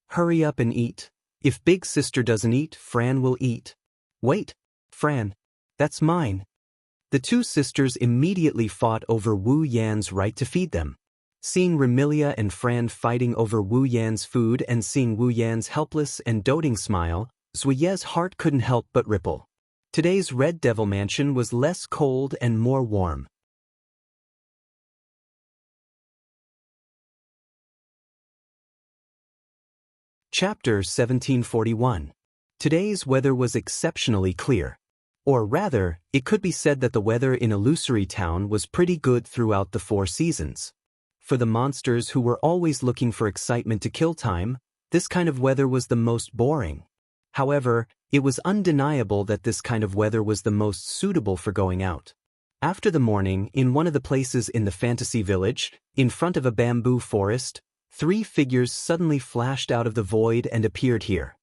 Hurry up and eat. If big sister doesn't eat, Fran will eat. Wait, Fran, that's mine. The two sisters immediately fought over Wu Yan's right to feed them. Seeing Remilia and Fran fighting over Wu Yan's food and seeing Wu Yan's helpless and doting smile, Zuye's heart couldn't help but ripple. Today's Red Devil Mansion was less cold and more warm. Chapter 1741. Today's weather was exceptionally clear. Or rather, it could be said that the weather in Illusory Town was pretty good throughout the 4 seasons. For the monsters who were always looking for excitement to kill time, this kind of weather was the most boring. However, it was undeniable that this kind of weather was the most suitable for going out. After the morning, in one of the places in the fantasy village, in front of a bamboo forest, 3 figures suddenly flashed out of the void and appeared here.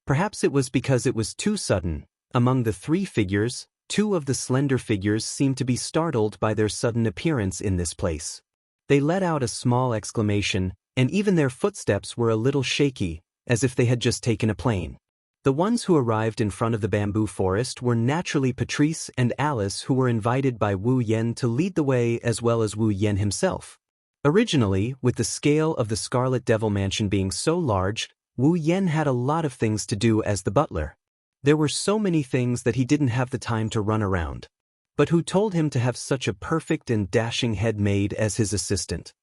Perhaps it was because it was too sudden. Among the 3 figures, 2 of the slender figures seemed to be startled by their sudden appearance in this place. They let out a small exclamation, and even their footsteps were a little shaky, as if they had just taken a plane. The ones who arrived in front of the bamboo forest were naturally Patrice and Alice, who were invited by Wu Yan to lead the way, as well as Wu Yan himself. Originally, with the scale of the Scarlet Devil Mansion being so large, Wu Yan had a lot of things to do as the butler. There were so many things that he didn't have the time to run around. But who told him to have such a perfect and dashing head maid as his assistant?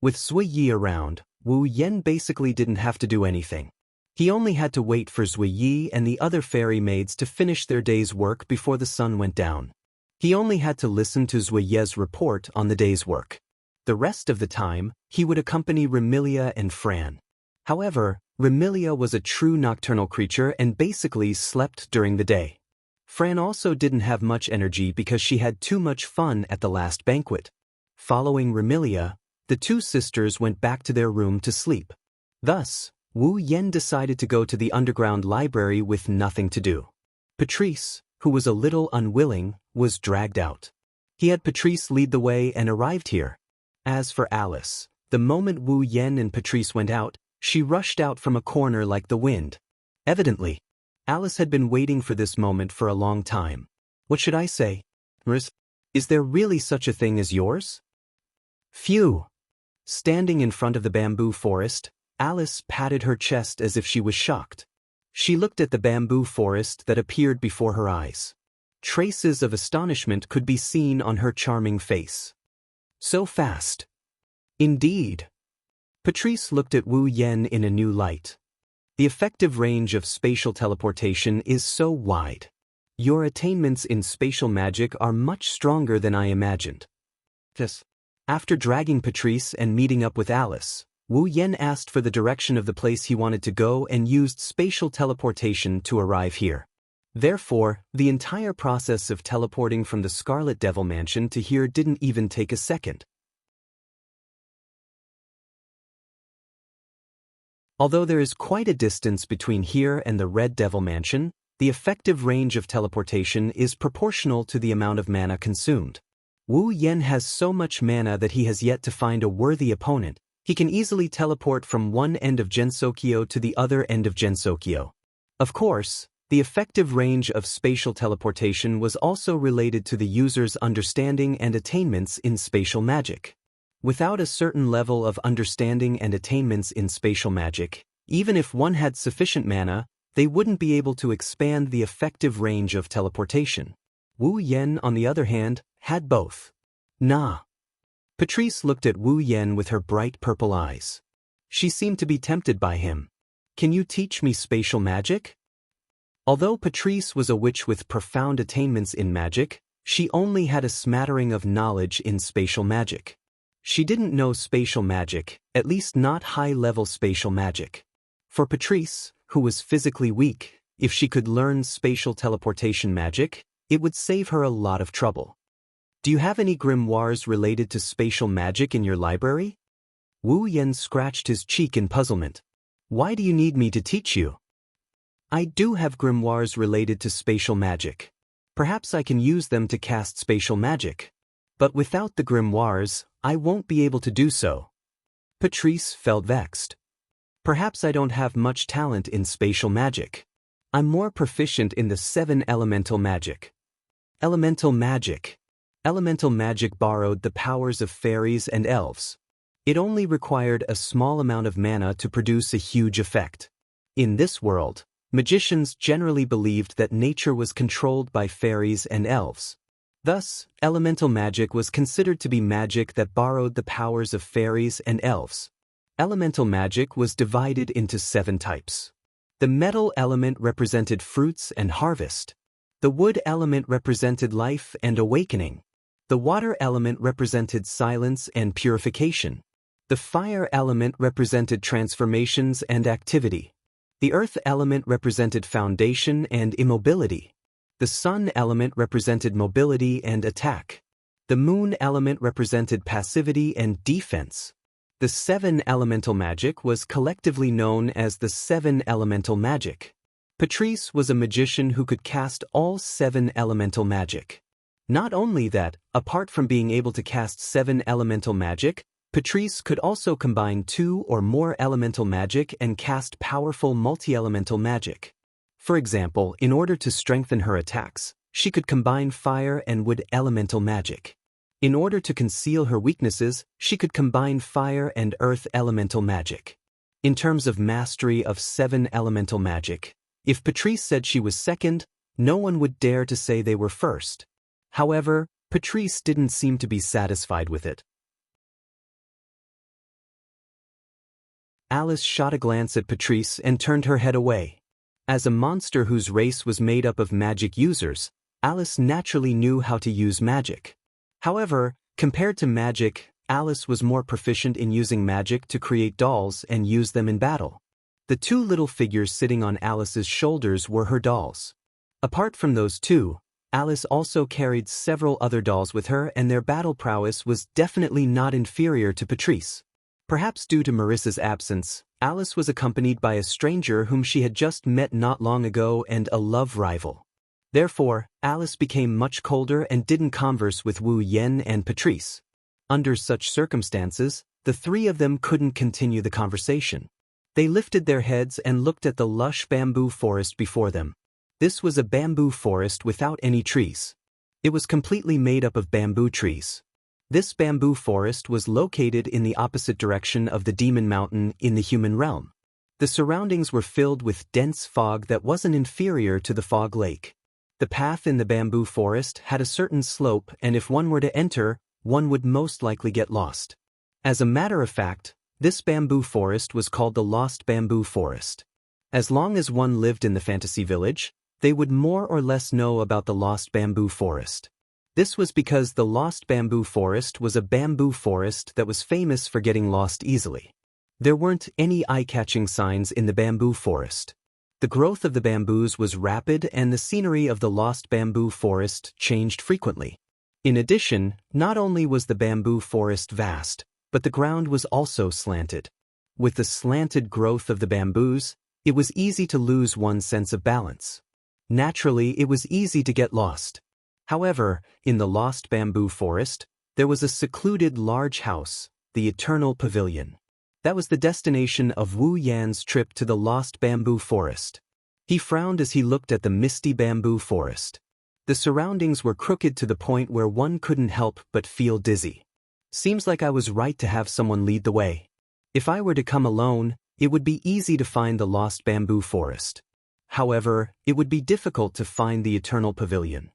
With Sui Yi around, Wu Yan basically didn't have to do anything. He only had to wait for Sui Yi and the other fairy maids to finish their day's work before the sun went down. He only had to listen to Sui Yi's report on the day's work. The rest of the time, he would accompany Remilia and Fran. However, Remilia was a true nocturnal creature and basically slept during the day. Fran also didn't have much energy because she had too much fun at the last banquet. Following Remilia, the 2 sisters went back to their room to sleep. Thus, Wu Yan decided to go to the underground library with nothing to do. Patrice, who was a little unwilling, was dragged out. He had Patrice lead the way and arrived here. As for Alice, the moment Wu Yan and Patrice went out, she rushed out from a corner like the wind. Evidently, Alice had been waiting for this moment for a long time. What should I say? Is there really such a thing as yours? Phew! Standing in front of the bamboo forest, Alice patted her chest as if she was shocked. She looked at the bamboo forest that appeared before her eyes. Traces of astonishment could be seen on her charming face. So fast. Indeed. Patrice looked at Wu Yan in a new light. The effective range of spatial teleportation is so wide. Your attainments in spatial magic are much stronger than I imagined. After dragging Patrice and meeting up with Alice, Wu Yan asked for the direction of the place he wanted to go and used spatial teleportation to arrive here. Therefore, the entire process of teleporting from the Scarlet Devil Mansion to here didn't even take a second. Although there is quite a distance between here and the Red Devil Mansion, the effective range of teleportation is proportional to the amount of mana consumed. Wu Yan has so much mana that he has yet to find a worthy opponent. He can easily teleport from one end of Gensokyo to the other end of Gensokyo. Of course, the effective range of spatial teleportation was also related to the user's understanding and attainments in spatial magic. Without a certain level of understanding and attainments in spatial magic, even if one had sufficient mana, they wouldn't be able to expand the effective range of teleportation. Wu Yen, on the other hand, had both. Nah. Patrice looked at Wu Yen with her bright purple eyes. She seemed to be tempted by him. Can you teach me spatial magic? Although Patrice was a witch with profound attainments in magic, she only had a smattering of knowledge in spatial magic. She didn't know spatial magic, at least not high-level spatial magic. For Patrice, who was physically weak, if she could learn spatial teleportation magic, it would save her a lot of trouble. Do you have any grimoires related to spatial magic in your library? Wu Yen scratched his cheek in puzzlement. Why do you need me to teach you? I do have grimoires related to spatial magic. Perhaps I can use them to cast spatial magic. But without the grimoires, I won't be able to do so. Patrice felt vexed. Perhaps I don't have much talent in spatial magic. I'm more proficient in the 7 elemental magic. Elemental magic. Elemental magic borrowed the powers of fairies and elves. It only required a small amount of mana to produce a huge effect. In this world, magicians generally believed that nature was controlled by fairies and elves. Thus, elemental magic was considered to be magic that borrowed the powers of fairies and elves. Elemental magic was divided into 7 types. The metal element represented fruits and harvest. The wood element represented life and awakening. The water element represented silence and purification. The fire element represented transformations and activity. The earth element represented foundation and immobility. The sun element represented mobility and attack. The moon element represented passivity and defense. The 7 elemental magic was collectively known as the 7 elemental magic. Patrice was a magician who could cast all 7 elemental magic. Not only that, apart from being able to cast 7 elemental magic, Patrice could also combine 2 or more elemental magic and cast powerful multi-elemental magic. For example, in order to strengthen her attacks, she could combine fire and wood elemental magic. In order to conceal her weaknesses, she could combine fire and earth elemental magic. In terms of mastery of 7 elemental magic, if Patrice said she was second, no one would dare to say they were first. However, Patrice didn't seem to be satisfied with it. Alice shot a glance at Patrice and turned her head away. As a monster whose race was made up of magic users, Alice naturally knew how to use magic. However, compared to magic, Alice was more proficient in using magic to create dolls and use them in battle. The 2 little figures sitting on Alice's shoulders were her dolls. Apart from those 2, Alice also carried several other dolls with her, and their battle prowess was definitely not inferior to Patrice. Perhaps due to Marissa's absence, Alice was accompanied by a stranger whom she had just met not long ago and a love rival. Therefore, Alice became much colder and didn't converse with Wu Yen and Patrice. Under such circumstances, the 3 of them couldn't continue the conversation. They lifted their heads and looked at the lush bamboo forest before them. This was a bamboo forest without any trees. It was completely made up of bamboo trees. This bamboo forest was located in the opposite direction of the Demon Mountain in the human realm. The surroundings were filled with dense fog that wasn't inferior to the fog lake. The path in the bamboo forest had a certain slope, and if one were to enter, one would most likely get lost. As a matter of fact, this bamboo forest was called the Lost Bamboo Forest. As long as one lived in the fantasy village, they would more or less know about the Lost Bamboo Forest. This was because the Lost Bamboo Forest was a bamboo forest that was famous for getting lost easily. There weren't any eye-catching signs in the bamboo forest. The growth of the bamboos was rapid and the scenery of the Lost Bamboo Forest changed frequently. In addition, not only was the bamboo forest vast, but the ground was also slanted. With the slanted growth of the bamboos, it was easy to lose one's sense of balance. Naturally, it was easy to get lost. However, in the Lost Bamboo Forest, there was a secluded large house, the Eternal Pavilion. That was the destination of Wu Yan's trip to the lost bamboo forest. He frowned as he looked at the misty bamboo forest. The surroundings were crooked to the point where one couldn't help but feel dizzy. Seems like I was right to have someone lead the way. If I were to come alone, it would be easy to find the lost bamboo forest. However, it would be difficult to find the eternal pavilion.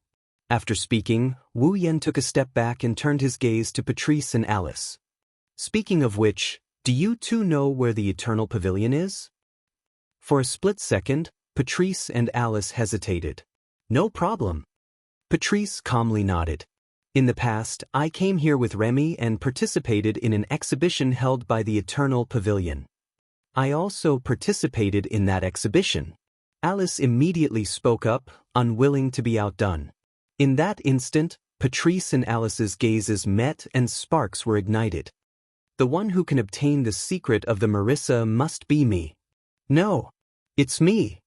After speaking, Wu Yan took a step back and turned his gaze to Patrice and Alice. Speaking of which, do you two know where the eternal pavilion is? For a split second, Patrice and Alice hesitated. No problem. Patrice calmly nodded. In the past, I came here with Remy and participated in an exhibition held by the Eternal Pavilion. I also participated in that exhibition. Alice immediately spoke up, unwilling to be outdone. In that instant, Patrice and Alice's gazes met and sparks were ignited. The one who can obtain the secret of the Marissa must be me. No, it's me.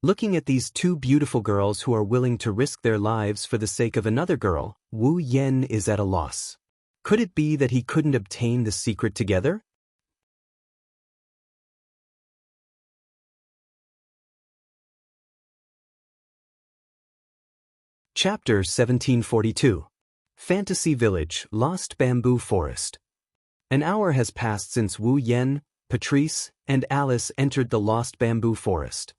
Looking at these two beautiful girls who are willing to risk their lives for the sake of another girl, Wu Yan is at a loss. Could it be that he couldn't obtain the secret together? Chapter 1742. Fantasy Village, Lost Bamboo Forest. An hour has passed since Wu Yan, Patrice, and Alice entered the Lost Bamboo Forest.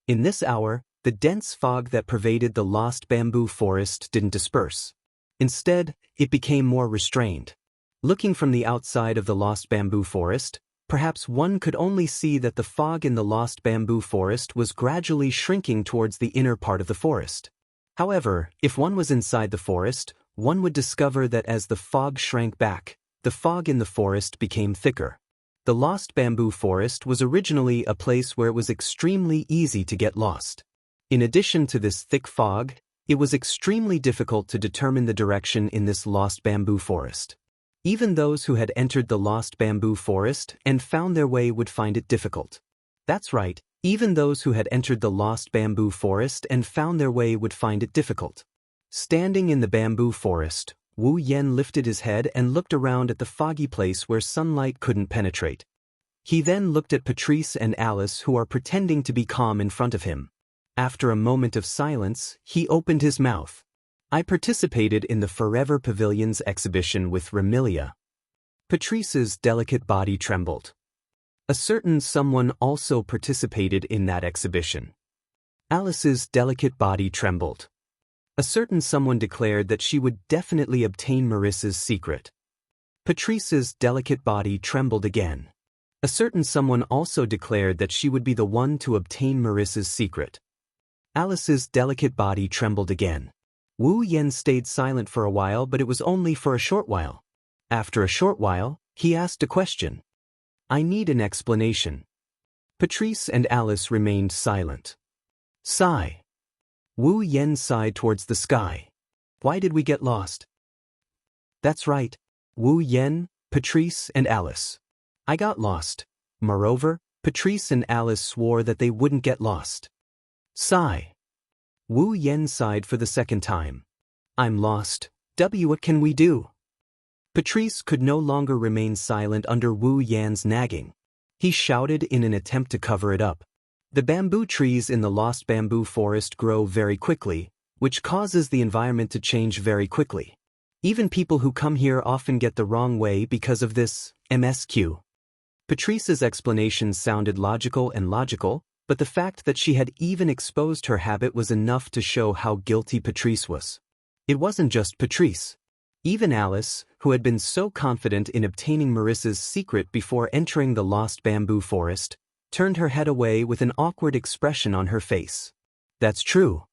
In this hour, the dense fog that pervaded the Lost Bamboo Forest didn't disperse. Instead, it became more restrained. Looking from the outside of the Lost Bamboo Forest, perhaps one could only see that the fog in the Lost Bamboo Forest was gradually shrinking towards the inner part of the forest. However, if one was inside the forest, one would discover that as the fog shrank back, the fog in the forest became thicker. The Lost Bamboo Forest was originally a place where it was extremely easy to get lost. In addition to this thick fog, it was extremely difficult to determine the direction in this Lost Bamboo Forest. Even those who had entered the Lost Bamboo Forest and found their way would find it difficult. That's right, even those who had entered the Lost Bamboo Forest and found their way would find it difficult. Standing in the bamboo forest, Wu Yan lifted his head and looked around at the foggy place where sunlight couldn't penetrate. He then looked at Patrice and Alice who are pretending to be calm in front of him. After a moment of silence, he opened his mouth. I participated in the Forever Pavilion's exhibition with Remilia. Patrice's delicate body trembled. A certain someone also participated in that exhibition. Alice's delicate body trembled. A certain someone declared that she would definitely obtain Marissa's secret. Patrice's delicate body trembled again. A certain someone also declared that she would be the one to obtain Marissa's secret. Alice's delicate body trembled again. Wu Yan stayed silent for a while, but it was only for a short while. After a short while, he asked a question. I need an explanation. Patrice and Alice remained silent. Sigh. Wu Yan sighed towards the sky. Why did we get lost? That's right. Wu Yan, Patrice, and Alice. I got lost. Moreover, Patrice and Alice swore that they wouldn't get lost. Sigh. Wu Yan sighed for the second time. I'm lost. What can we do? Patrice could no longer remain silent under Wu Yan's nagging. He shouted in an attempt to cover it up. The bamboo trees in the Lost Bamboo Forest grow very quickly, which causes the environment to change very quickly. Even people who come here often get the wrong way because of this MSQ. Patrice's explanation sounded logical, but the fact that she had even exposed her habit was enough to show how guilty Patrice was. It wasn't just Patrice. Even Alice, who had been so confident in obtaining Marissa's secret before entering the Lost Bamboo Forest, turned her head away with an awkward expression on her face. That's true.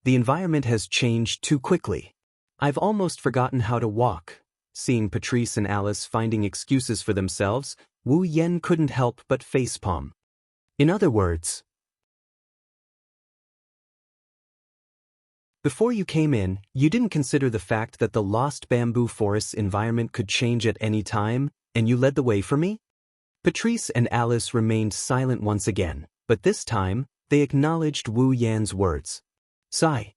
The environment has changed too quickly. I've almost forgotten how to walk. Seeing Patrice and Alice finding excuses for themselves, Wu Yan couldn't help but facepalm. In other words, before you came in, you didn't consider the fact that the Lost Bamboo Forest's environment could change at any time, and you led the way for me? Patrice and Alice remained silent once again, but this time, they acknowledged Wu Yan's words. Sigh.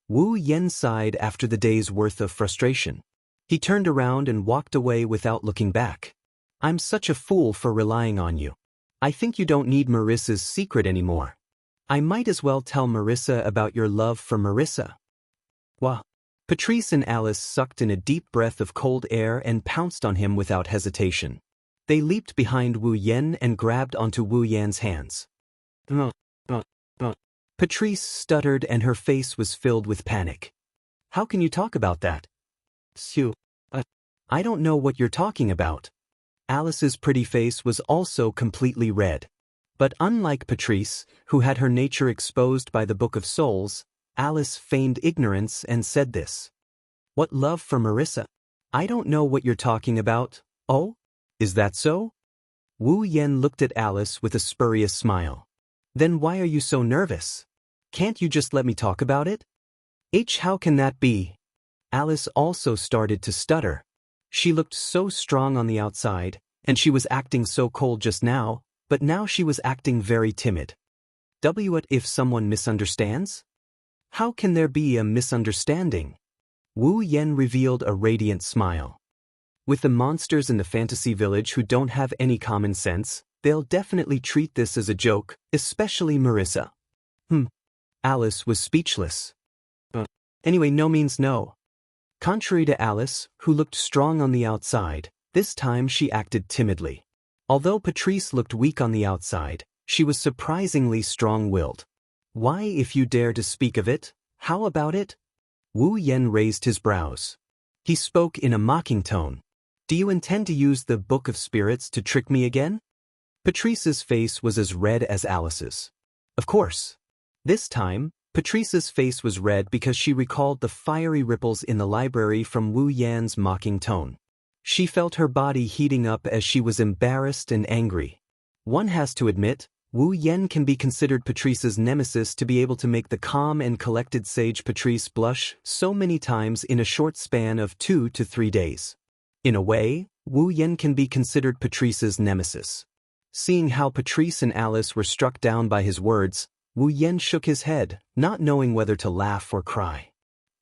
Wu Yan sighed after the day's worth of frustration. He turned around and walked away without looking back. I'm such a fool for relying on you. I think you don't need Marissa's secret anymore. I might as well tell Marissa about your love for Marissa. Wah. Patrice and Alice sucked in a deep breath of cold air and pounced on him without hesitation. They leaped behind Wu Yan and grabbed onto Wu Yan's hands. Patrice stuttered and her face was filled with panic. How can you talk about that? I don't know what you're talking about. Alice's pretty face was also completely red. But unlike Patrice, who had her nature exposed by the Book of Souls, Alice feigned ignorance and said this. What love for Marissa? I don't know what you're talking about. Oh? Is that so? Wu Yan looked at Alice with a spurious smile. Then why are you so nervous? Can't you just let me talk about it? How can that be? Alice also started to stutter. She looked so strong on the outside, and she was acting so cold just now, but now she was acting very timid. What if someone misunderstands? How can there be a misunderstanding? Wu Yan revealed a radiant smile. With the monsters in the fantasy village who don't have any common sense, they'll definitely treat this as a joke, especially Marissa. Alice was speechless. Anyway, no means no. Contrary to Alice, who looked strong on the outside, this time she acted timidly. Although Patrice looked weak on the outside, she was surprisingly strong-willed. Why, if you dare to speak of it, how about it? Wu Yan raised his brows. He spoke in a mocking tone. Do you intend to use the Book of Spirits to trick me again? Patrice's face was as red as Alice's. Of course. This time, Patrice's face was red because she recalled the fiery ripples in the library from Wu Yan's mocking tone. She felt her body heating up as she was embarrassed and angry. One has to admit, Wu Yan can be considered Patrice's nemesis to be able to make the calm and collected sage Patrice blush so many times in a short span of 2 to 3 days. In a way, Wu Yan can be considered Patrice's nemesis. Seeing how Patrice and Alice were struck down by his words, Wu Yan shook his head, not knowing whether to laugh or cry.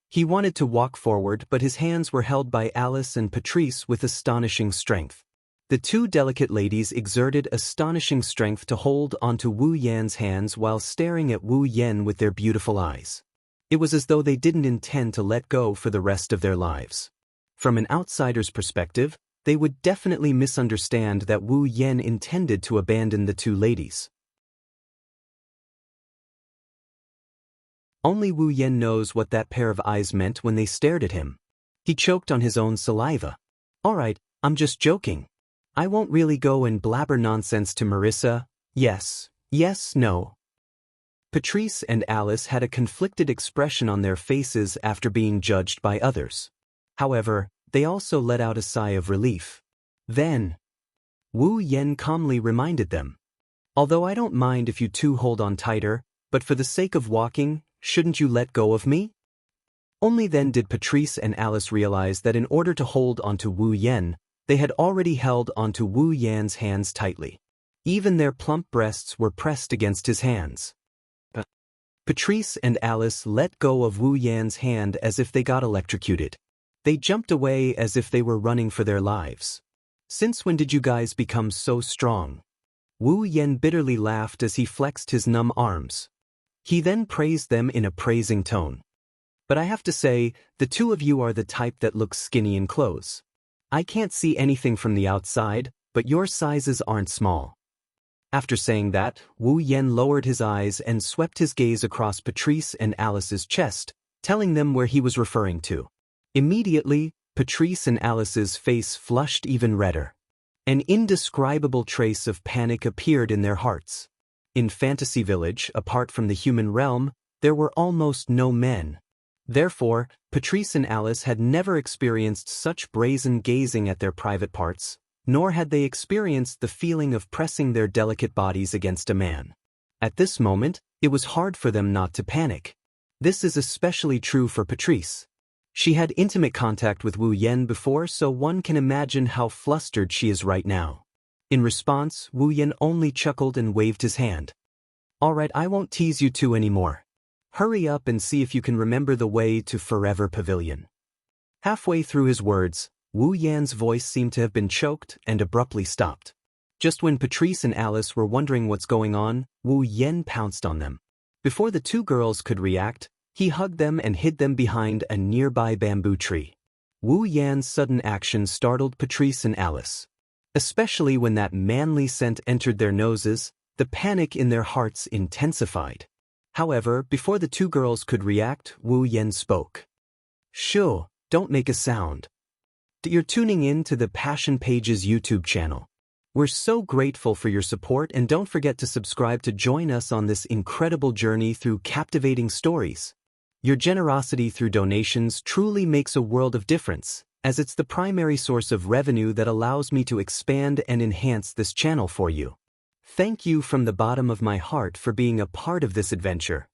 He wanted to walk forward, but his hands were held by Alice and Patrice with astonishing strength. The two delicate ladies exerted astonishing strength to hold onto Wu Yan's hands while staring at Wu Yan with their beautiful eyes. It was as though they didn't intend to let go for the rest of their lives. From an outsider's perspective, they would definitely misunderstand that Wu Yan intended to abandon the two ladies. Only Wu Yan knows what that pair of eyes meant when they stared at him. He choked on his own saliva. All right, I'm just joking. I won't really go and blabber nonsense to Marissa. Yes, no. Patrice and Alice had a conflicted expression on their faces after being judged by others. However, they also let out a sigh of relief. Then, Wu Yan calmly reminded them. Although I don't mind if you two hold on tighter, but for the sake of walking, shouldn't you let go of me? Only then did Patrice and Alice realize that in order to hold onto Wu Yan, they had already held onto Wu Yan's hands tightly. Even their plump breasts were pressed against his hands. Patrice and Alice let go of Wu Yan's hand as if they got electrocuted. They jumped away as if they were running for their lives. Since when did you guys become so strong? Wu Yan bitterly laughed as he flexed his numb arms. He then praised them in a praising tone. But I have to say, the two of you are the type that looks skinny in clothes. I can't see anything from the outside, but your sizes aren't small. After saying that, Wu Yan lowered his eyes and swept his gaze across Patrice and Alice's chest, telling them where he was referring to. Immediately, Patrice and Alice's face flushed even redder. An indescribable trace of panic appeared in their hearts. In Fantasy Village, apart from the human realm, there were almost no men. Therefore, Patrice and Alice had never experienced such brazen gazing at their private parts, nor had they experienced the feeling of pressing their delicate bodies against a man. At this moment, it was hard for them not to panic. This is especially true for Patrice. She had intimate contact with Wu Yan before, so one can imagine how flustered she is right now. In response, Wu Yan only chuckled and waved his hand. All right, I won't tease you two anymore. Hurry up and see if you can remember the way to Forever Pavilion. Halfway through his words, Wu Yan's voice seemed to have been choked and abruptly stopped. Just when Patrice and Alice were wondering what's going on, Wu Yan pounced on them. Before the two girls could react, he hugged them and hid them behind a nearby bamboo tree. Wu Yan's sudden action startled Patrice and Alice. Especially when that manly scent entered their noses, the panic in their hearts intensified. However, before the two girls could react, Wu Yan spoke. "Shoo, don't make a sound. You're tuning in to the Passion Pages YouTube channel. We're so grateful for your support, and don't forget to subscribe to join us on this incredible journey through captivating stories. Your generosity through donations truly makes a world of difference, as it's the primary source of revenue that allows me to expand and enhance this channel for you. Thank you from the bottom of my heart for being a part of this adventure.